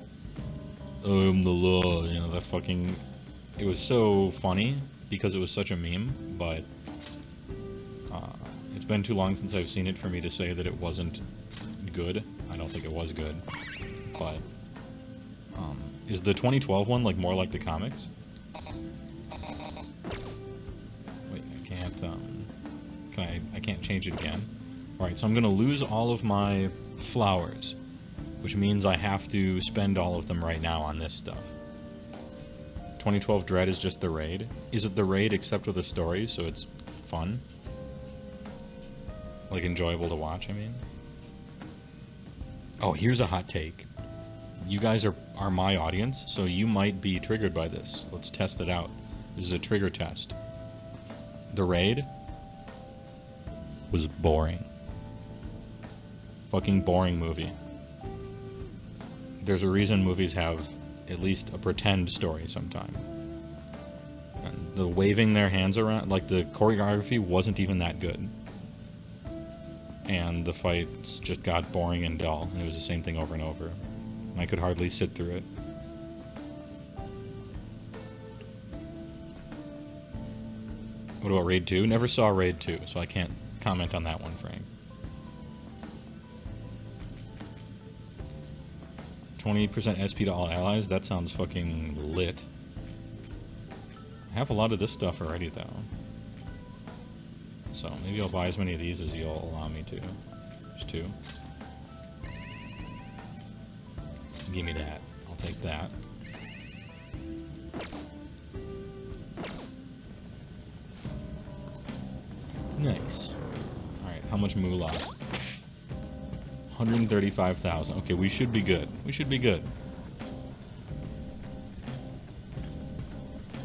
I'm the law, you know, that fucking... It was so funny, because it was such a meme, but... it's been too long since I've seen it for me to say that it wasn't good. I don't think it was good, but is the 2012 one like more like the comics? Wait, I can't change it again. All right, so I'm gonna lose all of my flowers, which means I have to spend all of them right now on this stuff. 2012 Dread is just the raid. Is it the raid except with a story, so it's fun? Like enjoyable to watch, I mean? Oh, here's a hot take. You guys are my audience, so you might be triggered by this. Let's test it out. This is a trigger test. The Raid was boring. Fucking boring movie. There's a reason movies have at least a pretend story sometime. And the waving their hands around, like the choreography wasn't even that good. And the fights just got boring and dull, and it was the same thing over and over. And I could hardly sit through it. What about Raid 2? Never saw Raid 2, so I can't comment on that one, Frank. 20% SP to all allies? That sounds fucking lit. I have a lot of this stuff already, though. So maybe I'll buy as many of these as you'll allow me to. Just 2. Give me that. I'll take that. Nice. Alright, how much moolah? 135,000. Okay, we should be good. We should be good.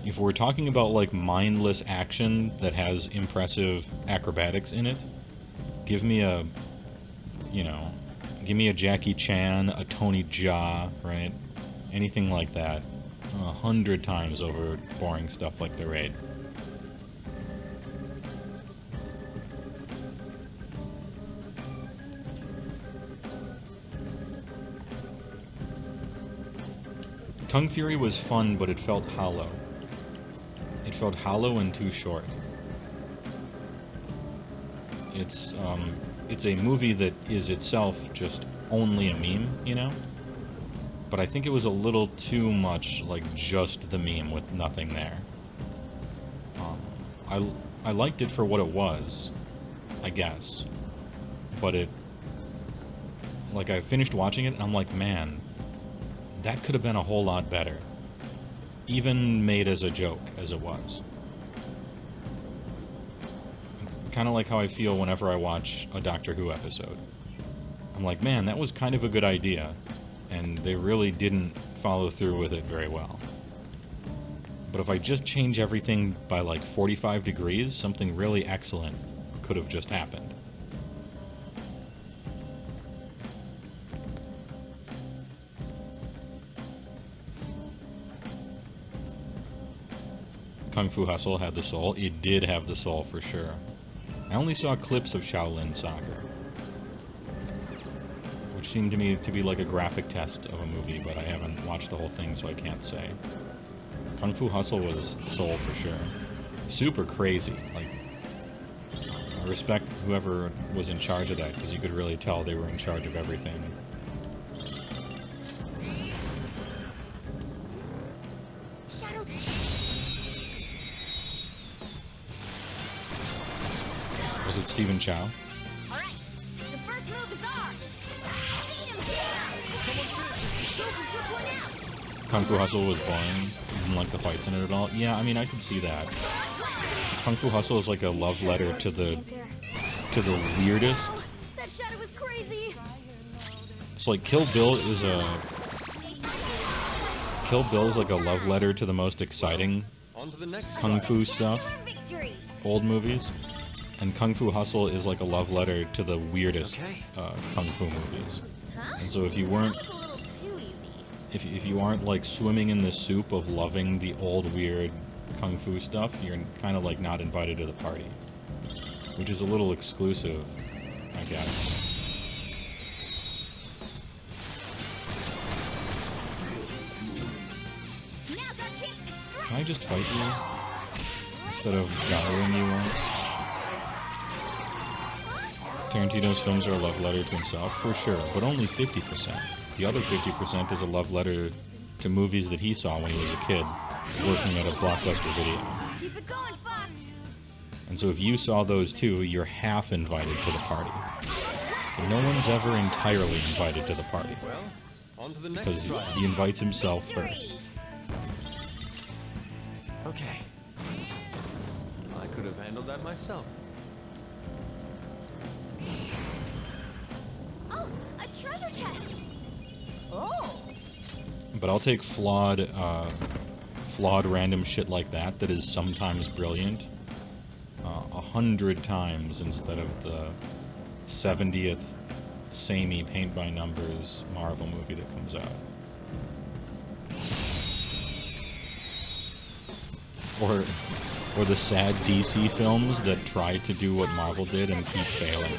If we're talking about, like, mindless action that has impressive acrobatics in it, give me a, you know, give me a Jackie Chan, a Tony Jaa, right? Anything like that. 100 times over boring stuff like the Raid. Kung Fury was fun, but it felt hollow. It felt hollow and too short. It's a movie that is itself just only a meme, you know? But I think it was a little too much like just the meme with nothing there. I liked it for what it was, I guess. But it... Like, I finished watching it, and I'm like, man, that could have been a whole lot better. Even made as a joke, as it was. It's kind of like how I feel whenever I watch a Doctor Who episode. I'm like, man, that was kind of a good idea, and they really didn't follow through with it very well. But if I just change everything by like 45 degrees, something really excellent could have just happened. Kung Fu Hustle had the soul. It did have the soul for sure. I only saw clips of Shaolin Soccer, which seemed to me to be like a graphic test of a movie, but I haven't watched the whole thing, so I can't say. Kung Fu Hustle was soul for sure. Super crazy. Like, I respect whoever was in charge of that, because you could really tell they were in charge of everything. Was it Stephen Chow? Alright, the first move is ours. Beat him down! Joker took one out! Kung Fu Hustle was boring. Didn't like the fights in it at all. Yeah, I mean, I could see that. Kung Fu Hustle is like a love letter to the weirdest. That shadow was crazy! So like Kill Bill is like a love letter to the most exciting Kung Fu stuff. Old movies. And Kung Fu Hustle is like a love letter to the weirdest Kung Fu movies. And so if you weren't... If you aren't like swimming in the soup of loving the old weird Kung Fu stuff, you're kind of like not invited to the party. Which is a little exclusive, I guess. Can I just fight you? Instead of gathering you once? Tarantino's films are a love letter to himself, for sure, but only 50%. The other 50% is a love letter to movies that he saw when he was a kid, working at a Blockbuster Video. Keep it going, Fox! And so if you saw those too, you're half invited to the party. But no one's ever entirely invited to the party. Because he invites himself first. Okay. I could have handled that myself. Oh, a treasure chest! Oh! But I'll take flawed random shit like that is sometimes brilliant 100 times instead of the 70th samey paint by numbers Marvel movie that comes out. or the sad DC films that try to do what Marvel did and keep failing.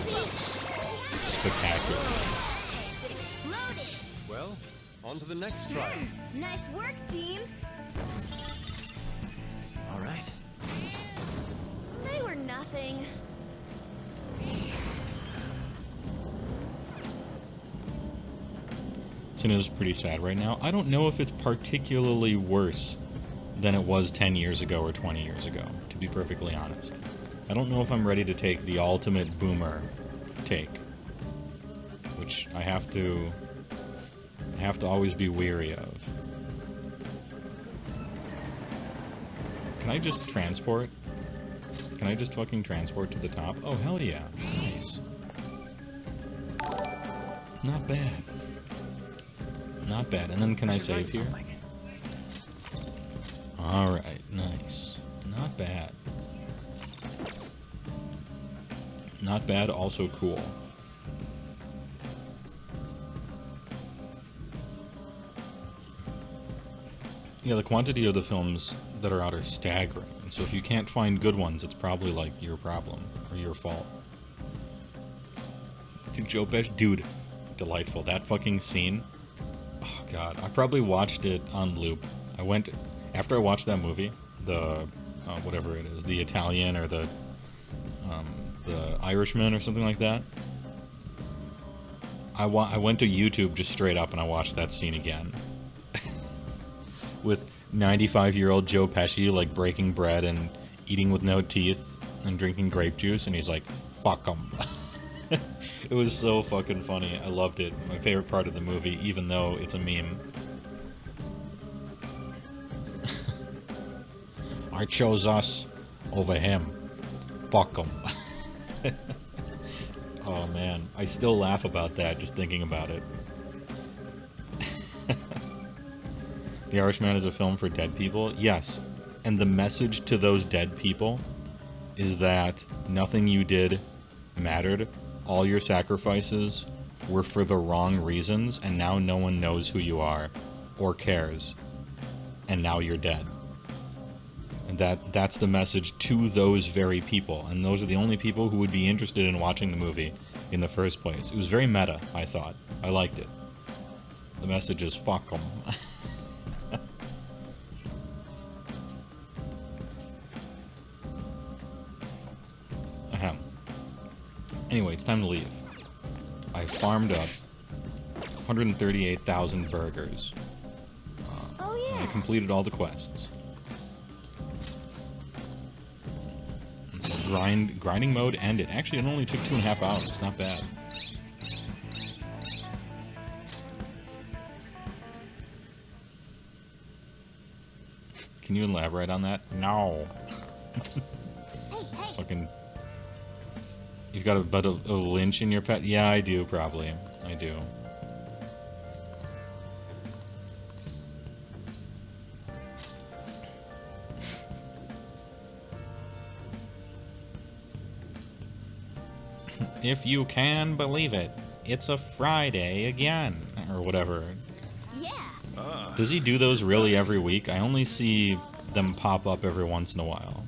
Spectacular. Well, on to the next trial. Nice work, team. All right. They were nothing. Tina's pretty sad right now. I don't know if it's particularly worse than it was 10 years ago or 20 years ago, to be perfectly honest. I don't know if I'm ready to take the ultimate boomer take, which I have to always be weary of. Can I just transport? Can I just fucking transport to the top? Oh, hell yeah. Nice. Not bad. Not bad. And then can I save here? Alright, nice. Not bad. Not bad, also cool. Yeah, the quantity of the films that are out are staggering. And so if you can't find good ones, it's probably like your problem or your fault. Joe Pesci, dude, delightful. That fucking scene. Oh god, I probably watched it on loop. After I watched that movie, the whatever it is, the Italian or the Irishman or something like that. I went to YouTube just straight up and I watched that scene again. With 95-year-old Joe Pesci like breaking bread and eating with no teeth and drinking grape juice, and he's like, "Fuck 'em." It was so fucking funny. I loved it. My favorite part of the movie, even though it's a meme. I chose us over him. Fuck 'em. Oh man, I still laugh about that just thinking about it. The Irishman is a film for dead people? Yes. And the message to those dead people is that nothing you did mattered. All your sacrifices were for the wrong reasons, and now no one knows who you are or cares. And now you're dead. And that's the message to those very people. And those are the only people who would be interested in watching the movie in the first place. It was very meta, I thought. I liked it. The message is fuck 'em. Ahem. Anyway, it's time to leave. I farmed up 138,000 burgers. Oh yeah. I completed all the quests. And so grinding mode ended. Actually, it only took 2.5 hours. Not bad. Can you elaborate on that? No. Hey. Fucking. You've got a lynch in your pet? Yeah, I do, probably. I do. If you can believe it, it's a Friday again. Or whatever. Yeah. Does he do those really every week? I only see them pop up every once in a while.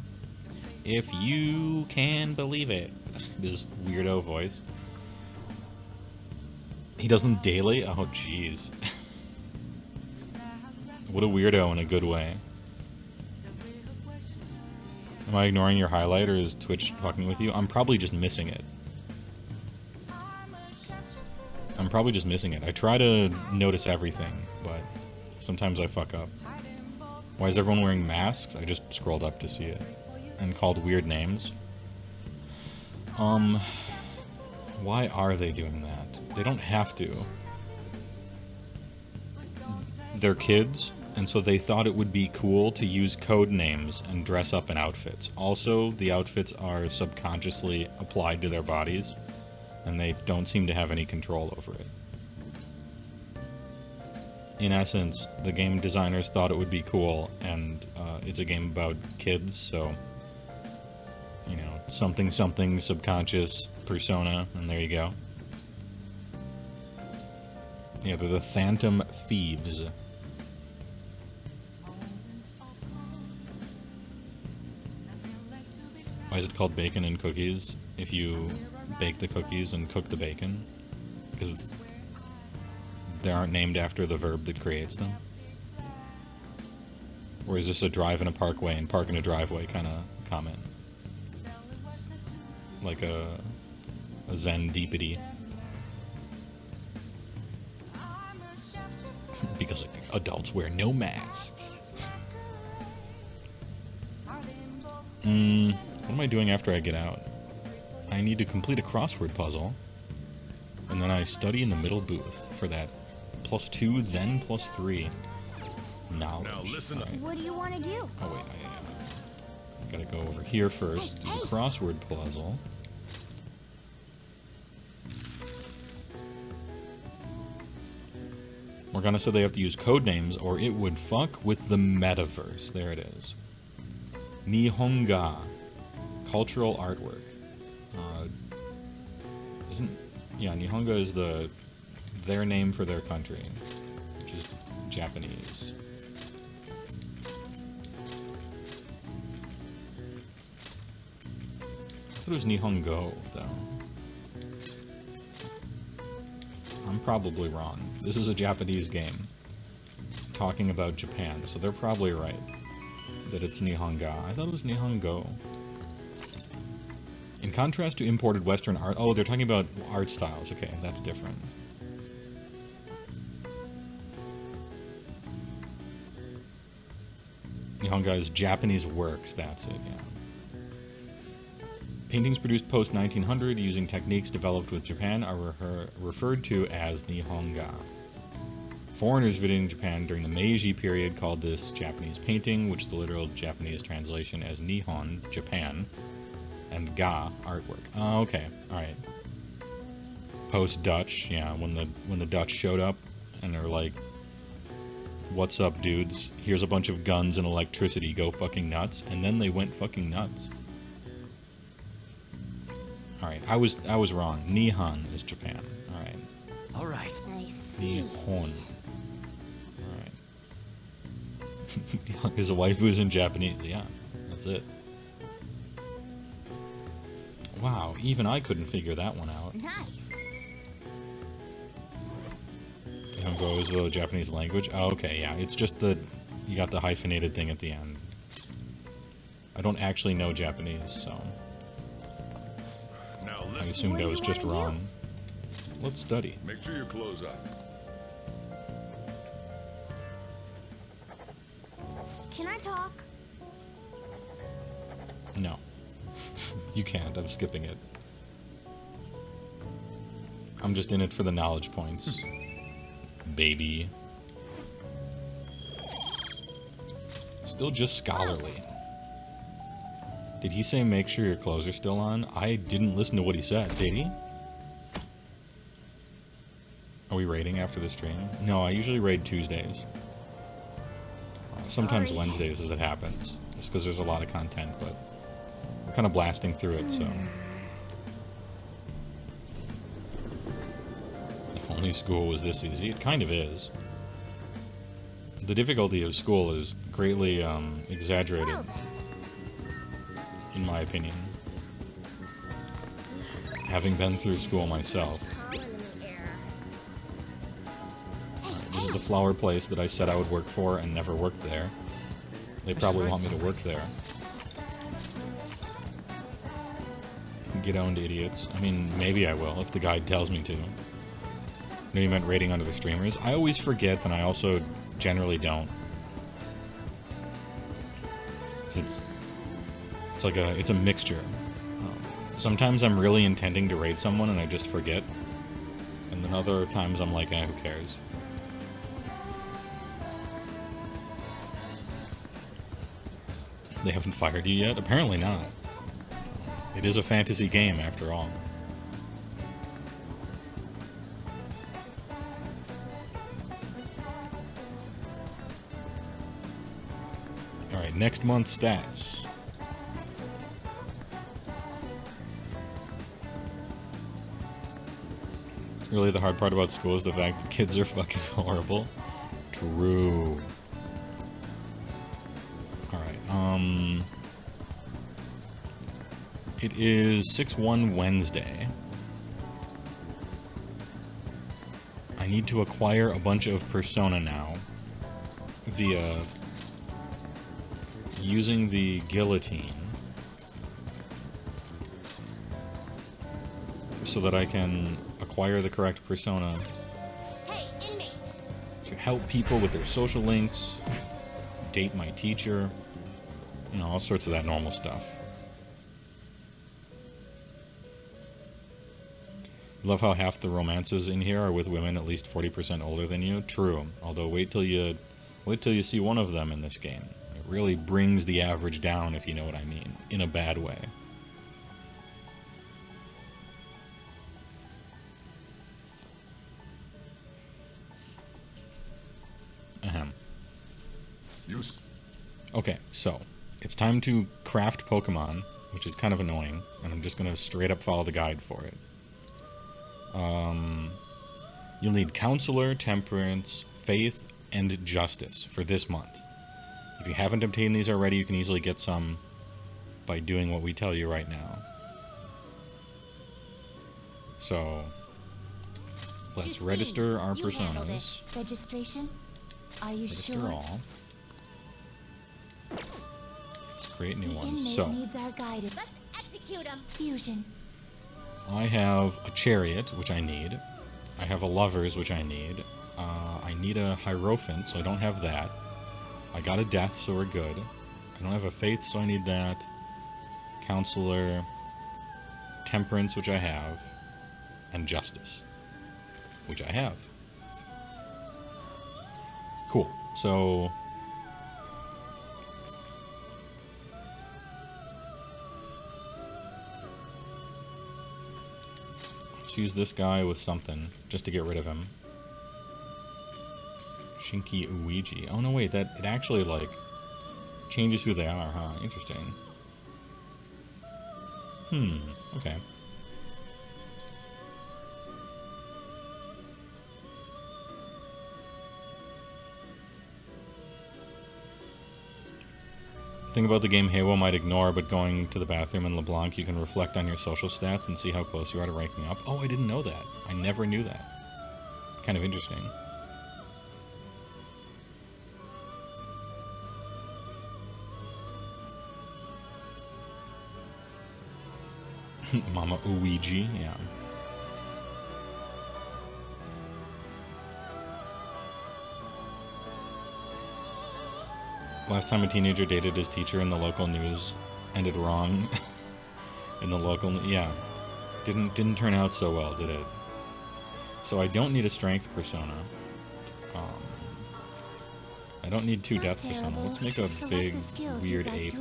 If you can believe it. His weirdo voice. He does them daily? Oh, jeez. What a weirdo in a good way. Am I ignoring your highlight, or is Twitch fucking with you? I'm probably just missing it. I try to notice everything, but sometimes I fuck up. Why is everyone wearing masks? I just scrolled up to see it. And called weird names. Why are they doing that? They don't have to. They're kids, and so they thought it would be cool to use code names and dress up in outfits. Also, the outfits are subconsciously applied to their bodies, and they don't seem to have any control over it. In essence, the game designers thought it would be cool, and it's a game about kids, so, you know, something subconscious persona, and there you go. Yeah, they're the Phantom Thieves. Why is it called bacon and cookies if you bake the cookies and cook the bacon? Because they aren't named after the verb that creates them? Or is this a drive in a parkway and park in a driveway kind of comment? Like a Zen deepity. Because adults wear no masks. What am I doing after I get out? I need to complete a crossword puzzle. And then I study in the middle booth for that +2, then +3 knowledge. Now listen up. What do you want to do? Oh wait, I gotta go over here first, do the crossword puzzle. Morgana said they have to use code names or it would fuck with the metaverse. There it is. Nihonga. Cultural artwork. Nihonga is their name for their country, which is Japanese. I thought it was Nihongo, though. I'm probably wrong. This is a Japanese game talking about Japan, so they're probably right that it's Nihonga. I thought it was Nihongo. In contrast to imported Western art... Oh, they're talking about art styles. Okay, that's different. Nihonga is Japanese works. That's it, yeah. Paintings produced post-1900 using techniques developed with Japan are referred to as Nihonga. Foreigners visiting Japan during the Meiji period called this Japanese painting, which the literal Japanese translation as Nihon, Japan, and Ga, artwork. Oh, okay, alright. Post-Dutch, yeah, when the Dutch showed up, and they're like, what's up, dudes? Here's a bunch of guns and electricity, go fucking nuts. And then they went fucking nuts. Alright, I was wrong. Nihon is Japan. Alright. Alright. Nihon. Alright. His waifu's in Japanese. Yeah, that's it. Wow, even I couldn't figure that one out. Nice. Nihongo is the Japanese language. Oh, okay, yeah. It's just you got the hyphenated thing at the end. I don't actually know Japanese, so I assumed I was just wrong. Let's study. Make sure your clothes up. Can I talk? No. You can't. I'm skipping it. I'm just in it for the knowledge points. Baby. Still just scholarly. Did he say make sure your clothes are still on? I didn't listen to what he said, did he? Are we raiding after the stream? No, I usually raid Tuesdays. Sometimes Wednesdays as it happens. Just because there's a lot of content, but we're kind of blasting through it, so. If only school was this easy. It kind of is. The difficulty of school is greatly exaggerated, in my opinion. Having been through school myself. This is the flower place that I said I would work for and never worked there. They probably want me to work there. Get owned, idiots. I mean, maybe I will, if the guide tells me to. No, you meant rating under the streamers? I always forget, and I also generally don't. It's like it's a mixture. Sometimes I'm really intending to raid someone and I just forget. And then other times I'm like, who cares? They haven't fired you yet? Apparently not. It is a fantasy game, after all. Alright, next month's stats. Really, the hard part about school is the fact that kids are fucking horrible. True. Alright, It is 6/1 Wednesday. I need to acquire a bunch of persona now via using the guillotine so that I can acquire the correct persona to help people with their social links, date my teacher, you know, all sorts of that normal stuff. Love how half the romances in here are with women at least 40% older than you. True, although wait till you see one of them in this game. It really brings the average down, if you know what I mean, in a bad way. Ahem. Okay, so it's time to craft Pokemon, which is kind of annoying, and I'm just gonna straight up follow the guide for it. You'll need Counselor, Temperance, Faith, and Justice for this month. If you haven't obtained these already, you can easily get some by doing what we tell you right now. So, let's register our personas. Registration? Are you Register sure? all. Let's create new ones. Inmate So, needs our guidance. Let's execute him. Fusion. I have a Chariot, which I need. I have a Lovers, which I need. I need a Hierophant, so I don't have that. I got a Death, so we're good. I don't have a Faith, so I need that. Counselor, Temperance, which I have, and Justice, which I have. Cool. So let's use this guy with something just to get rid of him. Shinky Uiji. Oh no, wait, that it actually like changes who they are, huh? Interesting. Okay. Thing about the game HeyWoah might ignore, but going to the bathroom in LeBlanc, you can reflect on your social stats and see how close you are to ranking up. Oh, I didn't know that. I never knew that. Kind of interesting. Mama Uiji, yeah. Last time a teenager dated his teacher in the local news ended wrong. In the local, yeah. Didn't turn out so well, did it? So I don't need a strength persona. I don't need two death persona. Let's make a big, weird ape.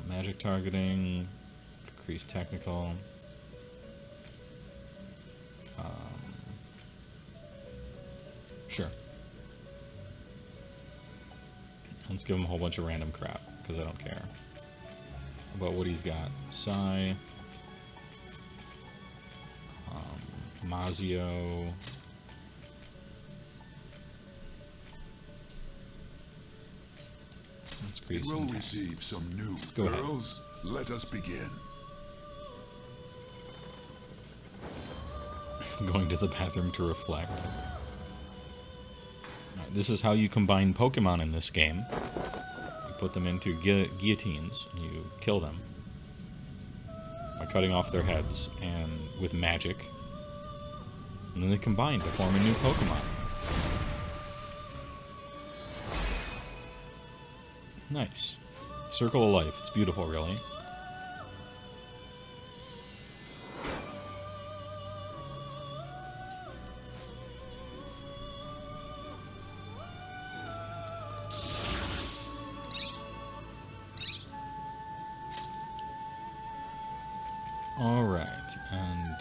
Magic targeting, decrease technical. Sure. Let's give him a whole bunch of random crap, because I don't care about what he's got. Sai. Mazio. Let's create We'll some receive some news. Go ahead. Girls, let us begin. Going to the bathroom to reflect. This is how you combine Pokemon in this game. You put them into guillotines, and you kill them by cutting off their heads and with magic. And then they combine to form a new Pokemon. Nice. Circle of Life. It's beautiful, really. Alright, and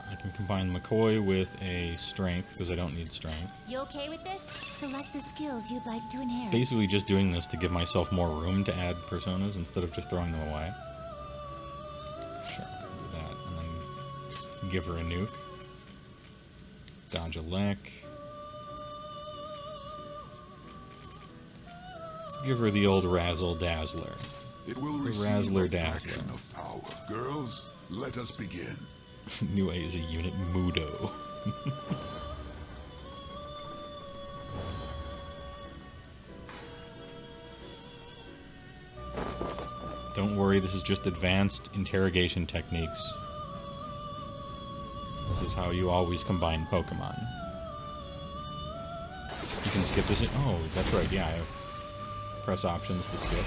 I can combine McCoy with a strength, because I don't need strength. You okay with this? Select the skills you'd like to inherit. Basically just doing this to give myself more room to add personas instead of just throwing them away. Sure, I'll do that. And then give her a nuke. Dodge a Lek. Let's give her the old razzle dazzler. It will The receive Razzler a Dazzler. fraction of power. Girls, let us begin. New A is a unit Mudo. Don't worry, this is just advanced interrogation techniques. This is how you always combine Pokemon. You can skip this. Oh, that's right, yeah, I have press options to skip.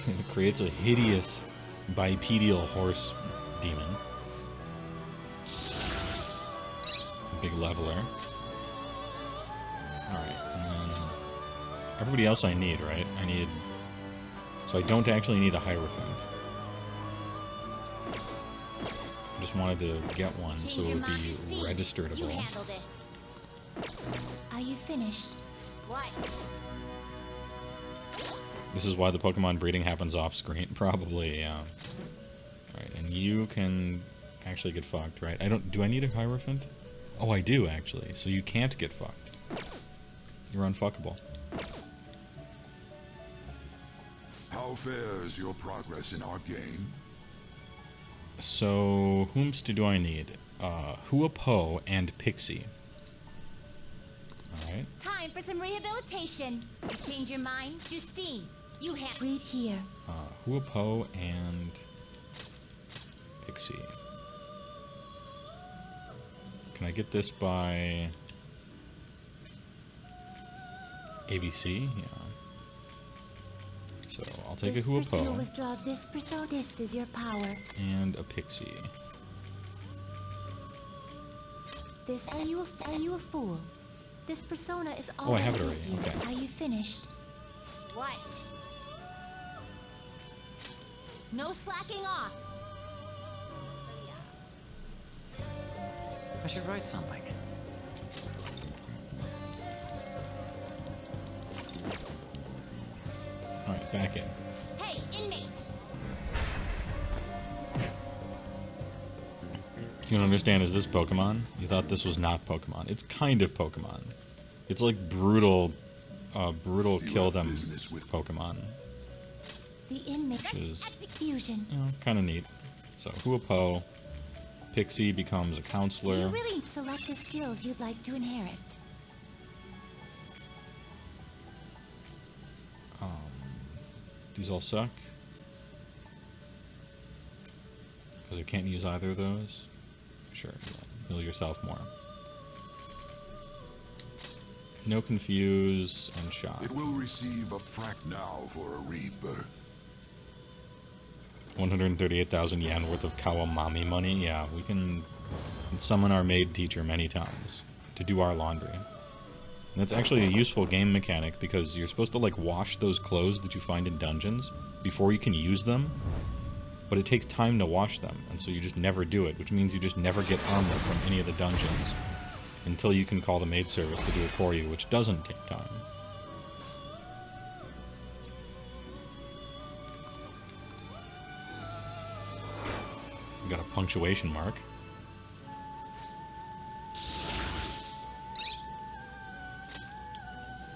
It creates a hideous bipedal horse demon. Big leveler. Alright, and then everybody else I need, right? I need... So I don't actually need a Hierophant. I just wanted to get one so it would be registerable. Are you finished? What? This is why the Pokemon breeding happens off screen, probably, yeah. Right, and you can actually get fucked, right? Do I need a Hierophant? Oh, I do, actually. So you can't get fucked. You're unfuckable. How fares your progress in our game? So, whomst do I need? Huapo and Pixie. Alright. Time for some rehabilitation. You change your mind, Justine. You have. Read here. Huapo and Pixie. Can I get this by ABC? Yeah. So I'll take a Huapo Withdraw this perso. This is your power. and a Pixie. This. Are you a fool? This persona is all. Oh, I have it already. You. Okay. Are you finished? What? No slacking off. I should write something. Alright, back in. Hey, inmate. You don't understand, is this Pokemon? You thought this was not Pokemon. It's kind of Pokemon. It's like brutal kill them Pokemon. The inmate. Which is, Fusion. you know, kind of neat. So, Huapo, Pixie becomes a Do counselor. you really select the skills you'd like to inherit? These all suck. Because I can't use either of those. Sure, heal yourself more. No confuse and shock. It will receive a frac now for a rebirth. 138,000 yen worth of Kawamami money. Yeah, we can summon our maid teacher many times to do our laundry. And that's actually a useful game mechanic because you're supposed to like wash those clothes that you find in dungeons before you can use them. But it takes time to wash them, and so you just never do it, which means you just never get armor from any of the dungeons until you can call the maid service to do it for you, which doesn't take time. We got a punctuation mark.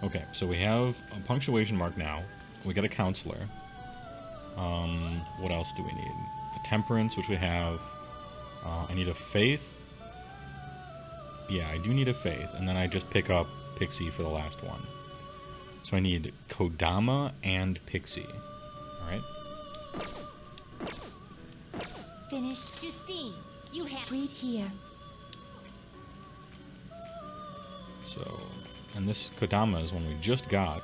Okay, so we have a punctuation mark now. We got a counselor. What else do we need? A temperance, which we have. I need a faith. Yeah, I do need a faith, and then I just pick up Pixie for the last one. So I need Kodama and Pixie. Alright. Finished. Justine, you have. Read here. So, and this Kodama is one we just got.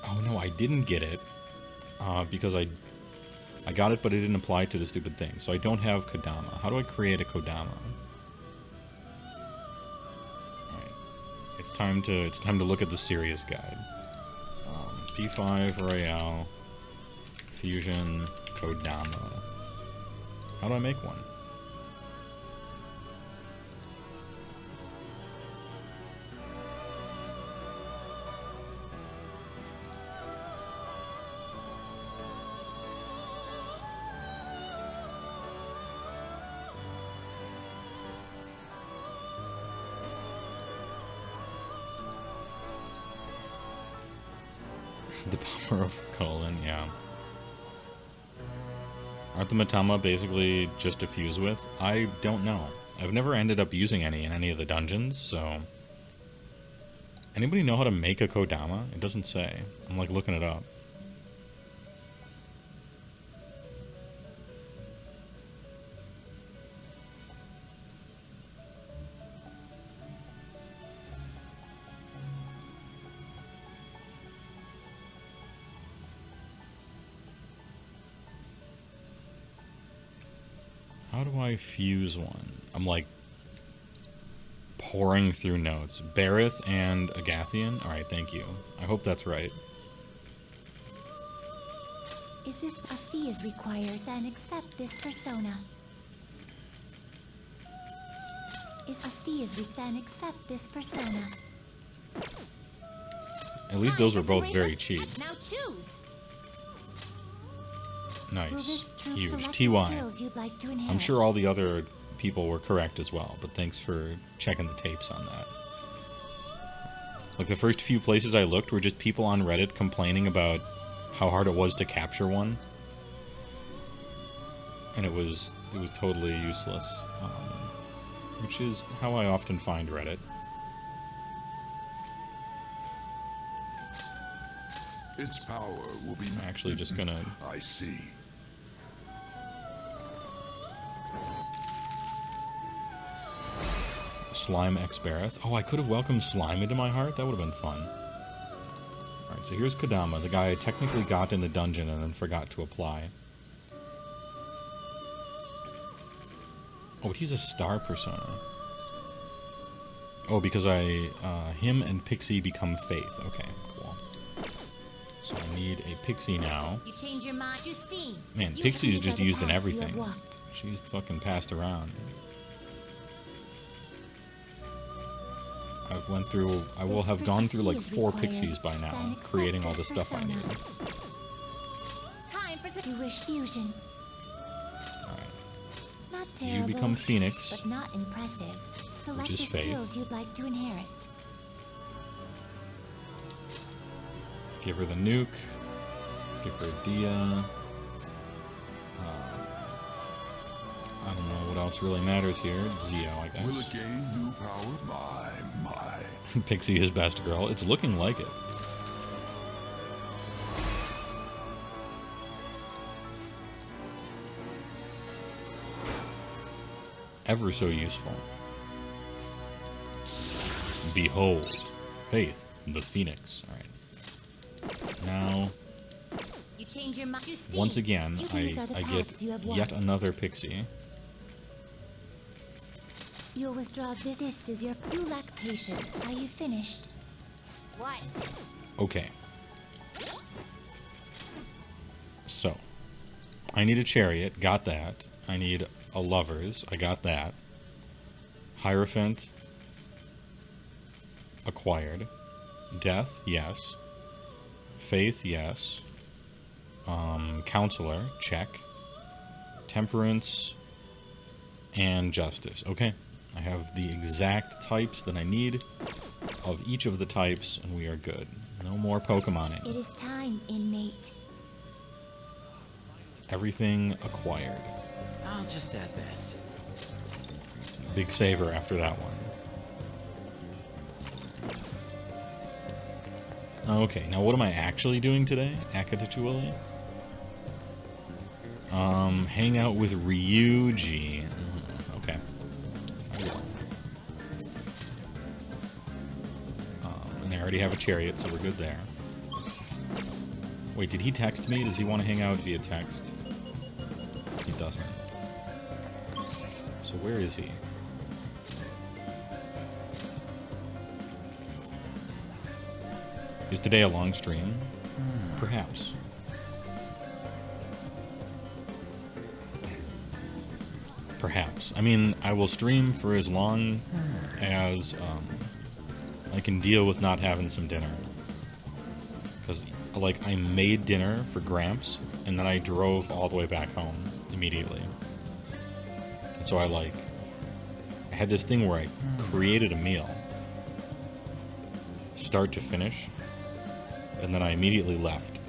Oh no, I didn't get it. Because I got it, but it didn't apply to the stupid thing. So I don't have Kodama. How do I create a Kodama? Alright. It's time to look at the serious guide. P5 Royale Fusion Kodama. How do I make one? The power of colon, yeah. Aren't the Matama basically just to fuse with? I don't know. I've never ended up using any in any of the dungeons, so... Anybody know how to make a Kodama? It doesn't say. I'm like looking it up. How do I fuse one? I'm like pouring through notes. Bareth and Agathian? Alright, thank you. I hope that's right. Is this a fee is required, then accept this persona. Is a fee is then accept this persona. At least those were both very cheap. Now choose. Nice. Huge. TY. I'm sure all the other people were correct as well, but thanks for checking the tapes on that. Like, the first few places I looked were just people on Reddit complaining about how hard it was to capture one. And it was totally useless. Which is how I often find Reddit. Its power will be... I'm actually just gonna... I see. Slime X Bareth. Oh, I could have welcomed Slime into my heart? That would have been fun. Alright, so here's Kodama, the guy I technically got in the dungeon and then forgot to apply. Oh, but he's a star persona. Oh, because him and Pixie become Faith. Okay, cool. So I need a Pixie now. You change your mind, Justine. Man, Pixie is just used in everything. She's fucking passed around. I will have gone through like 4 Pixies by now, creating all the stuff I need. Time for you wish fusion. Alright. Not terrible, You become Phoenix, but not impressive. Select which is the Faith. skills you'd like to inherit. Give her the nuke. Give her a Dia. I don't know what else really matters here. Zio, I guess. Will it gain new power? My. Pixie is best girl. It's looking like it. Ever so useful. Behold, Faith, the Phoenix. Alright. Now, you change your mind, Justine. once again, I get yet another Pixie. You'll withdraw this is your... You lack patience. Are you finished? What? Okay. So, I need a chariot. Got that. I need a lovers. I got that. Hierophant. Acquired. Death. Yes. Faith. Yes. Counselor. Check. Temperance. And justice. Okay. I have the exact types that I need of each of the types, and we are good. No more Pokemoning. It is time, inmate. Everything acquired. I'll just add this. Big saver after that one. Okay, now what am I actually doing today? Akatachuli? Hang out with Ryuji. Okay. And I already have a chariot, so we're good there. Wait, did he text me? Does he want to hang out via text? He doesn't. So where is he? Is today a long stream? Perhaps. Perhaps. I mean, I will stream for as long as I can deal with not having some dinner. Because, like, I made dinner for Gramps, and then I drove all the way back home immediately. And so I had this thing where I created a meal, start to finish, and then I immediately left.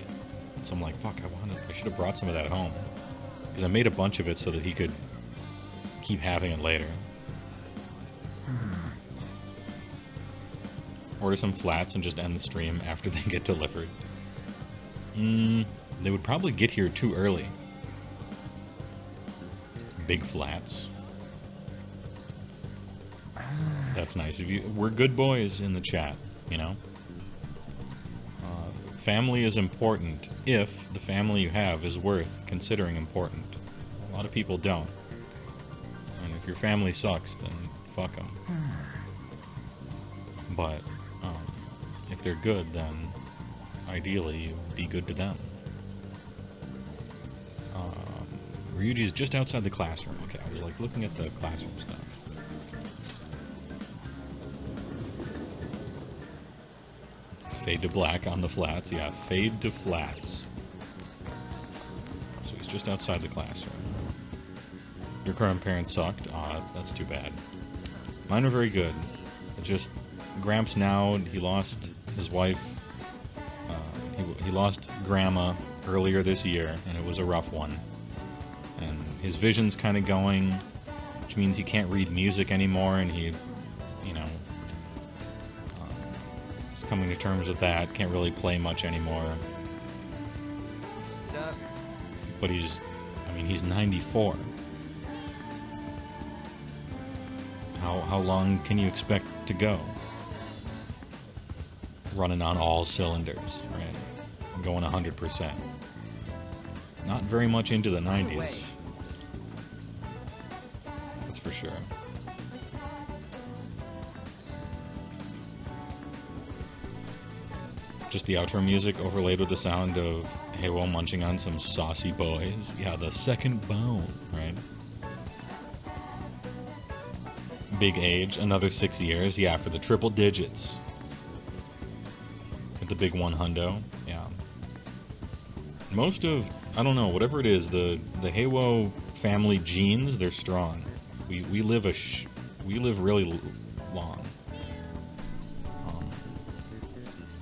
So I'm like, fuck, I should have brought some of that home. Because I made a bunch of it so that he could keep having it later. Order some flats and just end the stream after they get delivered. They would probably get here too early. Big flats. That's nice of you. We're good boys in the chat, you know? Family is important if the family you have is worth considering important. A lot of people don't. And if your family sucks, then fuck them. But if they're good, then ideally you be good to them. Ryuji's just outside the classroom. Okay, I was like looking at the classroom stuff. Fade to black on the flats. Yeah, fade to flats. So he's just outside the classroom. Your current parents sucked? Aw, that's too bad. Mine are very good. It's just Gramps now, he lost his wife. He lost Grandma earlier this year, and it was a rough one. And his vision's kind of going, which means he can't read music anymore, and he, you know, is coming to terms with that. Can't really play much anymore. What's up? But he's 94. How long can you expect to go? Running on all cylinders, right? Going 100%. Not very much into the 90s. That's for sure. Just the outro music overlaid with the sound of HeyWoah munching on some saucy boys. Yeah, the second bone, right? Big age, another 6 years. Yeah, for the triple digits. With the big 100. Yeah. Most of, I don't know, whatever it is, the HeyWoah family genes, they're strong. We live really long.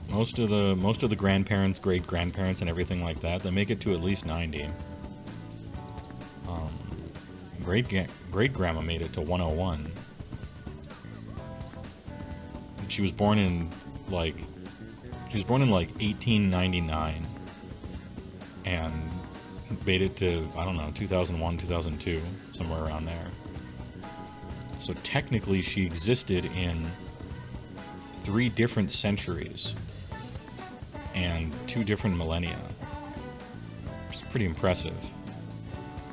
Most of the grandparents, great grandparents, and everything like that, they make it to at least 90. Great grandma made it to 101. She was born in like 1899, and made it to, I don't know, 2001, 2002, somewhere around there. So technically she existed in 3 different centuries and 2 different millennia, which is pretty impressive.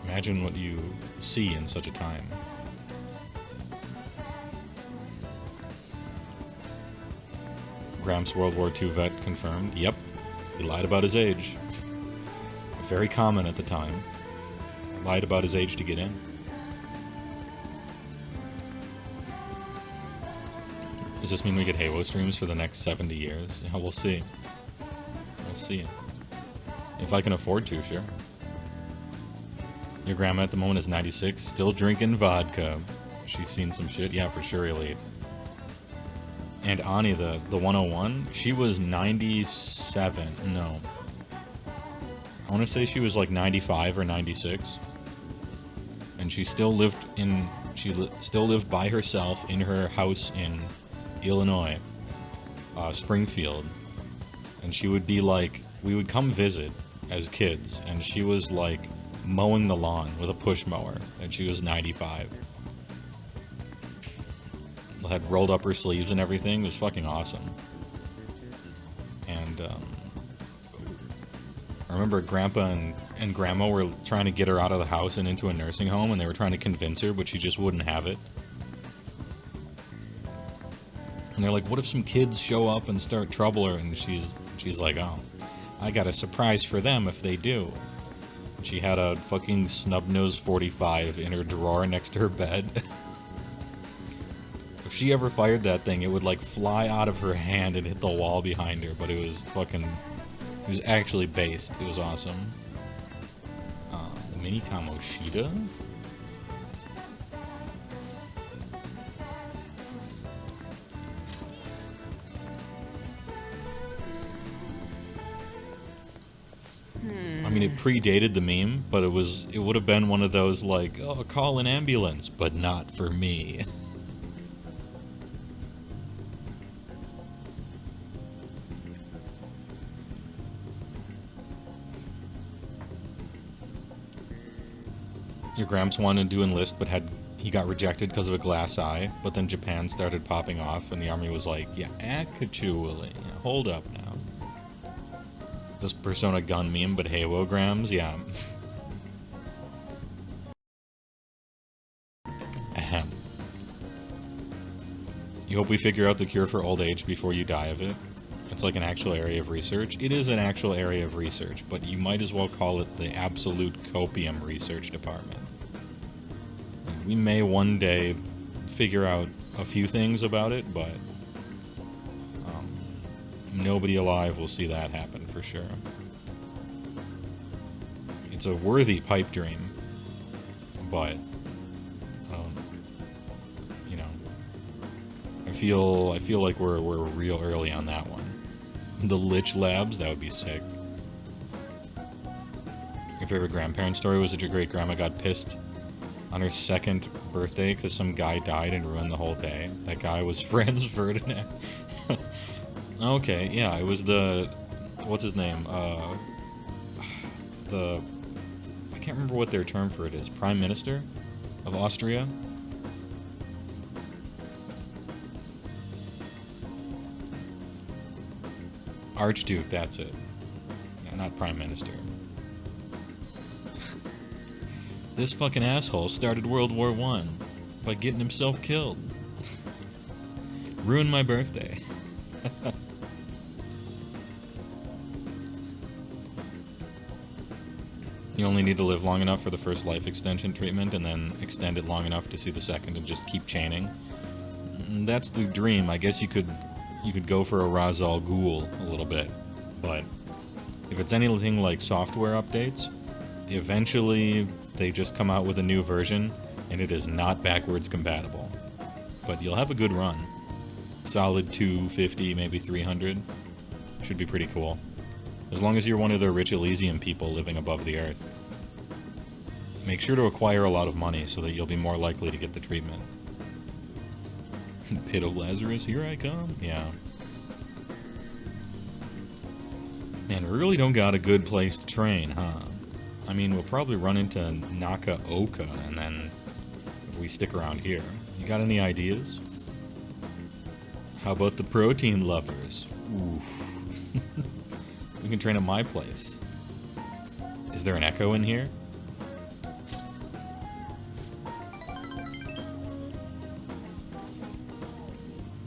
Imagine what you see in such a time. Gramps World War II vet confirmed. Yep, he lied about his age. Very common at the time. Lied about his age to get in. Does this mean we get HeyWoah streams for the next 70 years? Yeah, we'll see. We'll see. If I can afford to, sure. Your grandma at the moment is 96, still drinking vodka. She's seen some shit. Yeah, for sure, Elite. And Ani, the 101, she was 97. No. I want to say she was like 95 or 96. And she still lived still lived by herself in her house in Illinois, Springfield. And she would be like, we would come visit as kids, and she was like mowing the lawn with a push mower, and she was 95. Had rolled up her sleeves and everything. It was fucking awesome. And I remember Grandpa and Grandma were trying to get her out of the house and into a nursing home, and they were trying to convince her, but she just wouldn't have it. And they're like, what if some kids show up and start trouble her? And she's like, oh, I got a surprise for them if they do. And she had a fucking snub-nosed 45 in her drawer next to her bed. If she ever fired that thing, it would like fly out of her hand and hit the wall behind her, but it was actually based. It was awesome. The Mini Kamoshida? I mean, it predated the meme, but it would have been one of those like, oh, call an ambulance, but not for me. Your Gramps wanted to enlist, but he got rejected because of a glass eye, but then Japan started popping off, and the army was like, yeah, actually, hold up now. This Persona gun meme, but HeyWoah grams, yeah. Ahem. You hope we figure out the cure for old age before you die of it? It's like an actual area of research. It is an actual area of research, but you might as well call it the absolute copium research department. We may one day figure out a few things about it, but nobody alive will see that happen for sure. It's a worthy pipe dream, but you know, I feel like we're real early on that one. The Lich Labs, that would be sick. Your favorite grandparent story was that your great grandma got pissed on her 2nd birthday because some guy died and ruined the whole day. That guy was Franz Ferdinand. Okay, yeah, it was the... What's his name? I can't remember what their term for it is. Prime Minister of Austria? Archduke, that's it. Yeah, not Prime Minister. This fucking asshole started World War I by getting himself killed. Ruined my birthday. You only need to live long enough for the first life extension treatment and then extend it long enough to see the second and just keep chaining. That's the dream. I guess you could go for a Ra's al Ghul a little bit, but if it's anything like software updates, eventually they just come out with a new version and it is not backwards compatible. But you'll have a good run. Solid 250, maybe 300. Should be pretty cool. As long as you're one of the rich Elysium people living above the earth. Make sure to acquire a lot of money so that you'll be more likely to get the treatment. Pit of Lazarus, here I come. Yeah. Man, we really don't got a good place to train, huh? I mean, we'll probably run into Nakaoka, and then if we stick around here. You got any ideas? How about the protein lovers? Ooh. We can train at my place. Is there an echo in here?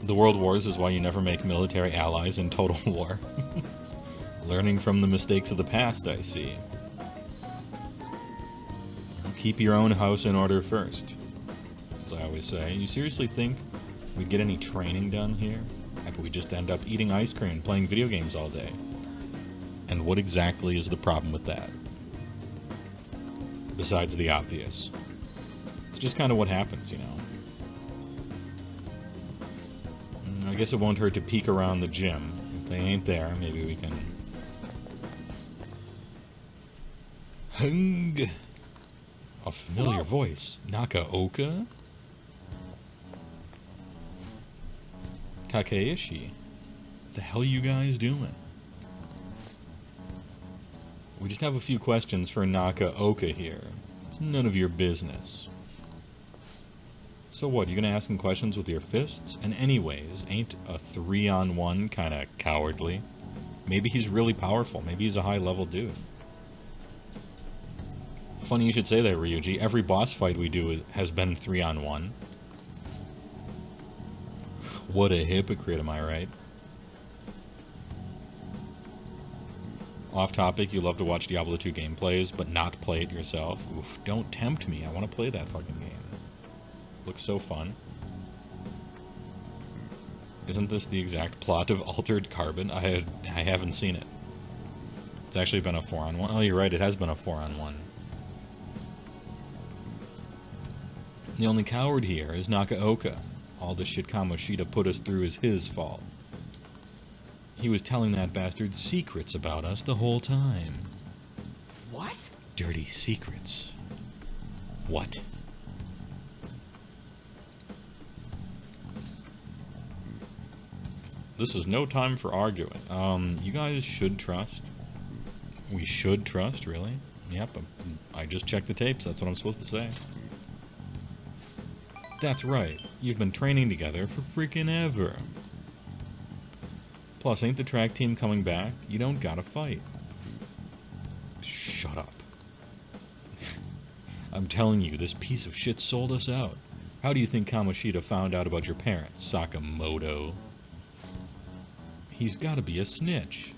The World Wars is why you never make military allies in Total War. Learning from the mistakes of the past, I see. Keep your own house in order first. As I always say, you seriously think we'd get any training done here? But we just end up eating ice cream and playing video games all day. And what exactly is the problem with that? Besides the obvious. It's just kind of what happens, you know. I guess it won't hurt to peek around the gym. If they ain't there, maybe we can... Hung! A familiar voice. Nakaoka? Takeishi? What the hell are you guys doing? We just have a few questions for Nakaoka here. It's none of your business. So what, you gonna ask him questions with your fists? And anyways, ain't a 3-on-1 kinda cowardly? Maybe he's really powerful. Maybe he's a high-level dude. Funny you should say that, Ryuji. Every boss fight we do has been 3-on-1. What a hypocrite, am I right? Off topic, you love to watch Diablo 2 gameplays, but not play it yourself. Oof, don't tempt me. I want to play that fucking game. Looks so fun. Isn't this the exact plot of Altered Carbon? I haven't seen it. It's actually been a 4-on-1. Oh, you're right, it has been a 4-on-1. The only coward here is Nakaoka. All the shit Kamoshida put us through is his fault. He was telling that bastard secrets about us the whole time. What? Dirty secrets. What? This is no time for arguing. You guys should trust. We should trust, really. Yep, I just checked the tapes. That's what I'm supposed to say. That's right. You've been training together for freaking ever. Plus, ain't the track team coming back? You don't gotta fight. Shut up. I'm telling you, this piece of shit sold us out. How do you think Kamoshida found out about your parents, Sakamoto? He's gotta be a snitch.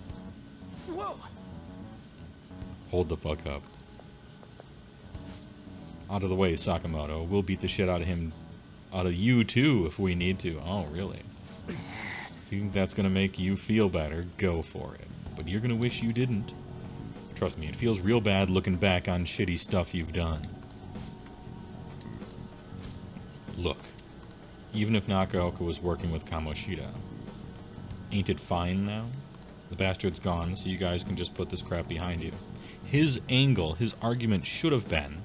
Whoa! Hold the fuck up. Out of the way, Sakamoto. We'll beat the shit out of him, out of you too, if we need to. Oh, really? If you think that's gonna make you feel better, go for it. But you're gonna wish you didn't. Trust me, it feels real bad looking back on shitty stuff you've done. Look, even if Nakaoka was working with Kamoshida, ain't it fine now? The bastard's gone, so you guys can just put this crap behind you. His angle, his argument should have been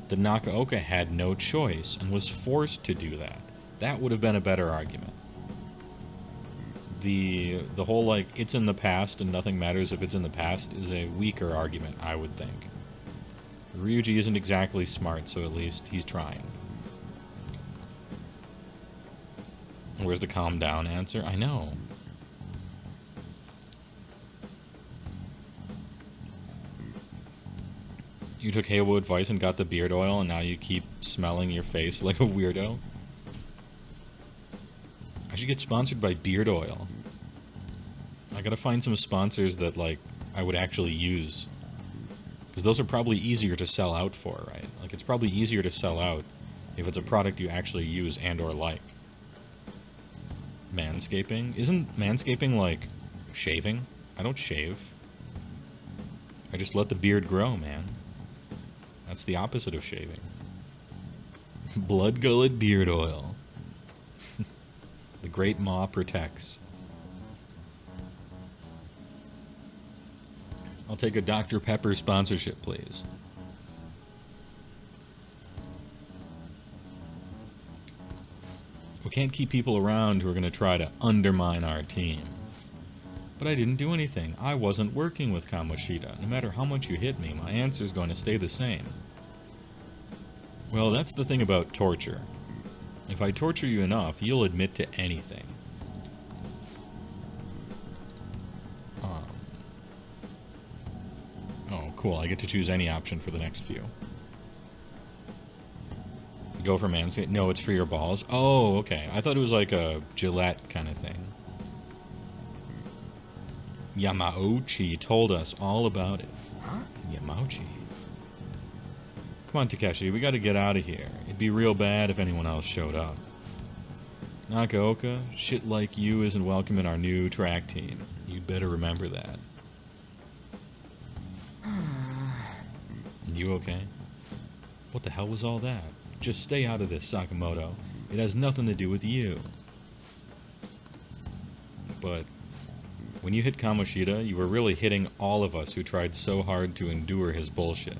that Nakaoka had no choice and was forced to do that. That would have been a better argument. The whole, like, it's in the past and nothing matters if it's in the past is a weaker argument, I would think. Ryuji isn't exactly smart, so at least he's trying. Where's the calm down answer? I know. You took HeyWoah advice and got the beard oil, and now you keep smelling your face like a weirdo? I should get sponsored by beard oil. I gotta find some sponsors that, like, I would actually use. Because those are probably easier to sell out for, right? Like, it's probably easier to sell out if it's a product you actually use and or like. Manscaping? Isn't manscaping like shaving? I don't shave. I just let the beard grow, man. That's the opposite of shaving. Blood-gullet beard oil. The Great Maw protects. I'll take a Dr. Pepper sponsorship, please. We can't keep people around who are going to try to undermine our team. But I didn't do anything. I wasn't working with Kamoshida. No matter how much you hit me, my answer is going to stay the same. Well, that's the thing about torture. If I torture you enough, you'll admit to anything. Oh, cool. I get to choose any option for the next few. Go for Manscaped? No, it's for your balls. Oh, okay. I thought it was like a Gillette kind of thing. Yamauchi told us all about it. Huh? Yamauchi. Come on, Takeshi. We gotta get out of here. It'd be real bad if anyone else showed up. Nakaoka, shit like you isn't welcome in our new track team. You'd better remember that. You okay? What the hell was all that? Just stay out of this, Sakamoto. It has nothing to do with you. But when you hit Kamoshida, you were really hitting all of us who tried so hard to endure his bullshit.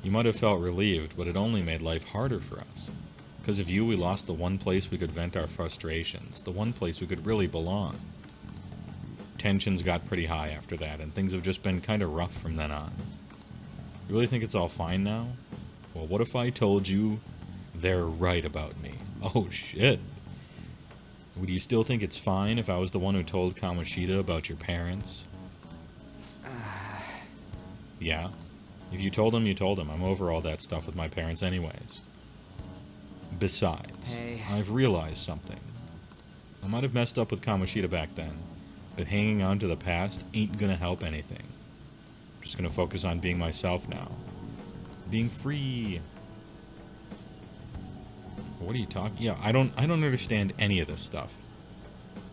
You might have felt relieved, but it only made life harder for us. Because of you, we lost the one place we could vent our frustrations, the one place we could really belong. Tensions got pretty high after that, and things have just been kind of rough from then on. You really think it's all fine now? Well, what if I told you they're right about me? Oh, shit. Would you still think it's fine if I was the one who told Kamoshida about your parents? Yeah. If you told him, you told him. I'm over all that stuff with my parents anyways. Besides, Hey. I've realized something. I might have messed up with Kamoshida back then, but hanging on to the past ain't gonna help anything. I'm just gonna focus on being myself now. Being free. What are you talking? Yeah, I don't understand any of this stuff.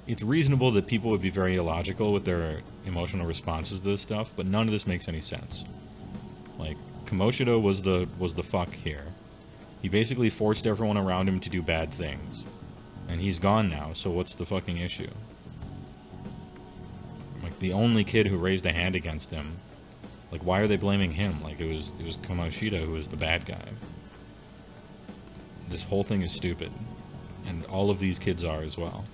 It's reasonable that people would be very illogical with their emotional responses to this stuff, but none of this makes any sense. Like, Kamoshida was the fuck here. He basically forced everyone around him to do bad things. And he's gone now, so what's the fucking issue? Like, the only kid who raised a hand against him, Like, why are they blaming him? Like, it was Kamoshida who was the bad guy. This whole thing is stupid. And all of these kids are as well.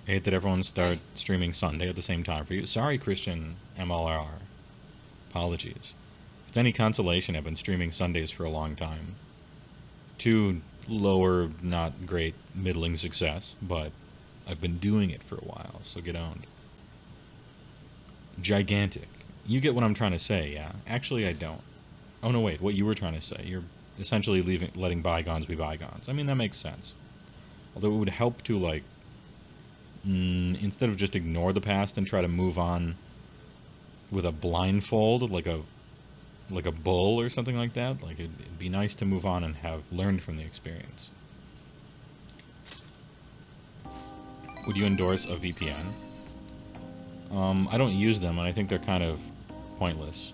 I hate that everyone start streaming Sunday at the same time for you. Sorry, Christian MLR. Apologies. If it's any consolation, I've been streaming Sundays for a long time. To lower, not great, middling success, but I've been doing it for a while, so get owned. Gigantic. You get what I'm trying to say, yeah? Actually, I don't. Oh, no, wait. What you were trying to say. You're essentially letting bygones be bygones. I mean, that makes sense. Although it would help to, like, instead of just ignore the past and try to move on with a blindfold, like a bull or something like that. Like, it'd be nice to move on and have learned from the experience. Would you endorse a VPN? I don't use them, and I think they're kind of pointless.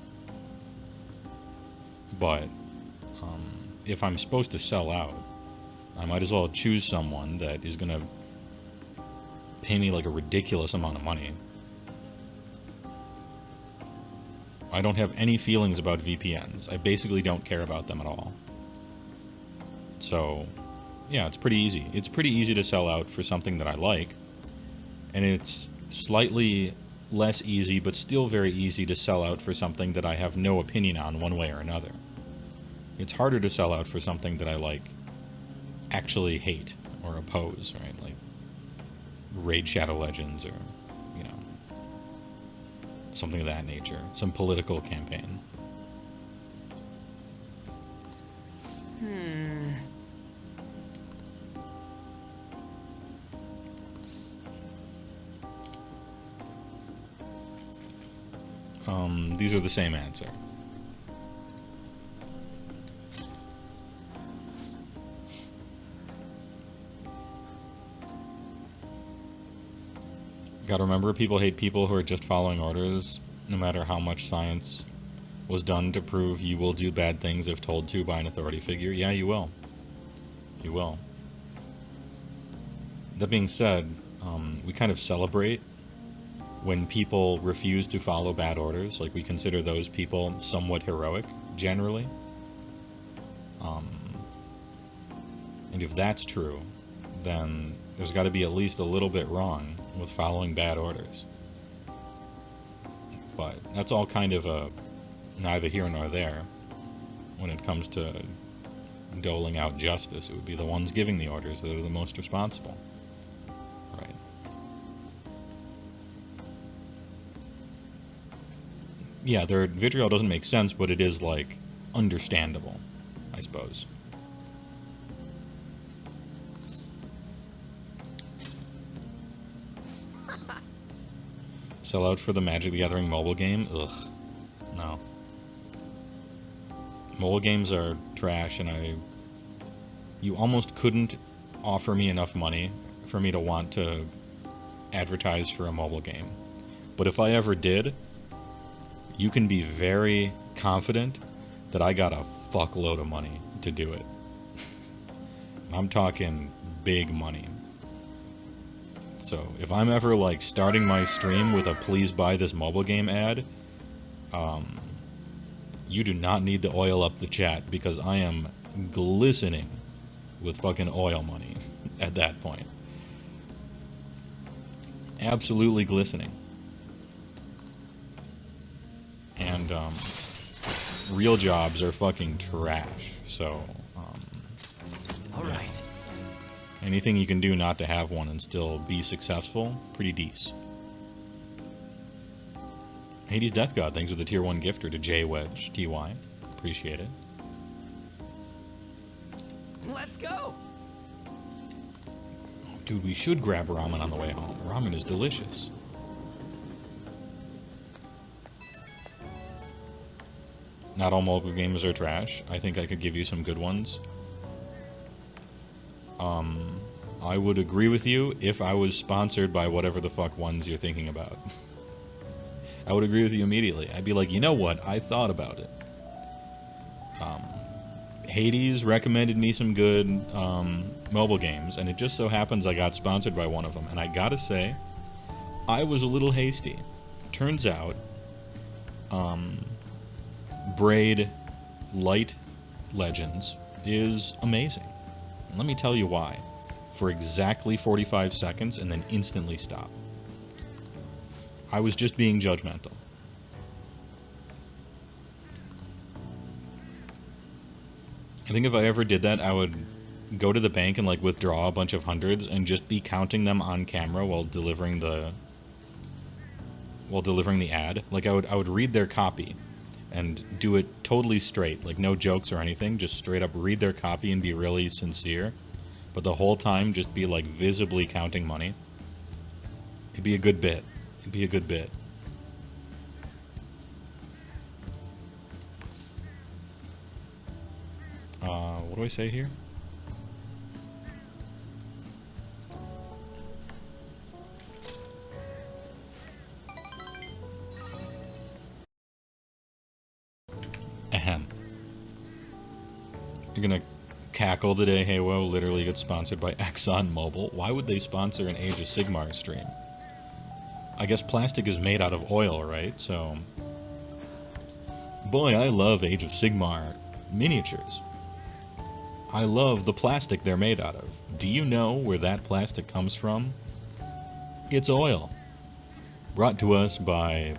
But if I'm supposed to sell out, I might as well choose someone that is going to pay me like a ridiculous amount of money. I don't have any feelings about VPNs. I basically don't care about them at all. So, yeah, it's pretty easy. It's pretty easy to sell out for something that I like. And it's slightly less easy, but still very easy to sell out for something that I have no opinion on one way or another. It's harder to sell out for something that I, like, actually hate or oppose, right? Like Raid Shadow Legends or, you know, something of that nature. Some political campaign. These are the same answer. Gotta remember, people hate people who are just following orders, no matter how much science was done to prove you will do bad things if told to by an authority figure. Yeah, you will. You will. That being said, we kind of celebrate when people refuse to follow bad orders. Like, we consider those people somewhat heroic, generally. And if that's true, then there's got to be at least a little bit wrong with following bad orders. But that's all kind of a neither here nor there. When it comes to doling out justice, it would be the ones giving the orders that are the most responsible. Right. Yeah, their vitriol doesn't make sense, but it is, like, understandable, I suppose. Sell out for the Magic the Gathering mobile game? Ugh. No. Mobile games are trash, and you almost couldn't offer me enough money for me to want to advertise for a mobile game. But if I ever did, you can be very confident that I got a fuckload of money to do it. I'm talking big money. So, if I'm ever, like, starting my stream with a please buy this mobile game ad, you do not need to oil up the chat, because I am glistening with fucking oil money at that point. Absolutely glistening. And, real jobs are fucking trash, so, Alright. anything you can do not to have one and still be successful, pretty decent. Hades Death God, thanks for the tier 1 gifter to J Wedge TY. Appreciate it. Let's go! Dude, we should grab ramen on the way home. Ramen is delicious. Not all mobile games are trash. I think I could give you some good ones. I would agree with you if I was sponsored by whatever the fuck ones you're thinking about. I would agree with you immediately. I'd be like, you know what? I thought about it. Hades recommended me some good mobile games, and it just so happens I got sponsored by one of them. And I gotta say, I was a little hasty. Turns out, Braid Light Legends is amazing. Let me tell you why. For exactly 45 seconds and then instantly stop. I was just being judgmental. I think if I ever did that, I would go to the bank and like withdraw a bunch of hundreds and just be counting them on camera while delivering the ad. Like I would read their copy and do it totally straight, like no jokes or anything, just straight up read their copy and be really sincere, but the whole time just be like visibly counting money. It'd be a good bit. It'd be a good bit. What do I say here? Ahem. You're gonna cackle today, HeyWoah literally gets sponsored by ExxonMobil. Why would they sponsor an Age of Sigmar stream? I guess plastic is made out of oil, right? So... Boy, I love Age of Sigmar miniatures. I love the plastic they're made out of. Do you know where that plastic comes from? It's oil. Brought to us by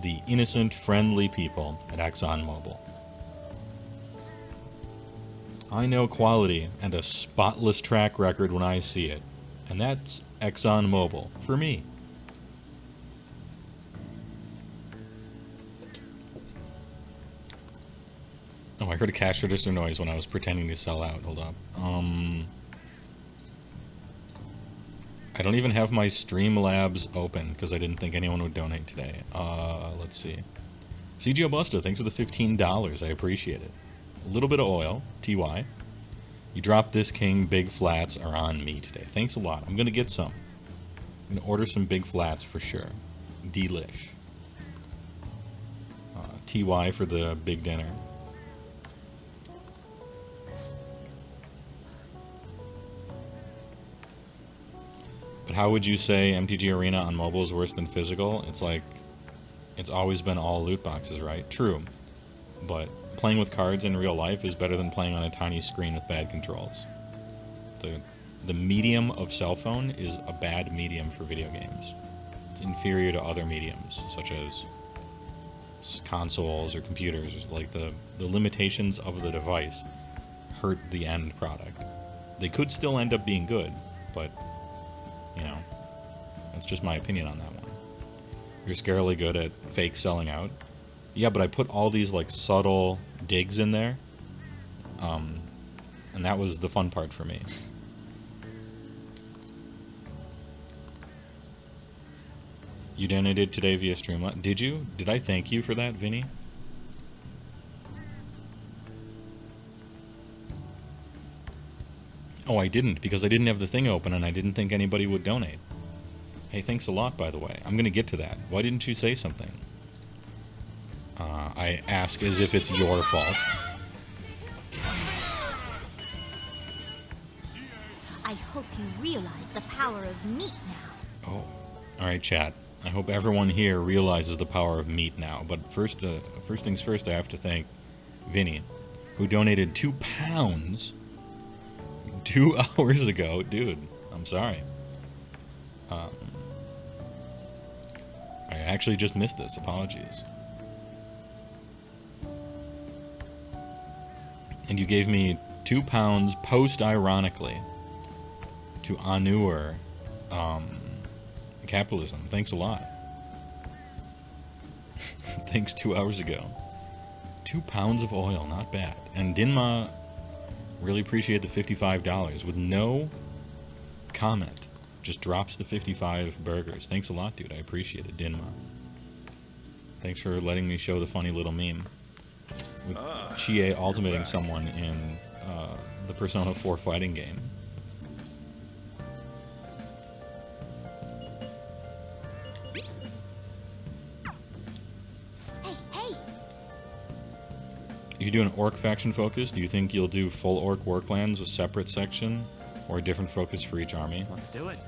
the innocent, friendly people at ExxonMobil. I know quality and a spotless track record when I see it. And that's ExxonMobil for me. Oh, I heard a cash register noise when I was pretending to sell out. Hold up. I don't even have my Streamlabs open because I didn't think anyone would donate today. Let's see. CGO Buster, thanks for the $15. I appreciate it. A little bit of oil, TY. You dropped this king. Big flats are on me today. Thanks a lot. I'm going to get some. I'm going to order some big flats for sure. Delish. TY for the big dinner. But how would you say MTG Arena on mobile is worse than physical? It's like, it's always been all loot boxes, right? True. But playing with cards in real life is better than playing on a tiny screen with bad controls. The medium of cell phone is a bad medium for video games. It's inferior to other mediums, such as consoles or computers. Like the limitations of the device hurt the end product. They could still end up being good, but... you know, that's just my opinion on that one. You're scarily good at fake selling out. Yeah, but I put all these, like, subtle digs in there. And that was the fun part for me. You donated today via Streamlabs. Did you? Did I thank you for that, Vinny? Oh, I didn't, because I didn't have the thing open and I didn't think anybody would donate. Hey, thanks a lot, by the way. I'm going to get to that. Why didn't you say something? I ask as if it's your fault. I hope you realize the power of meat now. Oh. Alright, chat. I hope everyone here realizes the power of meat now. But first things first, I have to thank Vinny, who donated £2 2 hours ago. Dude, I'm sorry. I actually just missed this. Apologies. And you gave me £2 post-ironically to Anur capitalism. Thanks a lot. Thanks 2 hours ago. 2 pounds of oil, not bad. And Dinma, really appreciate the $55 with no comment. Just drops the 55 burgers. Thanks a lot, dude. I appreciate it, Dinma. Thanks for letting me show the funny little meme with Chie ultimating someone in the Persona 4 fighting game. Hey! If you do an orc faction focus, do you think you'll do full orc worklands with separate section or a different focus for each army? Let's do it.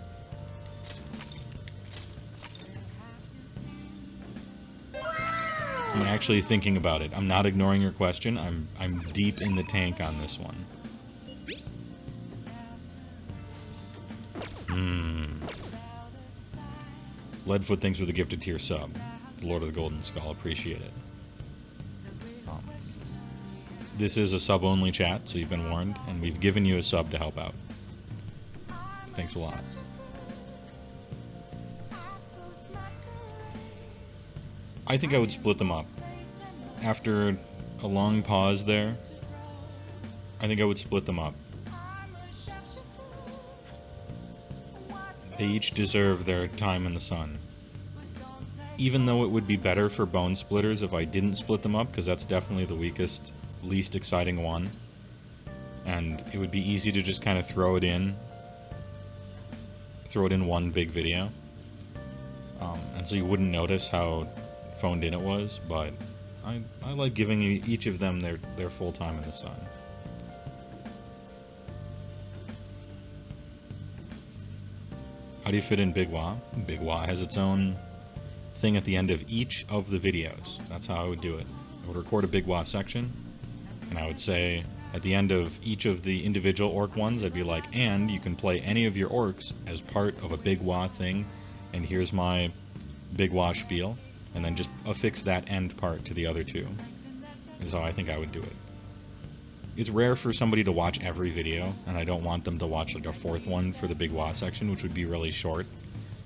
I'm actually thinking about it. I'm not ignoring your question. I'm deep in the tank on this one. Leadfoot, thanks for the gifted tier sub. Lord of the Golden Skull, appreciate it. This is a sub-only chat, so you've been warned, and we've given you a sub to help out. Thanks a lot. I think I would split them up. After a long pause there, I think I would split them up. They each deserve their time in the sun. Even though it would be better for Bone Splitters if I didn't split them up, because that's definitely the weakest, least exciting one. And it would be easy to just kind of throw it in one big video. And so you wouldn't notice how phoned in it was, but I like giving each of them their full time in the sun. How do you fit in Big Wah? Big Wah has its own thing at the end of each of the videos. That's how I would do it. I would record a Big Wah section, and I would say at the end of each of the individual orc ones, I'd be like, and you can play any of your orcs as part of a Big Wah thing, and here's my Big Wah spiel, and then just affix that end part to the other two, is how I think I would do it. It's rare for somebody to watch every video, and I don't want them to watch like a fourth one for the Big Wah section, which would be really short.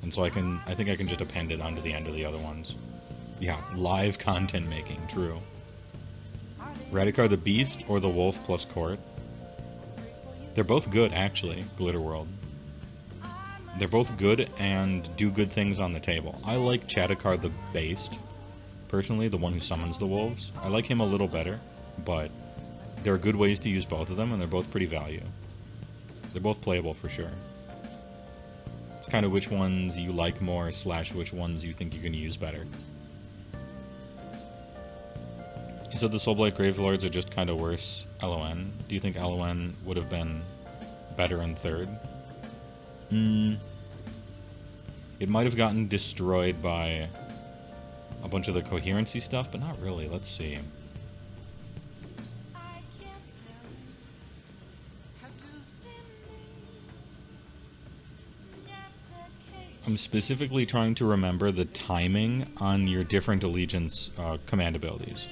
And so I think I can just append it onto the end of the other ones. Yeah, live content making, true. Radikar the Beast or the Wolf plus Court? They're both good, actually, Glitter World. They're both good and do good things on the table. I like Chadakar the Based, personally, the one who summons the wolves. I like him a little better, but there are good ways to use both of them, and they're both pretty value. They're both playable for sure. It's kind of which ones you like more / which ones you think you can use better. You said the Soulblight Gravelords are just kind of worse LON. Do you think LON would have been better in third? It might have gotten destroyed by a bunch of the coherency stuff, but not really. Let's see. I'm specifically trying to remember the timing on your different allegiance command abilities.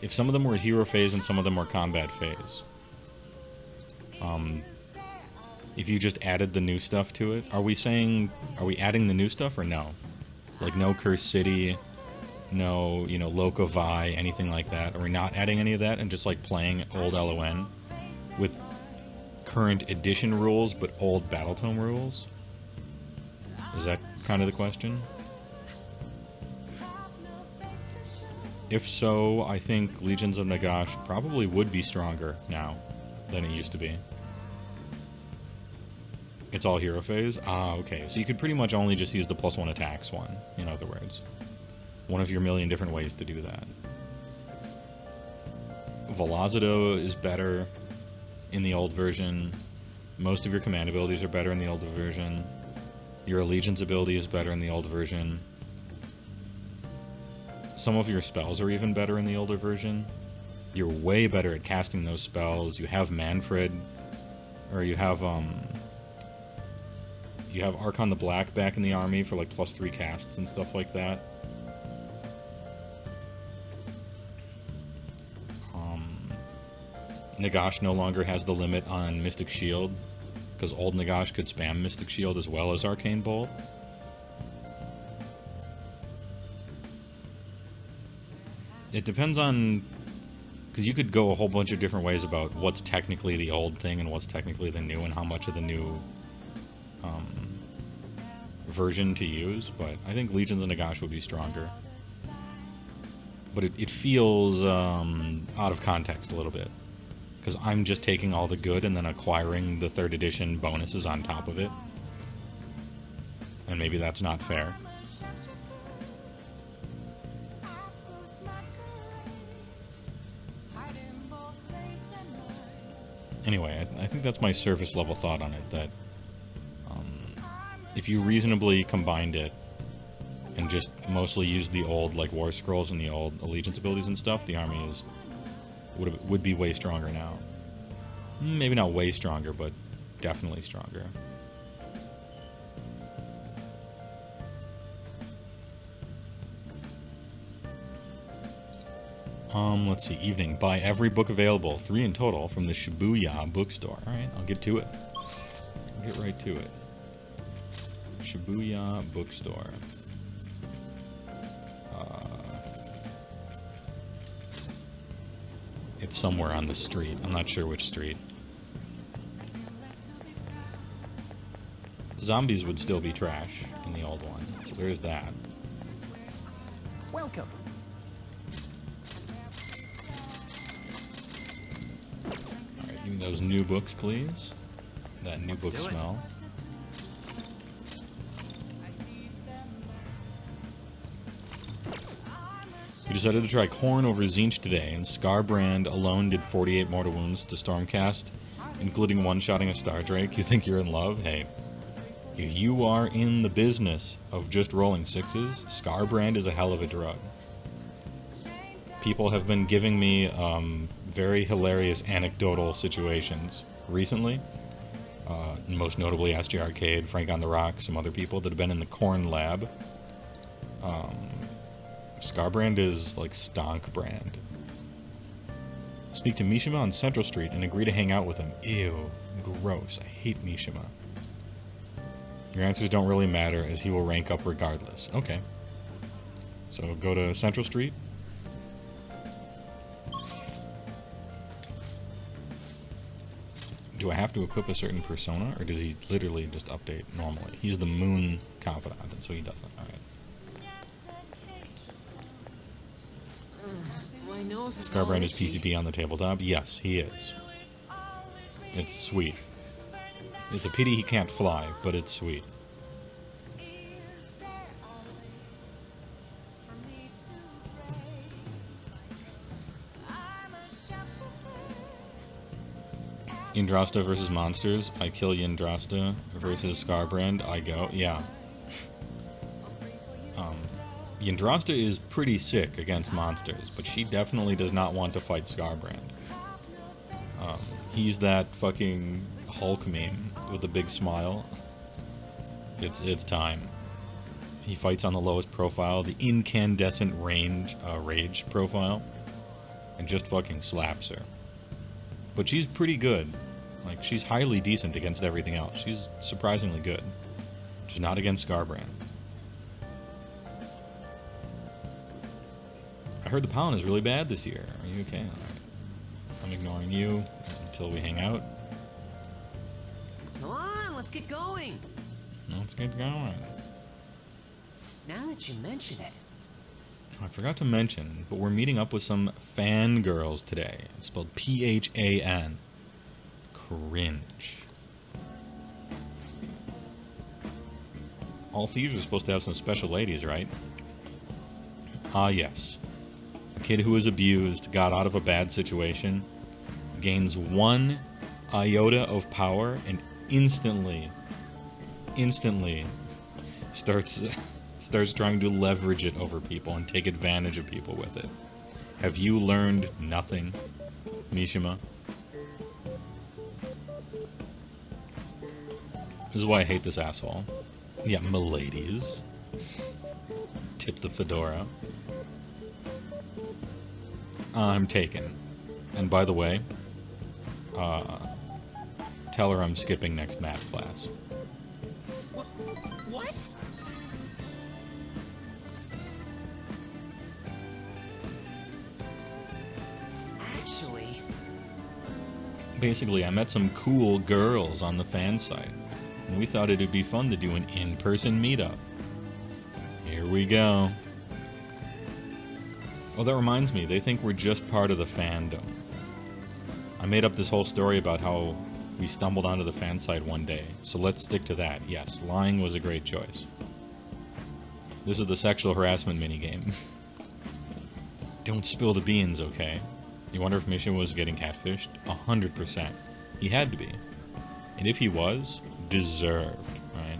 If some of them were hero phase and some of them were combat phase. If you just added the new stuff to it, are we adding the new stuff or no? Like no Curse City, no, Loka Vi, anything like that? Are we not adding any of that and just like playing old LON with current edition rules but old Battletome rules? Is that kind of the question? If so, I think Legions of Nagash probably would be stronger now than it used to be. It's all hero phase? Ah, okay. So you could pretty much only just use the +1 attacks one, in other words. One of your million different ways to do that. Velocido is better in the old version. Most of your command abilities are better in the older version. Your Allegiance ability is better in the old version. Some of your spells are even better in the older version. You're way better at casting those spells. You have Manfred, or you have Archon the Black back in the army for like +3 casts and stuff like that. Nagash no longer has the limit on Mystic Shield, because old Nagash could spam Mystic Shield as well as Arcane Bolt. It depends on... because you could go a whole bunch of different ways about what's technically the old thing and what's technically the new, and how much of the new version to use, but I think Legions of Nagash would be stronger. But it feels out of context a little bit, because I'm just taking all the good and then acquiring the 3rd edition bonuses on top of it. And maybe that's not fair. Anyway, I think that's my surface level thought on it, that if you reasonably combined it and just mostly used the old like war scrolls and the old allegiance abilities and stuff, the army would be way stronger now. Maybe not way stronger, but definitely stronger. Let's see. Evening. Buy every book available, 3 in total, from the Shibuya bookstore. Alright, I'll get to it. I'll get right to it. Shibuya bookstore. It's somewhere on the street. I'm not sure which street. Zombies would still be trash in the old one, so there's that. Welcome. Alright, give me those new books, please. That new book smell. We decided to try Korn over Zinch today, and Scarbrand alone did 48 mortal wounds to Stormcast, including one-shotting a Star Drake. You think you're in love? Hey. If you are in the business of just rolling 6s, Scarbrand is a hell of a drug. People have been giving me very hilarious anecdotal situations recently. Most notably SG Arcade, Frank on the Rock, some other people that have been in the Korn lab. Scarbrand is like stonk brand. Speak to Mishima on Central Street and agree to hang out with him. Ew, gross. I hate Mishima. Your answers don't really matter as he will rank up regardless. Okay. So go to Central Street. Do I have to equip a certain persona, or does he literally just update normally? He's the Moon Confidant, and so he doesn't. Alright. Scarbrand is PCP on the tabletop? Yes, he is. It's sweet. It's a pity he can't fly, but it's sweet. Yndrasta versus monsters. I kill Yndrasta versus Scarbrand. I go. Yeah. Yndrasta is pretty sick against monsters, but she definitely does not want to fight Scarbrand. He's that fucking Hulk meme with a big smile. It's time. He fights on the lowest profile, the incandescent rage profile, and just fucking slaps her. But she's pretty good. Like, she's highly decent against everything else. She's surprisingly good. She's not against Scarbrand. I heard the pollen is really bad this year. Are you okay? Alright. I'm ignoring you until we hang out. Come on, let's get going. Let's get going. Now that you mention it. I forgot to mention, but we're meeting up with some fangirls today. It's spelled P-H-A-N. Cringe. All thieves are supposed to have some special ladies, right? Ah, yes. A kid who was abused, got out of a bad situation, gains 1 iota of power, and instantly starts trying to leverage it over people and take advantage of people with it. Have you learned nothing, Mishima? This is why I hate this asshole. Yeah, miladies. Tip the fedora. I'm taken. And by the way, tell her I'm skipping next math class. What? Actually... Basically, I met some cool girls on the fan site, and we thought it'd be fun to do an in-person meetup. Here we go. Oh, that reminds me, they think we're just part of the fandom. I made up this whole story about how we stumbled onto the fan site one day, so let's stick to that. Yes, lying was a great choice. This is the sexual harassment minigame. Don't spill the beans, okay? You wonder if Mission was getting catfished? 100%. He had to be. And if he was, deserved, right?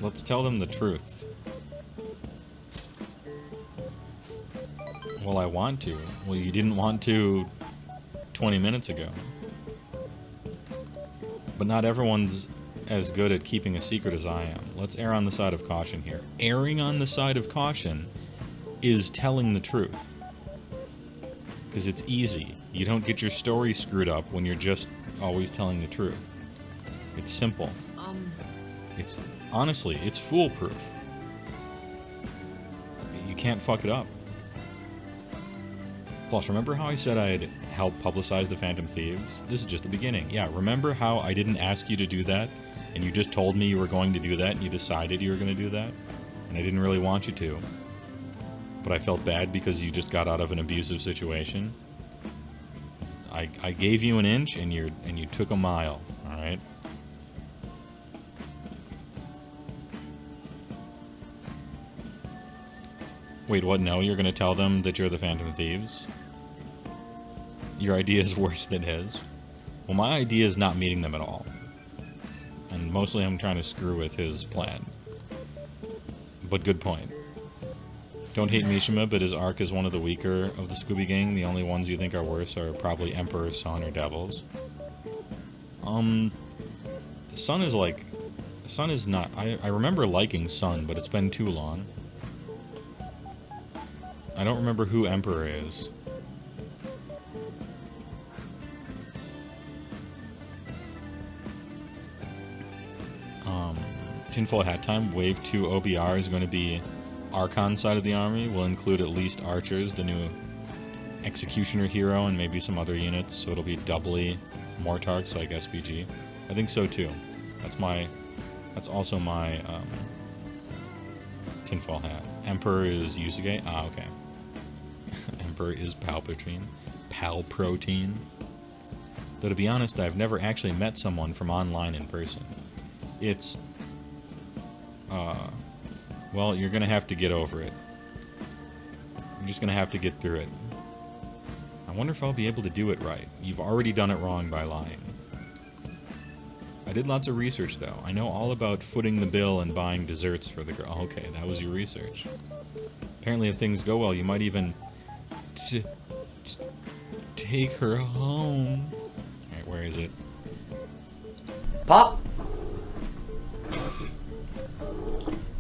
Let's tell them the truth. Well, I want to. Well, you didn't want to 20 minutes ago. But not everyone's as good at keeping a secret as I am. Let's err on the side of caution here. Erring on the side of caution is telling the truth. Because it's easy. You don't get your story screwed up when you're just always telling the truth. It's simple. It's honestly, it's foolproof. You can't fuck it up. Plus, remember how I said I'd help publicize the Phantom Thieves? This is just the beginning. Yeah, remember how I didn't ask you to do that, and you just told me you were going to do that, and you decided you were going to do that? And I didn't really want you to. But I felt bad because you just got out of an abusive situation. I gave you an inch, and you took a mile, alright? Wait, what? No, you're gonna tell them that you're the Phantom Thieves? Your idea is worse than his? Well, my idea is not meeting them at all. And mostly I'm trying to screw with his plan. But good point. Don't hate Mishima, but his arc is one of the weaker of the Scooby Gang. The only ones you think are worse are probably Emperor, Sun, or Devils. Sun is like... Sun is not... I remember liking Sun, but it's been too long. I don't remember who Emperor is. Tinfoil Hat time. Wave 2 OBR is going to be Archon side of the army. Will include at least archers, the new Executioner hero, and maybe some other units. So it'll be doubly Mortarks like SPG. I think so too. That's also my Tinfoil Hat. Emperor is Yusuke. Ah, okay. Emperor is Palpatine. Palprotein. Though to be honest, I've never actually met someone from online in person. It's... well, you're gonna have to get over it. You're just gonna have to get through it. I wonder if I'll be able to do it right. You've already done it wrong by lying. I did lots of research, though. I know all about footing the bill and buying desserts for the girl. Okay, that was your research. Apparently, if things go well, you might even... take her home. Alright, where is it? Pop!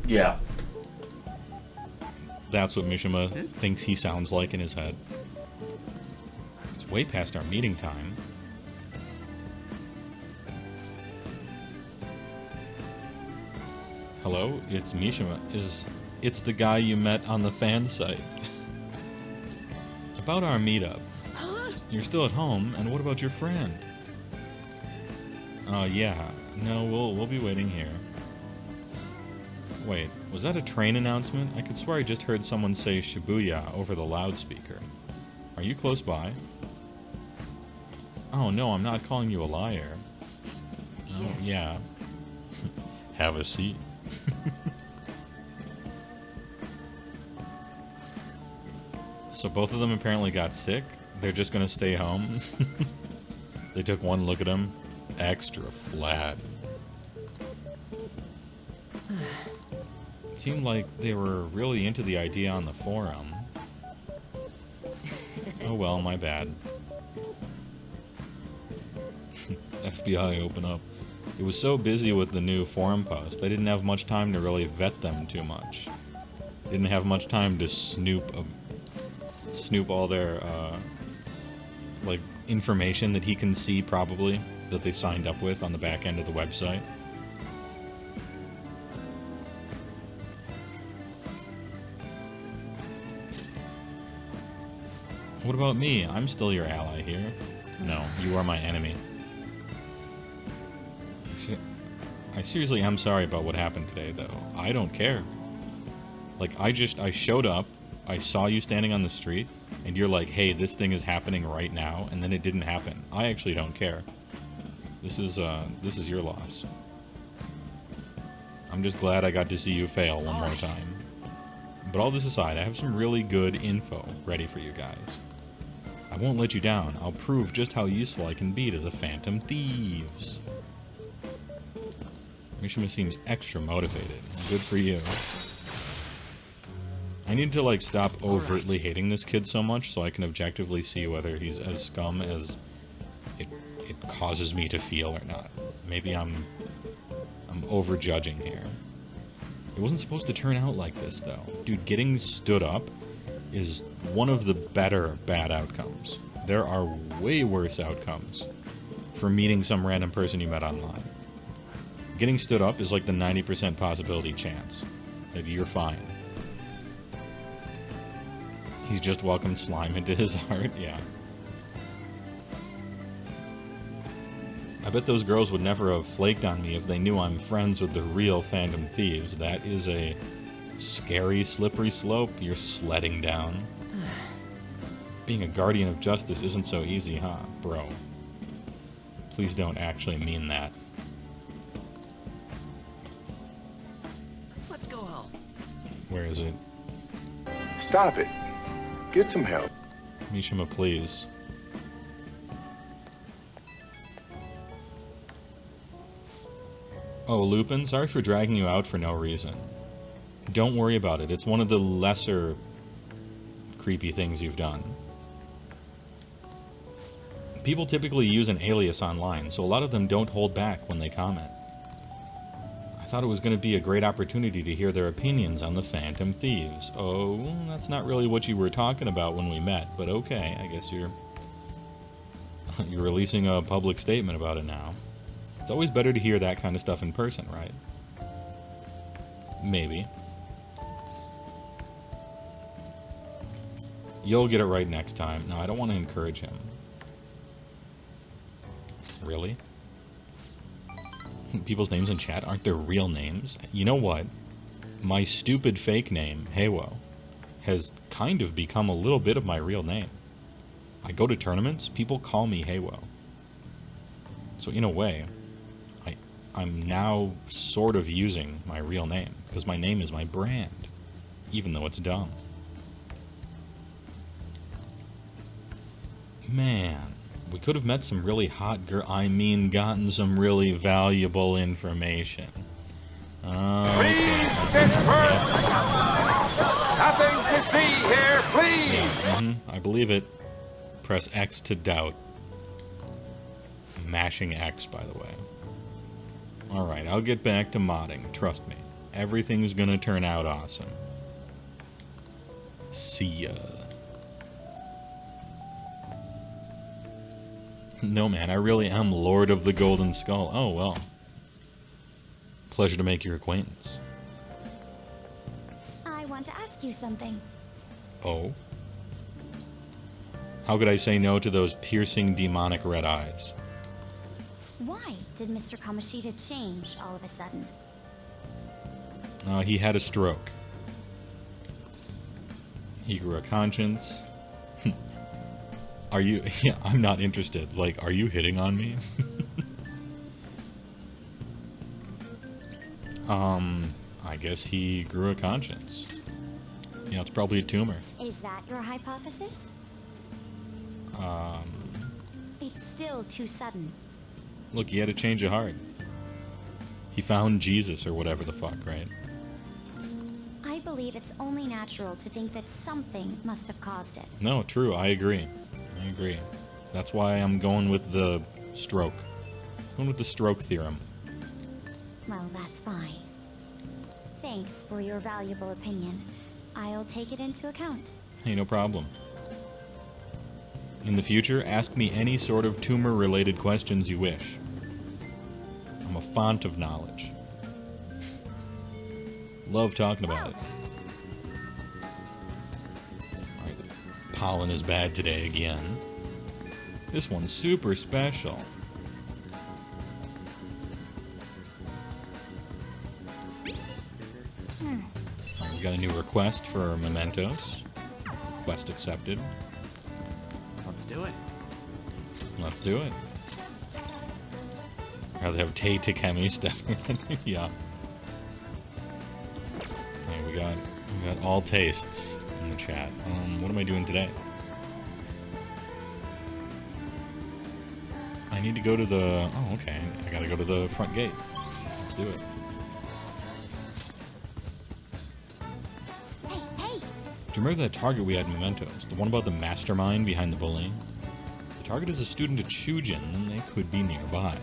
Yeah. That's what Mishima thinks he sounds like in his head. It's way past our meeting time. Hello? It's Mishima. It's the guy you met on the fan site. About our meetup. You're still at home, and what about your friend? Yeah. No, we'll be waiting here. Wait, was that a train announcement? I could swear I just heard someone say Shibuya over the loudspeaker. Are you close by? Oh no, I'm not calling you a liar. Yes. Oh, yeah. Have a seat. So both of them apparently got sick? They're just gonna stay home? They took one look at him. Extra flat. It seemed like they were really into the idea on the forum. Oh well, my bad. FBI, open up. It was so busy with the new forum post, I didn't have much time to really vet them too much. Didn't have much time to snoop all their, like, information that he can see, probably, that they signed up with on the back end of the website. What about me? I'm still your ally here. No, you are my enemy. I seriously am sorry about what happened today, though. I don't care. Like, I showed up, I saw you standing on the street, and you're like, hey, this thing is happening right now, and then it didn't happen. I actually don't care. This is your loss. I'm just glad I got to see you fail one more time. But all this aside, I have some really good info ready for you guys. I won't let you down. I'll prove just how useful I can be to the Phantom Thieves. Mishima seems extra motivated. Good for you. I need to, like, stop overtly hating this kid so much so I can objectively see whether he's as scum as it causes me to feel or not. Maybe I'm overjudging here. It wasn't supposed to turn out like this, though. Dude, getting stood up is one of the better bad outcomes. There are way worse outcomes for meeting some random person you met online. Getting stood up is like the 90% possibility chance that you're fine. He's just welcomed slime into his heart, yeah. I bet those girls would never have flaked on me if they knew I'm friends with the real Phantom Thieves. That is a scary, slippery slope you're sledding down. Being a guardian of justice isn't so easy, huh, bro? Please don't actually mean that. Let's go home. Where is it? Stop it. Get some help. Mishima, please. Oh, Lupin, sorry for dragging you out for no reason. Don't worry about it. It's one of the lesser creepy things you've done. People typically use an alias online, so a lot of them don't hold back when they comment. I thought it was going to be a great opportunity to hear their opinions on the Phantom Thieves. Oh, that's not really what you were talking about when we met, but okay, I guess you're releasing a public statement about it now. It's always better to hear that kind of stuff in person, right? Maybe. You'll get it right next time. No, I don't want to encourage him. Really? People's names in chat aren't their real names. You know what? My stupid fake name, HeyWoah, has kind of become a little bit of my real name. I go to tournaments, people call me HeyWoah. So in a way, I'm now sort of using my real name, because my name is my brand, even though it's dumb. Man, we could have met some really hot gotten some really valuable information. Please disperse! Nothing to see here, please! I believe it. Press X to doubt. Mashing X, by the way. Alright, I'll get back to modding. Trust me. Everything's gonna turn out awesome. See ya. No, man, I really am Lord of the Golden Skull. Oh, well. Pleasure to make your acquaintance. I want to ask you something. Oh? How could I say no to those piercing demonic red eyes? Why did Mr. Kamoshida change all of a sudden? He had a stroke. He grew a conscience. Are you... Yeah, I'm not interested. Like, are you hitting on me? I guess he grew a conscience. You know, it's probably a tumor. Is that your hypothesis? It's still too sudden. Look, he had a change of heart. He found Jesus or whatever the fuck, right? I believe it's only natural to think that something must have caused it. No, true. I agree. I agree. That's why I'm going with the stroke. Going with the stroke theorem. Well, that's fine. Thanks for your valuable opinion. I'll take it into account. Hey, no problem. In the future, ask me any sort of tumor-related questions you wish. I'm a font of knowledge. Love talking about it. Alright, the pollen is bad today again. This one's super special. We got a new request for mementos. Request accepted. Let's do it. Let's do it. I'd rather have Tay Takemi step in. Yeah. Hey, we got all tastes in the chat. What am I doing today? I need to go to the... Oh, okay. I gotta go to the front gate. do it. Hey! Do you remember that target we had in Mementos? The one about the mastermind behind the bullying? The target is a student at Shujin, and they could be nearby.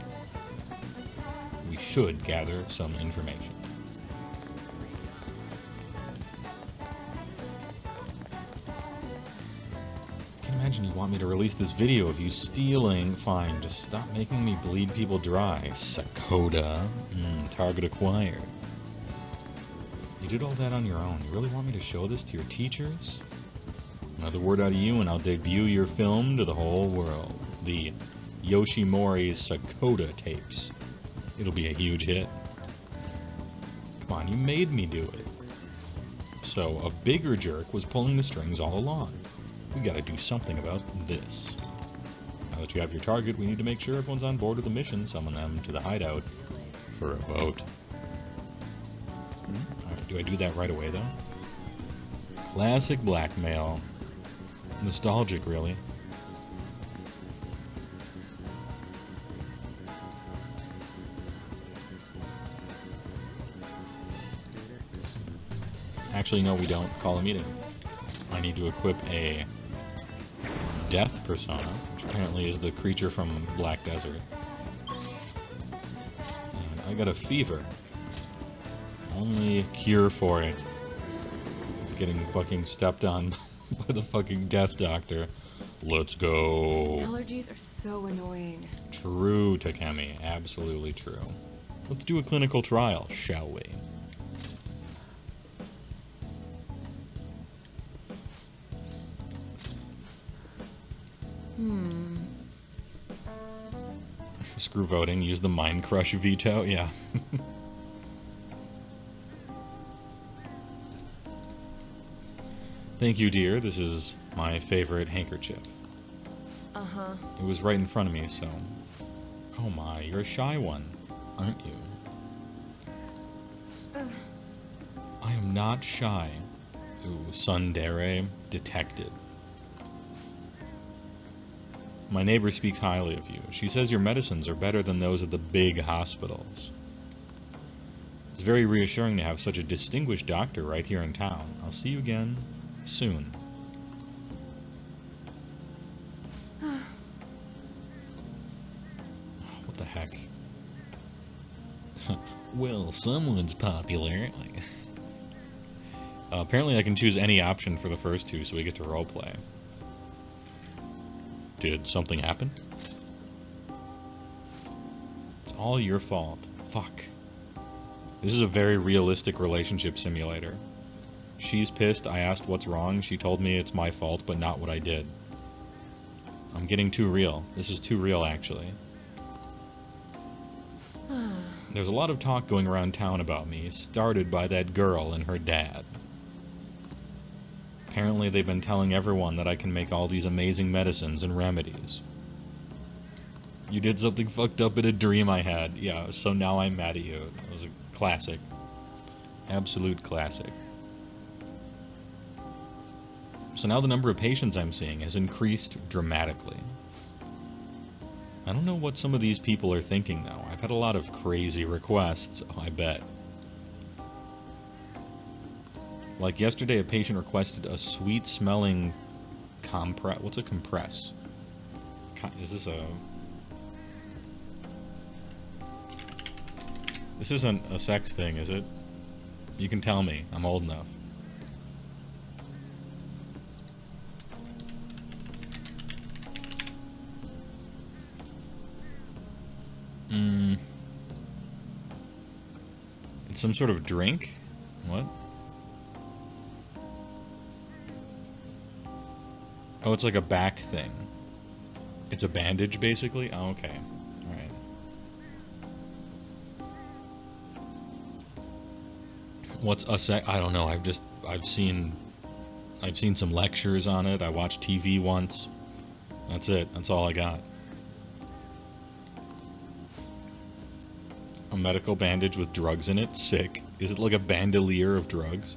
We should gather some information. I can imagine you want me to release this video of you stealing. Fine, just stop making me bleed people dry. Sakota. Target acquired. You did all that on your own. You really want me to show this to your teachers? Another word out of you and I'll debut your film to the whole world. The Yoshimori Sakota tapes. It'll be a huge hit. Come on, you made me do it. So, a bigger jerk was pulling the strings all along. We gotta do something about this. Now that you have your target, we need to make sure everyone's on board with the mission. Summon them to the hideout for a vote. Alright, do I do that right away, though? Classic blackmail. Nostalgic, really. Actually, no, we don't. Call a meeting. I need to equip a death persona, which apparently is the creature from Black Desert. And I got a fever. Only cure for it is getting fucking stepped on by the fucking death doctor. Let's go. Allergies are so annoying. True, Takemi. Absolutely true. Let's do a clinical trial, shall we? Screw voting, use the Mind Crush veto, yeah. Thank you, dear. This is my favorite handkerchief. Uh-huh. It was right in front of me, so... Oh my, you're a shy one, aren't you? I am not shy. Ooh, tsundere, detected. My neighbor speaks highly of you. She says your medicines are better than those at the big hospitals. It's very reassuring to have such a distinguished doctor right here in town. I'll see you again soon. What the heck? Well, someone's popular. Apparently I can choose any option for the first two, so we get to roleplay. Did something happen? It's all your fault. Fuck. This is a very realistic relationship simulator. She's pissed, I asked what's wrong, she told me it's my fault, but not what I did. I'm getting too real. This is too real, actually. There's a lot of talk going around town about me, started by that girl and her dad. Apparently they've been telling everyone that I can make all these amazing medicines and remedies. You did something fucked up in a dream I had. Yeah, so now I'm mad at you. It was a classic. Absolute classic. So now the number of patients I'm seeing has increased dramatically. I don't know what some of these people are thinking, though. I've had a lot of crazy requests, I bet. Like yesterday, a patient requested a sweet-smelling compress. What's a compress? Is this a... This isn't a sex thing, is it? You can tell me. I'm old enough. It's some sort of drink? What? Oh, it's like a back thing. It's a bandage, basically? Oh, okay. Alright. What's a sec? I don't know. I've seen some lectures on it. I watched TV once. That's it. That's all I got. A medical bandage with drugs in it? Sick. Is it like a bandolier of drugs?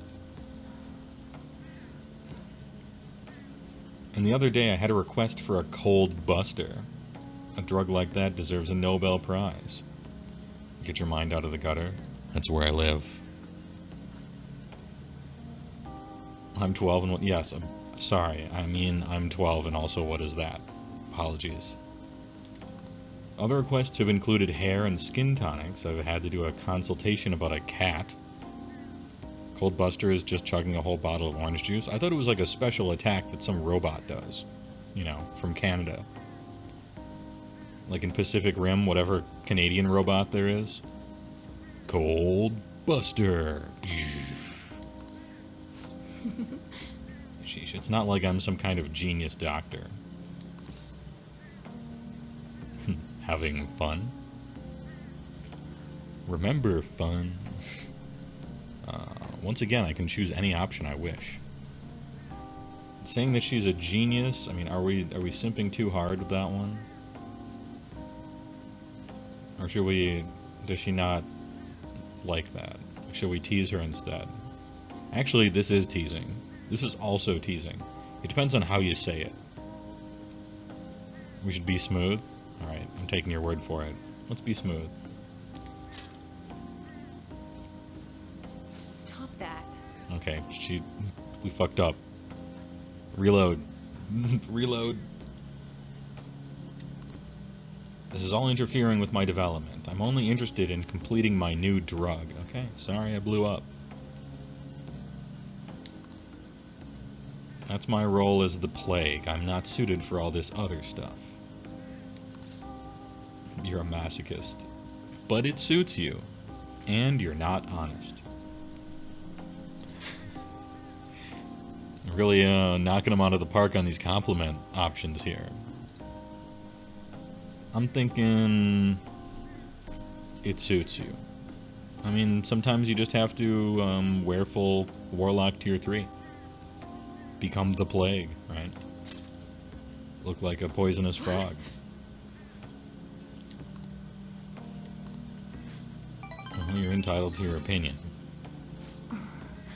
And the other day I had a request for a cold buster. A drug like that deserves a Nobel Prize. Get your mind out of the gutter. That's where I live. I'm 12 and what? Yes, I'm sorry. I mean, I'm 12 and also what is that? Apologies. Other requests have included hair and skin tonics. I've had to do a consultation about a cat. Cold Buster is just chugging a whole bottle of orange juice. I thought it was like a special attack that some robot does. You know, from Canada. Like in Pacific Rim, whatever Canadian robot there is. Cold Buster. Sheesh, it's not like I'm some kind of genius doctor. Having fun? Remember fun. Once again, I can choose any option I wish. Saying that she's a genius, I mean, are we simping too hard with that one? Or should we, does she not like that? Should we tease her instead? Actually, this is teasing. This is also teasing. It depends on how you say it. We should be smooth? Alright, I'm taking your word for it. Let's be smooth. Stop that. Okay, we fucked up. Reload. Reload. This is all interfering with my development. I'm only interested in completing my new drug. Okay, sorry I blew up. That's my role as the plague. I'm not suited for all this other stuff. You're a masochist. But it suits you. And you're not honest. Really knocking them out of the park on these compliment options here. I'm thinking it suits you. I mean, sometimes you just have to wear full Warlock Tier 3. Become the plague, right? Look like a poisonous frog. Well, you're entitled to your opinion.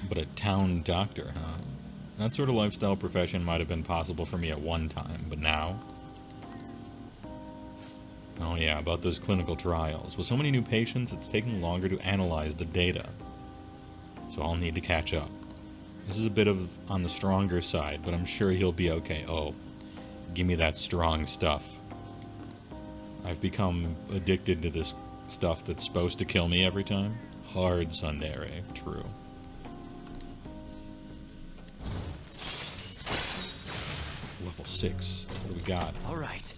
But a town doctor, huh? That sort of lifestyle profession might have been possible for me at one time, but now? Oh yeah, about those clinical trials. With so many new patients, it's taking longer to analyze the data. So I'll need to catch up. This is a bit of on the stronger side, but I'm sure he'll be okay. Oh, give me that strong stuff. I've become addicted to this stuff that's supposed to kill me every time. Hard Sundere, true. Level 6. What do we got? Alright.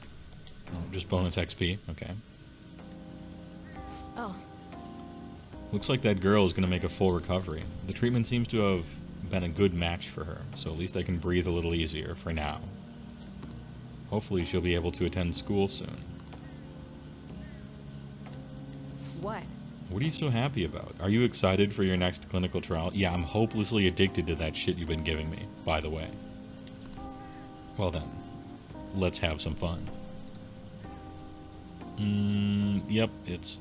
Oh, just bonus XP. Okay. Oh. Looks like that girl is going to make a full recovery. The treatment seems to have been a good match for her, so at least I can breathe a little easier for now. Hopefully she'll be able to attend school soon. What? What are you so happy about? Are you excited for your next clinical trial? Yeah, I'm hopelessly addicted to that shit you've been giving me, by the way. Well then, let's have some fun. Yep, it's...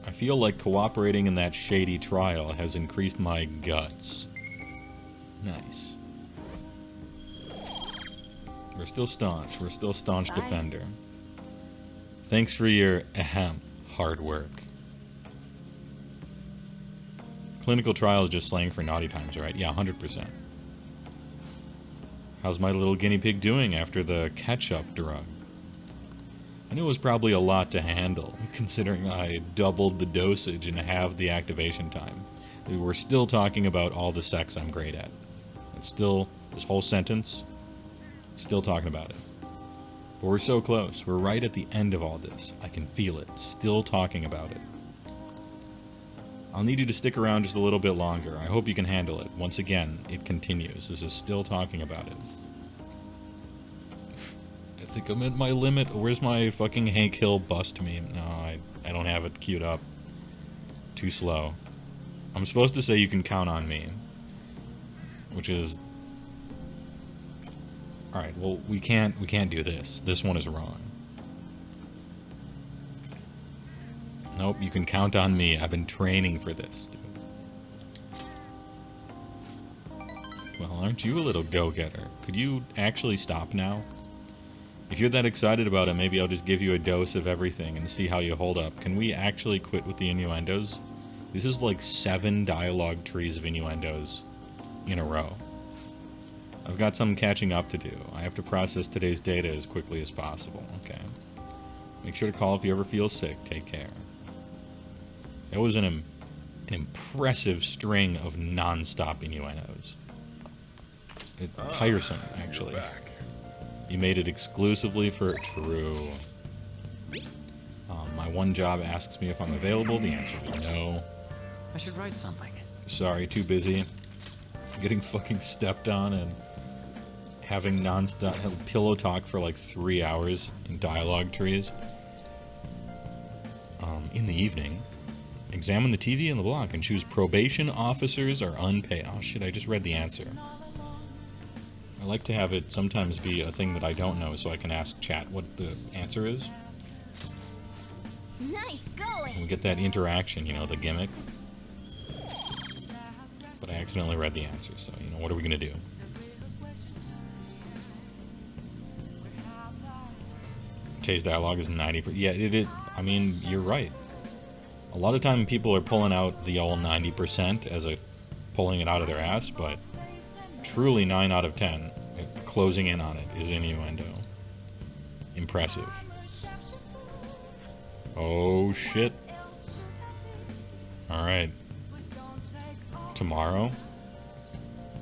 I feel like cooperating in that shady trial has increased my guts. Nice. We're still staunch. We're still staunch defender. Thanks for your hard work. Clinical trial is just slang for naughty times, right? Yeah, 100%. How's my little guinea pig doing after the catch-up drug? I knew it was probably a lot to handle, considering I doubled the dosage and halved the activation time. We're still talking about all the sex I'm great at. It's still, this whole sentence, still talking about it. But we're so close. We're right at the end of all this. I can feel it. Still talking about it. I'll need you to stick around just a little bit longer. I hope you can handle it. Once again, it continues. This is still talking about it. I think I'm at my limit. Where's my fucking Hank Hill bust meme? No, I don't have it queued up. Too slow. I'm supposed to say you can count on me. Which is... Alright, well, we can't do this. This one is wrong. Nope, you can count on me. I've been training for this, dude. Well, aren't you a little go-getter? Could you actually stop now? If you're that excited about it, maybe I'll just give you a dose of everything and see how you hold up. Can we actually quit with the innuendos? This is like 7 dialogue trees of innuendos in a row. I've got some catching up to do. I have to process today's data as quickly as possible. Okay. Make sure to call if you ever feel sick. Take care. That was an impressive string of non-stop innuendos. It's tiresome, actually. You made it exclusively for true. My one job asks me if I'm available. The answer is no. I should write something. Sorry, too busy. Getting fucking stepped on and having non-stop pillow talk for like 3 hours in dialogue trees. In the evening, examine the TV in the block and choose probation officers are unpaid. Oh shit, I just read the answer. I like to have it sometimes be a thing that I don't know so I can ask chat what the answer is. Nice going. And we get that interaction, you know, the gimmick. But I accidentally read the answer, so, you know, what are we gonna do? Tay's dialogue is 90%. Yeah, I mean, you're right. A lot of time people are pulling out the all 90% as a pulling it out of their ass, but truly 9 out of 10, closing in on it, is innuendo. Impressive. Oh shit. Alright. Tomorrow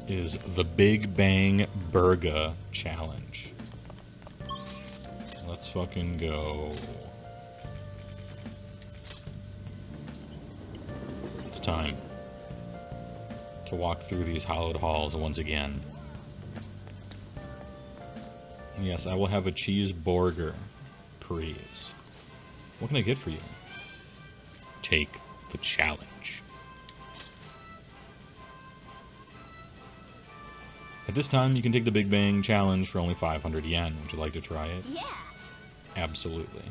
is the Big Bang Burger Challenge. Let's fucking go. It's time to walk through these hallowed halls once again. Yes, I will have a cheeseburger, please. What can I get for you? Take the challenge. At this time, you can take the Big Bang Challenge for only 500 yen. Would you like to try it? Yeah. Absolutely.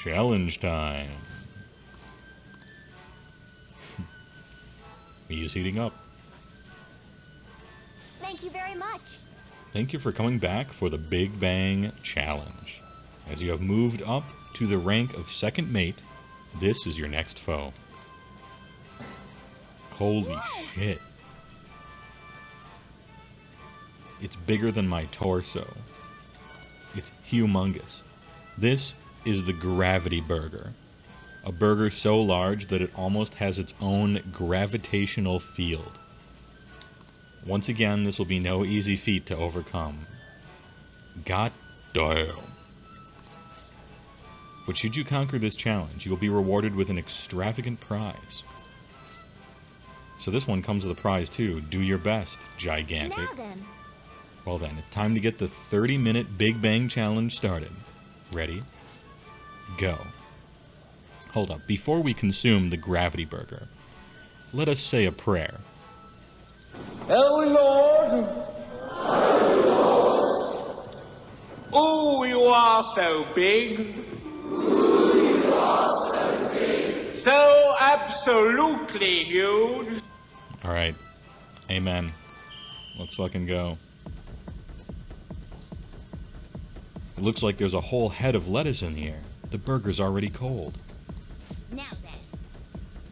Challenge time. He is heating up. Thank you very much. Thank you for coming back for the Big Bang Challenge. As you have moved up to the rank of second mate, this is your next foe. Holy shit. It's bigger than my torso. It's humongous. This is the Gravity Burger. A burger so large that it almost has its own gravitational field. Once again, this will be no easy feat to overcome. God damn. But should you conquer this challenge, you will be rewarded with an extravagant prize. So this one comes with a prize too. Do your best, gigantic. Now then. Well then, it's time to get the 30-minute Big Bang Challenge started. Ready? Go. Hold up. Before we consume the Gravity Burger, let us say a prayer. Oh Lord! Oh, you are so big. Oh, you are so big. So absolutely huge. Alright. Amen. Let's fucking go. It looks like there's a whole head of lettuce in here. The burger's already cold. Now then.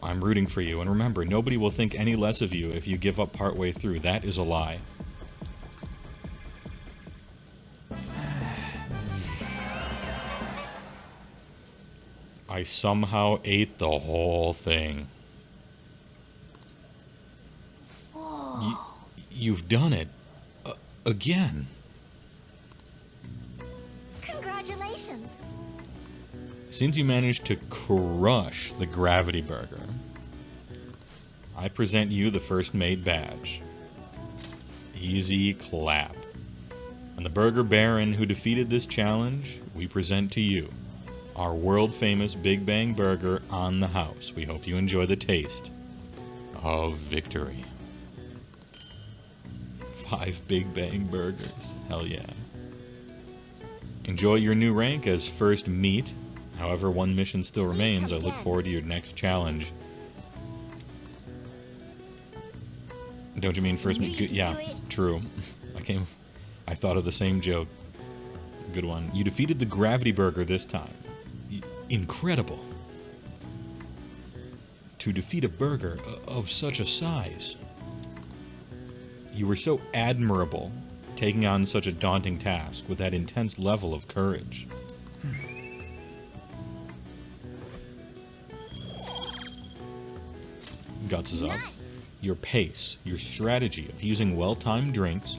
I'm rooting for you, and remember, nobody will think any less of you if you give up partway through. That is a lie. I somehow ate the whole thing. You've done it. Again. Congratulations. Seems you managed to crush the Gravity Burger. I present you the first mate badge. Easy clap. And the Burger Baron who defeated this challenge, we present to you our world-famous Big Bang Burger on the house. We hope you enjoy the taste of victory. 5 Big Bang Burgers. Hell yeah. Enjoy your new rank as first meat. However, one mission still remains. I look forward to your next challenge. Don't you mean first meet? Yeah, true. I thought of the same joke. Good one. You defeated the Gravity Burger this time. Incredible. To defeat a burger of such a size. You were so admirable, taking on such a daunting task with that intense level of courage. Guts is up. Your pace, your strategy of using well-timed drinks,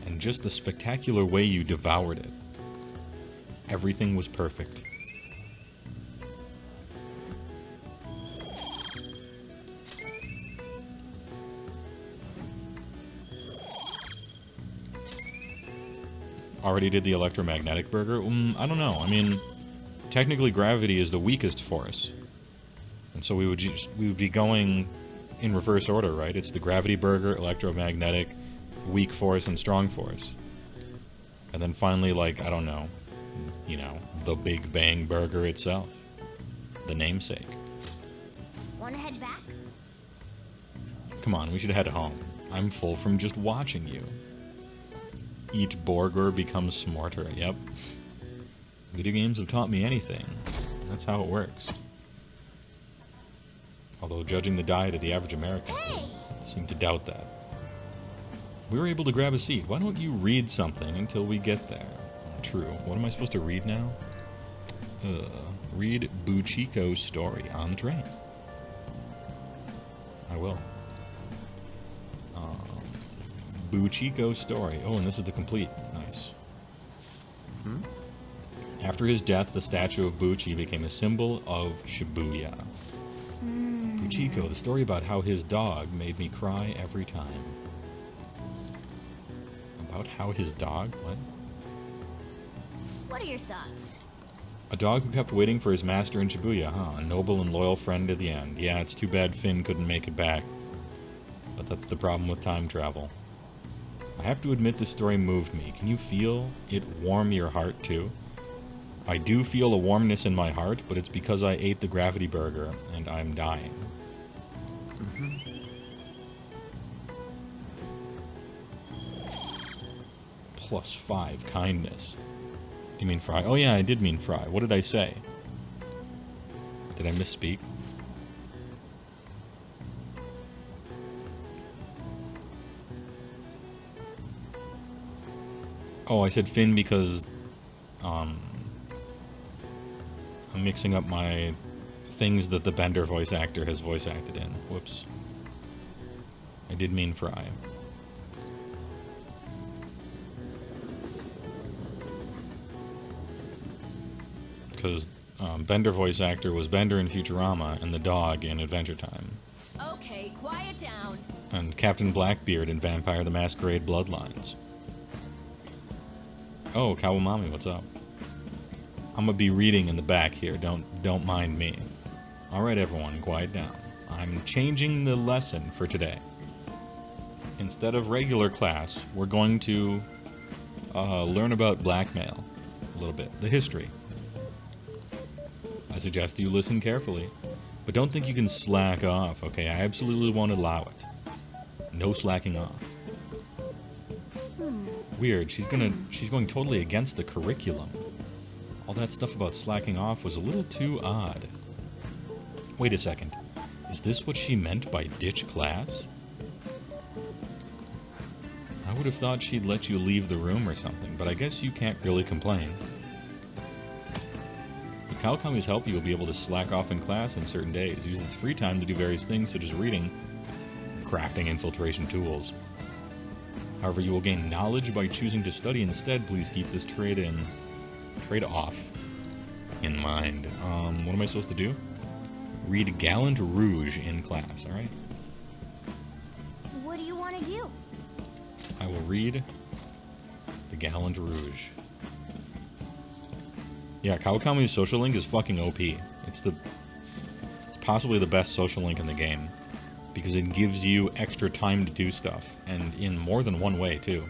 and just the spectacular way you devoured it. Everything was perfect. Already did the electromagnetic burger? I don't know. I mean, technically gravity is the weakest force. And so we would be going in reverse order, right? It's the gravity burger, electromagnetic, weak force, and strong force. And then finally, like, I don't know, you know, the Big Bang Burger itself. The namesake. Wanna head back? Come on, we should head home. I'm full from just watching you. Eat burger, become smarter. Yep. Video games have taught me anything. That's how it works. Although, judging the diet of the average American, I seem to doubt that. We were able to grab a seat. Why don't you read something until we get there? True. What am I supposed to read now? Read Buchiko's story on the train. I will. Buchiko's story. Oh, and this is the complete. Nice. After his death, the statue of Buchi became a symbol of Shibuya. Buchiko, the story about how his dog made me cry every time. About how his dog? What? What are your thoughts? A dog who kept waiting for his master in Shibuya, huh? A noble and loyal friend to the end. Yeah, it's too bad Finn couldn't make it back. But that's the problem with time travel. I have to admit this story moved me. Can you feel it warm your heart too? I do feel a warmness in my heart, but it's because I ate the gravity burger and I'm dying. +5 kindness. Do you mean Fry? Oh yeah, I did mean Fry. What did I say? Did I misspeak? Oh, I said Finn because I'm mixing up my things that the Bender voice actor has voice acted in. Whoops. I did mean Fry. Because Bender voice actor was Bender in Futurama and the dog in Adventure Time. Okay, quiet down. And Captain Blackbeard in Vampire the Masquerade Bloodlines. Oh, Kawamami, what's up? I'm gonna be reading in the back here. Don't mind me. All right, everyone, quiet down. I'm changing the lesson for today. Instead of regular class, we're going to learn about blackmail a little bit, the history. I suggest you listen carefully, but don't think you can slack off. Okay, I absolutely won't allow it. No slacking off. Weird. She's going totally against the curriculum. All that stuff about slacking off was a little too odd. Wait a second. Is this what she meant by ditch class? I would have thought she'd let you leave the room or something, but I guess you can't really complain. With Kawakami's help, you will be able to slack off in class on certain days. Use its free time to do various things such as reading, crafting infiltration tools. However, you will gain knowledge by choosing to study instead. Please keep this trade-off in mind. What am I supposed to do? Read Gallant Rouge in class, alright? What do you want to do? I will read the Gallant Rouge. Yeah, Kawakami's social link is fucking OP. It's possibly the best social link in the game. Because it gives you extra time to do stuff, and in more than one way, too.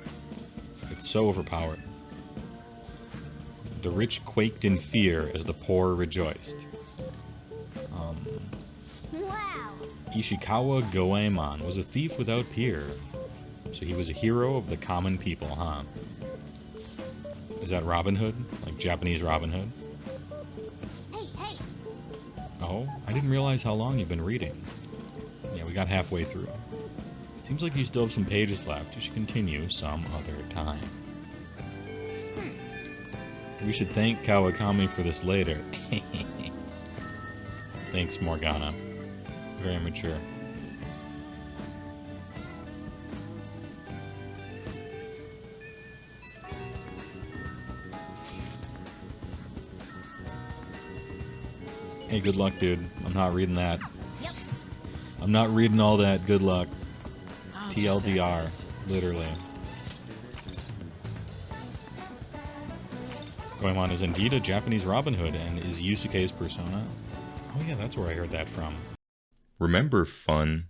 It's so overpowered. The rich quaked in fear as the poor rejoiced. Wow! Ishikawa Goemon was a thief without peer. So he was a hero of the common people, huh? Is that Robin Hood? Like Japanese Robin Hood? Hey, hey! Oh, I didn't realize how long you've been reading. Yeah, we got halfway through. Seems like you still have some pages left. You should continue some other time. We should thank Kawakami for this later. Thanks, Morgana. Very mature. Hey, good luck, dude. I'm not reading that. Yep. I'm not reading all that. Good luck. TLDR. Literally. Goemon is indeed a Japanese Robin Hood and is Yusuke's persona. Oh yeah, that's where I heard that from. Remember fun?